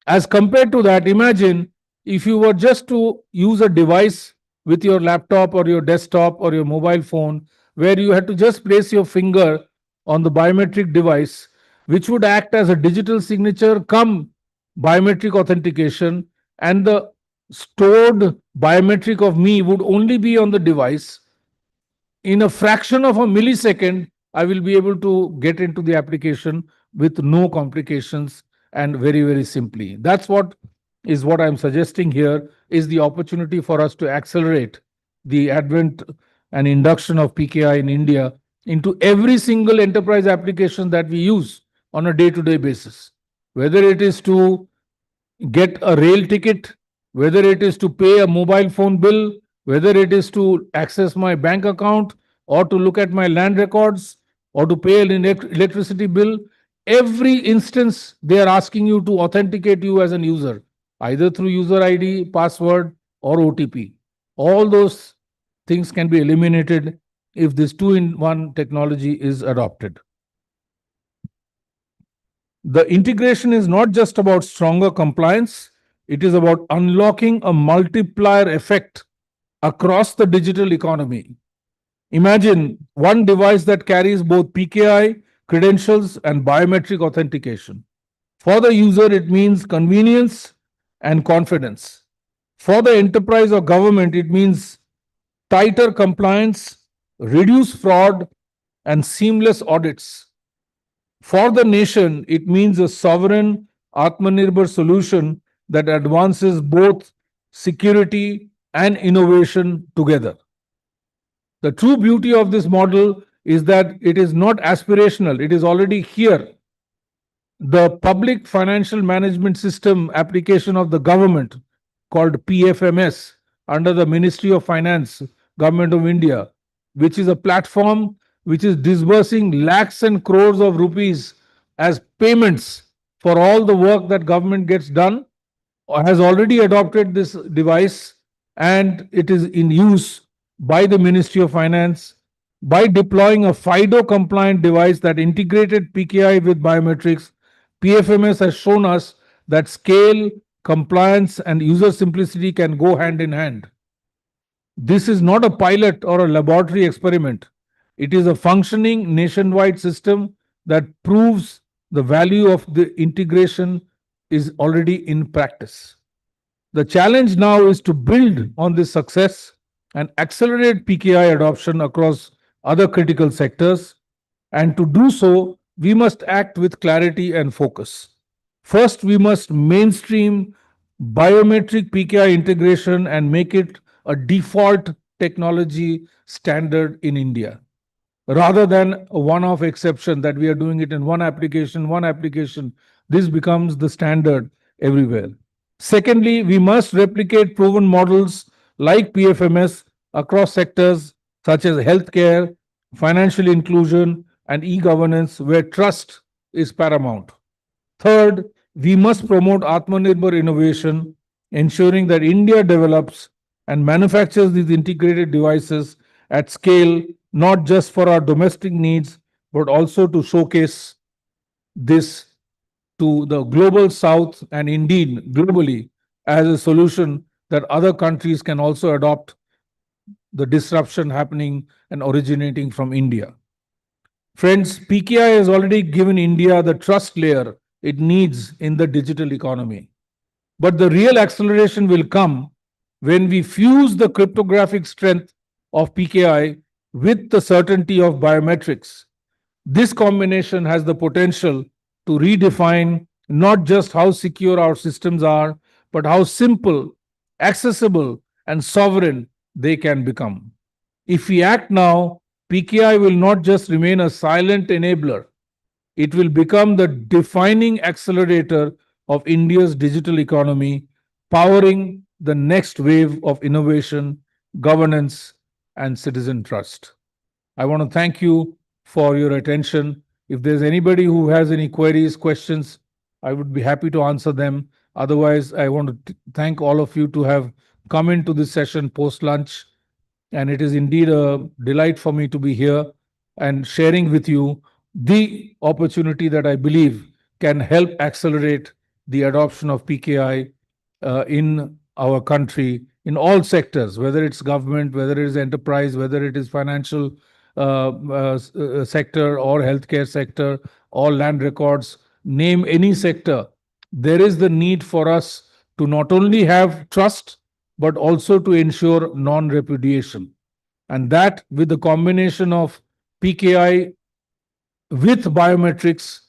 As compared to that, imagine if you were just to use a device with your laptop or your desktop or your mobile phone, where you had to just place your finger on the biometric device, which would act as a digital signature come biometric authentication, and the stored biometric of me would only be on the device. In a fraction of a millisecond, I will be able to get into the application with no complications and very, very simply. That's what I'm suggesting here, is the opportunity for us to accelerate the advent and induction of PKI in India into every single enterprise application that we use on a day-to-day basis. Whether it is to get a rail ticket, whether it is to pay a mobile phone bill, whether it is to access my bank account or to look at my land records or to pay an electricity bill, every instance they are asking you to authenticate you as an user, either through user ID, password or OTP. All those things can be eliminated if this two-in-one technology is adopted. The integration is not just about stronger compliance, it is about unlocking a multiplier effect across the digital economy. Imagine one device that carries both PKI, credentials, and biometric authentication. For the user, it means convenience and confidence. For the enterprise or government, it means tighter compliance, reduced fraud, and seamless audits. For the nation, it means a sovereign Atmanirbhar solution that advances both security and innovation together. The true beauty of this model is that it is not aspirational, it is already here. The Public Financial Management System application of the government, called PFMS, under the Ministry of Finance, Government of India, which is a platform which is disbursing lakhs and crores of rupees as payments for all the work that government gets done, has already adopted this device, and it is in use by the Ministry of Finance. By deploying a FIDO compliant device that integrated PKI with biometrics, PFMS has shown us that scale, compliance, and user simplicity can go hand in hand. This is not a pilot or a laboratory experiment. It is a functioning nationwide system that proves the value of the integration is already in practice. The challenge now is to build on this success and accelerate PKI adoption across other critical sectors. And to do so, we must act with clarity and focus. First, we must mainstream biometric PKI integration and make it a default technology standard in India, rather than a one-off exception that we are doing it in one application. This becomes the standard everywhere. Secondly, we must replicate proven models like PFMS across sectors such as healthcare, financial inclusion, and e-governance, where trust is paramount. Third, we must promote Atmanirbhar innovation, ensuring that India develops and manufactures these integrated devices at scale, not just for our domestic needs, but also to showcase this to the global south and indeed globally as a solution that other countries can also adopt the disruption happening and originating from India. Friends, PKI has already given India the trust layer it needs in the digital economy. But the real acceleration will come when we fuse the cryptographic strength of PKI with the certainty of biometrics. This combination has the potential to redefine not just how secure our systems are, but how simple, accessible, and sovereign they can become. If we act now, PKI will not just remain a silent enabler, it will become the defining accelerator of India's digital economy, powering the next wave of innovation, governance, and citizen trust. I want to thank you for your attention. If there's anybody who has any queries, questions, I would be happy to answer them. Otherwise, I want to thank all of you to have come into this session post-lunch. And it is indeed a delight for me to be here and sharing with you the opportunity that I believe can help accelerate the adoption of PKI in our country in all sectors, whether it's government, whether it is enterprise, whether it is financial sector or healthcare sector or land records, name any sector. There is the need for us to not only have trust, but also to ensure non-repudiation. And that, with the combination of PKI with biometrics,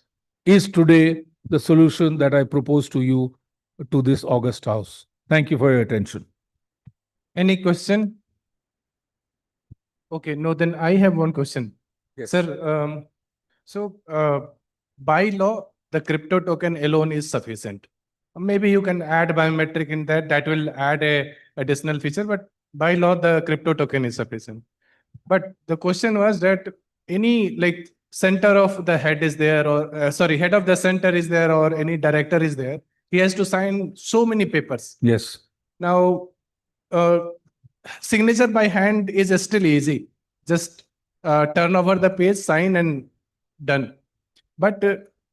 is today the solution that I propose to you to this August House. Thank you for your attention. Any question? Okay, no, then I have one question. Yes. Sir, by law, the crypto token alone is sufficient. Maybe you can add biometric in that, that will add a additional feature, but by law, the crypto token is sufficient. But the question was that any like center of the head is there, or head of the center is there, or any director is there, he has to sign so many papers. Yes. Now, signature by hand is still easy. Just turn over the page, sign, and done. But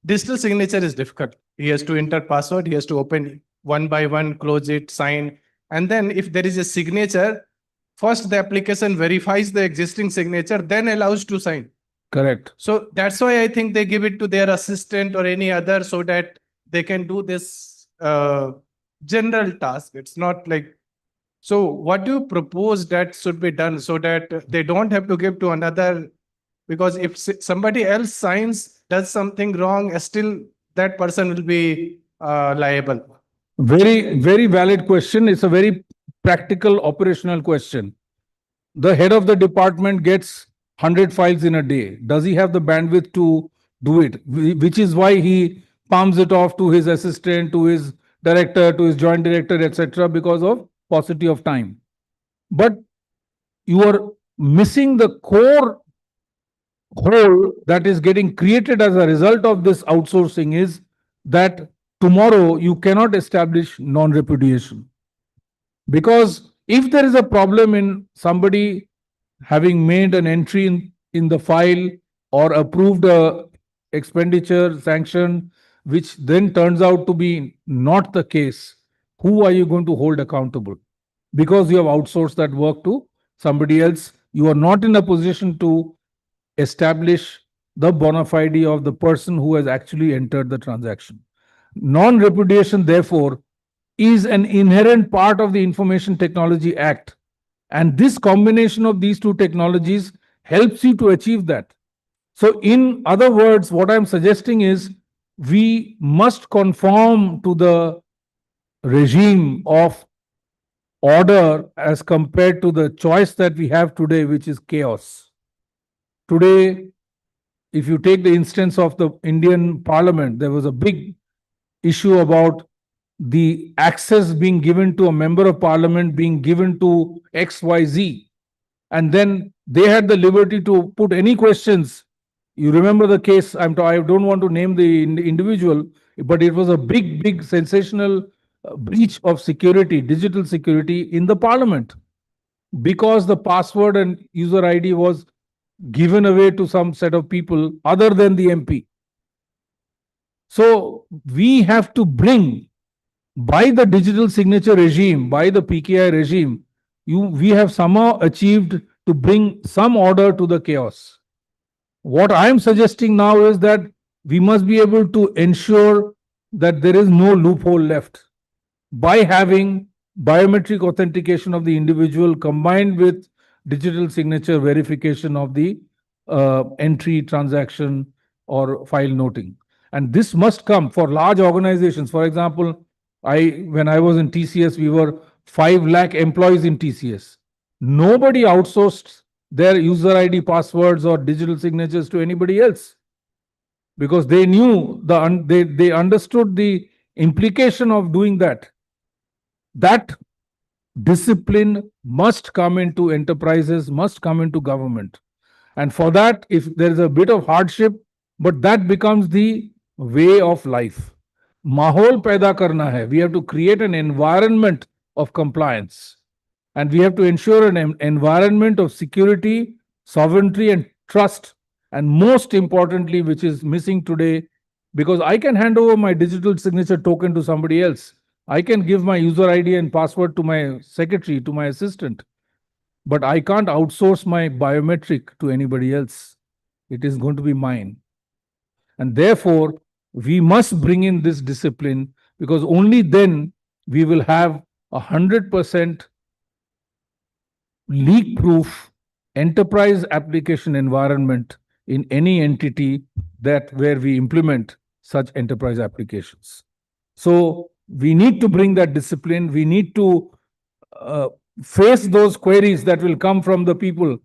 digital signature is difficult. He has to enter password. He has to open one by one, close it, sign. And then if there is a signature, first the application verifies the existing signature, then allows to sign. Correct. So that's why I think they give it to their assistant or any other so that they can do this general task. It's not like, so what do you propose that should be done so that they don't have to give to another? Because if somebody else signs, does something wrong, still that person will be liable. Very, very valid question. It's a very practical, operational question. The head of the department gets 100 files in a day. Does he have the bandwidth to do it? Which is why he palms it off to his assistant, to his director, to his joint director, etc., because of paucity of time. But you are missing the core hole that is getting created as a result of this outsourcing is that tomorrow you cannot establish non-repudiation. Because if there is a problem in somebody having made an entry in the file or approved a expenditure sanction, which then turns out to be not the case, who are you going to hold accountable? Because you have outsourced that work to somebody else, you are not in a position to establish the bona fide of the person who has actually entered the transaction. Non-repudiation, therefore, is an inherent part of the Information Technology Act. And this combination of these two technologies helps you to achieve that. So in other words, what I'm suggesting is we must conform to the regime of order as compared to the choice that we have today, which is chaos. Today, if you take the instance of the Indian Parliament, there was a big issue about the access being given to a member of parliament being given to XYZ. And then they had the liberty to put any questions. You remember the case, I don't want to name the individual, but it was a big sensational breach of security, digital security in the parliament, because the password and user ID was given away to some set of people other than the MP. So we have to bring, by the digital signature regime, by the PKI regime, we have somehow achieved to bring some order to the chaos. What I am suggesting now is that we must be able to ensure that there is no loophole left by having biometric authentication of the individual combined with digital signature verification of the entry, transaction, or file noting. And this must come for large organizations. For example, when I was in TCS, we were 5 lakh employees in TCS. Nobody outsourced their user ID passwords or digital signatures to anybody else, because they knew they understood the implication of doing that. That discipline must come into enterprises, must come into government. And for that, if there is a bit of hardship, but that becomes the way of life. Mahol paida karna hai. We have to create an environment of compliance. And we have to ensure an environment of security, sovereignty, and trust. And most importantly, which is missing today, because I can hand over my digital signature token to somebody else. I can give my user ID and password to my secretary, to my assistant. But I can't outsource my biometric to anybody else. It is going to be mine. And therefore, we must bring in this discipline, because only then we will have 100% leak-proof enterprise application environment in any entity where we implement such enterprise applications. So we need to bring that discipline. We need to face those queries that will come from the people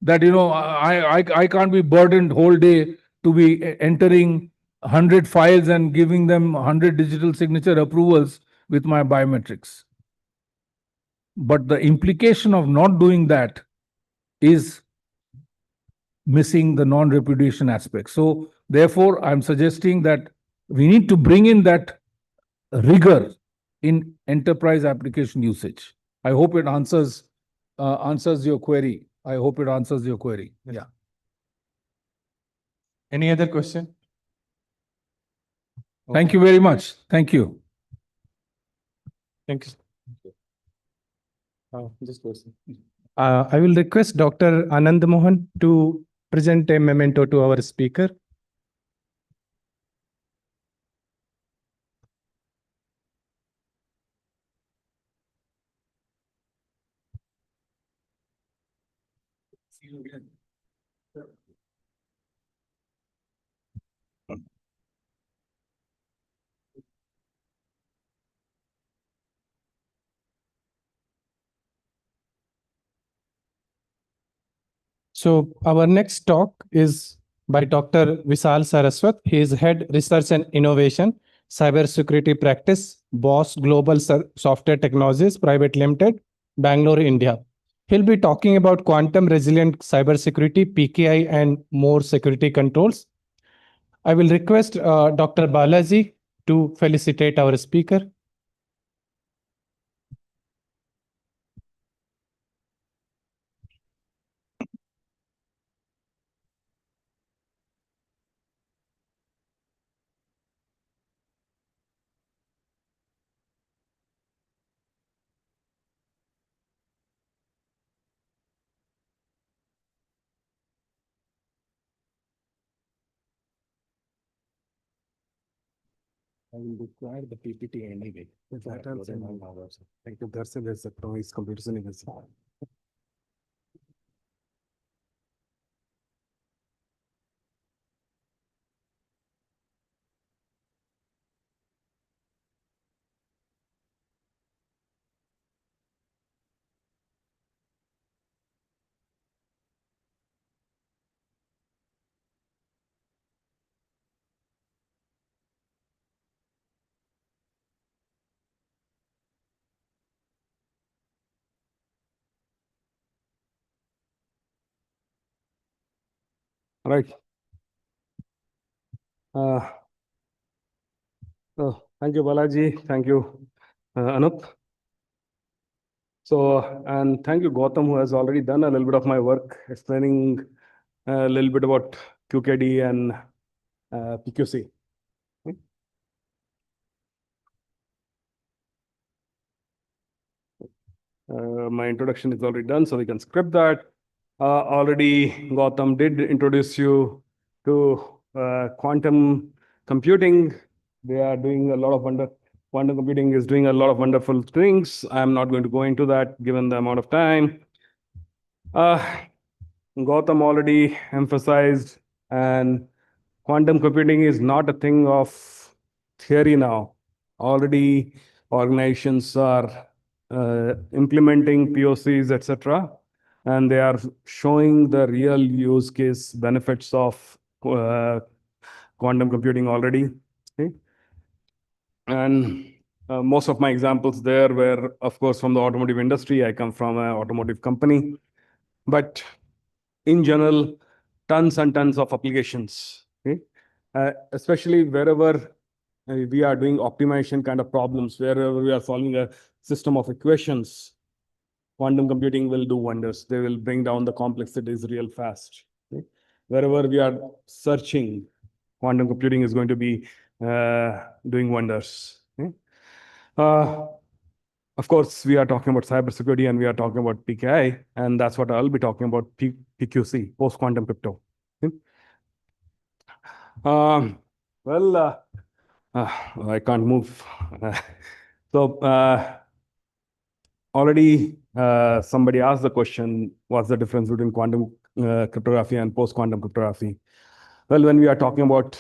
that, I can't be burdened whole day to be entering 100 files and giving them 100 digital signature approvals with my biometrics. But the implication of not doing that is missing the non-repudiation aspect. So therefore, I'm suggesting that we need to bring in that rigor in enterprise application usage. I hope it answers answers your query. I hope it answers your query. Yeah. Any other question? Thank you very much. Thank you. Thank you. I will request Dr. Anand Mohan to present a memento to our speaker. So our next talk is by Dr. Vishal Saraswat. He is Head Research and Innovation, Cybersecurity Practice, Boss Global Software Technologies Private Limited, Bangalore, India. He'll be talking about quantum resilient cybersecurity, PKI, and more security controls. I will request Dr. Balaji to felicitate our speaker. I will require the PPT anyway. Thank you. That's a noise computer. All right. Thank you, Balaji. Thank you, Anup. So, and thank you, Gautam, who has already done a little bit of my work explaining a little bit about QKD and PQC. My introduction is already done, so we can script that. Already, Gautam did introduce you to quantum computing. They are doing a lot of quantum computing is doing a lot of wonderful things. I'm not going to go into that given the amount of time. Gautam already emphasized, and quantum computing is not a thing of theory now. Already, organizations are implementing POCs, etc., and they are showing the real use case benefits of quantum computing already. Okay? And most of my examples there were, of course, from the automotive industry. I come from an automotive company, but in general, tons and tons of applications. Okay? Especially wherever we are doing optimization kind of problems, wherever we are solving a system of equations, quantum computing will do wonders. They will bring down the complexities real fast. Okay? Wherever we are searching, quantum computing is going to be doing wonders. Okay? Of course, we are talking about cybersecurity and we are talking about PKI, and that's what I'll be talking about, PQC, post-quantum crypto. Okay? I can't move. Already somebody asked the question, what's the difference between quantum cryptography and post-quantum cryptography? Well, when we are talking about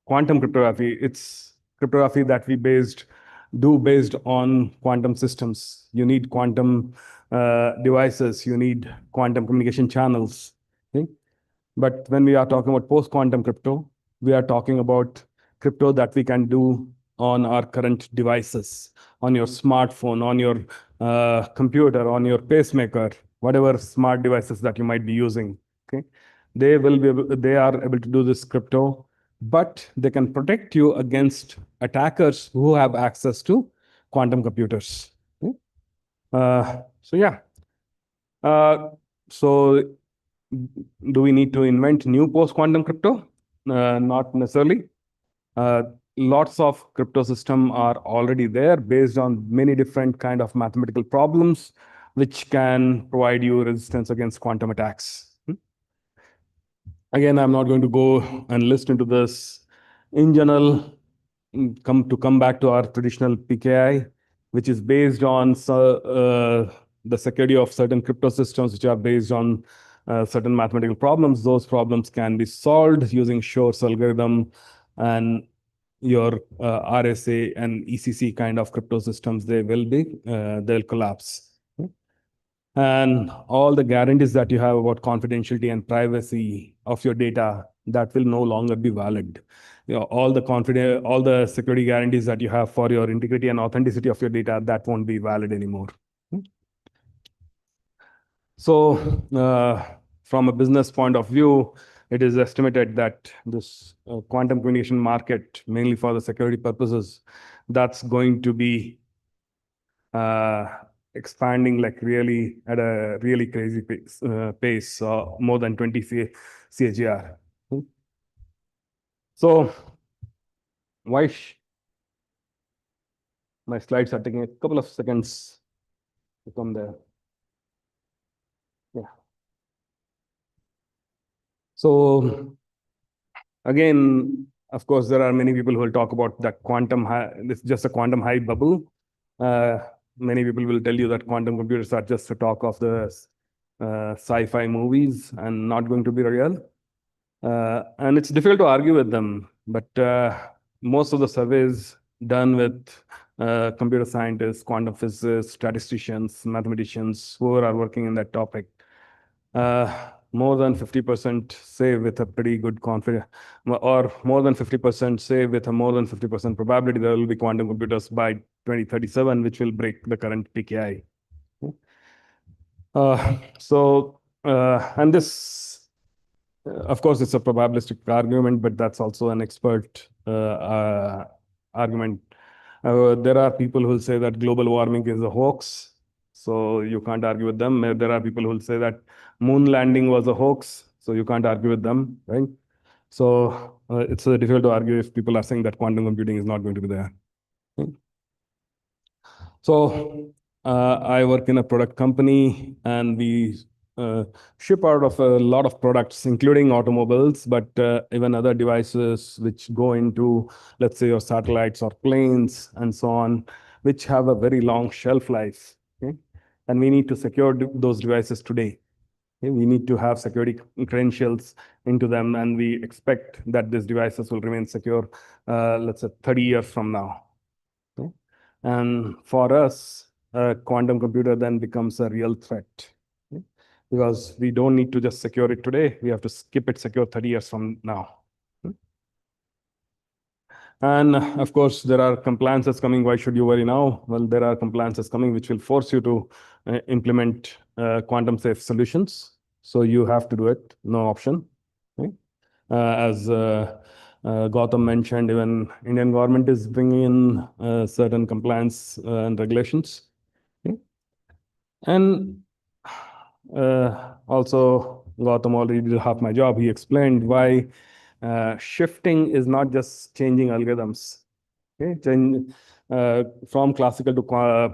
quantum cryptography, it's cryptography that we based on quantum systems. You need quantum devices, you need quantum communication channels. Okay? But when we are talking about post-quantum crypto, we are talking about crypto that we can do on our current devices, on your smartphone, on your computer, on your pacemaker, whatever smart devices that you might be using. Okay, they are able to do this crypto, but they can protect you against attackers who have access to quantum computers. Okay? So yeah. So do we need to invent new post-quantum crypto? Not necessarily. Lots of crypto system are already there based on many different kind of mathematical problems, which can provide you resistance against quantum attacks. Again, I'm not going to go and list into this. In general, come back to our traditional PKI, which is based on the security of certain crypto systems, which are based on certain mathematical problems. Those problems can be solved using Shor's algorithm, and your RSA and ECC kind of crypto systems, they'll collapse. And all the guarantees that you have about confidentiality and privacy of your data, that will no longer be valid. All the security guarantees that you have for your integrity and authenticity of your data, that won't be valid anymore. So from a business point of view, it is estimated that this quantum communication market, mainly for the security purposes, that's going to be expanding like really at a really crazy pace, more than 20 CAGR. So my slides are taking a couple of seconds to come there. Yeah. So again, of course, there are many people who will talk about that quantum high, it's just a quantum high bubble. Many people will tell you that quantum computers are just a talk of the sci-fi movies and not going to be real. And it's difficult to argue with them, but most of the surveys done with computer scientists, quantum physicists, statisticians, mathematicians, who are working in that topic, more than 50% say with a pretty good confidence, or more than 50% say with a more than 50% probability there will be quantum computers by 2037, which will break the current PKI. And this, of course, it's a probabilistic argument, but that's also an expert argument. There are people who will say that global warming is a hoax, so you can't argue with them. There are people who will say that moon landing was a hoax, so you can't argue with them, right? So it's difficult to argue if people are saying that quantum computing is not going to be there. Okay. So I work in a product company, and we ship out of a lot of products, including automobiles, but even other devices which go into, let's say, your satellites or planes and so on, which have a very long shelf life. Okay? And we need to secure those devices today. Okay? We need to have security credentials into them, and we expect that these devices will remain secure, let's say, 30 years from now. Okay? And for us, a quantum computer then becomes a real threat. Okay? Because we don't need to just secure it today, we have to keep it secure 30 years from now. Okay? And of course, there are compliances coming. Why should you worry now? Well, there are compliances coming which will force you to implement quantum safe solutions. So you have to do it, no option. Okay? As Gautam mentioned, even Indian government is bringing in certain compliance and regulations. Okay? And also, Gautam already did half my job. He explained why shifting is not just changing algorithms. Okay? From classical to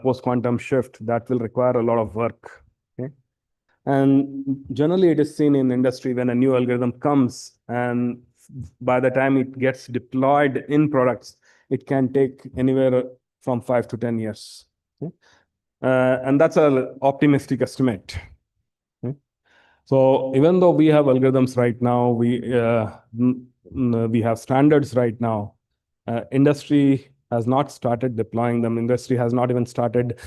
post-quantum shift, that will require a lot of work. Okay? And generally, it is seen in industry when a new algorithm comes, and by the time it gets deployed in products, it can take anywhere from 5 to 10 years. Okay? And that's an optimistic estimate. Okay? So even though we have algorithms right now, we have standards right now, industry has not started deploying them. Industry has not even started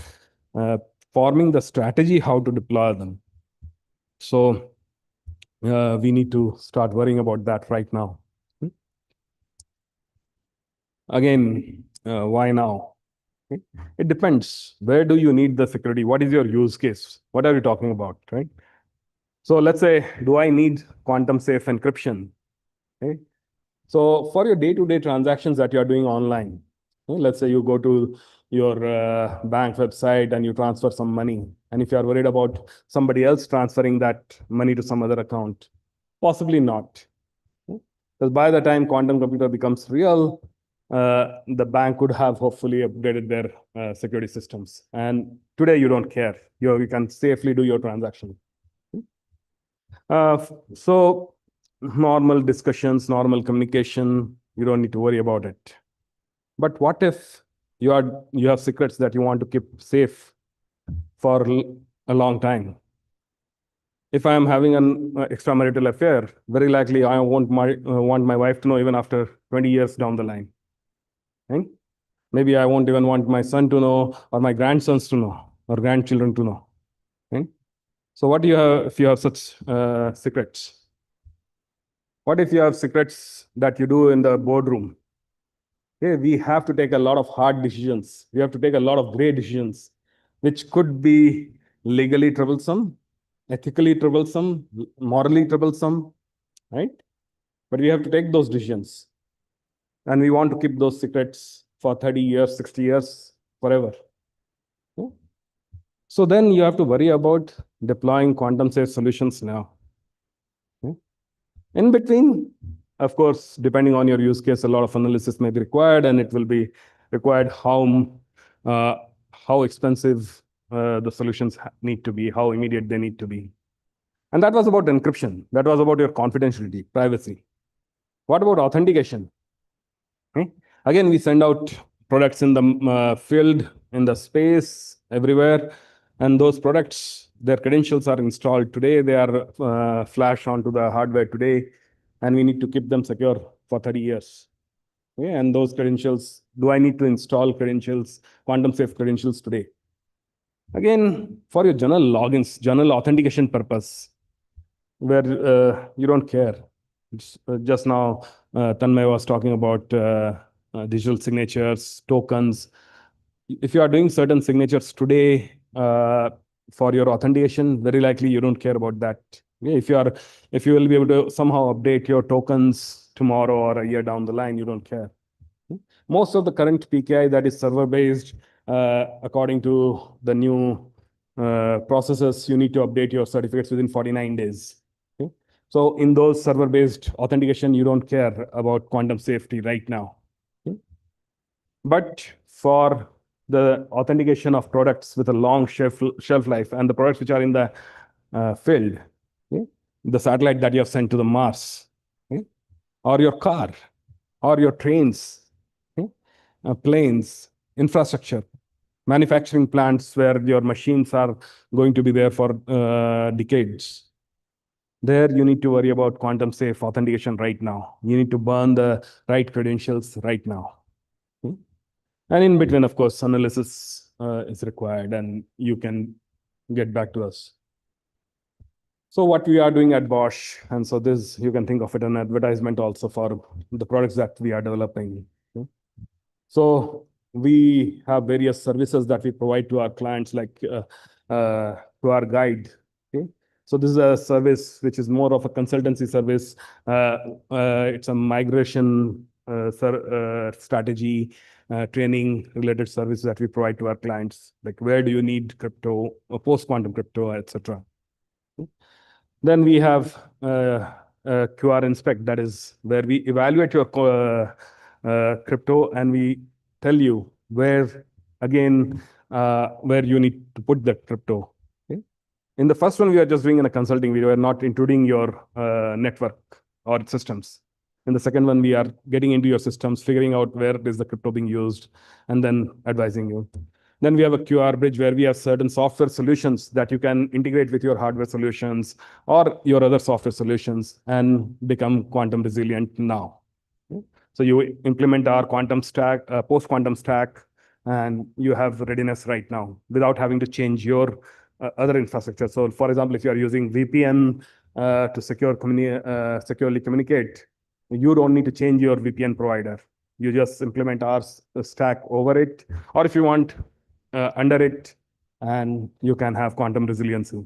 forming the strategy how to deploy them. So we need to start worrying about that right now. Again, why now? Okay? It depends. Where do you need the security? What is your use case? What are you talking about, right? So let's say, do I need quantum safe encryption? Okay? So for your day-to-day transactions that you are doing online, Let's say you go to your bank website and you transfer some money. And if you are worried about somebody else transferring that money to some other account, possibly not. Because by the time quantum computer becomes real, the bank could have hopefully upgraded their security systems. And today you don't care. You can safely do your transaction. So normal discussions, normal communication, you don't need to worry about it. But what if you have secrets that you want to keep safe for a long time? If I am having an extramarital affair, very likely I won't want my wife to know even after 20 years down the line. Right? Maybe I won't even want my son to know, or my grandsons to know, or grandchildren to know. Right? So what do you have if you have such secrets? What if you have secrets that you do in the boardroom? Okay, we have to take a lot of hard decisions. We have to take a lot of great decisions, which could be legally troublesome, ethically troublesome, morally troublesome, right? But we have to take those decisions. And we want to keep those secrets for 30 years, 60 years, forever. Okay? So then you have to worry about deploying quantum safe solutions now. Okay? In between, of course, depending on your use case, a lot of analysis may be required, and it will be required how expensive the solutions need to be, how immediate they need to be. And that was about encryption. That was about your confidentiality, privacy. What about authentication? Okay. Again, we send out products in the field, in the space, everywhere. And those products, their credentials are installed today. They are flashed onto the hardware today. And we need to keep them secure for 30 years. Okay. And those credentials, do I need to install credentials, quantum safe credentials today? Again, for your general logins, general authentication purpose, where you don't care. Just now, Tanmay was talking about digital signatures, tokens. If you are doing certain signatures today for your authentication, very likely you don't care about that. Okay? If you will be able to somehow update your tokens tomorrow or a year down the line, you don't care. Most of the current PKI that is server-based, according to the new processes, you need to update your certificates within 49 days. Okay? So in those server-based authentication, you don't care about quantum safety right now. Okay? But for the authentication of products with a long shelf life and the products which are in the field, okay? The satellite that you have sent to the Mars, okay? Or your car, or your trains, okay? Planes, infrastructure, manufacturing plants where your machines are going to be there for decades. There you need to worry about quantum safe authentication right now. You need to burn the right credentials right now. Okay? And in between, of course, analysis is required, and you can get back to us. So what we are doing at Bosch, and so this, you can think of it an advertisement also for the products that we are developing. Okay? So we have various services that we provide to our clients, like to our guide. Okay? So this is a service which is more of a consultancy service. It's a migration strategy, training related services that we provide to our clients, like where do you need crypto, or post-quantum crypto, etc. Then we have QR Inspect, that is where we evaluate your crypto and we tell you where, again, where you need to put that crypto. Okay? In the first one, we are just doing in a consulting video, we are not intruding your network or systems. In the second one, we are getting into your systems, figuring out where is the crypto being used, and then advising you. Then we have a QR bridge where we have certain software solutions that you can integrate with your hardware solutions or your other software solutions and become quantum resilient now. Okay? So you implement our quantum stack, post-quantum stack, and you have readiness right now without having to change your other infrastructure. So for example, if you are using VPN to securely communicate, you don't need to change your VPN provider. You just implement our stack over it, or if you want, under it, and you can have quantum resiliency.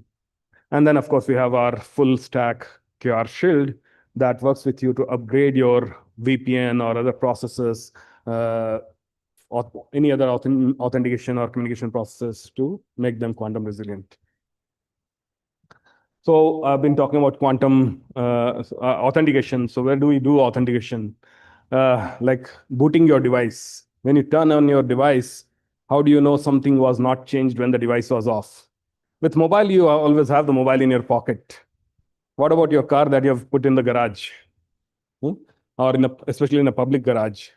And then, of course, we have our full stack QR Shield that works with you to upgrade your VPN or other processes any other authentication or communication processes to make them quantum resilient. So I've been talking about quantum authentication. So where do we do authentication? Like booting your device. When you turn on your device, how do you know something was not changed when the device was off? With mobile, you always have the mobile in your pocket. What about your car that you have put in the garage? Or especially in a public garage?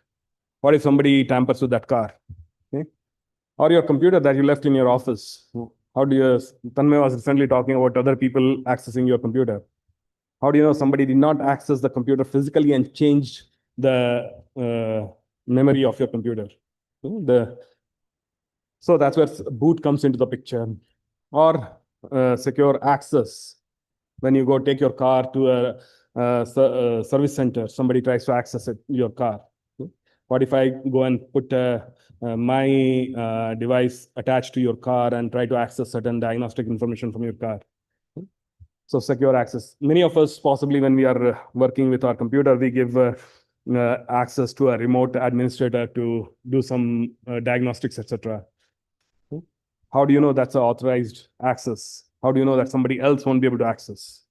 What if somebody tampers with that car? Okay? Or your computer that you left in your office? How do you, Tanmay was recently talking about other people accessing your computer. How do you know somebody did not access the computer physically and changed the memory of your computer? So that's where boot comes into the picture. Or secure access. When you go take your car to a service center, somebody tries to access your car. What if I go and put my device attached to your car and try to access certain diagnostic information from your car? So secure access. Many of us, possibly when we are working with our computer, we give access to a remote administrator to do some diagnostics, etc. How do you know that's an authorized access? How do you know that somebody else won't be able to access?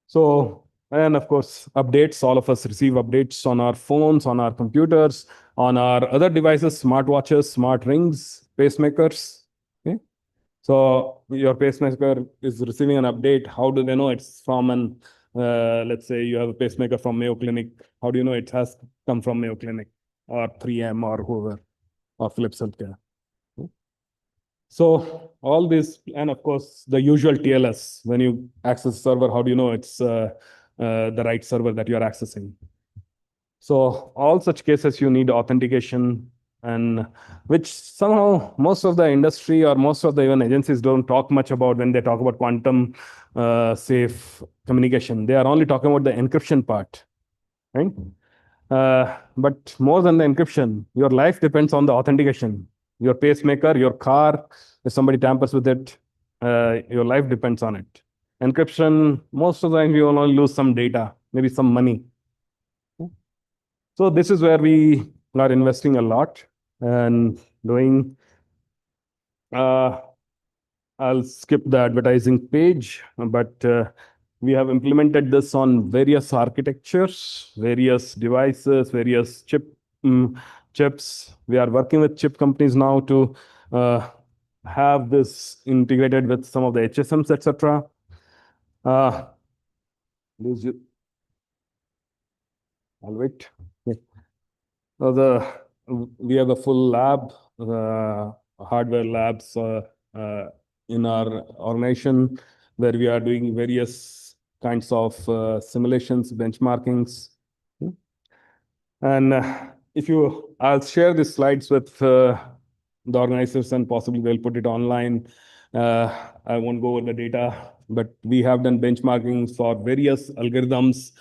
So, and of course, updates. All of us receive updates on our phones, on our computers, on our other devices, smartwatches, smart rings, pacemakers. Okay? So your pacemaker is receiving an update. How do they know it's from an, let's say you have a pacemaker from Mayo Clinic. How do you know it has come from Mayo Clinic or 3M or whoever, or Philips Healthcare? So all this, and of course, the usual TLS, when you access server, how do you know it's the right server that you are accessing? So all such cases, you need authentication, and which somehow most of the industry or most of the even agencies don't talk much about when they talk about quantum safe communication. They are only talking about the encryption part, right? But more than the encryption, your life depends on the authentication. Your pacemaker, your car, if somebody tampers with it, your life depends on it. Encryption, most of the time you will only lose some data, maybe some money. So this is where we are investing a lot and doing. I'll skip the advertising page, but we have implemented this on various architectures, various devices, various chips. We are working with chip companies now to have this integrated with some of the HSMs, etc. I'll wait. Yeah. We have a full lab, hardware labs in our organization, where we are doing various kinds of simulations, benchmarkings. And I'll share these slides with the organizers, and possibly they'll put it online. I won't go over the data, but we have done benchmarking for various algorithms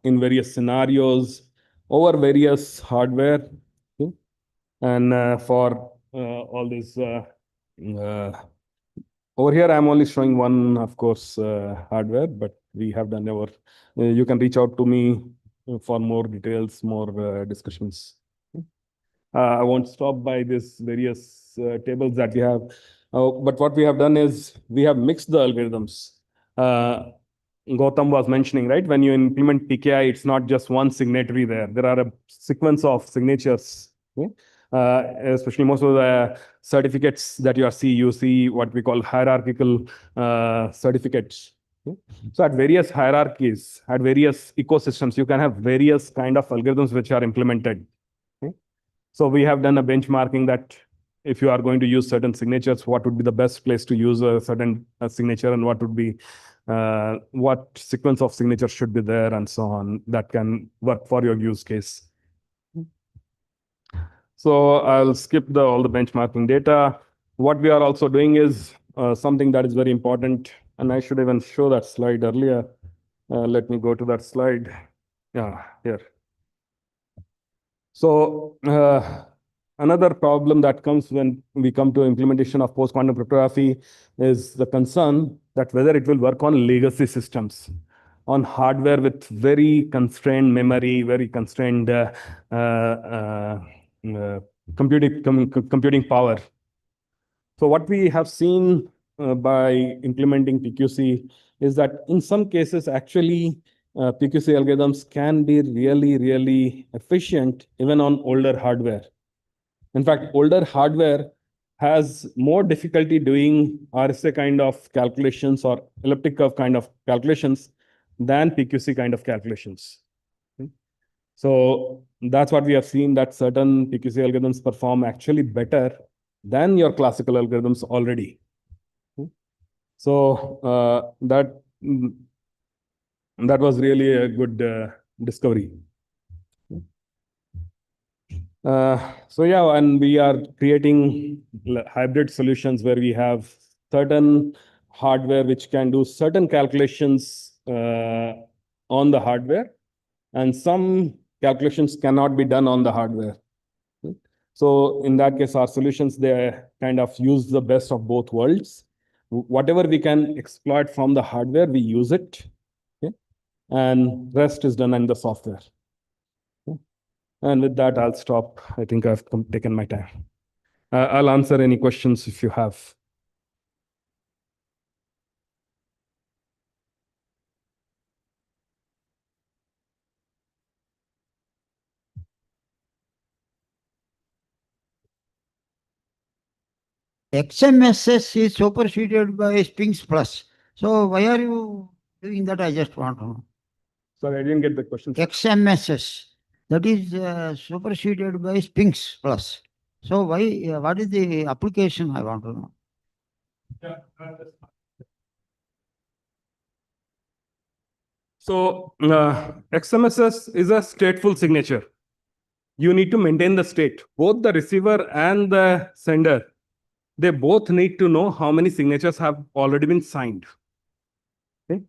in various scenarios over various hardware. Okay? And for all this, over here, I'm only showing one, of course, hardware, but we have done our, you can reach out to me for more details, more discussions. I won't stop by these various tables that we have. But what we have done is we have mixed the algorithms. Gautam was mentioning, right? When you implement PKI, it's not just one signatory there. There are a sequence of signatures. Okay? Especially most of the certificates that you see what we call hierarchical certificates. Okay? So at various hierarchies, at various ecosystems, you can have various kind of algorithms which are implemented. Okay? So we have done a benchmarking that if you are going to use certain signatures, what would be the best place to use a certain signature, and what would be what sequence of signatures should be there, and so on, that can work for your use case. So I'll skip all the benchmarking data. What we are also doing is something that is very important, and I should even show that slide earlier. Let me go to that slide. Yeah, here. So another problem that comes when we come to implementation of post-quantum cryptography is the concern that whether it will work on legacy systems, on hardware with very constrained memory, very constrained computing power. So what we have seen by implementing PQC is that in some cases, actually, PQC algorithms can be really, really efficient even on older hardware. In fact, older hardware has more difficulty doing RSA kind of calculations or elliptic curve kind of calculations than PQC kind of calculations. So that's what we have seen, that certain PQC algorithms perform actually better than your classical algorithms already. So that was really a good discovery. So yeah, and we are creating hybrid solutions where we have certain hardware which can do certain calculations on the hardware, and some calculations cannot be done on the hardware. So in that case, our solutions, they kind of use the best of both worlds. Whatever we can exploit from the hardware, we use it. Okay? And rest is done in the software. Okay? And with that, I'll stop. I think I've taken my time. I'll answer any questions if you have. XMSS is superseded by Sphinx Plus. So why are you doing that? I just want to know. Sorry, I didn't get the question. XMSS, that is superseded by Sphinx Plus. So why? What is the application? I want to know. So XMSS is a stateful signature. You need to maintain the state. Both the receiver and the sender, they both need to know how many signatures have already been signed. Okay?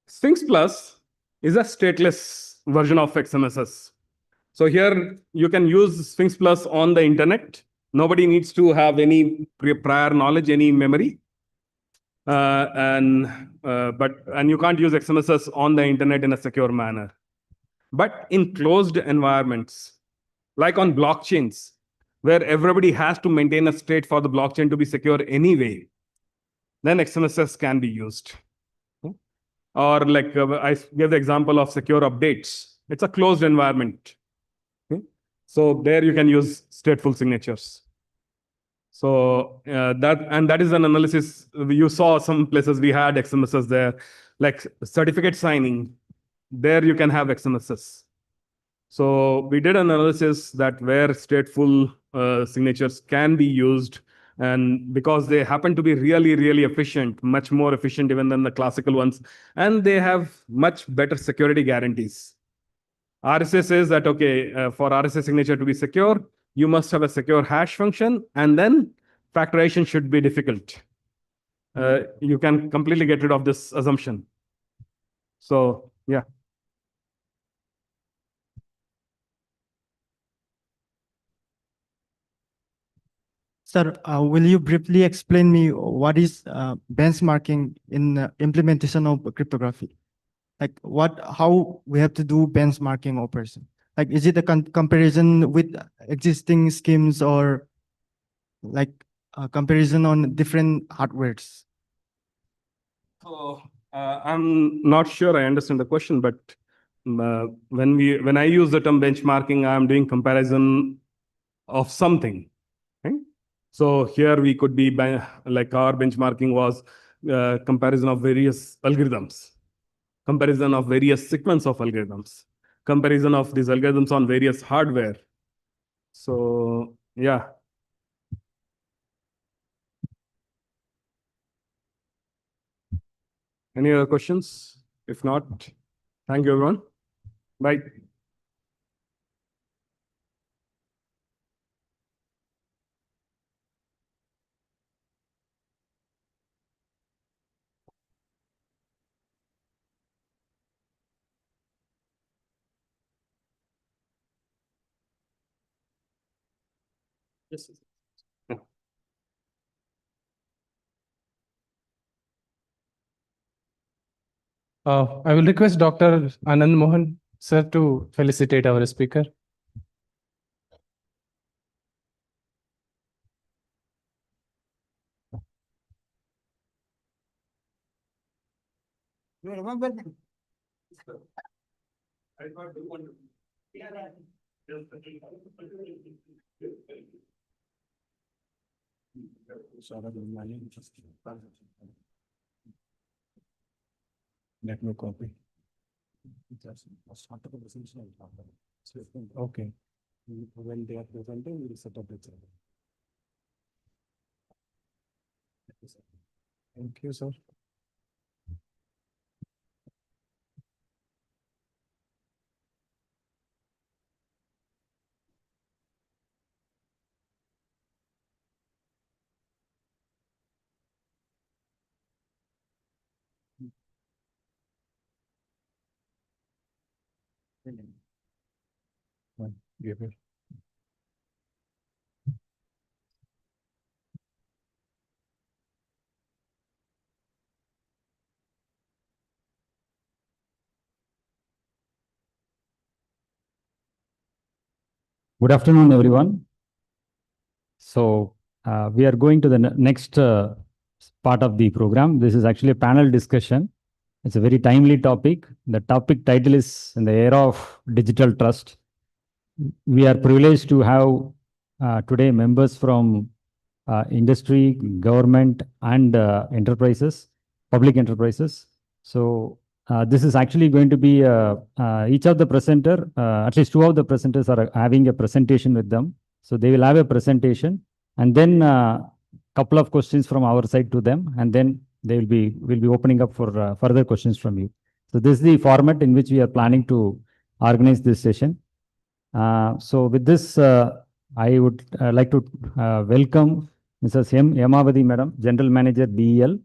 Sphinx Plus is a stateless version of XMSS. So here you can use Sphinx Plus on the internet. Nobody needs to have any prior knowledge, any memory. And you can't use XMSS on the internet in a secure manner. But in closed environments, like on blockchains, where everybody has to maintain a state for the blockchain to be secure anyway, then XMSS can be used. Or like I gave the example of secure updates. It's a closed environment. So there you can use stateful signatures. So that is an analysis. You saw some places we had XMSS there, like certificate signing. There you can have XMSS. So we did an analysis that where stateful signatures can be used, and because they happen to be really, really efficient, much more efficient even than the classical ones, and they have much better security guarantees. RSA says that, okay, for RSA signature to be secure, you must have a secure hash function, and then factorization should be difficult. You can completely get rid of this assumption. So, yeah. Sir, will you briefly explain me what is benchmarking in implementation of cryptography? Like how we have to do benchmarking operation? Like, is it a comparison with existing schemes, or like a comparison on different hardwares? So I'm not sure I understand the question, but when I use the term benchmarking, I'm doing comparison of something. Okay? So here we could be like our benchmarking was comparison of various algorithms, comparison of various sequence of algorithms, comparison of these algorithms on various hardware. So yeah. Any other questions? If not, thank you, everyone. Bye. Yes. I will request Dr. Anand Mohan, sir, to felicitate our speaker. You remember? Let me copy. Okay. When they are presenting, we will set up the channel. Thank you, sir. Give it. Good afternoon, everyone. So we are going to the next part of the program. This is actually a panel discussion. It's a very timely topic. The topic title is In the Era of Digital Trust. We are privileged to have today members from industry, government, and enterprises, public enterprises. So this is actually going to be each of the presenter, at least two of the presenters are having a presentation with them. So they will have a presentation and then couple of questions from our side to them, and then we'll be opening up for further questions from you. So this is the format in which we are planning to organize this session. So with this, I would like to welcome Mrs. Yamavati Madam, General Manager BEL,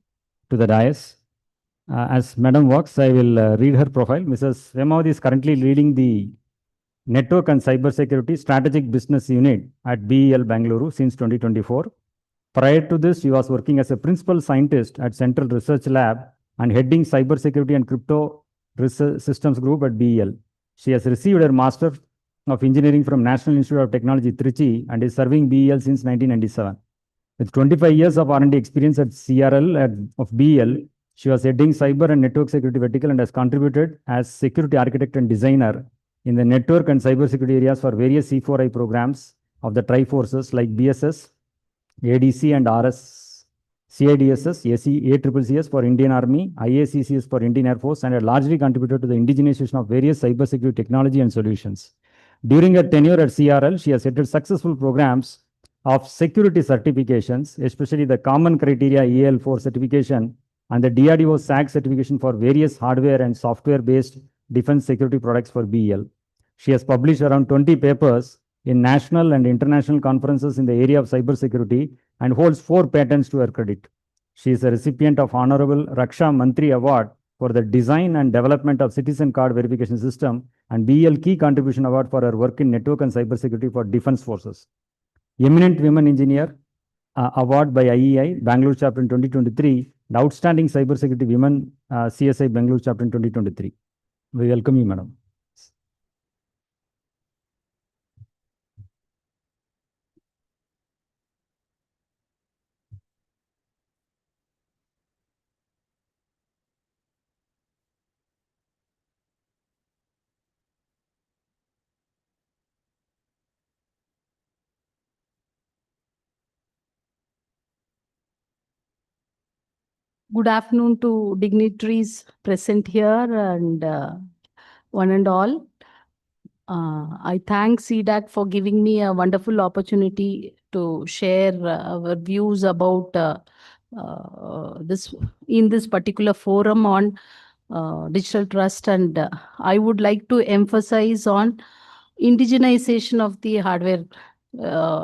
to the dais. As Madam walks, I will read her profile. Mrs. Yamavati is currently leading the Network and Cybersecurity Strategic Business Unit at BEL Bangalore since 2024. Prior to this, she was working as a principal scientist at Central Research Lab and heading Cybersecurity and Crypto Research Systems Group at BEL. She has received her Master of Engineering from National Institute of Technology, Trichy, and is serving BEL since 1997. With 25 years of R&D experience at CRL of BEL, she was heading Cyber and Network Security Vertical and has contributed as Security Architect and Designer in the network and cybersecurity areas for various C4I programs of the Tri-Forces like BSS, ADC and RS, CIDSS, ACCCS for Indian Army, IACCS for Indian Air Force, and had largely contributed to the indigenization of various cybersecurity technology and solutions. During her tenure at CRL, she has headed successful programs of security certifications, especially the Common Criteria EL4 certification and the DRDO SAG certification for various hardware and software-based defense security products for BEL. She has published around 20 papers in national and international conferences in the area of cybersecurity and holds 4 patents to her credit. She is a recipient of Honorable Raksha Mantri Award for the design and development of Citizen Card Verification System and BEL Key Contribution Award for her work in network and cybersecurity for defense forces. Eminent Women Engineer Award by IEEE Bangalore Chapter in 2023, and Outstanding Cybersecurity Women CSI Bangalore Chapter in 2023. We welcome you, Madam. Good afternoon to dignitaries present here and one and all. I thank CDAC for giving me a wonderful opportunity to share our views about this in this particular forum on digital trust, and I would like to emphasize on indigenization of the hardware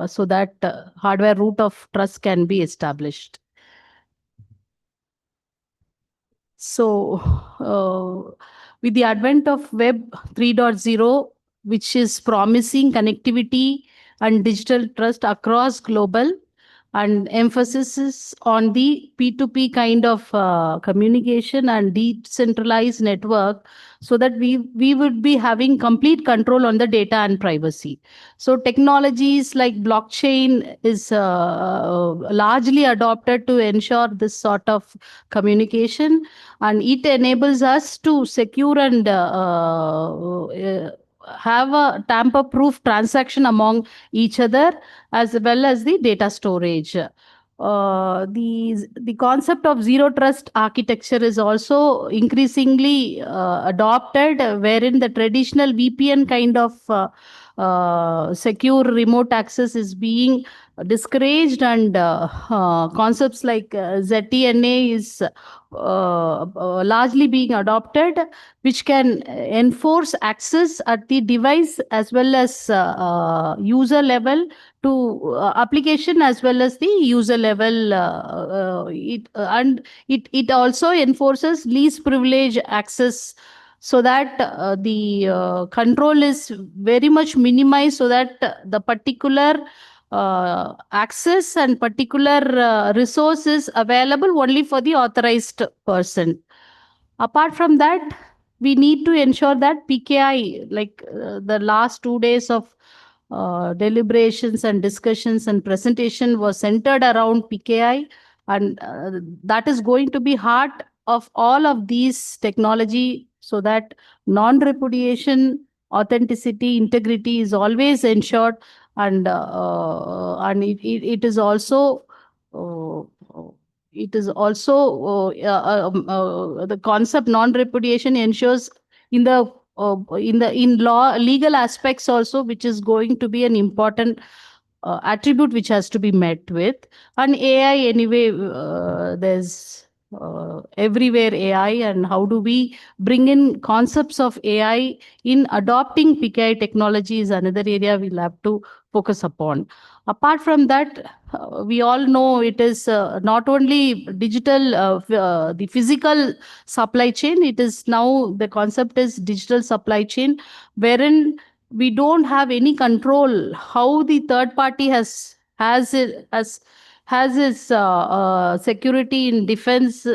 so that hardware root of trust can be established. So with the advent of Web 3.0, which is promising connectivity and digital trust across global, and emphasis is on the P2P kind of communication and decentralized network, so that we would be having complete control on the data and privacy. So technologies like blockchain is largely adopted to ensure this sort of communication, and it enables us to secure and have a tamper-proof transaction among each other, as well as the data storage. The concept of zero trust architecture is also increasingly adopted, wherein the traditional VPN kind of secure remote access is being discouraged, and concepts like ZTNA is largely being adopted, which can enforce access at the device as well as user level to application as well as the user level. It also enforces least privilege access, so that the control is very much minimized, so that the particular access and particular resource is available only for the authorized person. Apart from that, we need to ensure that PKI, like the last 2 days of deliberations and discussions and presentation was centered around PKI, and that is going to be heart of all of these technology, so that non-repudiation, authenticity, integrity is always ensured, and it is also the concept non-repudiation ensures in the in law legal aspects also, which is going to be an important attribute which has to be met with. And AI anyway, there's everywhere AI, and how do we bring in concepts of AI in adopting PKI technology is another area we'll have to focus upon. Apart from that, we all know it is not only digital, the physical supply chain, it is now the concept is digital supply chain, wherein we don't have any control how the third party has its security in defense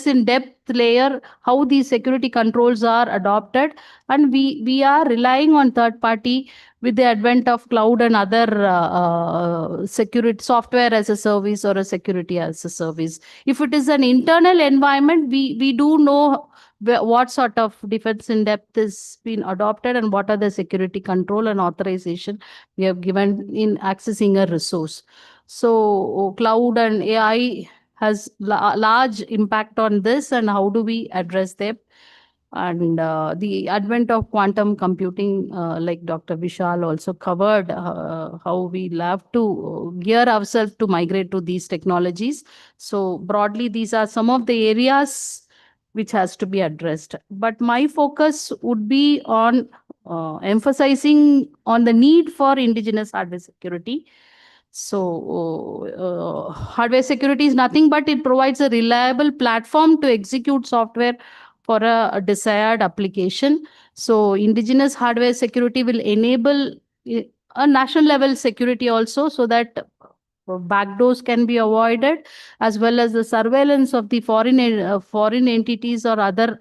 in depth layer, how these security controls are adopted, and we are relying on third party with the advent of cloud and other security software as a service or a security as a service. If it is an internal environment, we do know what sort of defense in depth is been adopted and what are the security control and authorization we have given in accessing a resource. So cloud and AI has large impact on this, and how do we address them? And the advent of quantum computing, like Dr. Vishal also covered, how we have to gear ourselves to migrate to these technologies. So broadly, these are some of the areas which has to be addressed. But my focus would be on emphasizing on the need for indigenous hardware security. So hardware security is nothing but it provides a reliable platform to execute software for a desired application. So indigenous hardware security will enable a national level security also, so that backdoors can be avoided, as well as the surveillance of the foreign entities or other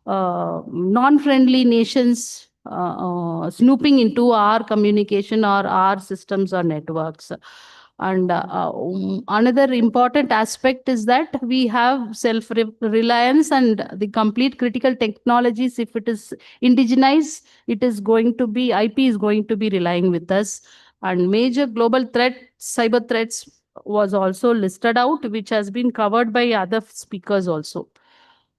non-friendly nations snooping into our communication or our systems or networks. And another important aspect is that we have self-reliance and the complete critical technologies. If it is indigenized, it is going to be, IP is going to be relying with us. And major global threats, cyber threats was also listed out, which has been covered by other speakers also.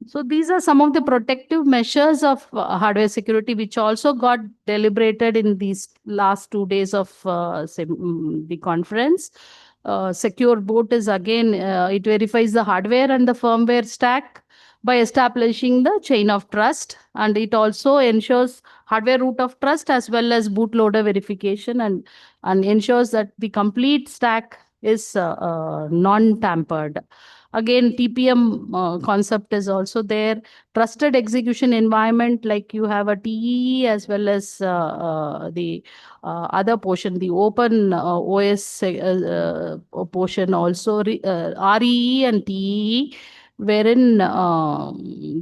So these are some of the protective measures of hardware security, which also got deliberated in these last 2 days of the conference. Secure boot is again, it verifies the hardware and the firmware stack by establishing the chain of trust, and it also ensures hardware root of trust as well as bootloader verification, and ensures that the complete stack is non-tampered. Again, TPM concept is also there. Trusted execution environment, like you have a TEE as well as the other portion, the open OS portion also, REE and TEE, wherein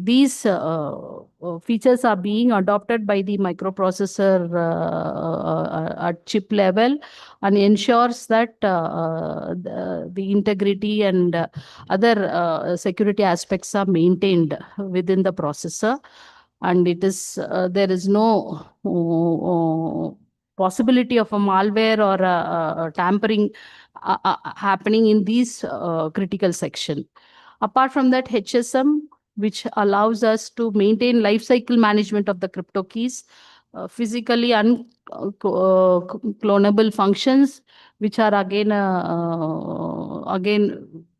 these features are being adopted by the microprocessor at chip level, and ensures that the integrity and other security aspects are maintained within the processor. And it is there is no possibility of a malware or a tampering happening in these critical section. Apart from that, HSM, which allows us to maintain life cycle management of the crypto keys, physically unclonable functions, which are again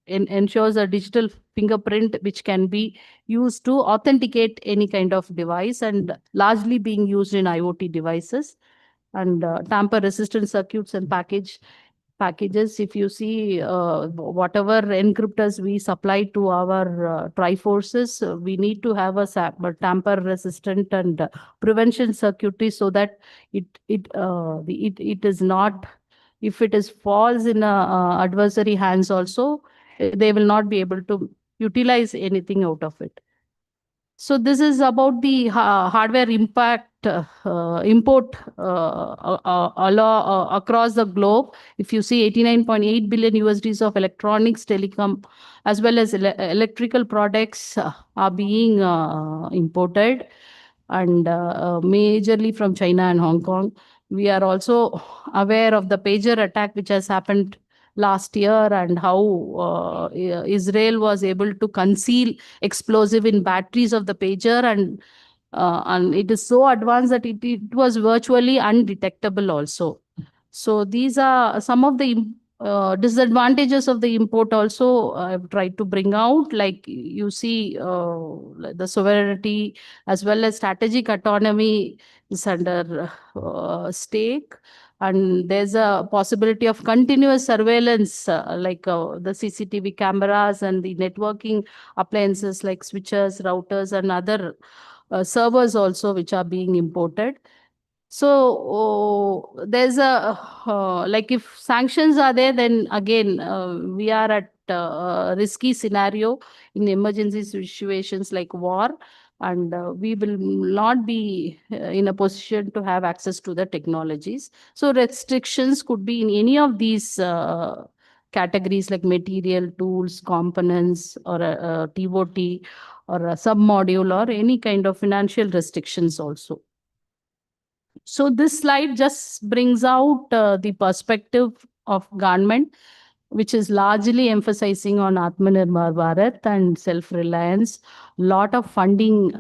ensures a digital fingerprint which can be used to authenticate any kind of device, and largely being used in IoT devices. And tamper-resistant circuits and packages. If you see whatever encryptors we supply to our Triforces, we need to have a tamper-resistant and prevention circuitry, so that it is not, if it is falls in adversary hands also, they will not be able to utilize anything out of it. So this is about the hardware import across the globe. If you see 89.8 billion USDs of electronics, telecom, as well as electrical products are being imported, and majorly from China and Hong Kong. We are also aware of the pager attack which has happened last year, and how Israel was able to conceal explosive in batteries of the pager, and it is so advanced that it was virtually undetectable also. So these are some of the disadvantages of the import also I've tried to bring out. Like you see, the sovereignty as well as strategic autonomy is under stake. And there's a possibility of continuous surveillance, like the CCTV cameras and the networking appliances like switches, routers, and other servers also, which are being imported. So there's a, like if sanctions are there, then again, we are at a risky scenario in emergency situations like war. And we will not be in a position to have access to the technologies. So restrictions could be in any of these categories, like material, tools, components, or a TOT, or a sub-module, or any kind of financial restrictions also. So this slide just brings out the perspective of government, which is largely emphasizing on Atmanirbhar Bharat and self-reliance. Lot of funding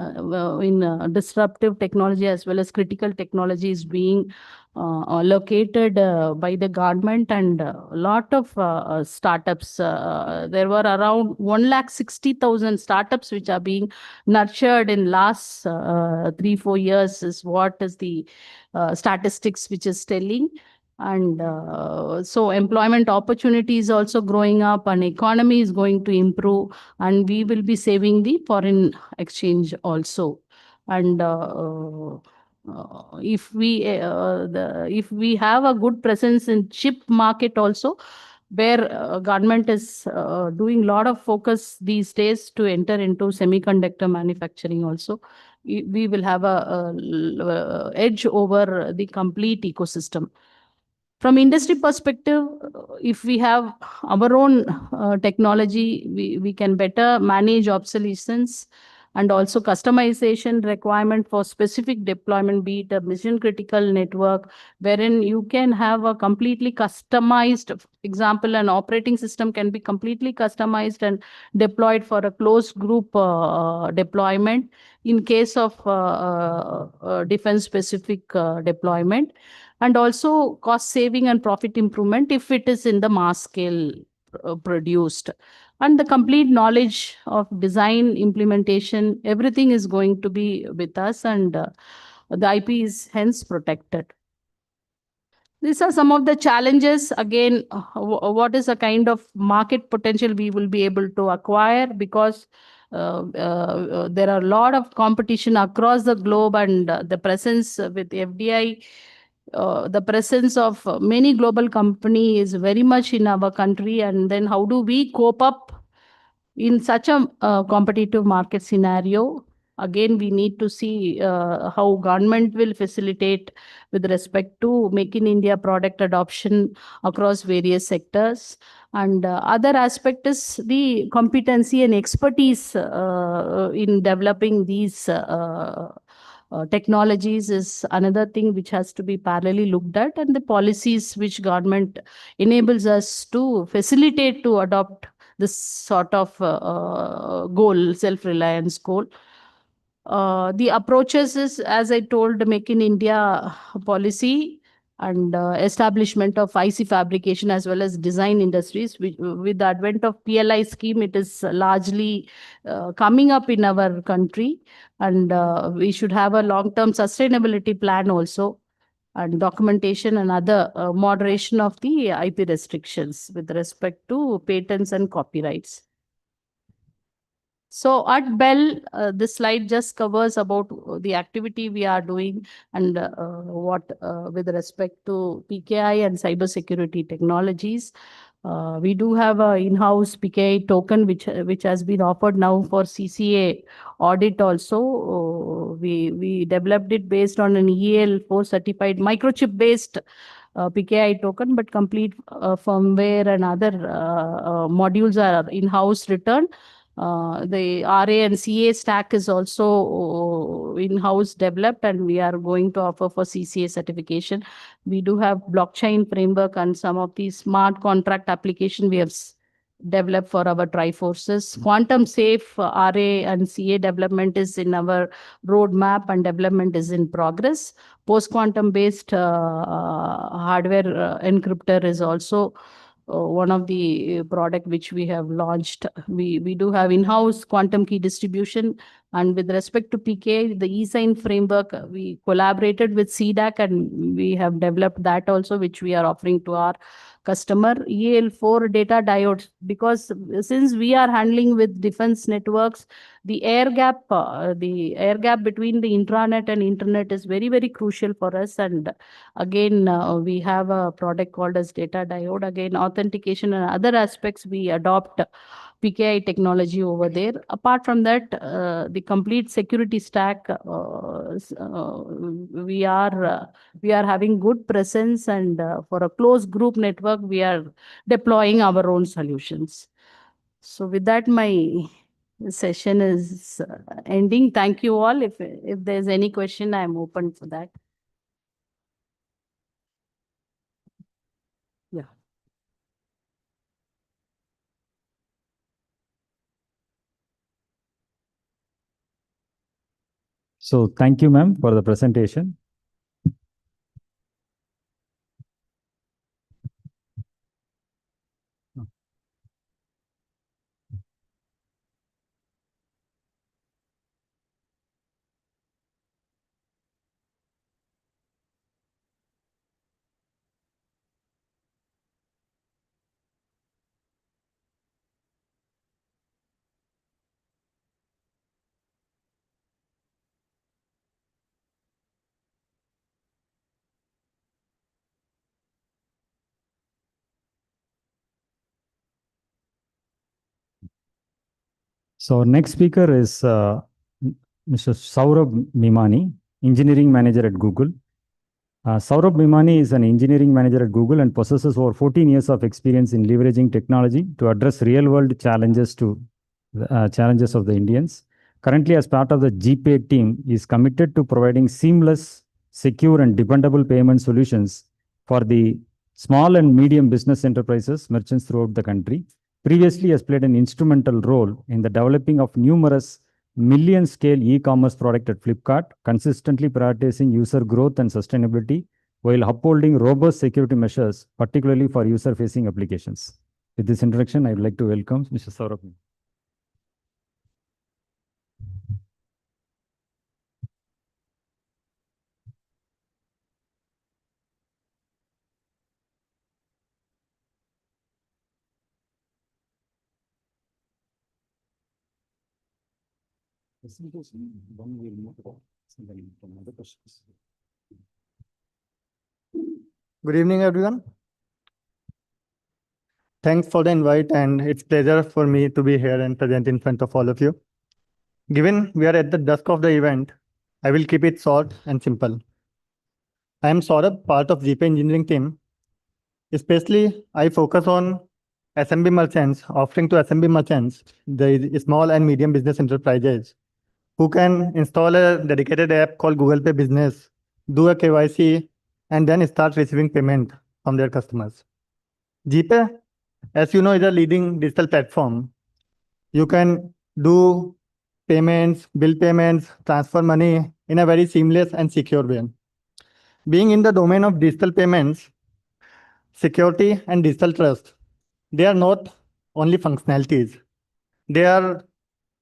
in disruptive technology as well as critical technology is being allocated by the government, and a lot of startups. There were around 160,000 startups which are being nurtured in last 3-4 years, is what is the statistics which is telling. And so employment opportunity is also growing up, and economy is going to improve, and we will be saving the foreign exchange also. And if we have a good presence in chip market also, where government is doing a lot of focus these days to enter into semiconductor manufacturing also, we will have a edge over the complete ecosystem. From industry perspective, if we have our own technology, we can better manage obsolescence, and also customization requirement for specific deployment, be it a mission critical network, wherein you can have a completely customized, example, an operating system can be completely customized and deployed for a closed group deployment in case of defense specific deployment. And also cost saving and profit improvement if it is in the mass scale produced. And the complete knowledge of design, implementation, everything is going to be with us, and the IP is hence protected. These are some of the challenges. Again, what is the kind of market potential we will be able to acquire, because there are a lot of competition across the globe, and the presence with FDI, the presence of many global company is very much in our country. And then how do we cope up in such a competitive market scenario? Again, we need to see how government will facilitate with respect to Make in India product adoption across various sectors. And other aspect is the competency and expertise in developing these technologies is another thing which has to be parallelly looked at, and the policies which government enables us to facilitate to adopt this sort of goal, self-reliance goal. The approaches is, as I told, Make in India policy and establishment of IC fabrication as well as design industries. With the advent of PLI scheme, it is largely coming up in our country, and we should have a long-term sustainability plan also, and documentation and other moderation of the IP restrictions with respect to patents and copyrights. So at Bell, this slide just covers about the activity we are doing, and what with respect to PKI and cybersecurity technologies. We do have a in-house PKI token which has been offered now for CCA audit also. We developed it based on an EAL4 certified microchip based PKI token, but complete firmware and other modules are in-house written. The RA and CA stack is also in-house developed, and we are going to offer for CCA certification. We do have blockchain framework and some of these smart contract application we have developed for our Triforces. Quantum safe RA and CA development is in our roadmap, and development is in progress. Post-quantum based hardware encryptor is also one of the product which we have launched. We do have in-house quantum key distribution, and with respect to PK, the eSign framework, we collaborated with CDAC and we have developed that also, which we are offering to our customer. EAL4 data diodes, because since we are handling with defense networks, the air gap between the intranet and internet is very, very crucial for us. And again, we have a product called as data diode. Again, authentication and other aspects, we adopt PKI technology over there. Apart from that, the complete security stack, we are having good presence, and for a closed group network, we are deploying our own solutions. So with that, my session is ending. Thank you all. If there's any question, I'm open for that. Yeah. So thank you, ma'am, for the presentation. So our next speaker is Mr. Saurabh Mimani, Engineering Manager at Google. Saurabh Mimani is an engineering manager at Google and possesses over 14 years of experience in leveraging technology to address real-world challenges of the Indians. Currently, as part of the GPay team, he is committed to providing seamless, secure, and dependable payment solutions for the small and medium business enterprises, merchants throughout the country. Previously, has played an instrumental role in the developing of numerous million-scale e-commerce product at Flipkart, consistently prioritizing user growth and sustainability while upholding robust security measures, particularly for user-facing applications. With this introduction, I would like to welcome Mr. Saurabh. One will move on, and then from other questions. Good evening, everyone. Thanks for the invite, and it's pleasure for me to be here and present in front of all of you. Given we are at the dusk of the event, I will keep it short and simple. I am Saurabh, part of GP engineering team. Especially, I focus on SMB merchants, offering to SMB merchants, the small and medium business enterprises, who can install a dedicated app called Google Pay Business, do a KYC, and then start receiving payment from their customers. GPay, as you know, is a leading digital platform. You can do payments, bill payments, transfer money in a very seamless and secure way. Being in the domain of digital payments, security and digital trust, they are not only functionalities. They are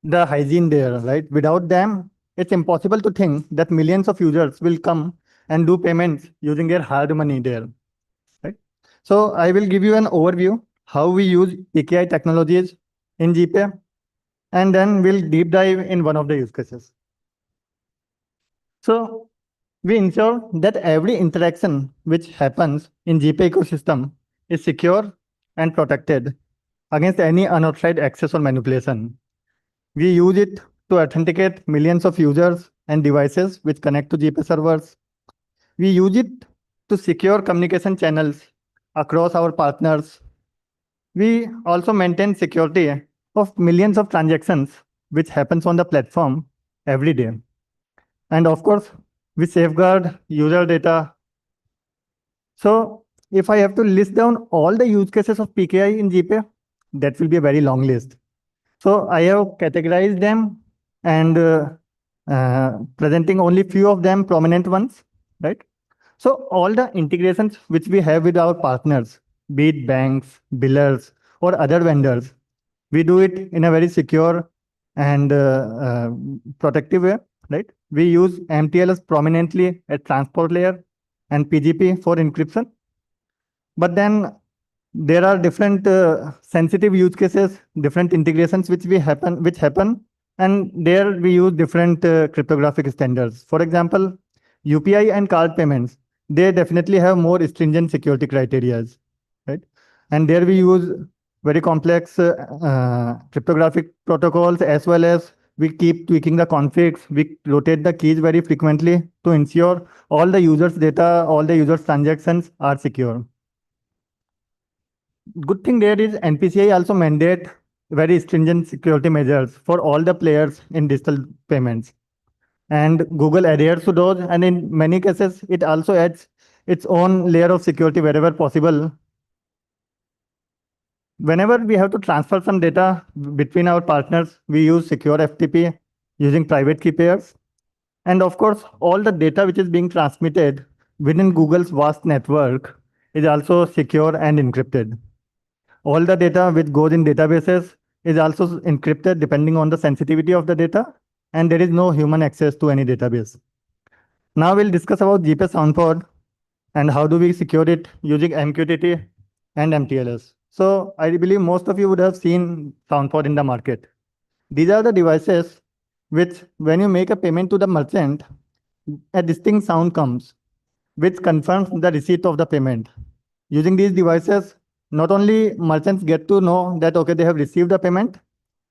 the hygiene there, right? Without them, it's impossible to think that millions of users will come and do payments using their hard money there, right? So I will give you an overview how we use PKI technologies in GPay, and then we'll deep dive in one of the use cases. So we ensure that every interaction which happens in GPay ecosystem is secure and protected against any unauthorized access or manipulation. We use it to authenticate millions of users and devices which connect to GPay servers. We use it to secure communication channels across our partners. We also maintain security of millions of transactions which happens on the platform every day. And of course, we safeguard user data. So if I have to list down all the use cases of PKI in GPay, that will be a very long list. So I have categorized them and presenting only few of them, prominent ones, right? So all the integrations which we have with our partners, be it banks, billers, or other vendors, we do it in a very secure and protective way, right? We use MTLS prominently at transport layer and PGP for encryption. But then there are different sensitive use cases, different integrations which happen, and there we use different cryptographic standards. For example, UPI and card payments, they definitely have more stringent security criteria, right? And there we use very complex cryptographic protocols, as well as we keep tweaking the configs. We rotate the keys very frequently to ensure all the users' data, all the users' transactions are secure. Good thing there is NPCI also mandate very stringent security measures for all the players in digital payments. And Google adheres to those, and in many cases, it also adds its own layer of security wherever possible. Whenever we have to transfer some data between our partners, we use secure FTP using private key pairs. And of course, all the data which is being transmitted within Google's vast network is also secure and encrypted. All the data which goes in databases is also encrypted depending on the sensitivity of the data, and there is no human access to any database. Now we'll discuss about GPay SoundPod and how do we secure it using MQTT and MTLS. So I believe most of you would have seen SoundPod in the market. These are the devices which, when you make a payment to the merchant, a distinct sound comes, which confirms the receipt of the payment. Using these devices, not only merchants get to know that, okay, they have received the payment,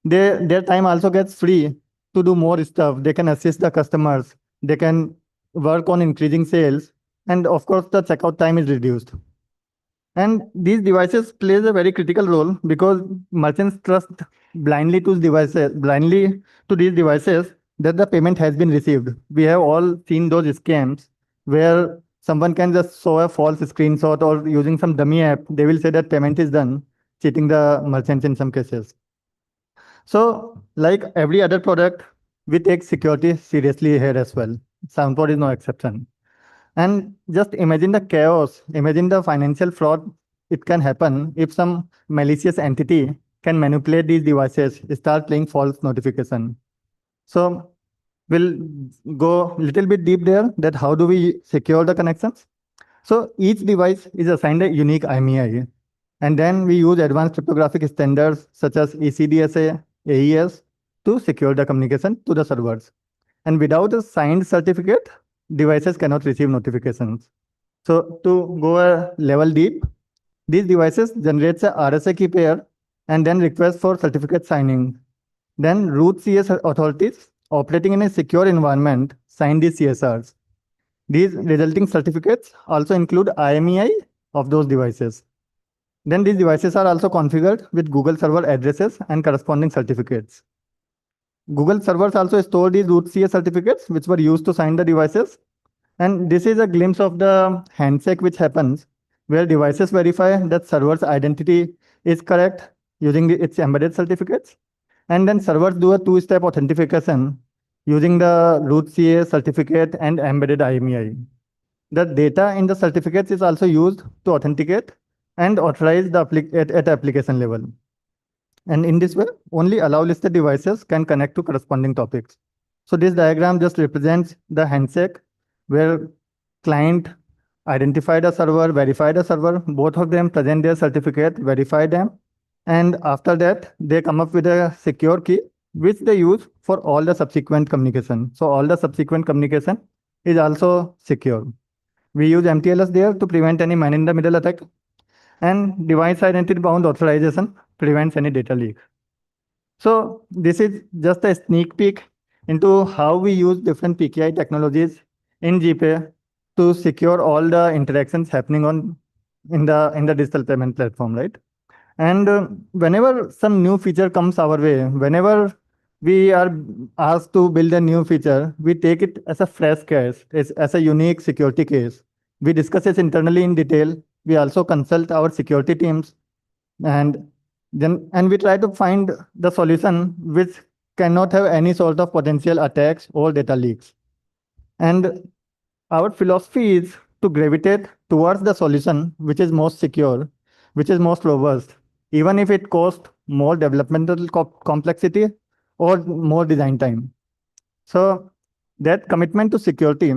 their time also gets free to do more stuff. They can assist the customers. They can work on increasing sales. And of course, the checkout time is reduced. And these devices plays a very critical role because merchants trust blindly to these devices that the payment has been received. We have all seen those scams where someone can just show a false screenshot, or using some dummy app, they will say that payment is done, cheating the merchants in some cases. So like every other product, we take security seriously here as well. SoundPod is no exception. And just imagine the chaos, imagine the financial fraud it can happen if some malicious entity can manipulate these devices, start playing false notification. So we'll go a little bit deep there, that how do we secure the connections? So each device is assigned a unique IMEI. And then we use advanced cryptographic standards such as ECDSA, AES, to secure the communication to the servers. And without a signed certificate, devices cannot receive notifications. So to go a level deep, these devices generates a RSA key pair and then request for certificate signing. Then root CS authorities operating in a secure environment sign these CSRs. These resulting certificates also include IMEI of those devices. Then these devices are also configured with Google server addresses and corresponding certificates. Google servers also store these root CS certificates which were used to sign the devices. And this is a glimpse of the handshake which happens where devices verify that server's identity is correct using its embedded certificates. And then servers do a two-step authentication using the root CA certificate and embedded IMEI. The data in the certificates is also used to authenticate and authorize the at application level. And in this way, only allow listed devices can connect to corresponding topics. So this diagram just represents the handshake where client identify the server, verify the server, both of them present their certificate, verify them. And after that, they come up with a secure key, which they use for all the subsequent communication. So all the subsequent communication is also secure. We use MTLS there to prevent any man-in-the-middle attack. And device identity bound authorization prevents any data leak. So this is just a sneak peek into how we use different PKI technologies in GPay to secure all the interactions happening in the digital payment platform, right? And whenever some new feature comes our way, whenever we are asked to build a new feature, we take it as a fresh case, as a unique security case. We discuss it internally in detail. We also consult our security teams, and we try to find the solution which cannot have any sort of potential attacks or data leaks. And our philosophy is to gravitate towards the solution which is most secure, which is most robust, even if it costs more developmental complexity or more design time. So that commitment to security,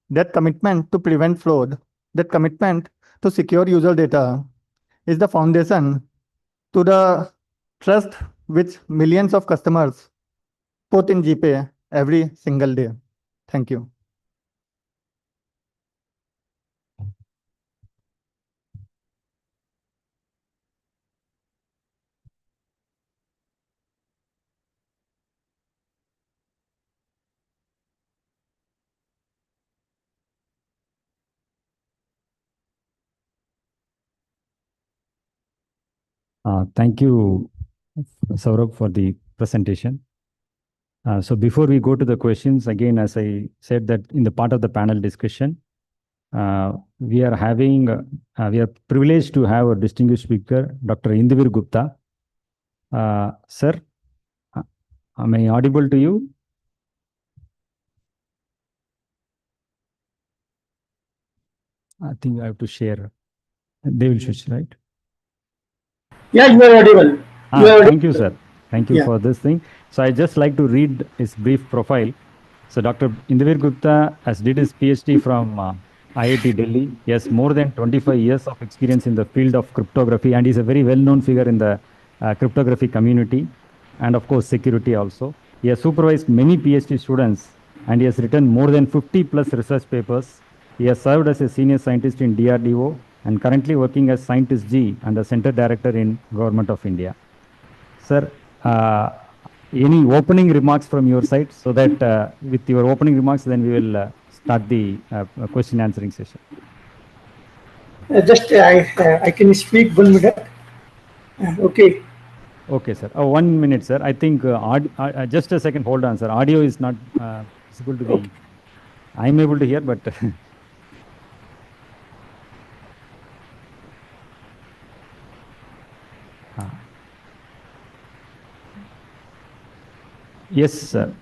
that commitment to prevent fraud, that commitment to secure user data is the foundation to the trust which millions of customers put in GPay every single day. Thank you. Thank you, Saurabh, for the presentation. So before we go to the questions, again, as I said that in the part of the panel discussion, we are privileged to have a distinguished speaker, Dr. Indivir Gupta. Sir, am I audible to you? I think I have to share. They will switch, right? Yeah, you are audible. Thank you, sir. Thank you for this thing. So I just like to read his brief profile. So Dr. Indivir Gupta has did his PhD from IIT Delhi. He has more than 25 years of experience in the field of cryptography, and he's a very well-known figure in the cryptography community, and of course security also. He has supervised many PhD students, and he has written more than 50 plus research papers. He has served as a senior scientist in DRDO and currently working as Scientist G and the Center Director in Government of India. Sir, any opening remarks from your side, so that with your opening remarks, then we will start the question answering session. I can speak 1 minute. Okay. Okay, sir. 1 minute, sir. I think just a second. Hold on, sir. Audio is not visible to the. I'm able to hear, but. Yes, sir.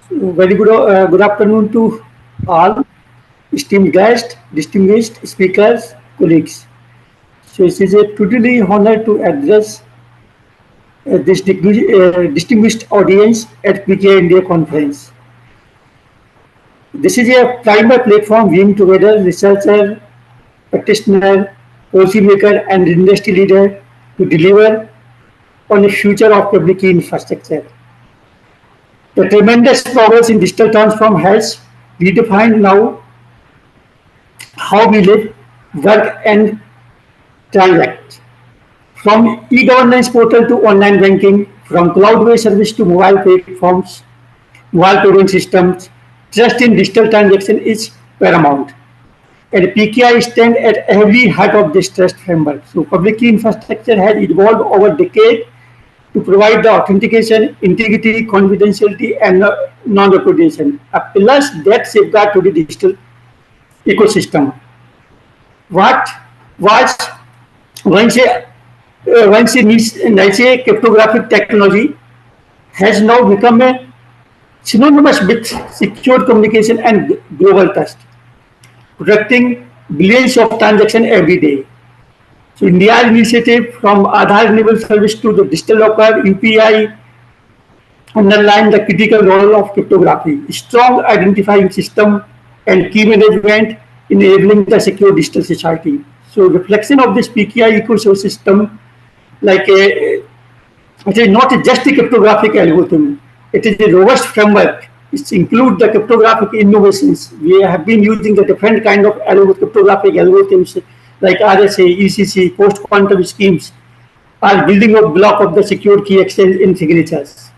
Very good afternoon to all esteemed guests, distinguished speakers, colleagues. So it is a truly honor to address this distinguished audience at PKIA India Conference. This is a primary platform bringing together researcher, practitioner, policymaker, and industry leader to deliver on the future of public key infrastructure. The tremendous progress in digital transform has redefined now how we live, work, and transact. From e-governance portal to online banking, from cloud-based service to mobile platforms, mobile payment systems, trust in digital transaction is paramount. And PKI stands at every heart of this trust framework. So public key infrastructure has evolved over decades to provide the authentication, integrity, confidentiality, and non-repudiation, a pillars that safeguard to the digital ecosystem. What was once a niche cryptographic technology has now become a synonymous with secure communication and global trust, protecting billions of transactions every day. So India's initiative from Aadhaar-enabled service to the digital locker, UPI, underline the critical role of cryptography, strong identifying system, and key management enabling the secure digital society. So reflection of this PKI ecosystem, like it is not just a cryptographic algorithm, it is a robust framework. It includes the cryptographic innovations. We have been using the different kind of cryptographic algorithms like RSA, ECC, post-quantum schemes are building a block of the secure key exchange in signatures.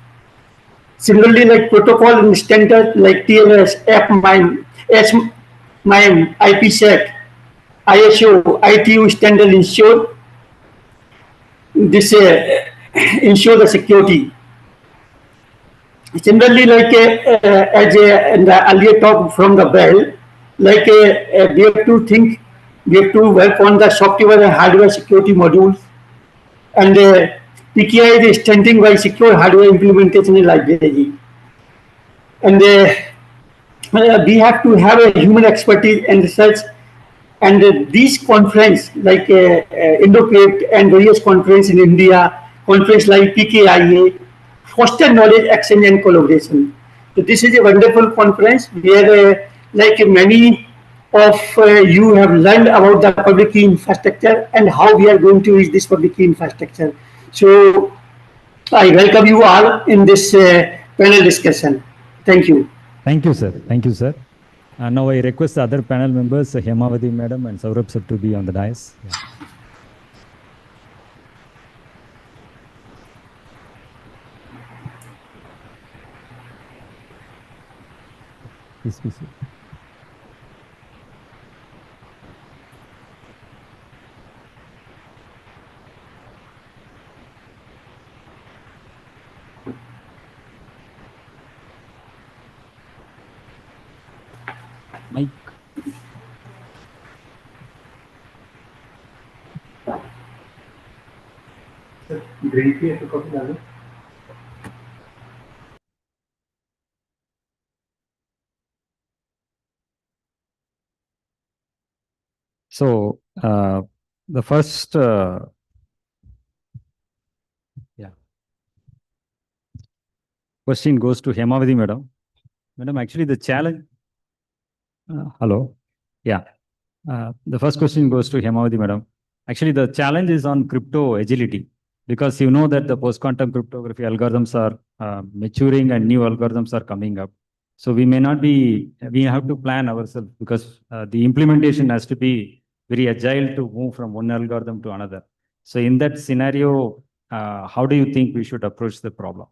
Similarly, like protocol and standard like TLS, AppMime, SMIME, IPsec, ISO, ITU standard ensure this ensure the security. Similarly, like as in the earlier talk from the bell, like we have to think, we have to work on the software and hardware security modules, and PKI is extending by secure hardware implementation in library, and we have to have a human expertise and research. And these conference like IndoCrypt and various conference in India, conference like PKIA, foster knowledge exchange and collaboration. So this is a wonderful conference where like many of you have learned about the public key infrastructure and how we are going to use this public key infrastructure. So I welcome you all in this panel discussion. Thank you. Thank you, sir. Thank you, sir. Now I request the other panel members, Hemavati Madam and Saurabh sir, to be on the dais. Yeah. Please, please. Mike. So the first question goes to Hemavati Madam. Madam, actually the challenge. Hello. Yeah. The first question goes to Hemavati Madam. Actually, the challenge is on crypto agility, because you know that the post-quantum cryptography algorithms are maturing and new algorithms are coming up. So we may not be, we have to plan ourselves, because the implementation has to be very agile to move from one algorithm to another. So in that scenario, how do you think we should approach the problem?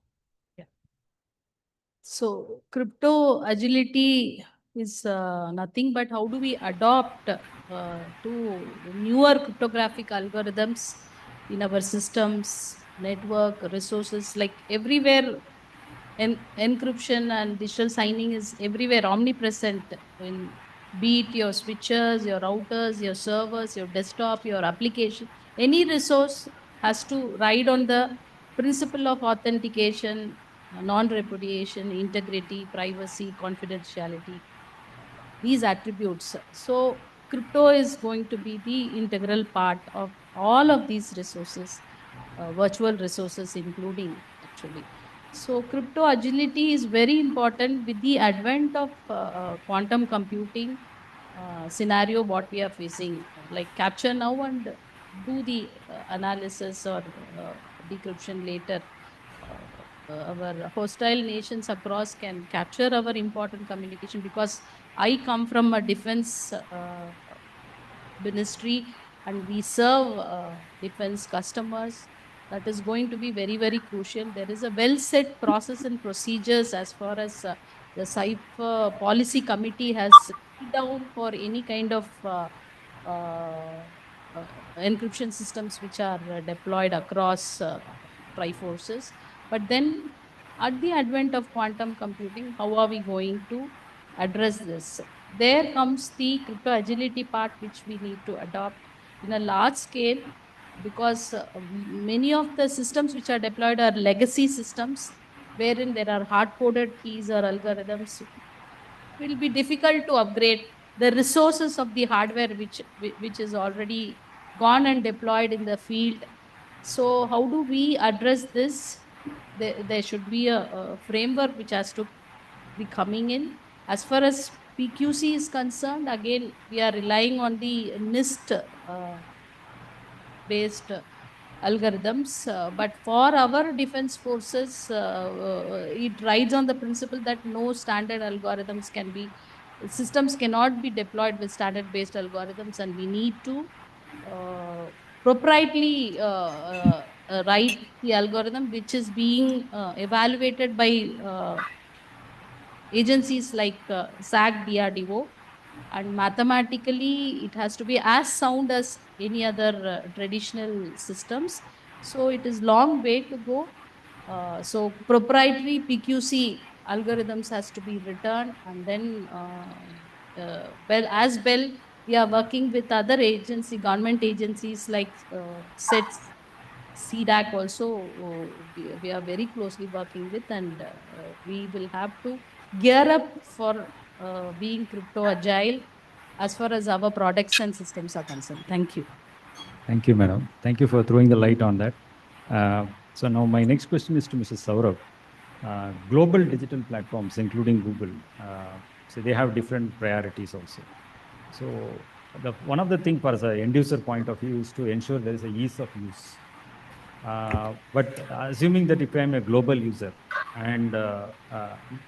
So crypto agility is nothing but how do we adopt to newer cryptographic algorithms in our systems, network, resources, like everywhere. Encryption and digital signing is everywhere, omnipresent, in be it your switches, your routers, your servers, your desktop, your application. Any resource has to ride on the principle of authentication, non-repudiation, integrity, privacy, confidentiality, these attributes. So crypto is going to be the integral part of all of these resources, virtual resources including actually. So crypto agility is very important with the advent of quantum computing scenario what we are facing, like capture now and do the analysis or decryption later. Our hostile nations across can capture our important communication, because I come from a defense ministry and we serve defense customers. That is going to be very, very crucial. There is a well set process and procedures as far as the Cyber Policy Committee has laid down for any kind of uh, encryption systems which are deployed across triforces. But then at the advent of quantum computing, how are we going to address this? There comes the crypto agility part, which we need to adopt in a large scale, because many of the systems which are deployed are legacy systems, wherein there are hard-coded keys or algorithms. Will be difficult to upgrade the resources of the hardware which is already gone and deployed in the field. So how do we address this? There should be a framework which has to be coming in. As far as PQC is concerned, again, we are relying on the NIST based algorithms. But for our defense forces, it rides on the principle that no standard algorithms can be, systems cannot be deployed with standard based algorithms, and we need to proprietary write the algorithm which is being evaluated by agencies like SAC, DRDO, and mathematically it has to be as sound as any other traditional systems. So it is long way to go. So proprietary PQC algorithms has to be written, and then well, we are working with other agency, government agencies like SETS, CDAC also, we are very closely working with, and we will have to gear up for being crypto agile as far as our products and systems are concerned. Thank you. Thank you, madam. Thank you for throwing the light on that. So now my next question is to Mrs. Saurabh. Global digital platforms, including Google, so they have different priorities also. So one of the things for the end user point of view is to ensure there is a ease of use. But assuming that if I'm a global user, and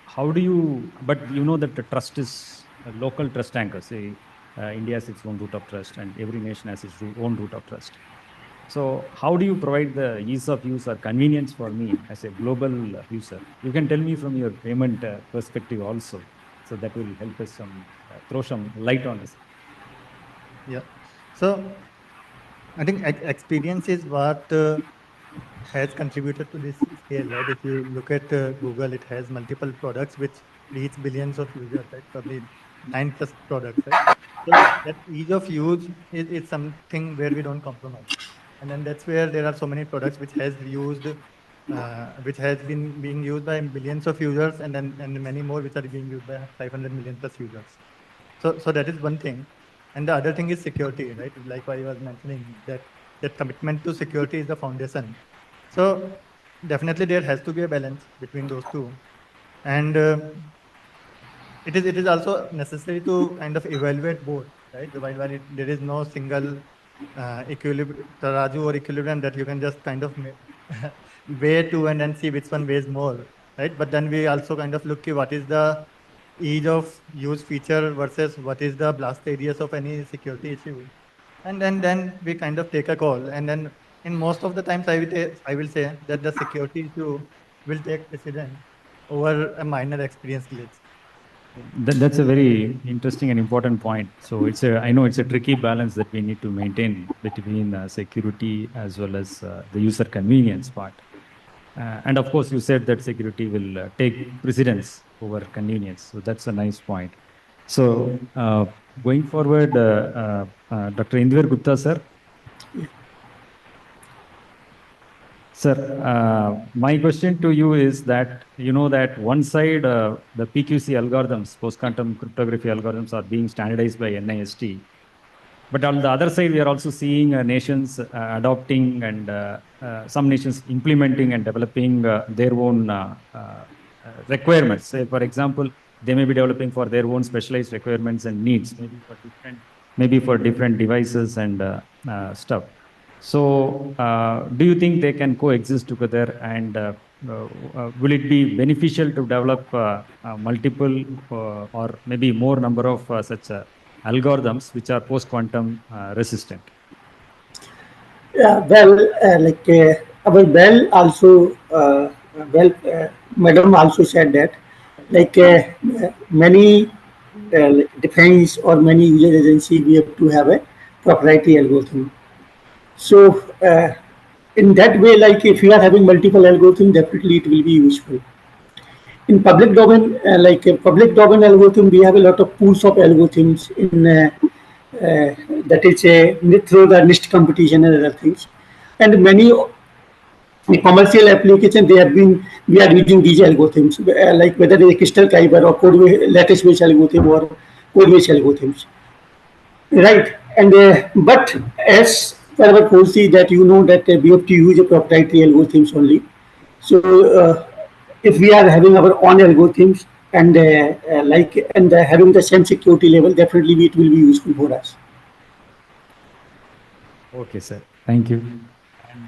how do you, but you know that the trust is a local trust anchor, say India has its own root of trust and every nation has its own root of trust. So how do you provide the ease of use or convenience for me as a global user? You can tell me from your payment perspective also. So that will help us throw some light on this. Yeah. So I think experience is what has contributed to this scale, right? If you look at Google, it has multiple products which reach billions of users, right? Probably 9+ products, right? So that ease of use is something where we don't compromise. And then that's where there are so many products which has been being used by billions of users, and many more which are being used by 500 million+ users. So that is one thing. And the other thing is security, right? Like I was mentioning, that commitment to security is the foundation. So definitely there has to be a balance between those two. And it is also necessary to kind of evaluate both, right? While there is no single equilibrium, taraju or equilibrium that you can just kind of weigh to and then see which one weighs more, right? But then we also kind of look at what is the ease of use feature versus what is the blast radius of any security issue. And then we kind of take a call. And then in most of the times, I will say that the security issue will take precedence over a minor experience glitch. That's a very interesting and important point. So I know it's a tricky balance that we need to maintain between security as well as the user convenience part. And of course, you said that security will take precedence over convenience. So that's a nice point. So going forward, Dr. Indivir Gupta, sir. Sir, my question to you is that, you know that one side, the PQC algorithms, post-quantum cryptography algorithms are being standardized by NIST. But on the other side, we are also seeing nations adopting and some nations implementing and developing their own requirements. Say, for example, they may be developing for their own specialized requirements and needs, maybe for different devices and stuff. So do you think they can coexist together, and will it be beneficial to develop multiple or maybe more number of such algorithms which are post-quantum resistant? Yeah, well, our well also, Madam also said that, many defense or many user agency, we have to have a proprietary algorithm. So, in that way, like if you are having multiple algorithms, definitely it will be useful. In public domain, public domain algorithm, we have a lot of pools of algorithms in that is through the NIST competition and other things. And many commercial application, we are using these algorithms, like whether it is crystal fiber or lattice based algorithm or code based algorithms, right? And but as per our policy that that we have to use a proprietary algorithms only. So if we are having our own algorithms and having the same security level, definitely it will be useful for us. Okay, sir. Thank you. And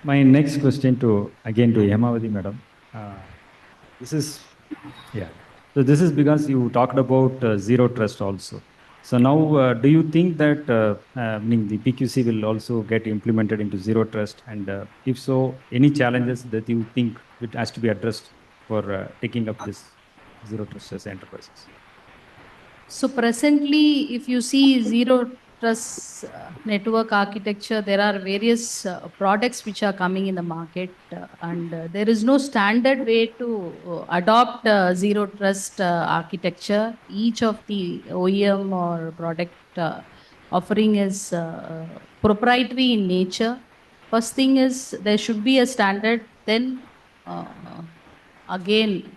my next question to Hemavati madam. This is So this is because you talked about zero trust also. So now, do you think that meaning the PQC will also get implemented into zero trust? And if so, any challenges that you think it has to be addressed for taking up this zero trust as enterprises? So presently, if you see zero trust network architecture, there are various products which are coming in the market, and there is no standard way to adopt zero trust architecture. Each of the OEM or product offering is proprietary in nature. First thing is there should be a standard, then again,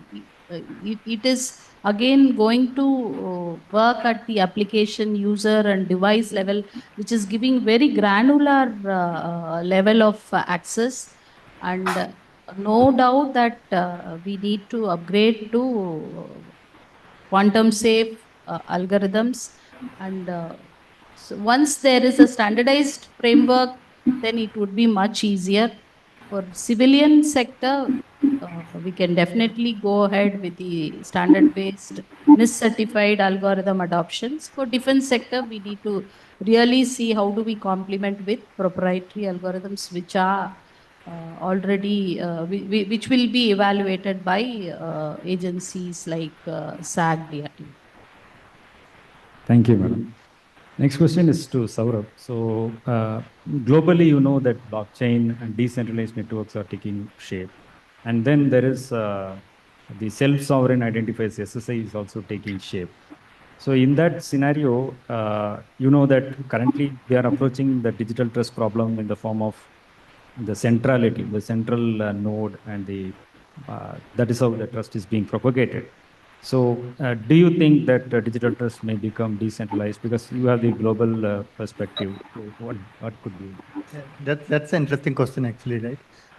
it is again going to work at the application, user and device level, which is giving very granular level of access. And no doubt that we need to upgrade to quantum safe algorithms. And so once there is a standardized framework, then it would be much easier. For civilian sector, we can definitely go ahead with the standard-based NIST-certified algorithm adoptions. For defense sector, we need to really see how do we complement with proprietary algorithms which are already, which will be evaluated by agencies like SAG-DRT. Thank you, madam. Next question is to Saurabh. So globally, you know that blockchain and decentralized networks are taking shape. And then there is the self-sovereign identifiers, SSI, is also taking shape. So in that scenario, you know that currently they are approaching the digital trust problem in the form of the centrality, the central node, and that is how the trust is being propagated. So do you think that digital trust may become decentralized because you have the global perspective? So what could be? That's an interesting question actually, right?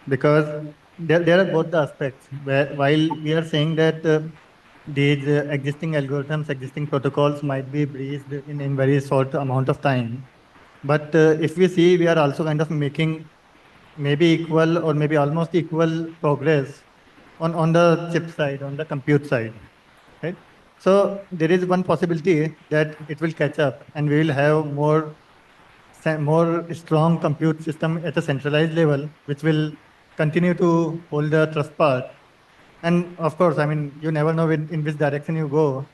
Because there are both the aspects where while we are saying that these existing algorithms, existing protocols might be breached in very short amount of time. But if we see, we are also kind of making maybe equal or maybe almost equal progress on the chip side, on the compute side, right? So there is one possibility that it will catch up and we will have more strong compute system at a centralized level, which will continue to hold the trust part. And of course, I mean, you never know in which direction you go.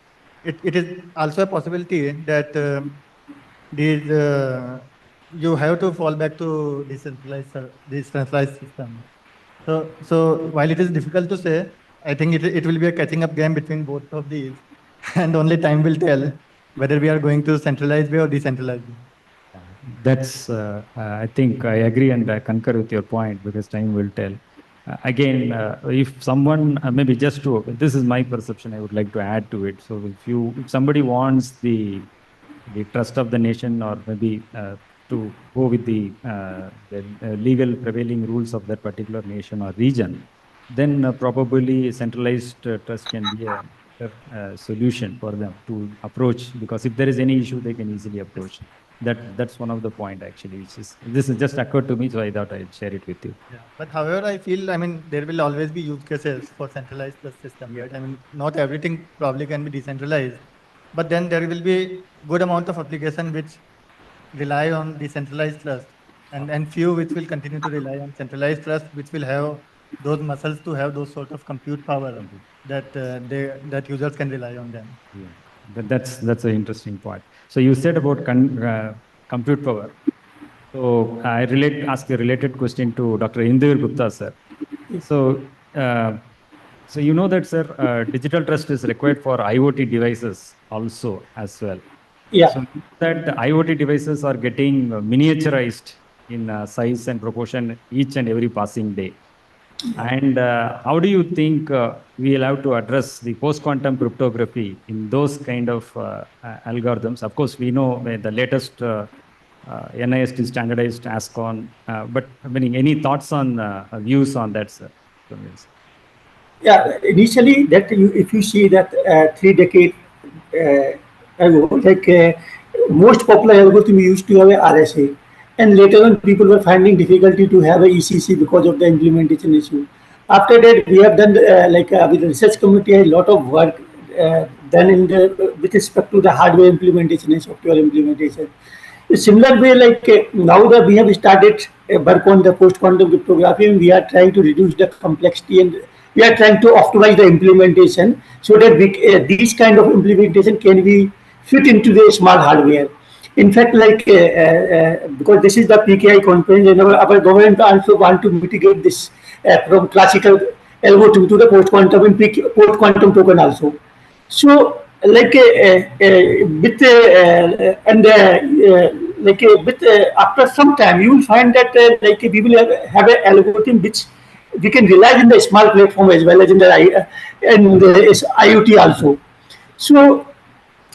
It is also a possibility that these you have to fall back to decentralized system. So while it is difficult to say, I think it will be a catching up game between both of these, and only time will tell whether we are going to centralized way or decentralized way. That's, I think I agree and I concur with your point because time will tell. Again, if someone, maybe just to, this is my perception, I would like to add to it. So if somebody wants the trust of the nation or maybe to go with the legal prevailing rules of that particular nation or region, then probably centralized trust can be a better solution for them to approach, because if there is any issue, they can easily approach. That's one of the point actually, which is, this has just occurred to me, so I thought I'd share it with you. Yeah, but however, I feel, I mean, there will always be use cases for centralized plus system, right? I mean, not everything probably can be decentralized, but then there will be good amount of application which rely on decentralized trust, and few which will continue to rely on centralized trust, which will have those muscles to have those sort of compute power that that users can rely on them. Yeah, that's an interesting point. So you said about compute power. So I ask a related question to Dr. Indir Gupta, sir. So, so you know that, sir, digital trust is required for IoT devices also as well. Yeah. So that IoT devices are getting miniaturized in size and proportion each and every passing day. And how do you think we will have to address the post-quantum cryptography in those kind of algorithms? Of course, we know the latest NIST standardized ASCON, but I mean, any thoughts on views on that, sir? Yeah, initially that if you see that 3 decades ago, like most popular algorithm used to have a RSA, and later on people were finding difficulty to have a ECC because of the implementation issue. After that, we have done with the research community a lot of work done in the with respect to the hardware implementation and software implementation. A similar way, like now that we have started work on the post-quantum cryptography, and we are trying to reduce the complexity and we are trying to optimize the implementation so that these kind of implementation can be fit into the smart hardware. In fact, like because this is the PKI conference, and our government also want to mitigate this from classical algorithm to the post-quantum and post-quantum token also. So, like with after some time, you will find that like we will have an algorithm which we can rely in the small platform as well as in the IoT also. So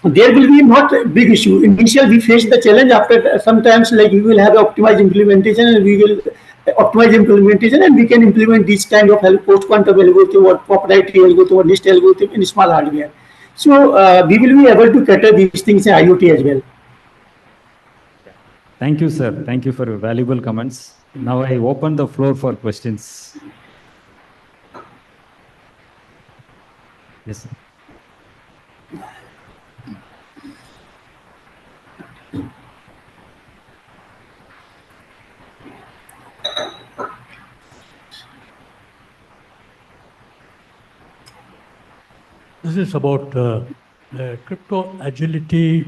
there will be not a big issue. Initially, we face the challenge. After sometimes, like we will have optimized implementation, and we will optimize implementation, and we can implement this kind of post-quantum algorithm or proprietary algorithm or NIST algorithm in small hardware. So we will be able to cater these things in IoT as well. Thank you, sir. Thank you for your valuable comments. Now I open the floor for questions. Yes, sir. This is about crypto agility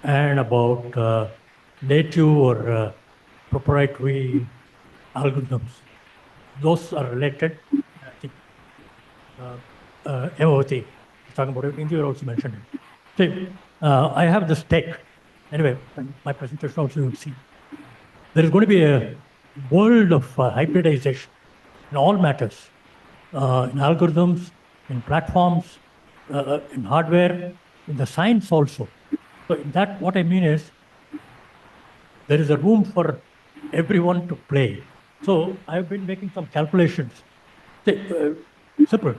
and about native or proprietary algorithms. Those are related. I think MOT, talking about it, India also mentioned it. See, I have this take. Anyway, my presentation also you'll see. There is going to be a world of hybridization in all matters, in algorithms, in platforms, in hardware, in the science also. So in that, what I mean is, there is a room for everyone to play. So I've been making some calculations. Simple.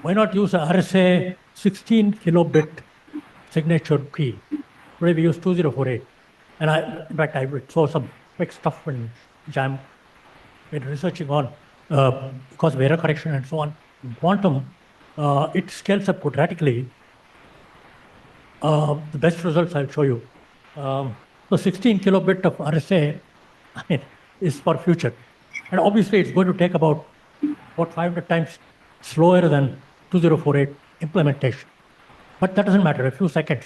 Why not use a RSA 16 kilobit signature key? Today we use 2048. And in fact, I saw some quick stuff which I'm researching on because of error correction and so on. In quantum, it scales up quadratically. The best results I'll show you. So 16 kilobit of RSA, I mean, is for future. And obviously it's going to take about 500 times slower than 2048 implementation. But that doesn't matter, a few seconds.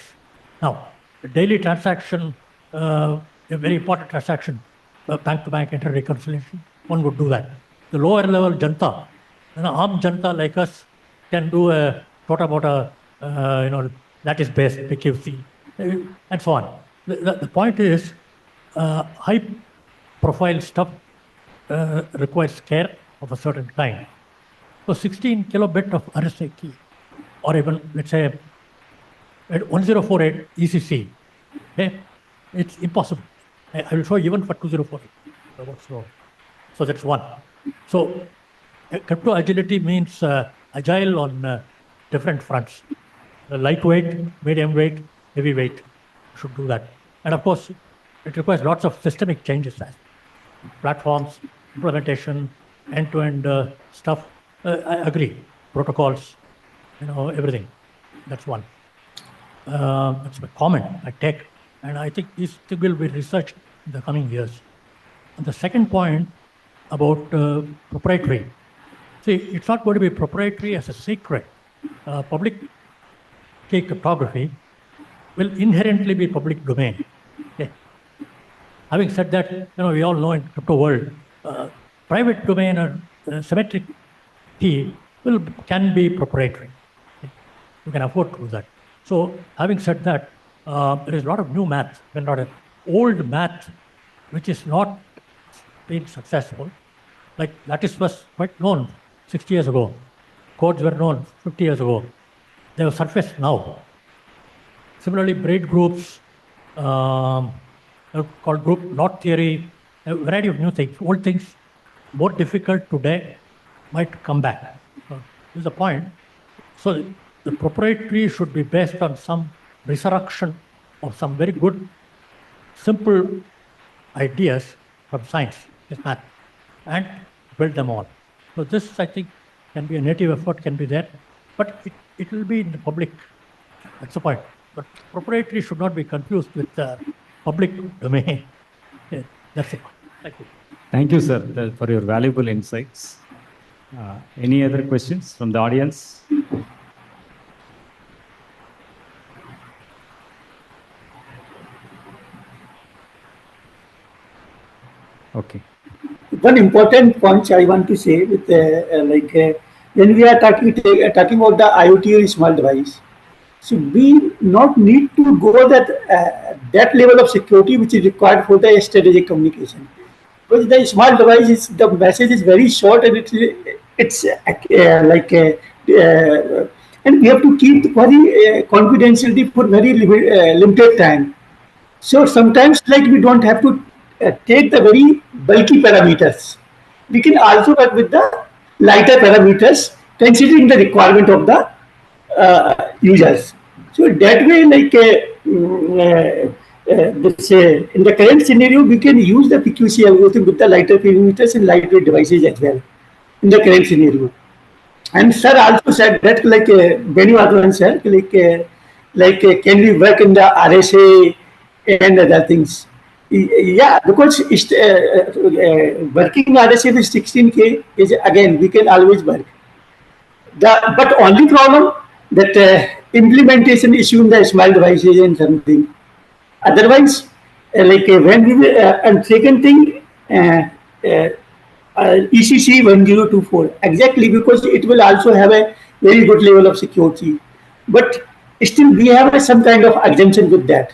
Now, a daily transaction, a very important transaction, bank-to-bank inter-reconciliation, one would do that. The lower level janta, an armed janta like us can do a sort about a, that is best, PQC, and so on. The point is, high profile stuff requires care of a certain kind. So 16 kilobit of RSA key, or even let's say 1048 ECC, okay, it's impossible. I will show you even for 2048. So that's one. So crypto agility means agile on different fronts. Lightweight, medium weight, heavyweight should do that. And of course, it requires lots of systemic changes, platforms, implementation, end-to-end stuff. I agree. Protocols, everything. That's one. That's a comment I take. And I think this thing will be researched in the coming years. And the second point about proprietary. See, it's not going to be proprietary as a secret. Public key cryptography will inherently be public domain. Okay. Having said that, we all know in crypto world, private domain or symmetric key can be proprietary. Okay. You can afford to do that. So having said that, there is a lot of new math, a lot of old math, which is not been successful. Like lattice was quite known 60 years ago. Codes were known 50 years ago. They have surfaced now. Similarly, braid groups, called group knot theory, a variety of new things, old things, more difficult today, might come back. This is the point. So the proprietary should be based on some resurrection of some very good, simple ideas from science, math, and build them all. So this, I think, can be a native effort, can be there, but it will be in the public. That's the point. But proprietary should not be confused with the public domain. Yeah, that's it. Thank you. Thank you, sir, for your valuable insights. Any other questions from the audience? Okay. One important point I want to say with when we are talking about the IoT or small device, so we not need to go that level of security which is required for the strategic communication. Because the small device the message is very short and and we have to keep very confidentiality for very limited time. So sometimes we don't have to take the very bulky parameters. We can also work with the lighter parameters considering the requirement of the users. So that way, in the current scenario, we can use the PQC algorithm with the lighter parameters and lightweight devices as well in the current scenario. And sir also said that Benny Wadwan sir, can we work in the RSA and other things? Yeah, because working RSA with 16K is again we can always work. But only problem that implementation issue in the small devices and something. Otherwise, when we and second thing, ECC 1024 exactly because it will also have a very good level of security, but still we have some kind of exemption with that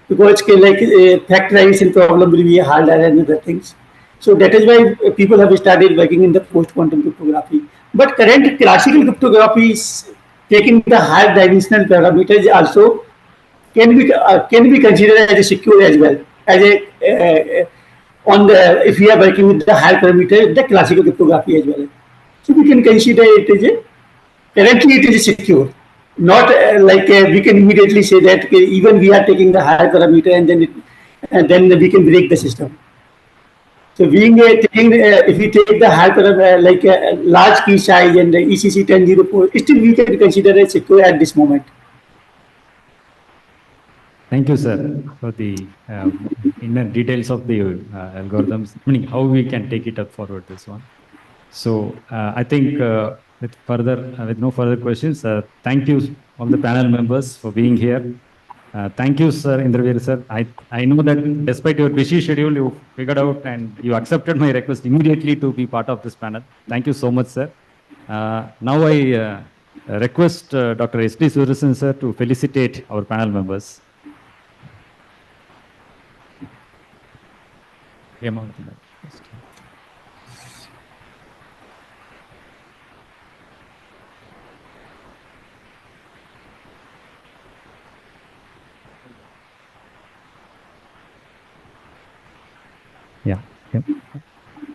because factorization problem will be harder and other things. So that is why people have started working in the post-quantum cryptography. But current classical cryptography is taking the higher dimensional parameters also can be considered as a secure as well as a if we are working with the higher parameter, the classical cryptography as well. So we can consider it as currently it is secure. Not we can immediately say that even we are taking the higher parameter and then we can break the system. So being if we take the higher parameter large key size and the ECC 1004, still we can consider it secure at this moment. Thank you, sir, for the inner details of the algorithms, meaning how we can take it up forward this one. So I think with no further questions, thank you all the panel members for being here. Thank you, sir, Indraveer, sir. I know that despite your busy schedule, you figured out and you accepted my request immediately to be part of this panel. Thank you so much, sir. Now I request Dr. S.D. Sudarshan, sir, to felicitate our panel members. Yeah.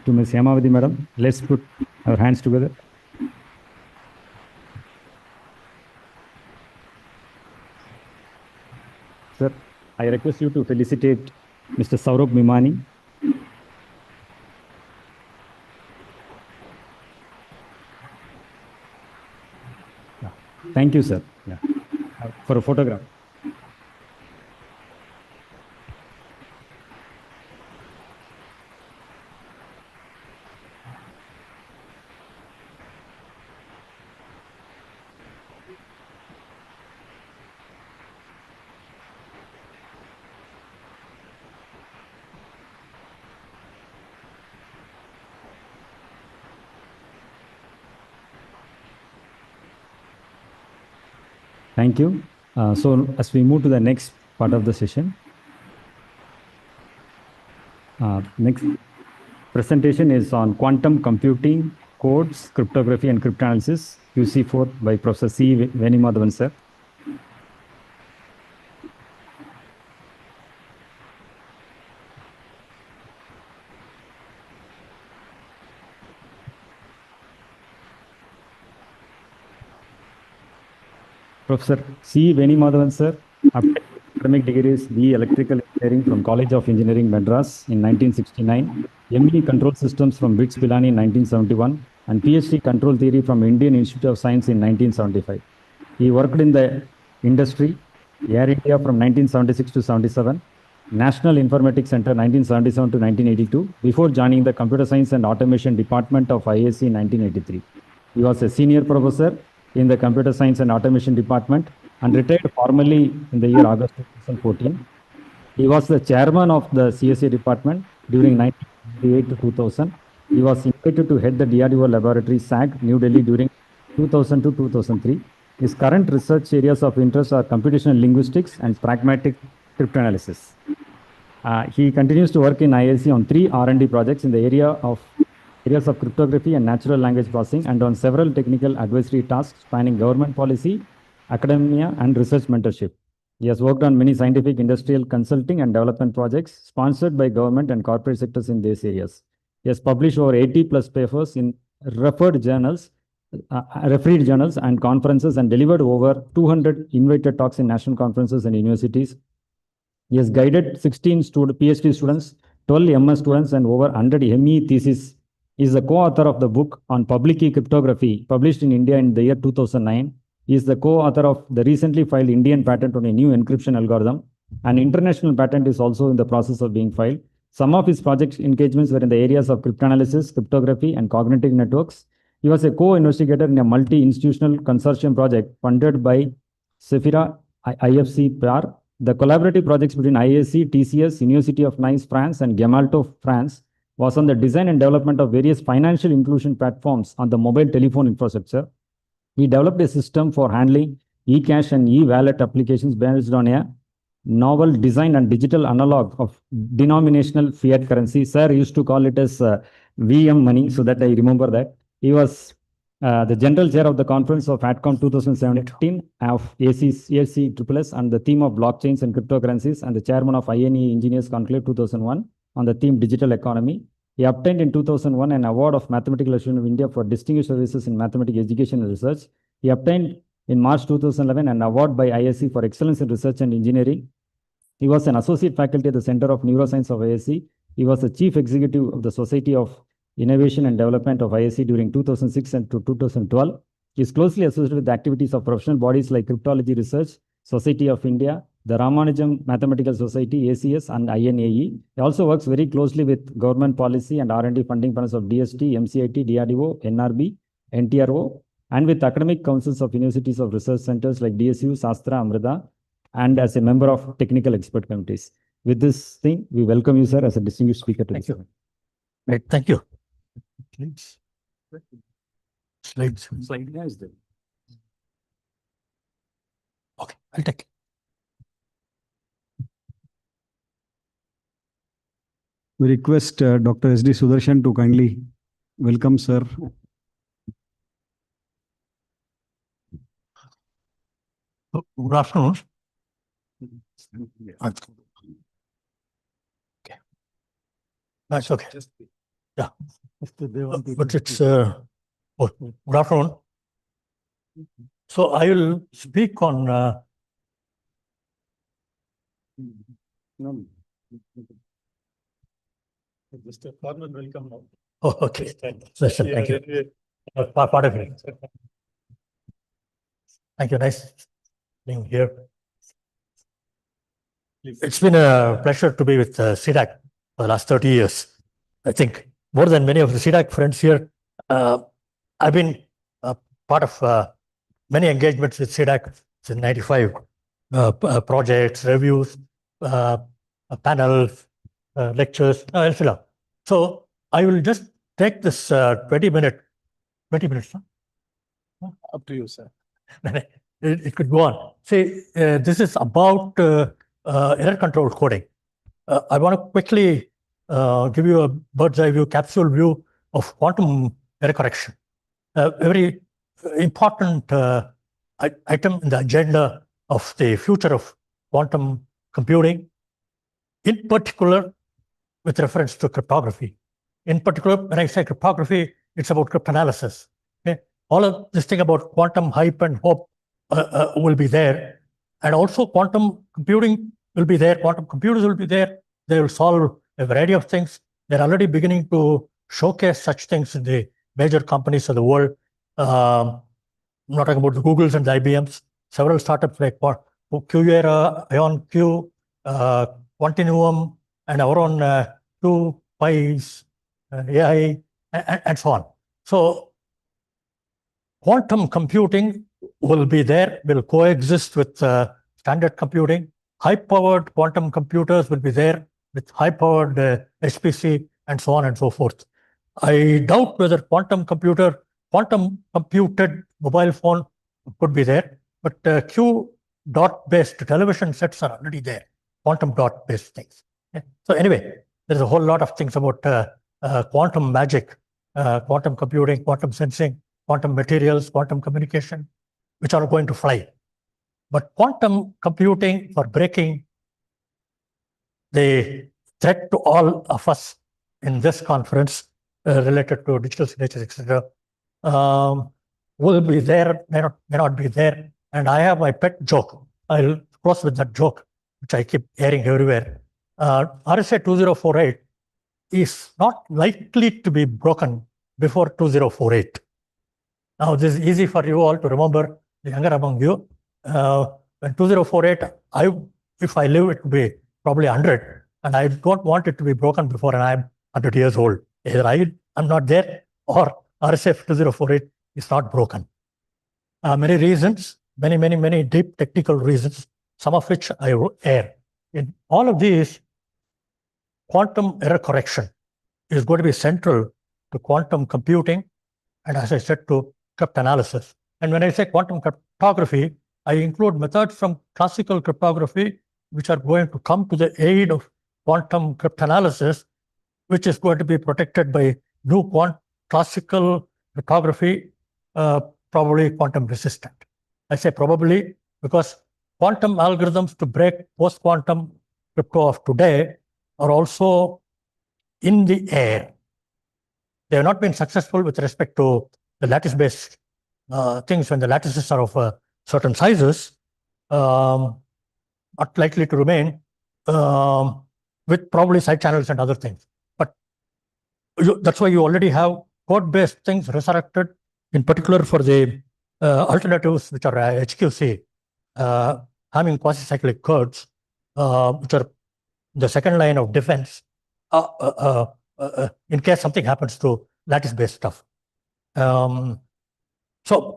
To Ms. Yamavati, madam, let's put our hands together. Sir, I request you to felicitate Mr. Saurabh Mimani. Yeah. Thank you, sir. Yeah. For a photograph. Thank you. So as we move to the next part of the session, next presentation is on quantum computing, codes, cryptography, and cryptanalysis, QC4 by Professor C. Venimadhavan, sir. Professor C. Venimadhavan, sir, academic degrees B. Electrical Engineering from College of Engineering, Madras in 1969, ME Control Systems from BITS Pilani in 1971, and PhD Control Theory from Indian Institute of Science in 1975. He worked in the industry, Air India from 1976 to 77, National Informatics Center 1977 to 1982, before joining the Computer Science and Automation Department of IISc in 1983. He was a senior professor in the Computer Science and Automation Department and retired formally in the year August 2014. He was the chairman of the CSA department during 1998 to 2000. He was invited to head the DRDO laboratory SAG, New Delhi during 2000 to 2003. His current research areas of interest are computational linguistics and pragmatic cryptanalysis. He continues to work in IISc on 3 R&D projects in the areas of cryptography and natural language processing, and on several technical advisory tasks spanning government policy, academia, and research mentorship. He has worked on many scientific, industrial, consulting, and development projects sponsored by government and corporate sectors in these areas. He has published over 80 plus papers in referred journals and conferences, and delivered over 200 invited talks in national conferences and universities. He has guided 16 PhD students, 12 MS students, and over 100 ME theses. He is the co-author of the book on public key cryptography, published in India in the year 2009. He is the co-author of the recently filed Indian patent on a new encryption algorithm. An international patent is also in the process of being filed. Some of his project engagements were in the areas of cryptanalysis, cryptography, and cognitive networks. He was a co-investigator in a multi-institutional consortium project funded by Sephira IFC PAR. The collaborative projects between IISc, TCS, University of Nice, France, and Gemalto, France, was on the design and development of various financial inclusion platforms on the mobile telephone infrastructure. He developed a system for handling e-cash and e-wallet applications based on a novel design and digital analog of denominational fiat currency. Sir used to call it as VM money, so that I remember that. He was the general chair of the conference of ATCOM 2017 of ACSS on the theme of blockchains and cryptocurrencies, and the chairman of INE Engineers Conclave 2001 on the theme digital economy. He obtained in 2001 an award of Mathematical Association of India for distinguished services in mathematics education and research. He obtained in March 2011 an award by IISc for excellence in research and engineering. He was an associate faculty at the Center of Neuroscience of IISc. He was the chief executive of the Society of Innovation and Development of IISc during 2006 and to 2012. He is closely associated with the activities of professional bodies like Cryptology Research, Society of India, the Ramanujam Mathematical Society, ACS, and INAE. He also works very closely with government policy and R&D funding partners of DST, MCIT, DRDO, NRB, NTRO, and with academic councils of universities of research centers like DSU, Sastra, Amrita, and as a member of technical expert committees. With this thing, we welcome you, sir, as a distinguished speaker to this event. Right, thank you. Slides. Okay, I'll take it. We request Dr. S.D. Sudarshan to kindly welcome, sir. Good afternoon. Okay. That's okay. Yeah. But it's good afternoon. So I will speak on Just a formal welcome now. Oh, okay. Thank you. Part of it. Thank you. Nice being here. It's been a pleasure to be with CDAC for the last 30 years. I think more than many of the CDAC friends here, I've been part of many engagements with CDAC since 95. Projects, reviews, panels, lectures, etc. So I will just take this 20 minutes, huh? Up to you, sir. It could go on. See, this is about error control coding. I want to quickly give you a bird's eye view, capsule view of quantum error correction. A very important item in the agenda of the future of quantum computing, in particular with reference to cryptography. In particular, when I say cryptography, it's about cryptanalysis. Okay? All of this thing about quantum hype and hope will be there. And also quantum computing will be there. Quantum computers will be there. They will solve a variety of things. They're already beginning to showcase such things in the major companies of the world. I'm not talking about the Googles and the IBMs. Several startups like QEra, IonQ, Quantinuum, and our own 2Pies, AI, and so on. So quantum computing will be there, will coexist with standard computing. High-powered quantum computers will be there with high-powered HPC, and so on and so forth. I doubt whether quantum computed mobile phone could be there, but Q dot-based television sets are already there, quantum dot-based things. Okay? So anyway, there's a whole lot of things about quantum magic, quantum computing, quantum sensing, quantum materials, quantum communication, which are going to fly. But quantum computing for breaking the threat to all of us in this conference related to digital signatures, etc., will be there, may not be there. And I have my pet joke. I'll close with that joke, which I keep hearing everywhere. RSA 2048 is not likely to be broken before 2048. Now, this is easy for you all to remember, the younger among you. When 2048, if I live, it will be probably 100. And I don't want it to be broken before I'm 100 years old. Either I'm not there or RSA 2048 is not broken. Many reasons, many deep technical reasons, some of which I will air. In all of these, quantum error correction is going to be central to quantum computing, and as I said, to cryptanalysis. And when I say quantum cryptography, I include methods from classical cryptography, which are going to come to the aid of quantum cryptanalysis, which is going to be protected by new classical cryptography, probably quantum resistant. I say probably because quantum algorithms to break post-quantum crypto of today are also in the air. They have not been successful with respect to the lattice-based things when the lattices are of certain sizes, not likely to remain with probably side channels and other things. But that's why you already have code-based things resurrected, in particular for the alternatives, which are HQC, having quasi-cyclic codes, which are the second line of defense in case something happens to lattice-based stuff. So,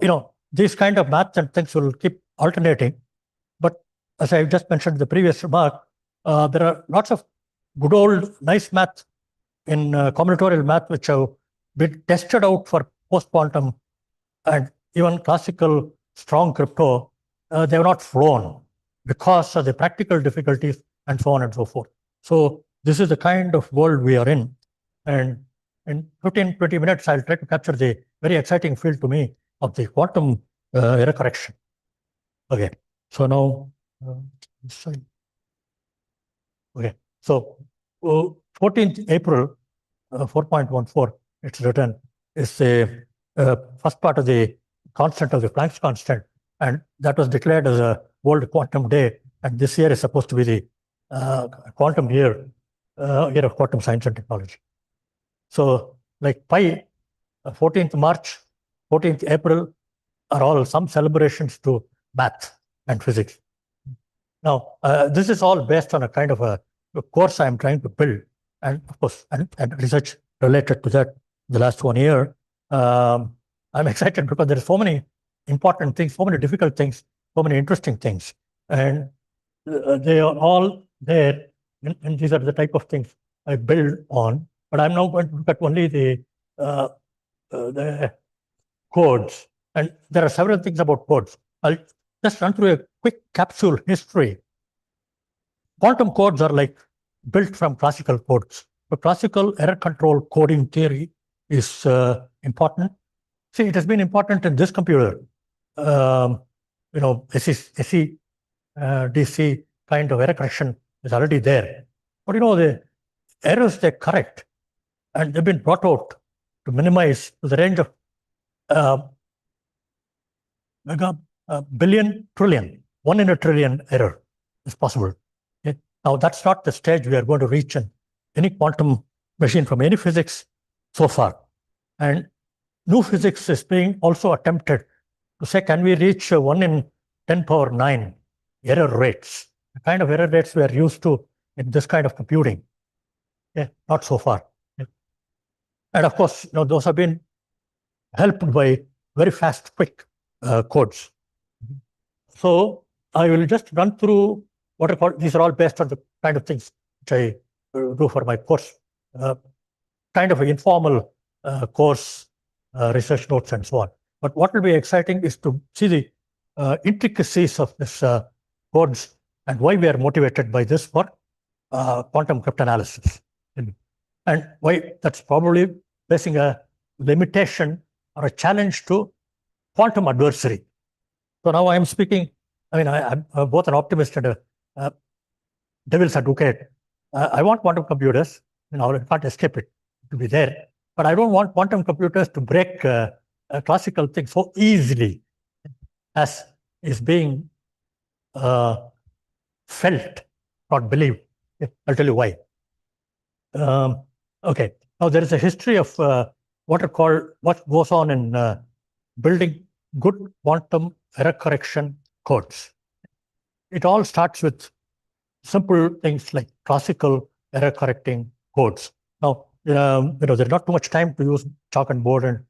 these kind of maths and things will keep alternating. But as I just mentioned in the previous remark, there are lots of good old nice math in combinatorial math which have been tested out for post-quantum and even classical strong crypto. They have not flown because of the practical difficulties and so on and so forth. So this is the kind of world we are in. And in 15-20 minutes, I'll try to capture the very exciting field to me of the quantum error correction. Okay, so now, okay, so 14th April 4.14, it's written, is the first part of the constant of the Planck's constant, and that was declared as a World Quantum Day, and this year is supposed to be the quantum year of quantum science and technology. So like Pi, 14th March, 14th April are all some celebrations to math and physics. Now, this is all based on a kind of a course I'm trying to build, and of course, and research related to that the last 1 year. I'm excited because there are so many important things, so many difficult things, so many interesting things, and they are all there, and these are the type of things I build on. But I'm now going to look at only the codes, and there are several things about codes. I'll just run through a quick capsule history. Quantum codes are like built from classical codes. The classical error control coding theory is important. See, it has been important in this computer. SC, DC kind of error correction is already there. But the errors they correct, and they've been brought out to minimize to the range of billion, trillion, 1 in a trillion error is possible. Okay? Now, that's not the stage we are going to reach in any quantum machine from any physics so far. And new physics is being also attempted to say, can we reach 1 in 10 power 9 error rates, the kind of error rates we are used to in this kind of computing? Okay? Not so far. Okay? And of course, those have been helped by very fast, quick codes. So I will just run through what are called, these are all based on the kind of things which I do for my course, kind of an informal course, research notes and so on. But what will be exciting is to see the intricacies of this codes and why we are motivated by this for quantum cryptanalysis. And why that's probably facing a limitation or a challenge to quantum adversary. So now I am speaking, I'm both an optimist and a devil's advocate. I want quantum computers, I can't escape it, to be there. But I don't want quantum computers to break a classical thing so easily as is being felt, not believed. I'll tell you why. Okay, now there is a history of what goes on in building good quantum error correction codes. It all starts with simple things like classical error correcting codes. Now, there's not too much time to use chalk and board and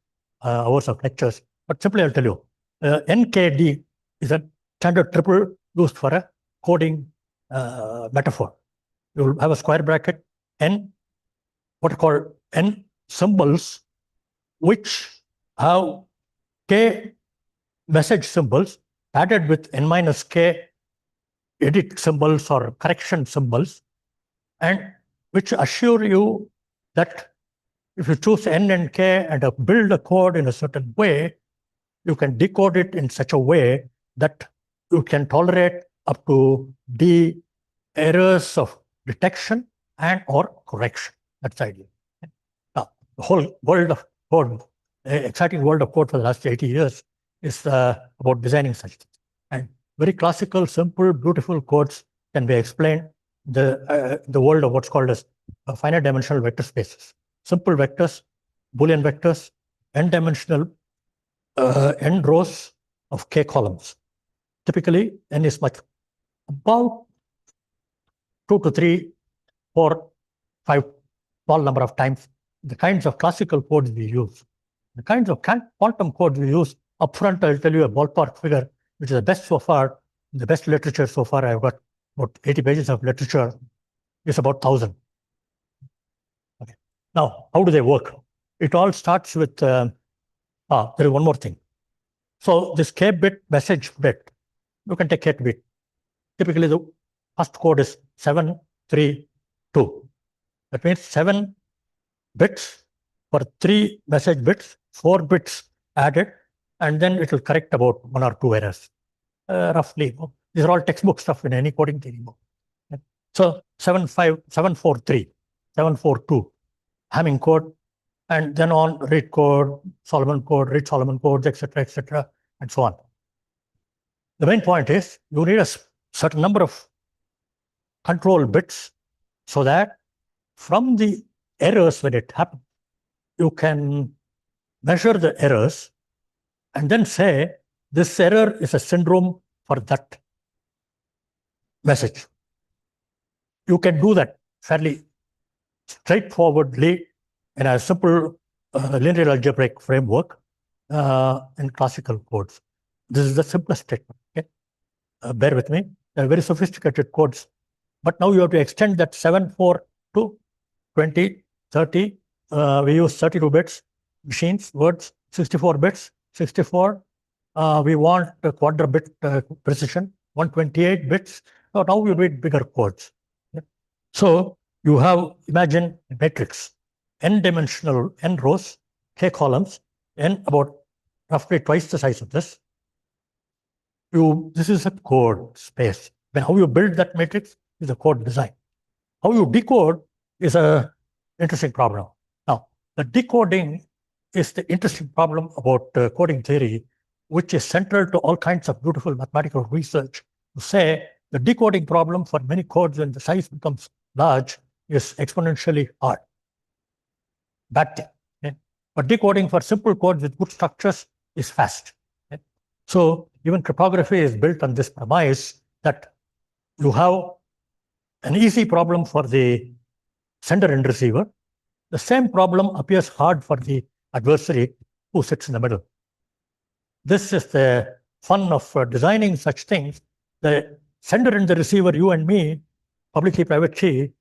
hours of lectures, but simply I'll tell you, NKD is a standard triple used for a coding metaphor. You'll have a square bracket, N, what are called N symbols, which have K message symbols added with N minus K edit symbols or correction symbols, and which assure you that if you choose N and K and build a code in a certain way, you can decode it in such a way that you can tolerate up to D errors of detection and or correction. That's the idea. Now, the whole world of code, exciting world of code for the last 80 years is about designing such things. And very classical, simple, beautiful codes can be explained the world of what's called as finite dimensional vector spaces. Simple vectors, Boolean vectors, n-dimensional n rows of k columns. Typically, n is about 2 to 3, 4, 5, small number of times the kinds of classical codes we use. The kinds of quantum codes we use upfront, I'll tell you a ballpark figure, which is the best so far, the best literature so far. I've got about 80 pages of literature, is about 1,000. Okay. Now, how do they work? It all starts with, there is one more thing. So this k bit message bit, you can take k bit. Typically, the first code is 732. That means 7 bits for 3 message bits, 4 bits added, and then it will correct about 1 or 2 errors, roughly. These are all textbook stuff in any coding theory book. So 743, 742, Hamming code, and then on read code, Solomon code, read Solomon codes, etc., and so on. The main point is you need a certain number of control bits so that from the errors when it happens, you can measure the errors and then say this error is a syndrome for that message. You can do that fairly straightforwardly in a simple linear algebraic framework in classical codes. This is the simplest statement. Okay? Bear with me. They're very sophisticated codes. But now you have to extend that 7, 4 to 20, 30. We use 32 bits, machines, words, 64 bits, 64. We want a quadra bit precision, 128 bits. So now you read bigger codes. So you have, imagine a matrix, n-dimensional, n rows, k columns, n about roughly twice the size of this. This is a code space. Then how you build that matrix is a code design. How you decode is a interesting problem. Now, the decoding is the interesting problem about coding theory, which is central to all kinds of beautiful mathematical research. To say the decoding problem for many codes when the size becomes large is exponentially hard. Bad thing. Okay? But decoding for simple codes with good structures is fast. Okay? So even cryptography is built on this premise that you have an easy problem for the sender and receiver. The same problem appears hard for the adversary who sits in the middle. This is the fun of designing such things. The sender and the receiver, you and me, public key, private key,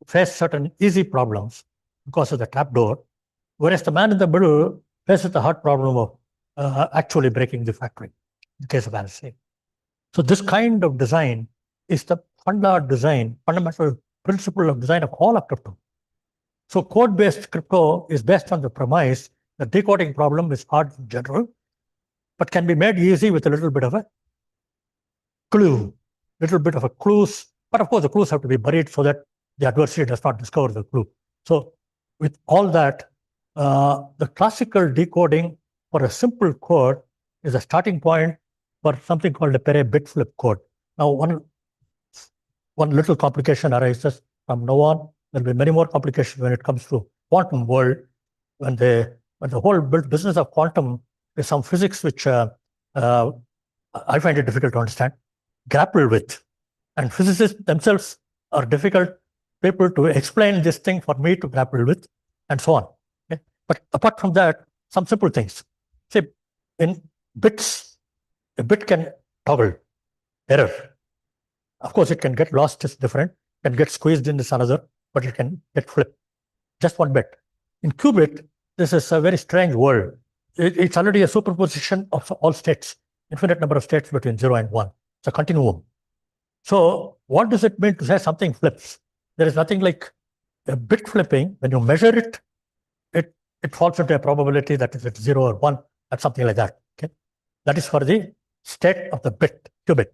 face certain easy problems because of the trapdoor, whereas the man in the middle faces the hard problem of actually breaking the factory, in the case of ANSI. So this kind of design is the fundamental principle of design of all of crypto. So code-based crypto is based on the premise that decoding problem is hard in general, but can be made easy with a little bit of a clue, clues. But of course, the clues have to be buried so that the adversary does not discover the clue. So with all that, the classical decoding for a simple code is a starting point for something called a Pere bit flip code. Now, one little complication arises from now on. There will be many more complications when it comes to quantum world. When the whole business of quantum is some physics which I find it difficult to understand, grapple with. And physicists themselves are difficult people to explain this thing for me to grapple with, and so on. Okay? But apart from that, some simple things. Say, in bits, a bit can toggle error. Of course, it can get lost, it's different. It can get squeezed in this another, but it can get flipped. Just one bit. In qubit, this is a very strange world. It's already a superposition of all states, infinite number of states between 0 and 1. It's a continuum. So what does it mean to say something flips? There is nothing like a bit flipping. When you measure it, it falls into a probability that is at 0 or 1, or something like that. Okay, that is for the state of the bit, qubit.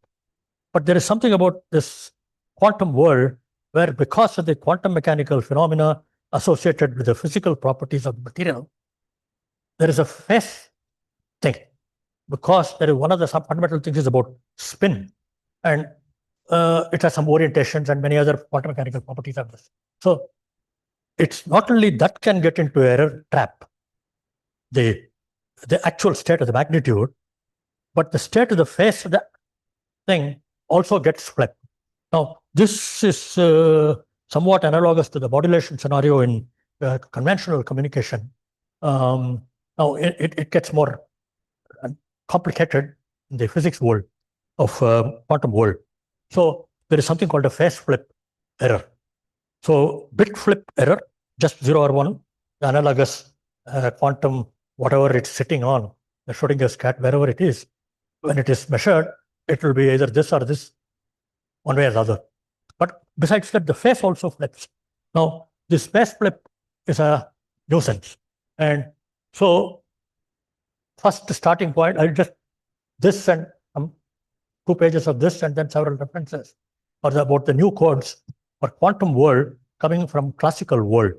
But there is something about this quantum world where, because of the quantum mechanical phenomena associated with the physical properties of the material, there is a phase thing. Because there is one of the fundamental things is about spin, and it has some orientations and many other quantum mechanical properties of this. So it's not only that can get into error trap, the actual state of the magnitude, but the state of the phase of the thing also gets flipped. Now, this is somewhat analogous to the modulation scenario in conventional communication. Now, it gets more complicated in the physics world of quantum world. So there is something called a phase flip error. So bit flip error, just 0 or 1, the analogous quantum, whatever it's sitting on, the Schrodinger's cat, wherever it is, when it is measured, it will be either this or this, one way or the other. But besides that, the phase also flips. Now, this phase flip is a nuisance. And so, first starting point, I'll just this and 2 pages of this and then several references are about the new codes for quantum world coming from classical world.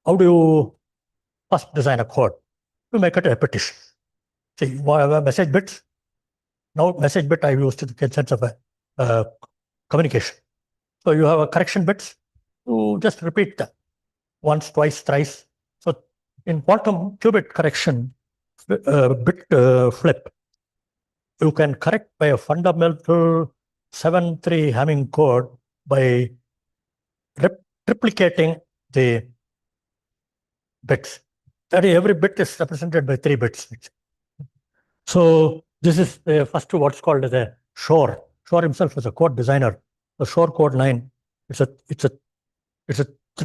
How do you first design a code? You make it a repetition. See, you have message bits. Now, message bit I use to the sense of a communication. So you have a correction bits, you just repeat them once, twice, thrice. So in quantum qubit correction, bit flip, you can correct by a fundamental 7-3 Hamming code by triplicating the bits. Every bit is represented by 3 bits. So this is the first what's called as a Shor. Shor himself was a code designer. The Shor code 9. It's a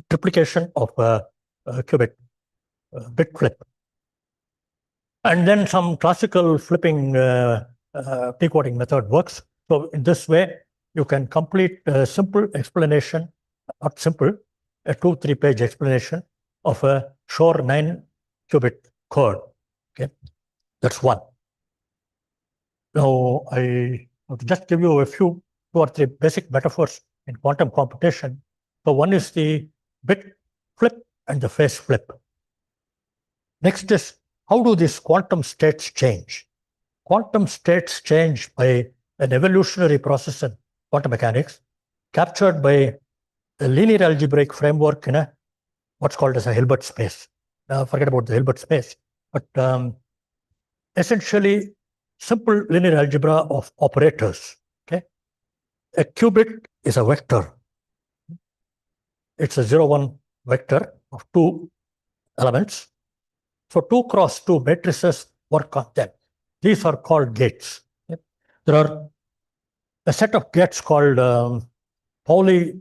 triplication of a qubit bit flip. And then some classical flipping decoding method works. So in this way, you can complete a simple explanation, not simple, a 2-3 page explanation of a Shor 9 qubit code. Okay, that's one. Now, I want to just give you a few 2 or 3 basic metaphors in quantum computation. So one is the bit flip and the phase flip. Next is, how do these quantum states change? Quantum states change by an evolutionary process in quantum mechanics captured by a linear algebraic framework in a what's called as a Hilbert space. Now, forget about the Hilbert space, but essentially simple linear algebra of operators. Okay, a qubit is a vector. It's a 0-1 vector of 2 elements. So 2 cross 2 matrices work on them. These are called gates. Okay? There are a set of gates called Pauli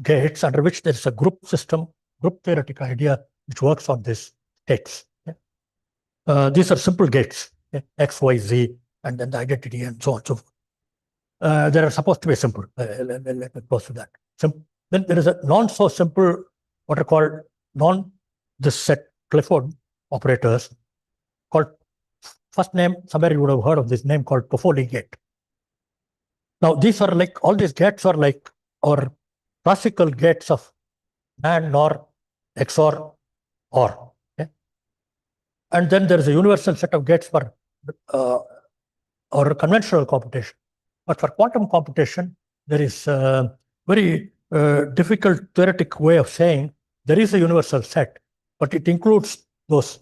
gates, under which there is a group system, group theoretic idea, which works on these states. Okay? These are simple gates, okay? X, Y, Z, and then the identity, and so on and so forth. They are supposed to be simple. Let me close to that. Then there is a non-so-simple, what are called this set Clifford operators, called first name, somewhere you would have heard of this name called Toffoli gate. Now, these are like, all these gates are like our classical gates of NAND, NOR, XOR, OR. Okay? And then there is a universal set of gates for our conventional computation. But for quantum computation, there is a very difficult theoretic way of saying there is a universal set, but it includes those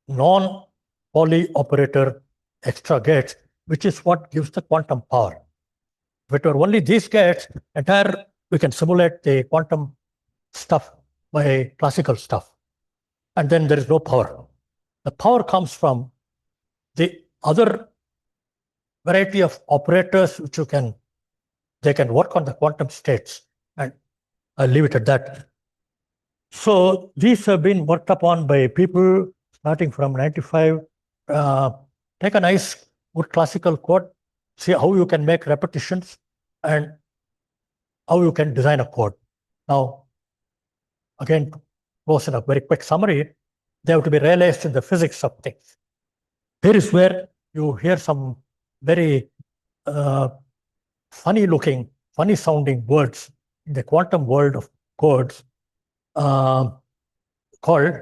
non-Pauli operator extra gates, which is what gives the quantum power. If it were only these gates, we can simulate the quantum stuff by classical stuff. And then there is no power. The power comes from the other variety of operators which they can work on the quantum states. And I'll leave it at that. So these have been worked upon by people starting from 95. Take a nice, good classical code, see how you can make repetitions and how you can design a code. Now, again, to close in a very quick summary, they have to be realized in the physics of things. Here is where you hear some very funny-looking, funny-sounding words in the quantum world of codes called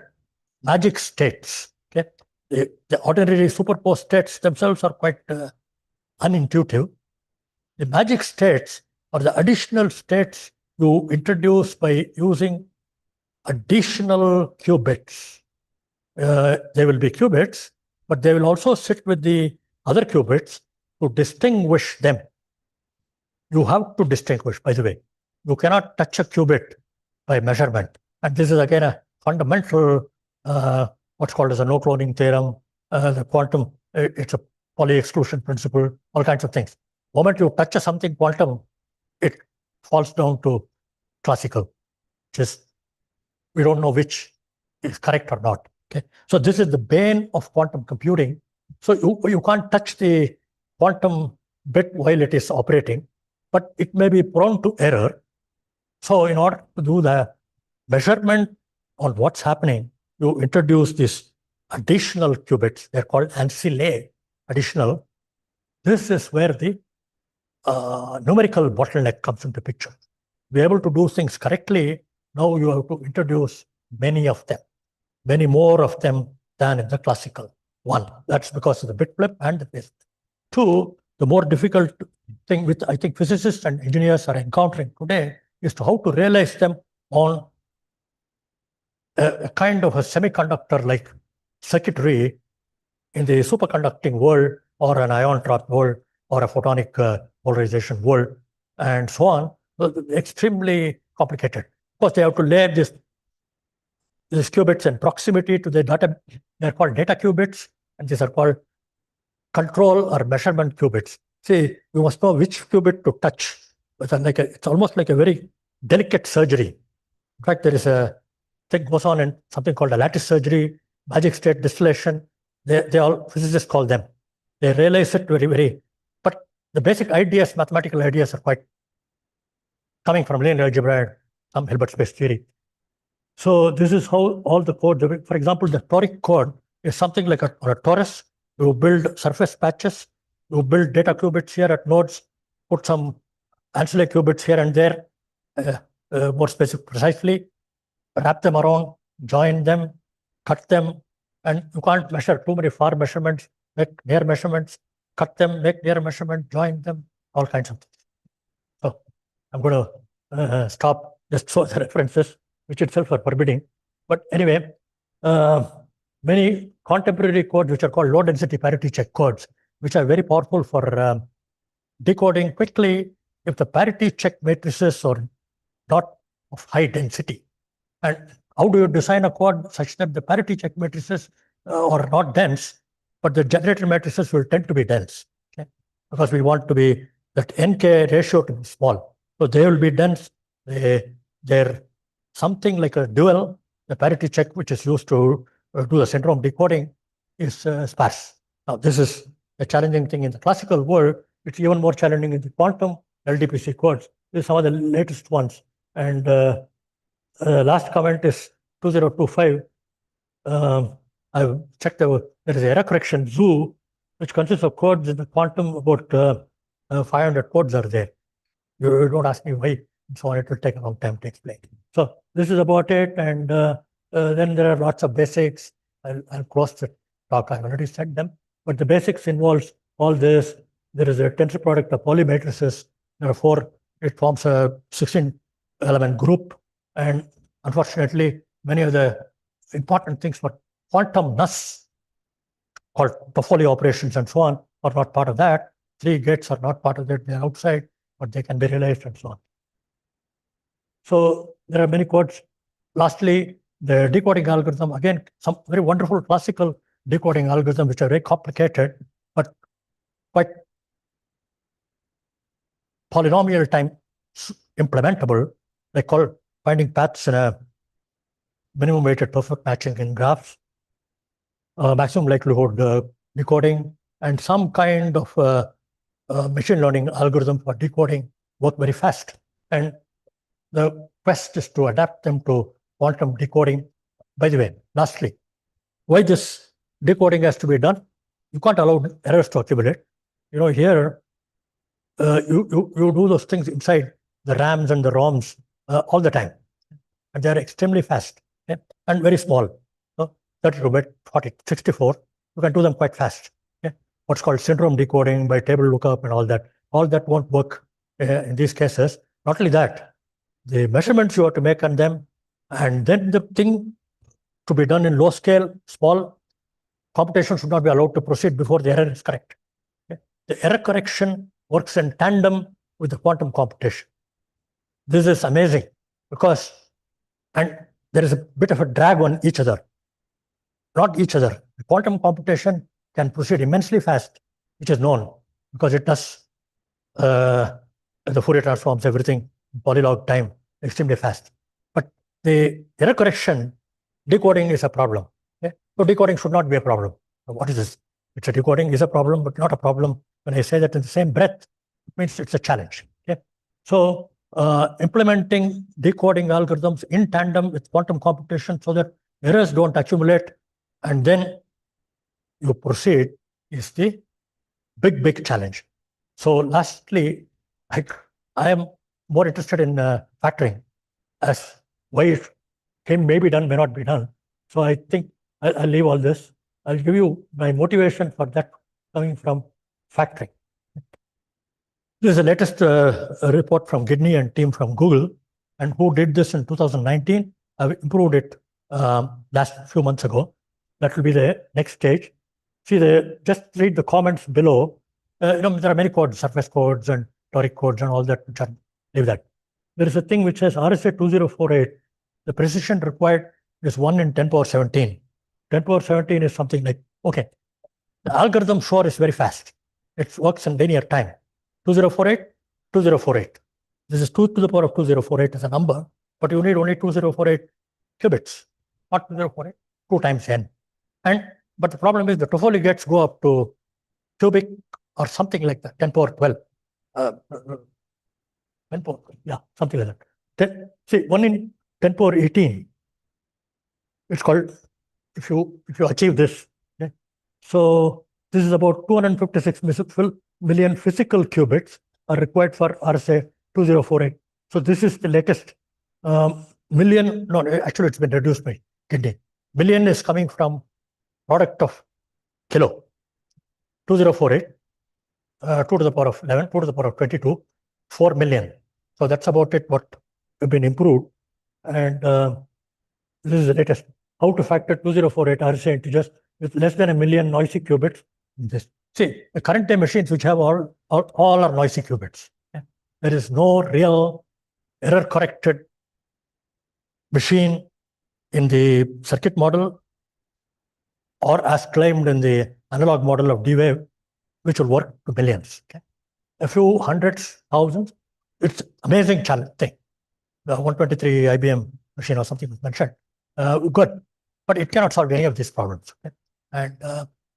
magic states. Okay? The ordinary superposed states themselves are quite unintuitive. The magic states are the additional states you introduce by using additional qubits. They will be qubits, but they will also sit with the other qubits to distinguish them. You have to distinguish, by the way. You cannot touch a qubit by measurement. And this is again a fundamental, what's called as a no-cloning theorem, the quantum, it's a Pauli exclusion principle, all kinds of things. The moment you touch something quantum, it falls down to classical, which is, we don't know which is correct or not. Okay, so this is the bane of quantum computing. So you can't touch the quantum bit while it is operating, but it may be prone to error. So in order to do the measurement on what's happening, you introduce these additional qubits. They're called ancillary additional. This is where the numerical bottleneck comes into picture. To be able to do things correctly, now you have to introduce many of them, many more of them than in the classical one. That's because of the bit flip and the phase. 2, the more difficult thing which I think physicists and engineers are encountering today is to how to realize them on a kind of a semiconductor-like circuitry in the superconducting world or an ion trap world or a photonic polarization world and so on. Extremely complicated. Of course, they have to lay these qubits in proximity to the data. They're called data qubits, and these are called control or measurement qubits. See, you must know which qubit to touch. It's almost like a very delicate surgery. In fact, there is a thing goes on in something called a lattice surgery, magic state distillation. They all physicists call them. They realize it very. But the basic ideas, mathematical ideas, are quite coming from linear algebra and some Hilbert space theory. So this is how all the code, for example, the toric code is something like on a torus. You build surface patches, you build data qubits here at nodes, put some ancillary qubits here and there, more precisely, wrap them around, join them, cut them, and you can't measure too many far measurements, make near measurements, cut them, make near measurement, join them, all kinds of things. So I'm going to stop just so the references, which itself are forbidding. But anyway, many contemporary codes, which are called low density parity check codes, which are very powerful for decoding quickly if the parity check matrices are not of high density. And how do you design a code such that the parity check matrices are not dense, but the generated matrices will tend to be dense? Okay? Because we want to be that NK ratio to be small. So they will be dense. They're something like a dual. The parity check, which is used to do the syndrome decoding, is sparse. Now, this is a challenging thing in the classical world. It's even more challenging in the quantum LDPC codes. These are some of the latest ones. And last comment is 2025. I've checked there is error correction zoo, which consists of codes in the quantum. About 500 codes are there. You don't ask me why, so on. It will take a long time to explain. So this is about it. And then there are lots of basics. I'll close the talk. I've already said them. But the basics involves all this. There is a tensor product of Pauli matrices. Therefore, it forms a 16-element group. And unfortunately, many of the important things for quantumness, called Toffoli operations and so on, are not part of that. 3 gates are not part of that. They're outside, but they can be realized and so on. So there are many codes. Lastly, the decoding algorithm, again, some very wonderful classical decoding algorithm, which are very complicated, but quite polynomial time implementable. They call finding paths in a minimum weighted perfect matching in graphs, maximum likelihood decoding, and some kind of machine learning algorithm for decoding work very fast. And the quest is to adapt them to quantum decoding. By the way, lastly, why this decoding has to be done? You can't allow errors to accumulate. Here, you do those things inside the RAMs and the ROMs all the time. And they're extremely fast, okay? And very small. So 32-bit, 40, 64, you can do them quite fast. Okay? What's called syndrome decoding by table lookup and all that won't work in these cases. Not only that, the measurements you have to make on them, and then the thing to be done in low scale, small computation should not be allowed to proceed before the error is correct. Okay? The error correction works in tandem with the quantum computation. This is amazing because, and there is a bit of a drag on each other. Not each other. The quantum computation can proceed immensely fast, which is known because it does the Fourier transforms, everything, polylog time, extremely fast. But the error correction, decoding is a problem. Okay? So decoding should not be a problem. So what is this? It's a decoding is a problem, but not a problem. When I say that in the same breath, it means it's a challenge. Okay? So implementing decoding algorithms in tandem with quantum computation so that errors don't accumulate and then you proceed is the big challenge. So lastly, I am more interested in factoring as why it may be done, may not be done. So I think I'll leave all this. I'll give you my motivation for that coming from factoring. This is the latest report from Gidney and team from Google. and who did this in 2019. I've improved it last few months ago. That will be the next stage. See, just read the comments below. There are many codes, surface codes and toric codes and all that, which are leave that. There is a thing which says RSA 2048. The precision required is 1 in 10 power 17. 10 power 17 is something like, okay, the algorithm sure is very fast. It works in linear time. 2048, 2048. This is 2 to the power of 2048 as a number, but you need only 2048 qubits, not 2048, 2 times n. But the problem is the Toffoli gates go up to cubic or something like that, 10 power 12. 10 power, yeah, something like that. See, 1 in 10 power 18. It's called, if you achieve this. Okay? So this is about 256 million physical qubits are required for RSA 2048. So this is the latest million. No, actually it's been reduced by kidney. Million is coming from product of kilo. 2048, 2 to the power of 11, 2 to the power of 22, 4 million. So that's about it, what have been improved. And this is the latest. How to factor 2048 RSA integers with less than a million noisy qubits. This. See, the current day machines which have all are noisy qubits. Okay? There is no real error-corrected machine in the circuit model or as claimed in the analog model of D-Wave, which will work to millions. Okay? A few hundreds, thousands, it's amazing challenge thing. The 123 IBM machine or something was mentioned. Good, but it cannot solve any of these problems. Okay? And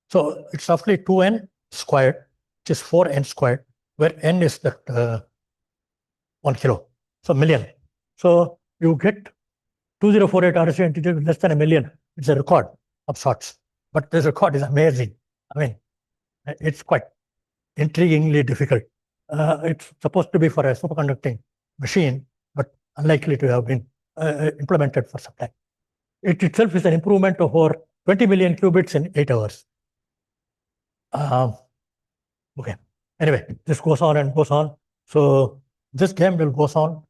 so it's roughly 2n squared, which is 4n squared, where n is that 1 kilo, so million. So you get 2048 RSA integer with less than a million. It's a record of sorts, but this record is amazing. I mean, it's quite intriguingly difficult. It's supposed to be for a superconducting machine, but unlikely to have been implemented for some time. It itself is an improvement of over 20 million qubits in 8 hours. Okay. Anyway, this goes on and goes on. So this game will go on.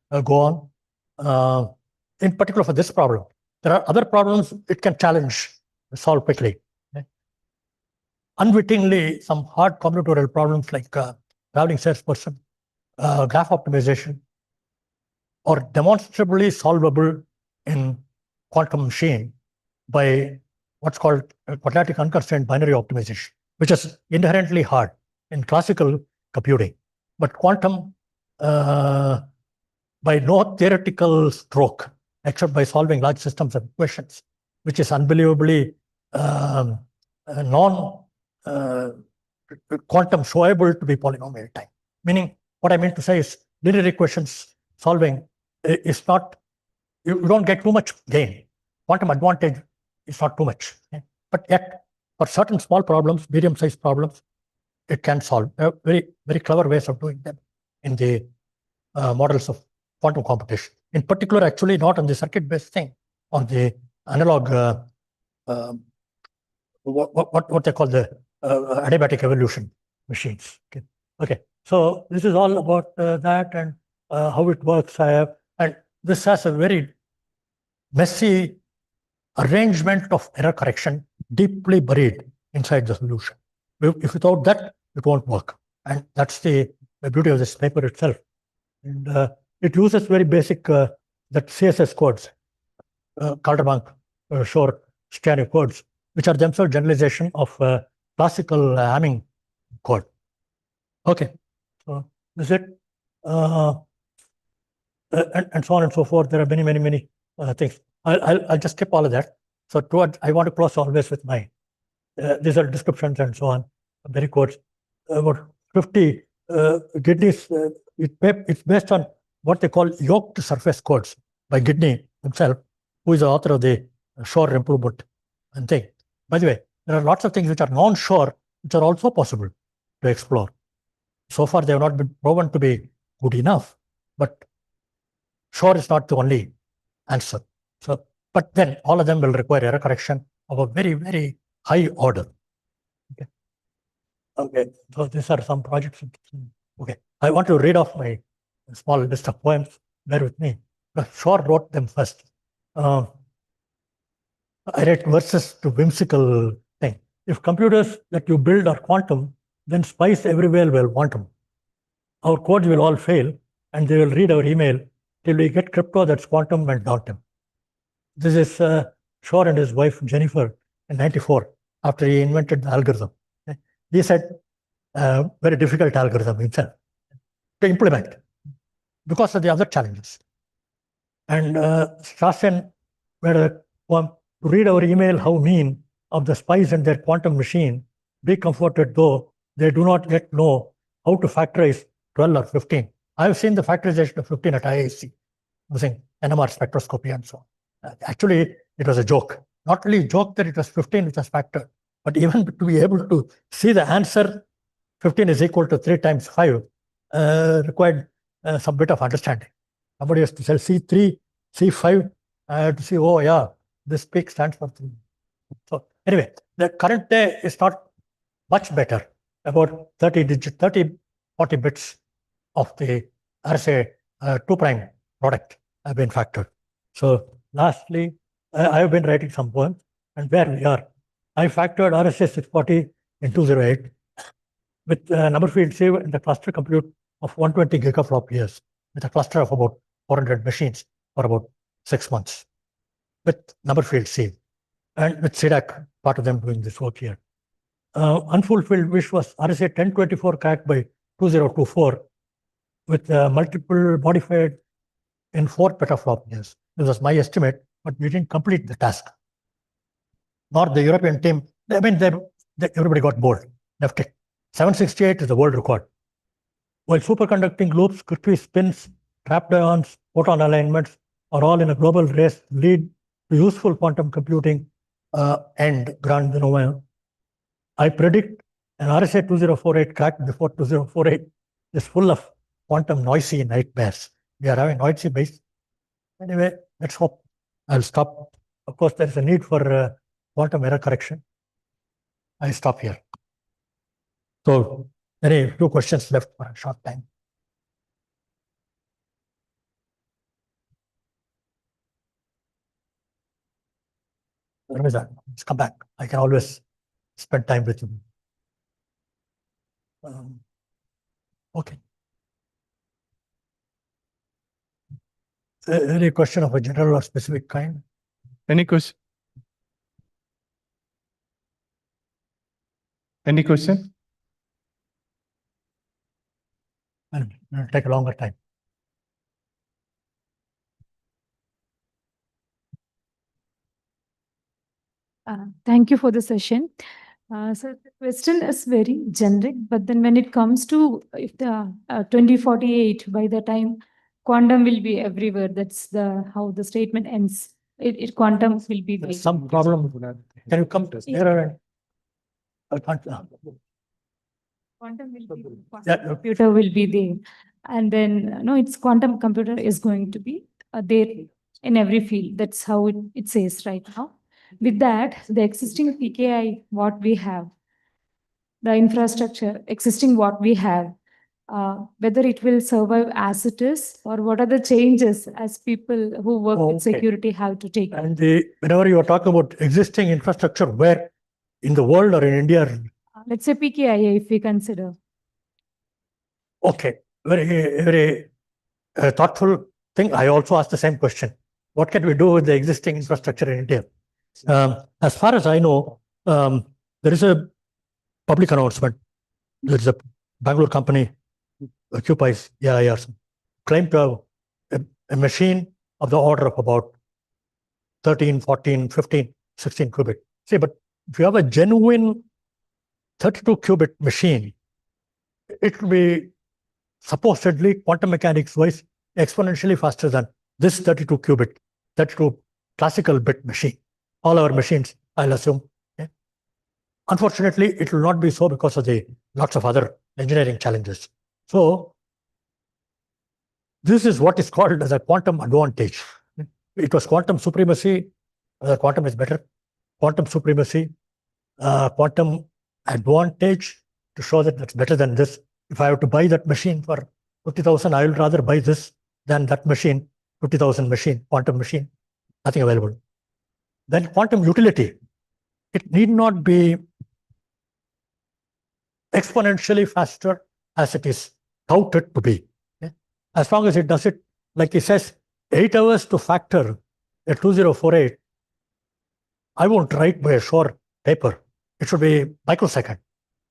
In particular for this problem, there are other problems it can challenge, solve quickly. Okay? Unwittingly, some hard combinatorial problems like traveling salesperson, graph optimization, are demonstrably solvable in quantum machine by what's called quadratic unconstrained binary optimization, which is inherently hard in classical computing. But quantum, by no theoretical stroke, except by solving large systems of equations, which is unbelievably non-quantum showable to be polynomial time. Meaning, what I mean to say is linear equations solving is not, you don't get too much gain. Quantum advantage is not too much. Okay? But yet, for certain small problems, medium-sized problems, it can solve. Very, very clever ways of doing them in the models of quantum computation. In particular, actually, not on the circuit-based thing, on the analog, what they call the adiabatic evolution machines. Okay. Okay. So this is all about that and how it works. And this has a very messy arrangement of error correction deeply buried inside the solution. If without that, it won't work. And that's the beauty of this paper itself. And it uses very basic that CSS codes, Calderbank, Shor, Steno codes, which are themselves generalization of classical Hamming code. Okay, so this is it. And so on and so forth. There are many things. I'll just skip all of that. So I want to close always with my, these are descriptions and so on, very quotes. About 50 Gidney's, it's based on what they call yoked surface codes by Gidney himself, who is the author of the Shor improvement and thing. By the way, there are lots of things which are non-Shor, which are also possible to explore. So far, they have not been proven to be good enough, but Shor is not the only answer. So, but then all of them will require error correction of a very high order. Okay. Okay. So these are some projects. Okay. I want to read off my small list of poems. Bear with me. Shaw wrote them first. I read verses to whimsical thing. If computers that you build are quantum, then spies everywhere will want them. Our codes will all fail, and they will read our email till we get crypto that's quantum and daunt them. This is Shaw and his wife Jennifer in '94, after he invented the algorithm. He said, very difficult algorithm himself to implement because of the other challenges. And Strassen were to read our email, how mean of the spies and their quantum machine, be comforted though they do not yet know how to factorize 12 or 15. I have seen the factorization of 15 at IISc using NMR spectroscopy and so on. Actually, it was a joke. Not only a joke that it was 15 which was factored, but even to be able to see the answer 15 is equal to 3 times 5 required some bit of understanding. Somebody has to say C3, C5, to see, oh yeah, this peak stands for 3. So anyway, the current day is not much better. About 40 bits of the RSA 2' product have been factored. So lastly, I have been writing some poems, and where we are, I factored RSA 640 in 208 with number field save and the cluster compute of 120 gigaflop years with a cluster of about 400 machines for about 6 months with number field save, and with CDAC, part of them doing this work here. Unfulfilled wish was RSA 1024 cracked by 2024 with multiple modified in 4 petaflop years. This was my estimate, but we didn't complete the task. Nor the European team, I mean, everybody got bored, left it. 768 is the world record. While superconducting loops, Kirchhoff spins, trapped ions, photon alignments are all in a global race lead to useful quantum computing and grand phenomena. I predict an RSA 2048 cracked before 2048 is full of quantum noisy nightmares. We are having noisy base. Anyway, let's hope. I'll stop. Of course, there is a need for quantum error correction. I stop here. So, very few questions left for a short time. Let's come back. I can always spend time with you. Okay. Any question of a general or specific kind? Any question? Any question? It'll take a longer time. Thank you for the session. So the question is very generic, but then when it comes to if the 2048, by the time quantum will be everywhere, that's how the statement ends. Quantum will be there. Some problem. Can you come here? I can't. Quantum will be quantum computer will be there, and then no, it's quantum computer is going to be there in every field. That's how it says right now. With that, the existing PKI, what we have, the infrastructure existing what we have, whether it will survive as it is, or what are the changes as people who work with security have to take. And whenever you are talking about existing infrastructure, where in the world or in India? Let's say PKIA, if we consider. Okay, very thoughtful thing. I also asked the same question. What can we do with the existing infrastructure in India? As far as I know, there is a public announcement. There is a Bangalore company, occupies EIRs, claim to have a machine of the order of about 13, 14, 15, 16 qubit. See, but if you have a genuine 32 qubit machine, it will be supposedly quantum mechanics wise exponentially faster than this 32 qubit, 32 classical bit machine. All our machines, I'll assume. Okay? Unfortunately, it will not be so because of the lots of other engineering challenges. So this is what is called as a quantum advantage. It was quantum supremacy. Quantum is better. Quantum supremacy, quantum advantage to show that that's better than this. If I have to buy that machine for 50,000, I will rather buy this than that machine 50,000 machine, quantum machine, nothing available. Then quantum utility, it need not be exponentially faster as it is touted to be. Okay? As long as it does it, like it says, 8 hours to factor a 2048, I won't write by a short paper. It should be microsecond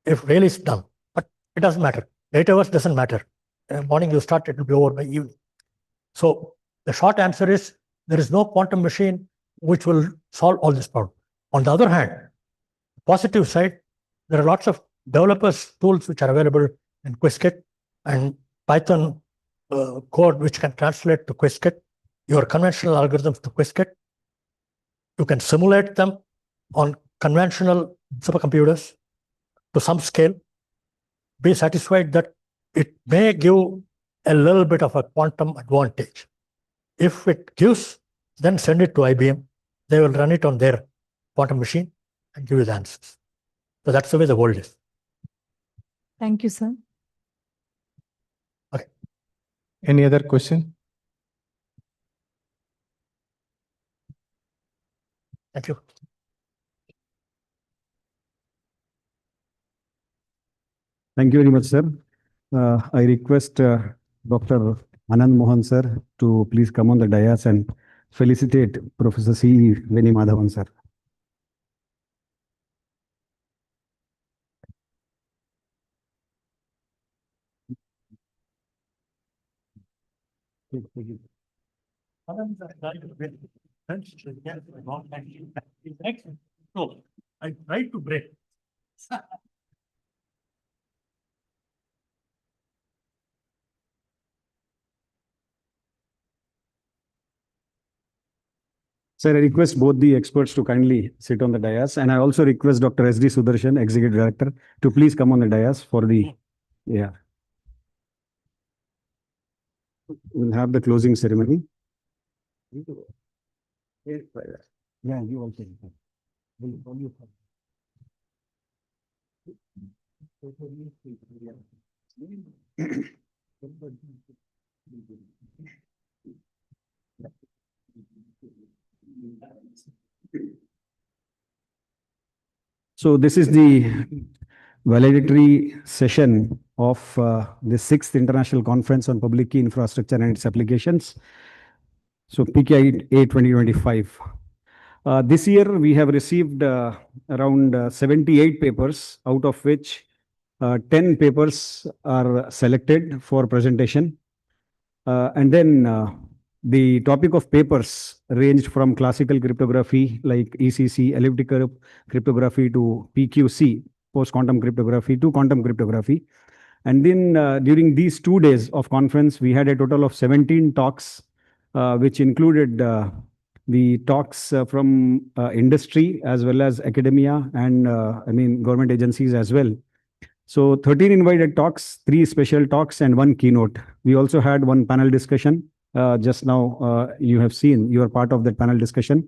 if really it's done. But it doesn't matter. 8 hours doesn't matter. In the morning you start, it will be over by evening. So the short answer is there is no quantum machine which will solve all this problem. On the other hand, positive side, there are lots of developers tools which are available in Qiskit and Python code which can translate to Qiskit, your conventional algorithms to Qiskit. You can simulate them on conventional supercomputers to some scale. Be satisfied that it may give a little bit of a quantum advantage. If it gives, then send it to IBM. They will run it on their quantum machine and give you the answers. So that's the way the world is. Thank you, sir. Okay. Any other question? Thank you. Thank you very much, sir. I request Dr. Anand Mohan, sir, to please come on the dais and felicitate Professor C. Veni Madhavan, sir. No, I tried to break. Sir, I request both the experts to kindly sit on the dais, and I also request Dr. S.D. Sudarshan, Executive Director, to please come on the dais for the, yeah. We'll have the closing ceremony. Yeah, you also. So this is the valedictory session of the 6th International Conference on Public Key Infrastructure and its Applications. So PKIA 2025. This year we have received around 78 papers, out of which 10 papers are selected for presentation. And then the topic of papers ranged from classical cryptography like ECC, elliptic cryptography, to PQC, post-quantum cryptography, to quantum cryptography. And then during these 2 days of conference, we had a total of 17 talks, which included the talks from industry as well as academia and government agencies as well. So 13 invited talks, 3 special talks, and 1 keynote. We also had 1 panel discussion. Just now, you have seen, you are part of that panel discussion.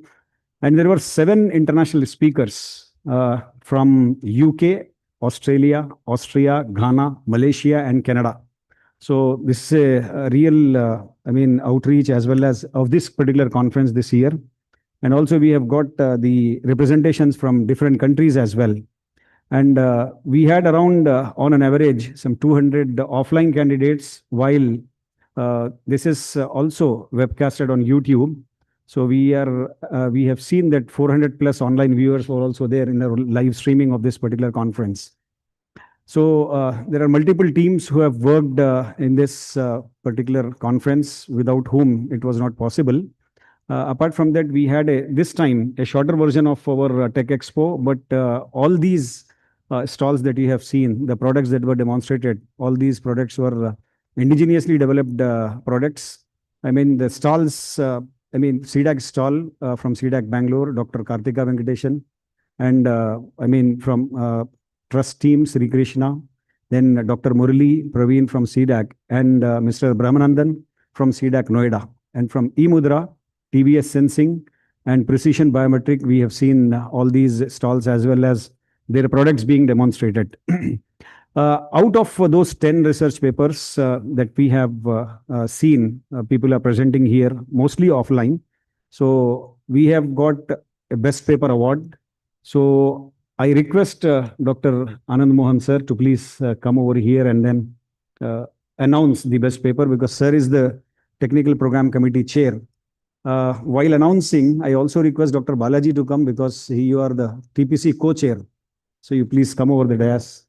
And there were 7 international speakers from UK, Australia, Austria, Ghana, Malaysia, and Canada. So this is a real, outreach as well as of this particular conference this year. And also we have got the representations from different countries as well. And we had around, on an average, some 200 offline candidates, while this is also webcasted on YouTube. So we have seen that 400 plus online viewers were also there in the live streaming of this particular conference. So there are multiple teams who have worked in this particular conference, without whom it was not possible. Apart from that, we had this time a shorter version of our Tech Expo, but all these stalls that you have seen, the products that were demonstrated, all these products were indigenously developed products. The stalls, CDAC stall from CDAC Bangalore, Dr. Karthika Venkateshan, and from Trust Team, Sri Krishna, then Dr. Murali Praveen from CDAC, and Mr. Brahmanandan from CDAC Noida, and from eMudra, TVS Sensing, and Precision Biometric. We have seen all these stalls as well as their products being demonstrated. Out of those 10 research papers that we have seen, people are presenting here, mostly offline. So we have got a best paper award. So I request Dr. Anand Mohan sir to please come over here and then announce the best paper, because sir is the technical program committee chair. While announcing, I also request Dr. Balaji to come, because you are the TPC co-chair. So you please come over the dais.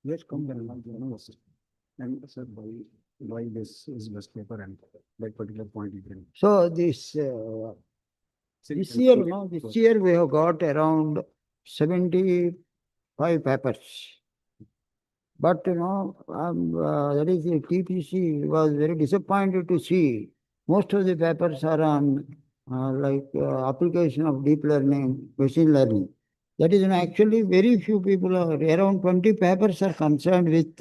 Let's come and sir, why this is best paper and that particular point you can. So this year we have got around 75 papers. But that is the TPC was very disappointed to see most of the papers are on application of deep learning, machine learning. That is, actually very few people are, around 20 papers are concerned with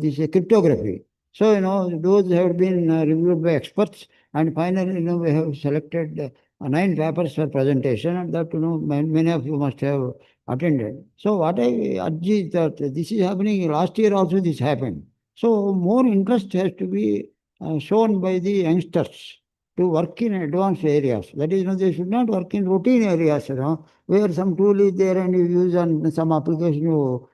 this cryptography. So, those have been reviewed by experts, and finally, we have selected 9 papers for presentation, and that, many of you must have attended. So what I urge is that this is happening, last year also this happened. So more interest has to be shown by the youngsters to work in advanced areas. That is, they should not work in routine areas, where some tool is there and you use on some application, you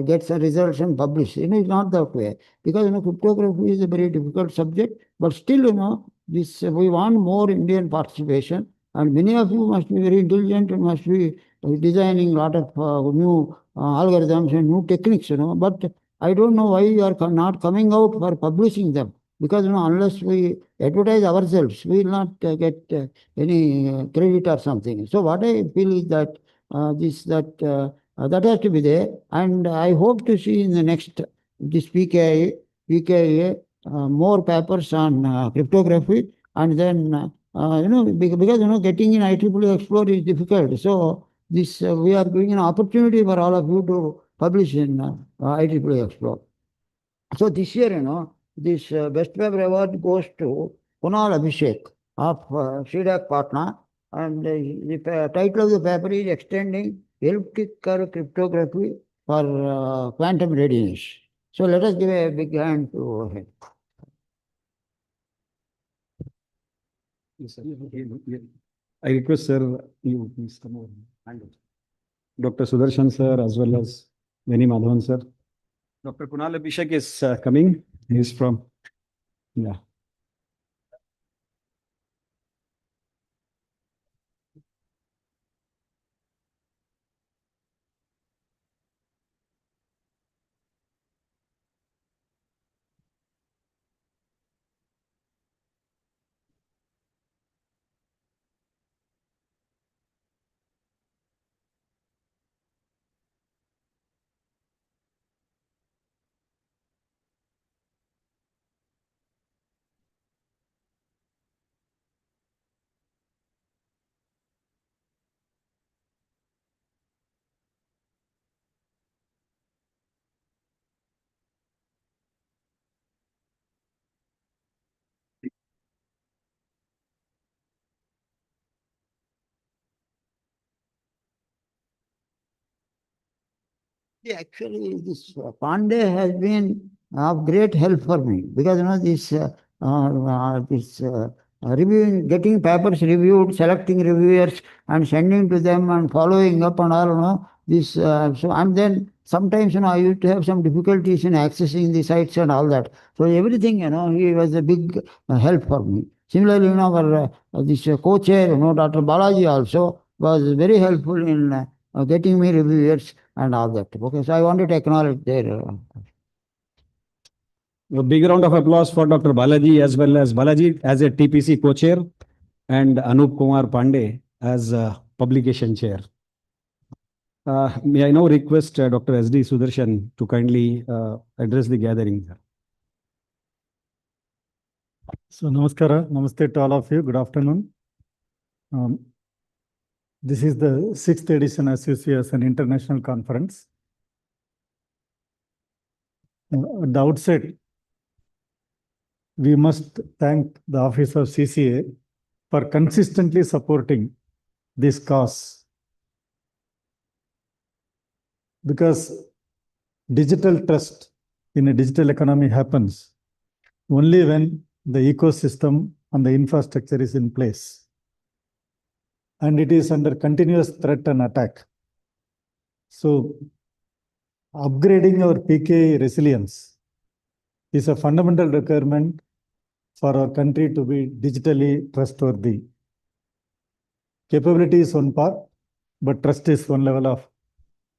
get some results and publish. It's not that way. Because, cryptography is a very difficult subject, but still, this we want more Indian participation, and many of you must be very intelligent and must be designing a lot of new algorithms and new techniques, but I don't know why you are not coming out for publishing them. Because, unless we advertise ourselves, we will not get any credit or something. So what I feel is that that has to be there, and I hope to see in the next this PKIA more papers on cryptography, and then because getting in IEEE Explore is difficult. So this we are giving an opportunity for all of you to publish in IEEE Explore. So this year, this best paper award goes to Kunal Abhishek of CDAC Patna, and the title of the paper is Extending Elliptic Curve Cryptography for Quantum Readiness. So let us give a big hand to him. Yes, sir. I request sir, you please come over. Dr. Sudarshan sir, as well as Veni Madhavan sir. Dr. Kunal Abhishek is coming. He is from, yeah. Yeah, actually, this Pandey has been of great help for me, because this reviewing, getting papers reviewed, selecting reviewers and sending to them and following up and all. This so, and then sometimes I used to have some difficulties in accessing the sites and all that. So everything, he was a big help for me. Similarly, our this co-chair, Dr. Balaji also was very helpful in getting me reviewers and all that. Okay, so I wanted to acknowledge their. A big round of applause for Dr. Balaji, as well as Balaji as a TPC co-chair and Anup Kumar Pandey as publication chair. May I now request Dr. S.D. Sudarshan to kindly address the gathering. So, namaskara, namaste to all of you. Good afternoon. This is the 6th edition Association International Conference. At the outset, we must thank the Office of CCA for consistently supporting this cause. Because digital trust in a digital economy happens only when the ecosystem and the infrastructure is in place. And it is under continuous threat and attack. So upgrading our PKI resilience is a fundamental requirement for our country to be digitally trustworthy. Capability is one part, but trust is one level of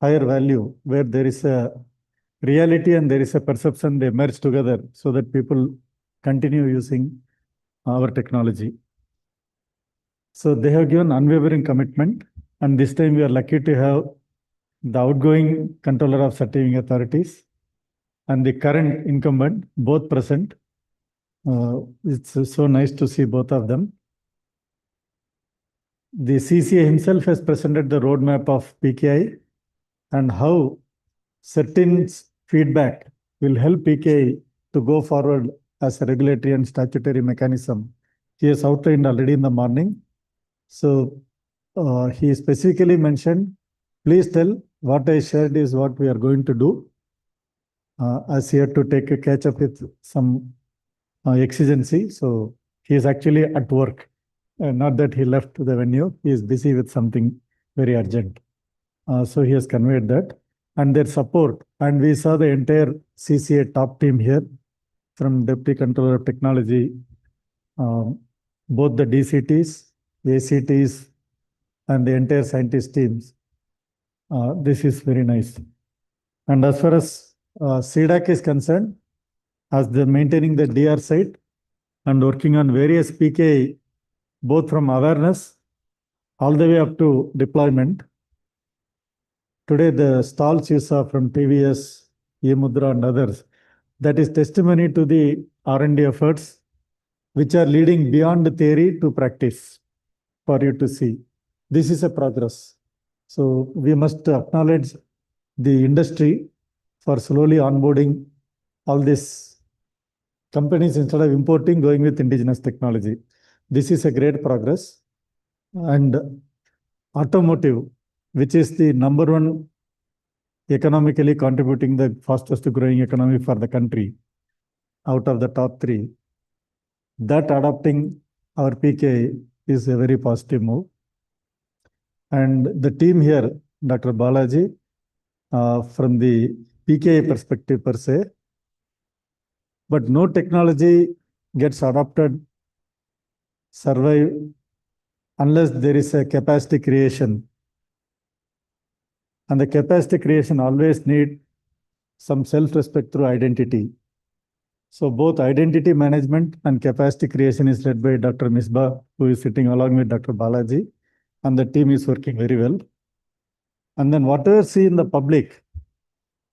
higher value, where there is a reality and there is a perception, they merge together so that people continue using our technology. So they have given unwavering commitment, and this time we are lucky to have the outgoing controller of certifying authorities and the current incumbent both present. It's so nice to see both of them. The CCA himself has presented the roadmap of PKI and how certain feedback will help PKI to go forward as a regulatory and statutory mechanism. He has outlined already in the morning. So he specifically mentioned, please tell what I shared is what we are going to do. As he had to take a catch up with some exigency. So he is actually at work. Not that he left the venue, he is busy with something very urgent. So he has conveyed that and their support. And we saw the entire CCA top team here from Deputy Controller of Technology, both the DCTs, ACTs, and the entire scientist teams. This is very nice. And as far as CDAC is concerned, as they're maintaining the DR site and working on various PKI, both from awareness all the way up to deployment. Today, the stalls you saw from TVS, eMudra and others, that is testimony to the R&D efforts, which are leading beyond the theory to practice for you to see. This is a progress. So we must acknowledge the industry for slowly onboarding all these companies instead of importing, going with indigenous technology. This is a great progress. And automotive, which is the #1 economically contributing the fastest growing economy for the country out of the top 3, that adopting our PKI is a very positive move. And the team here, Dr. Balaji, from the PKI perspective per se, but no technology gets adopted, survive, unless there is a capacity creation. And the capacity creation always need some self-respect through identity. So both identity management and capacity creation is led by Dr. Misbah, who is sitting along with Dr. Balaji, and the team is working very well. And then whatever see in the public,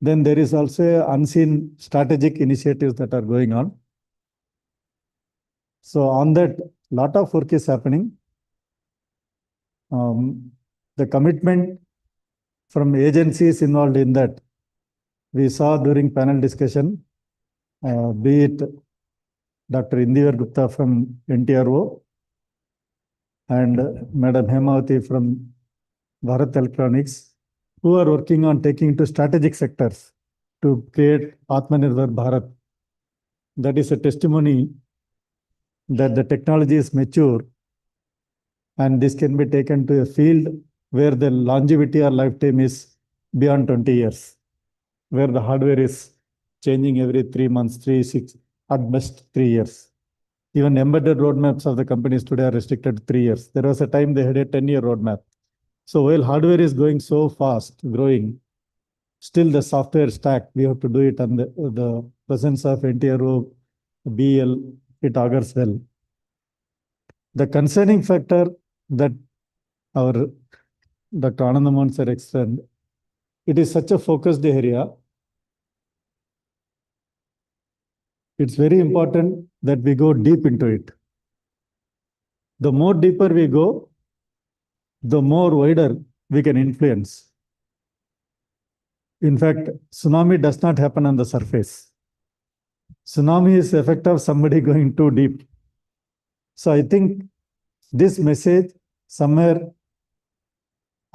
then there is also unseen strategic initiatives that are going on. So on that, lot of work is happening. The commitment from agencies involved in that, we saw during panel discussion, be it Dr. Indivar Gupta from NTRO and Madam Hemavati from Bharat Electronics, who are working on taking to strategic sectors to create Atmanirbhar Bharat. That is a testimony that the technology is mature and this can be taken to a field where the longevity or lifetime is beyond 20 years, where the hardware is changing every 3 months, 3, 6, at best 3 years. Even embedded roadmaps of the companies today are restricted to 3 years. There was a time they had a 10-year roadmap. So while hardware is going so fast, growing, still the software stack, we have to do it, and the presence of NTRO, BL, it augurs well. The concerning factor that our Dr. Anandamohan sir explained, it is such a focused area. It's very important that we go deep into it. The more deeper we go, the more wider we can influence. In fact, tsunami does not happen on the surface. Tsunami is the effect of somebody going too deep. So I think this message somewhere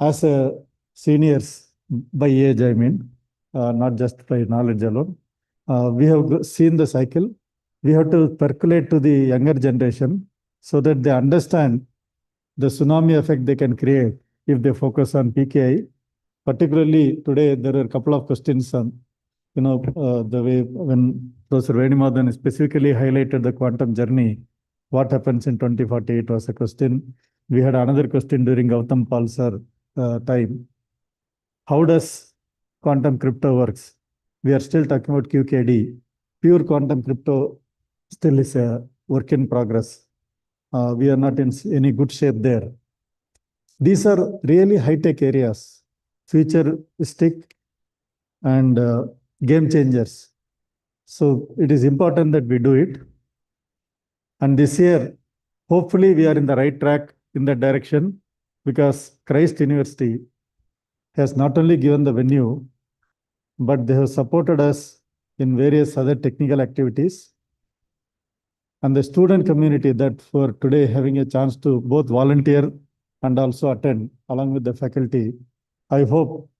as a seniors by age, I mean, not just by knowledge alone, we have seen the cycle. We have to percolate to the younger generation so that they understand the tsunami effect they can create if they focus on PKI. Particularly today, there are a couple of questions on, the way when Professor Venumadhan specifically highlighted the quantum journey, what happens in 2048 was a question. We had another question during Gautam Palsar time. How does quantum crypto works? We are still talking about QKD. Pure quantum crypto still is a work in progress. We are not in any good shape there. These are really high-tech areas, futuristic and game changers. So it is important that we do it. And this year, hopefully we are in the right track in that direction, because Christ University has not only given the venue, but they have supported us in various other technical activities. And the student community that for today having a chance to both volunteer and also attend along with the faculty, I hope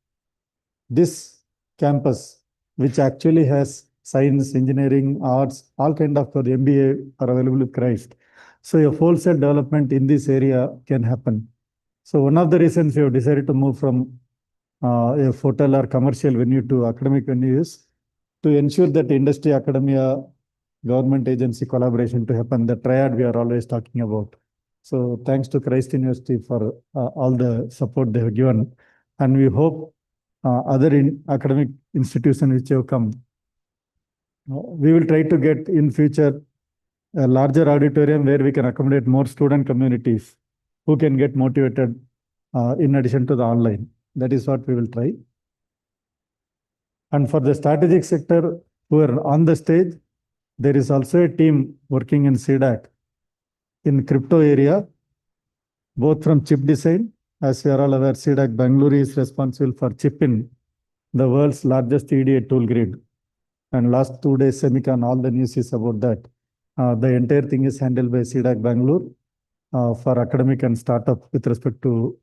this campus, which actually has science, engineering, arts, all kind of for the MBA are available with Christ. So a wholesale development in this area can happen. So one of the reasons we have decided to move from a hotel or commercial venue to academic venue is to ensure that industry, academia, government agency collaboration to happen, the triad we are always talking about. So thanks to Christ University for all the support they have given. And we hope other academic institutions which have come, we will try to get in future a larger auditorium where we can accommodate more student communities who can get motivated in addition to the online. That is what we will try. And for the strategic sector who are on the stage, there is also a team working in CDAC in crypto area, both from chip design. As we are all aware, CDAC Bangalore is responsible for chip-in, the world's largest EDA tool grid. And last 2 days, Semicon, all the news is about that. The entire thing is handled by CDAC Bangalore for academic and startup with respect to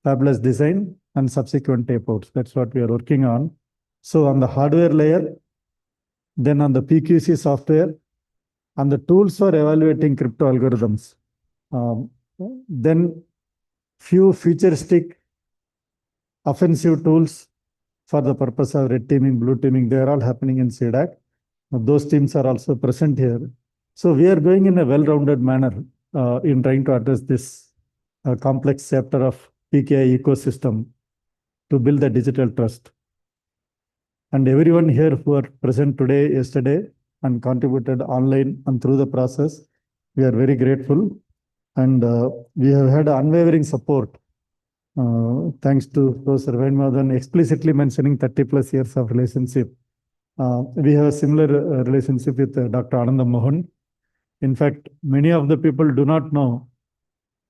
fabless design and subsequent tapeouts. That's what we are working on. So on the hardware layer, then on the PQC software, and the tools for evaluating crypto algorithms. Then few futuristic offensive tools for the purpose of red teaming, blue teaming, they are all happening in CDAC. Those teams are also present here. So we are going in a well-rounded manner in trying to address this complex chapter of PKI ecosystem to build the digital trust. And everyone here who are present today, yesterday, and contributed online and through the process, we are very grateful. And we have had unwavering support. Thanks to Professor Venumadhan explicitly mentioning 30+ years of relationship. We have a similar relationship with Dr. Ananda Mohan. In fact, many of the people do not know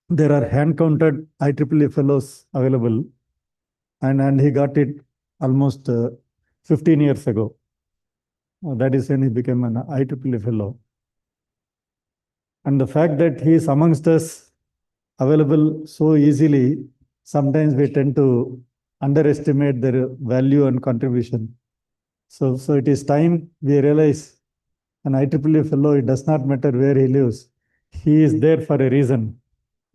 there are hand-counted IEEE fellows available. And he got it almost 15 years ago. That is when he became an IEEE fellow. And the fact that he is amongst us available so easily, sometimes we tend to underestimate their value and contribution. So it is time we realize an IEEE fellow, it does not matter where he lives. He is there for a reason.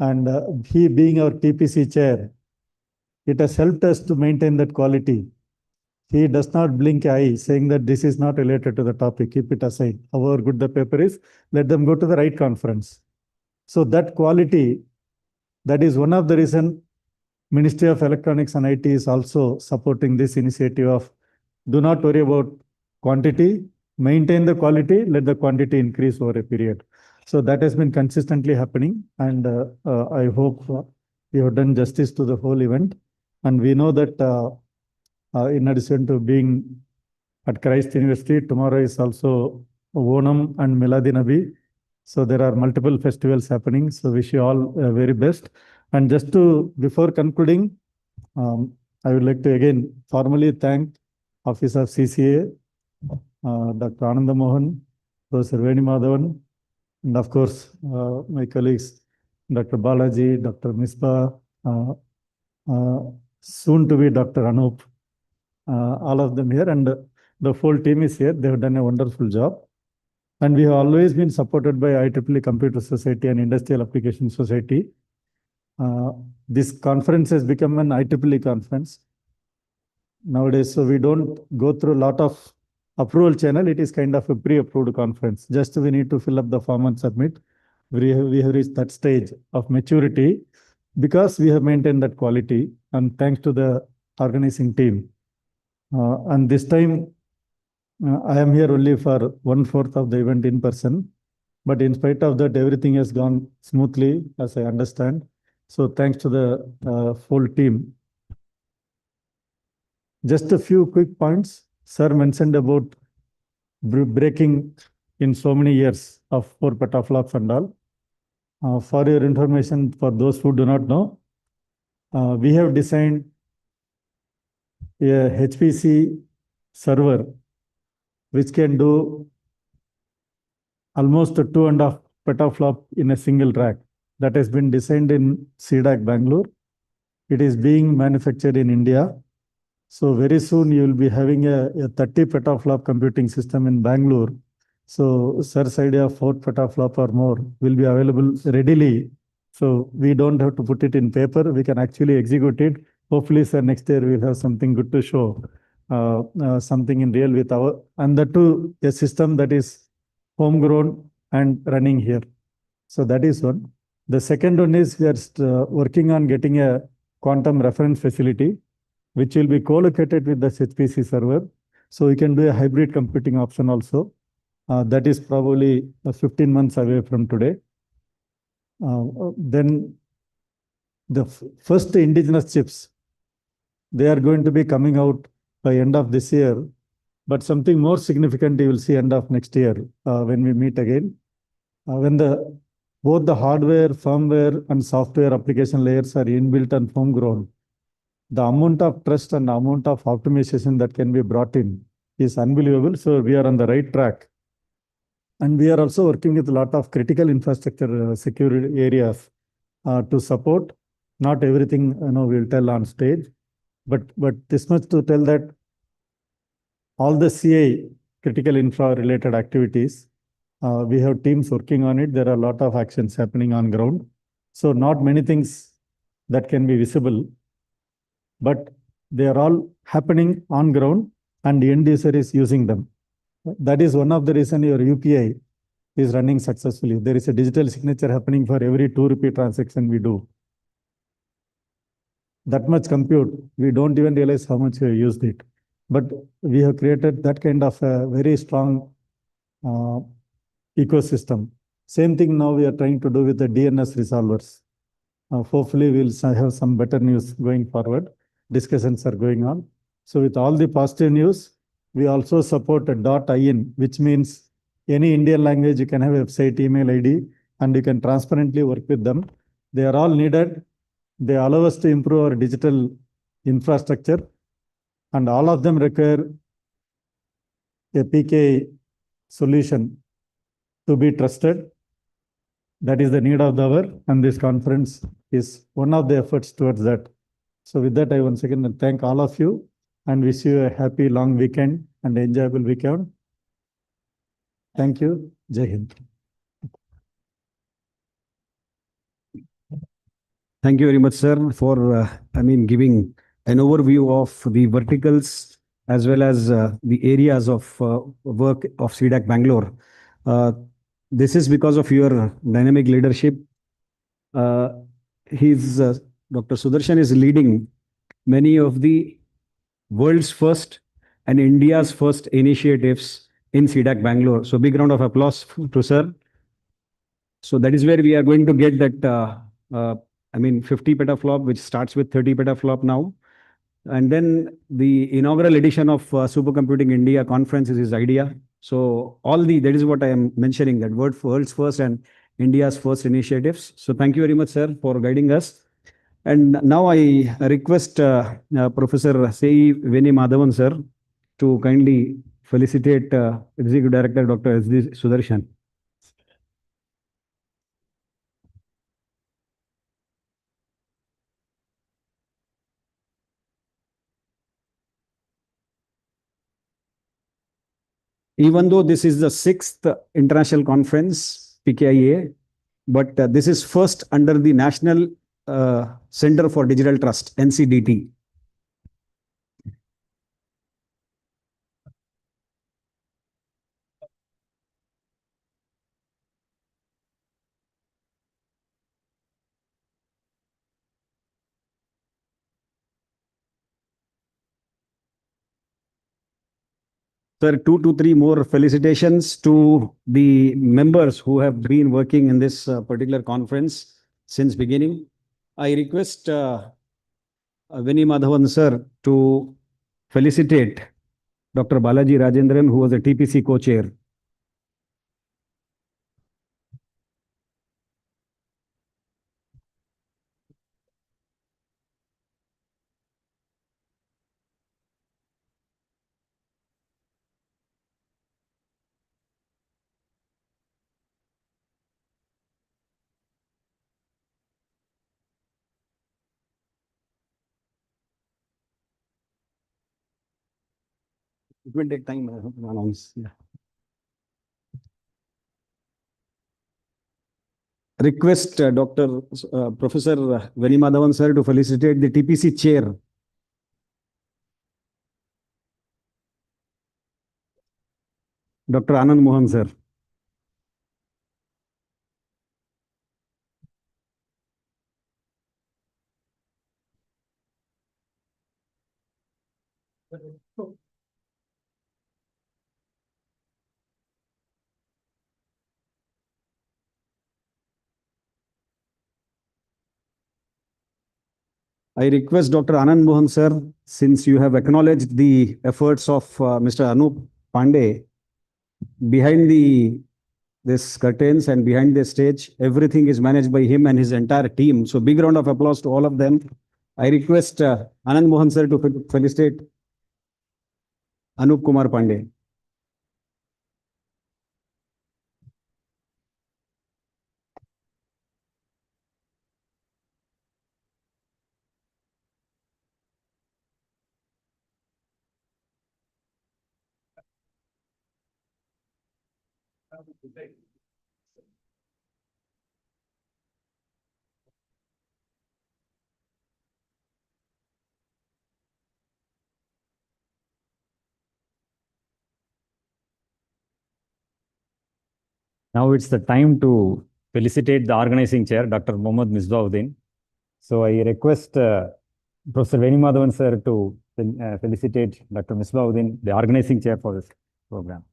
And he being our TPC chair, it has helped us to maintain that quality. He does not blink an eye saying that this is not related to the topic, keep it aside. However good the paper is, let them go to the right conference. So that quality, that is one of the reasons Ministry of Electronics and IT is also supporting this initiative of do not worry about quantity, maintain the quality, let the quantity increase over a period. So that has been consistently happening, and I hope we have done justice to the whole event. And we know that in addition to being at Christ University, tomorrow is also Onam and Miladi Nabi. So there are multiple festivals happening. So wish you all very best. And just to, before concluding, I would like to again formally thank Office of CCA, Dr. Ananda Mohan, Professor Veni Madhavan, and of course, my colleagues, Dr. Balaji, Dr. Misbah, soon to be Dr. Anup, all of them here, and the whole team is here. They have done a wonderful job. And we have always been supported by IEEE Computer Society and Industrial Application Society. This conference has become an IEEE conference nowadays, so we don't go through a lot of approval channel. It is kind of a pre-approved conference. Just we need to fill up the form and submit. We have reached that stage of maturity because we have maintained that quality, and thanks to the organizing team. And this time, I am here only for 1/4 of the event in person, but in spite of that, everything has gone smoothly, as I understand. So thanks to the full team. Just a few quick points. Sir mentioned about breaking in so many years of 4 petaflops and all. For your information, for those who do not know, we have designed a HPC server which can do almost 2.5 petaflop in a single rack. That has been designed in CDAC Bangalore. It is being manufactured in India. So very soon you will be having a 30 petaflop computing system in Bangalore. So sir's idea of 4 petaflop or more will be available readily. So we don't have to put it in paper. We can actually execute it. Hopefully, sir, next year we'll have something good to show. Something in real with our, and that too, a system that is homegrown and running here. So that is one. The second one is we are working on getting a quantum reference facility, which will be co-located with the HPC server. So we can do a hybrid computing option also. That is probably 15 months away from today. Then the first indigenous chips, they are going to be coming out by end of this year. But something more significant you will see end of next year when we meet again. When both the hardware, firmware, and software application layers are inbuilt and homegrown, the amount of trust and amount of optimization that can be brought in is unbelievable. So we are on the right track. And we are also working with a lot of critical infrastructure security areas to support. Not everything we'll tell on stage, but this much to tell that all the CI, critical infra related activities, we have teams working on it. There are a lot of actions happening on ground. So not many things that can be visible, but they are all happening on ground and the end user is using them. That is one of the reasons your UPI is running successfully. There is a digital signature happening for every 2 rupee transaction we do. That much compute, we don't even realize how much we have used it. But we have created that kind of a very strong ecosystem. Same thing now we are trying to do with the DNS resolvers. Hopefully we'll have some better news going forward. Discussions are going on. So with all the positive news, we also support a .in, which means any Indian language, you can have website, email ID, and you can transparently work with them. They are all needed. They allow us to improve our digital infrastructure, and all of them require a PKI solution to be trusted. That is the need of the hour, and this conference is one of the efforts towards that. So with that, I once again thank all of you and wish you a happy long weekend and enjoyable weekend. Thank you. Jai Hind. Thank you very much, sir, for giving an overview of the verticals as well as the areas of work of CDAC Bangalore. This is because of your dynamic leadership. Dr. Sudarshan is leading many of the world's first and India's first initiatives in CDAC Bangalore. So big round of applause to sir. So that is where we are going to get that 50 petaflop, which starts with 30 petaflop now. And then the inaugural edition of Supercomputing India conference is his idea. So that is what I am mentioning, that world's first and India's first initiatives. So thank you very much, sir, for guiding us. And now I request Professor Sei Veni Madhavan, sir, to kindly felicitate Executive Director Dr. S.D. Sudarshan. Even though this is the 6th International Conference, PKIA, but this is first under the National Center for Digital Trust, NCDT. Sir, 2 to 3 more felicitations to the members who have been working in this particular conference since beginning. I request Veni Madhavan sir to felicitate Dr. Balaji Rajendran, who was a TPC co-chair. It will take time to announce. Yeah. Request Professor Veni Madhavan sir to felicitate the TPC chair. Dr. Anand Mohan sir. I request Dr. Anand Mohan sir, since you have acknowledged the efforts of Mr. Anup Pandey, behind this curtains and behind the stage, everything is managed by him and his entire team. So big round of applause to all of them. I request Anand Mohan sir to felicitate Anup Kumar Pandey. Now it's the time to felicitate the organizing chair, Dr. Mohammad Misbauddin. So I request Professor Veni Madhavan sir to felicitate Dr. Misbauddin, the organizing chair for this program.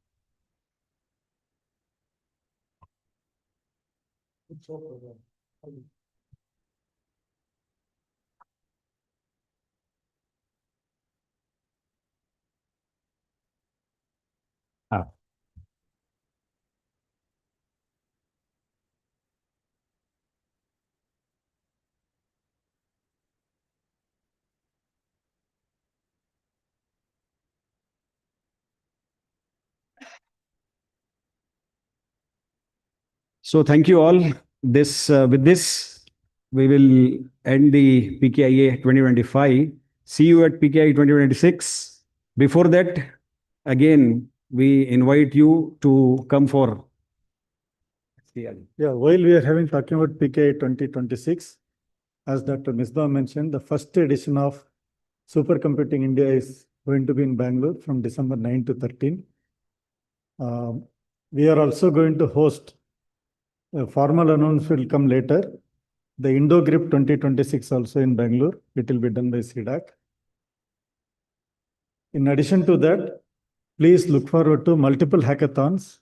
So thank you all. With this, we will end the PKIA 2025. See you at PKIA 2026. Before that, again, we invite you to come for. Yeah, while we are talking about PKIA 2026, as Dr. Misbah mentioned, the first edition of Supercomputing India is going to be in Bangalore from December 9 to 13. We are also going to host, a formal announcement will come later, the IndoGrip 2026 also in Bangalore. It will be done by CDAC. In addition to that, please look forward to multiple hackathons,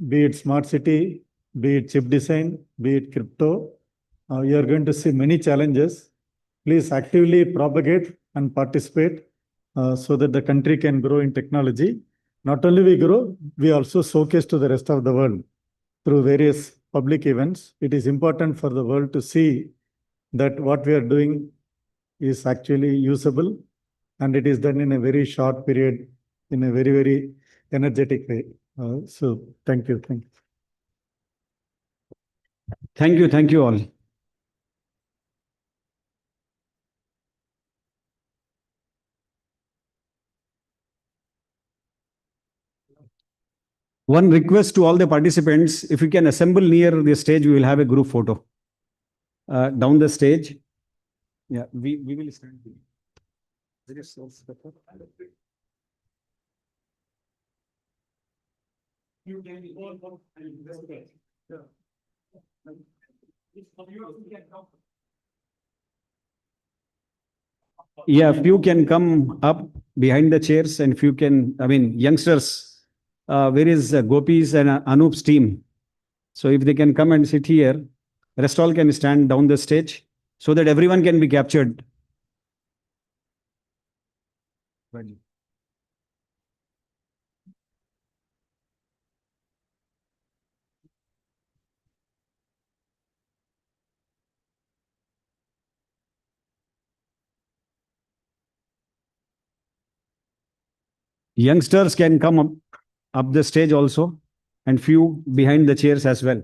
be it smart city, be it chip design, be it crypto. You are going to see many challenges. Please actively propagate and participate so that the country can grow in technology. Not only we grow, we also showcase to the rest of the world through various public events. It is important for the world to see that what we are doing is actually usable and it is done in a very short period in a very, very energetic way. So thank you. Thank you. Thank you all. One request to all the participants, if you can assemble near the stage, we will have a group photo. Down the stage. Yeah, we will stand. Yeah, few can come up behind the chairs and few can, I mean, youngsters, where is Gopi's and Anoop's team? So if they can come and sit here, rest all can stand down the stage so that everyone can be captured. Youngsters can come up the stage also, and few behind the chairs as well.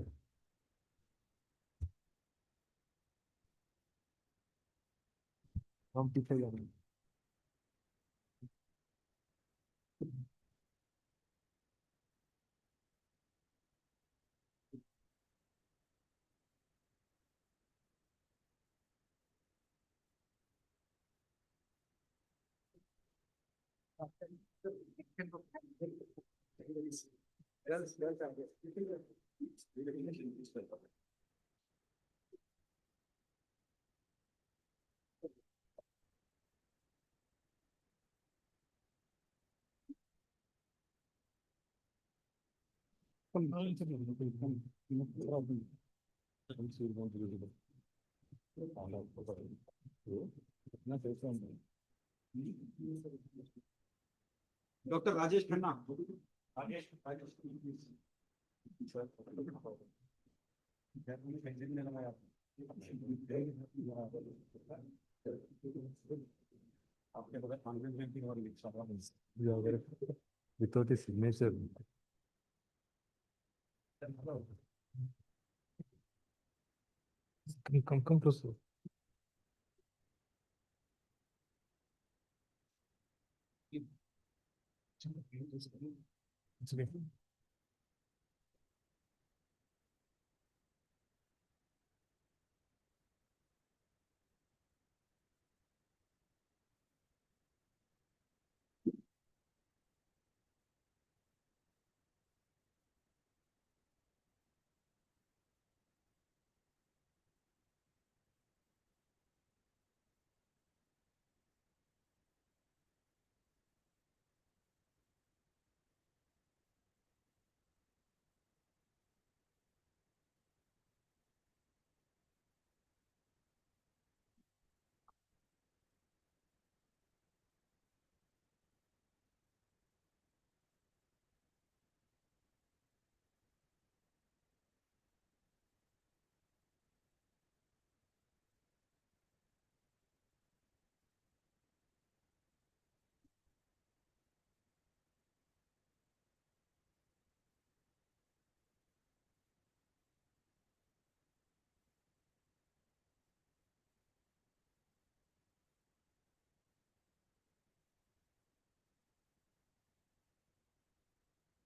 Dr. Rajesh Khanna. Without a signature. Come closer. It's okay.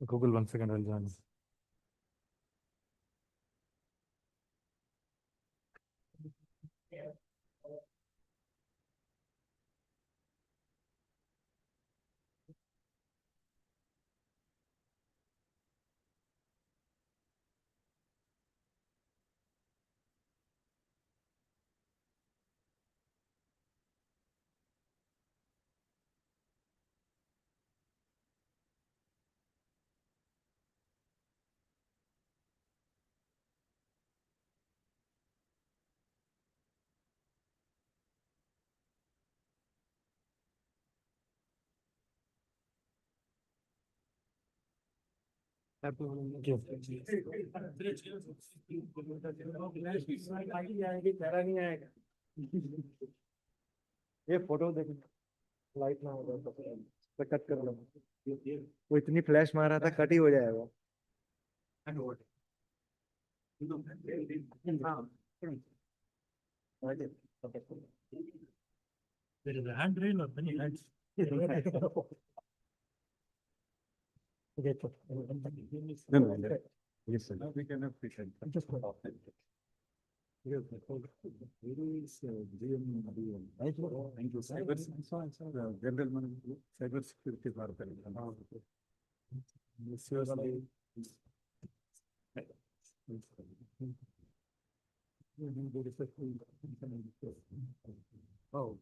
Google 1 second, I'll join. ये photo देखो light ना हो जाए तो cut कर लो। वो इतनी flash मारा था, कट ही हो जाएगा। There is a handrail or many hands. Okay, so, Yes, sir. We can have patient. just put off. Thank you. General Manager, Cyber Security Department. Oh.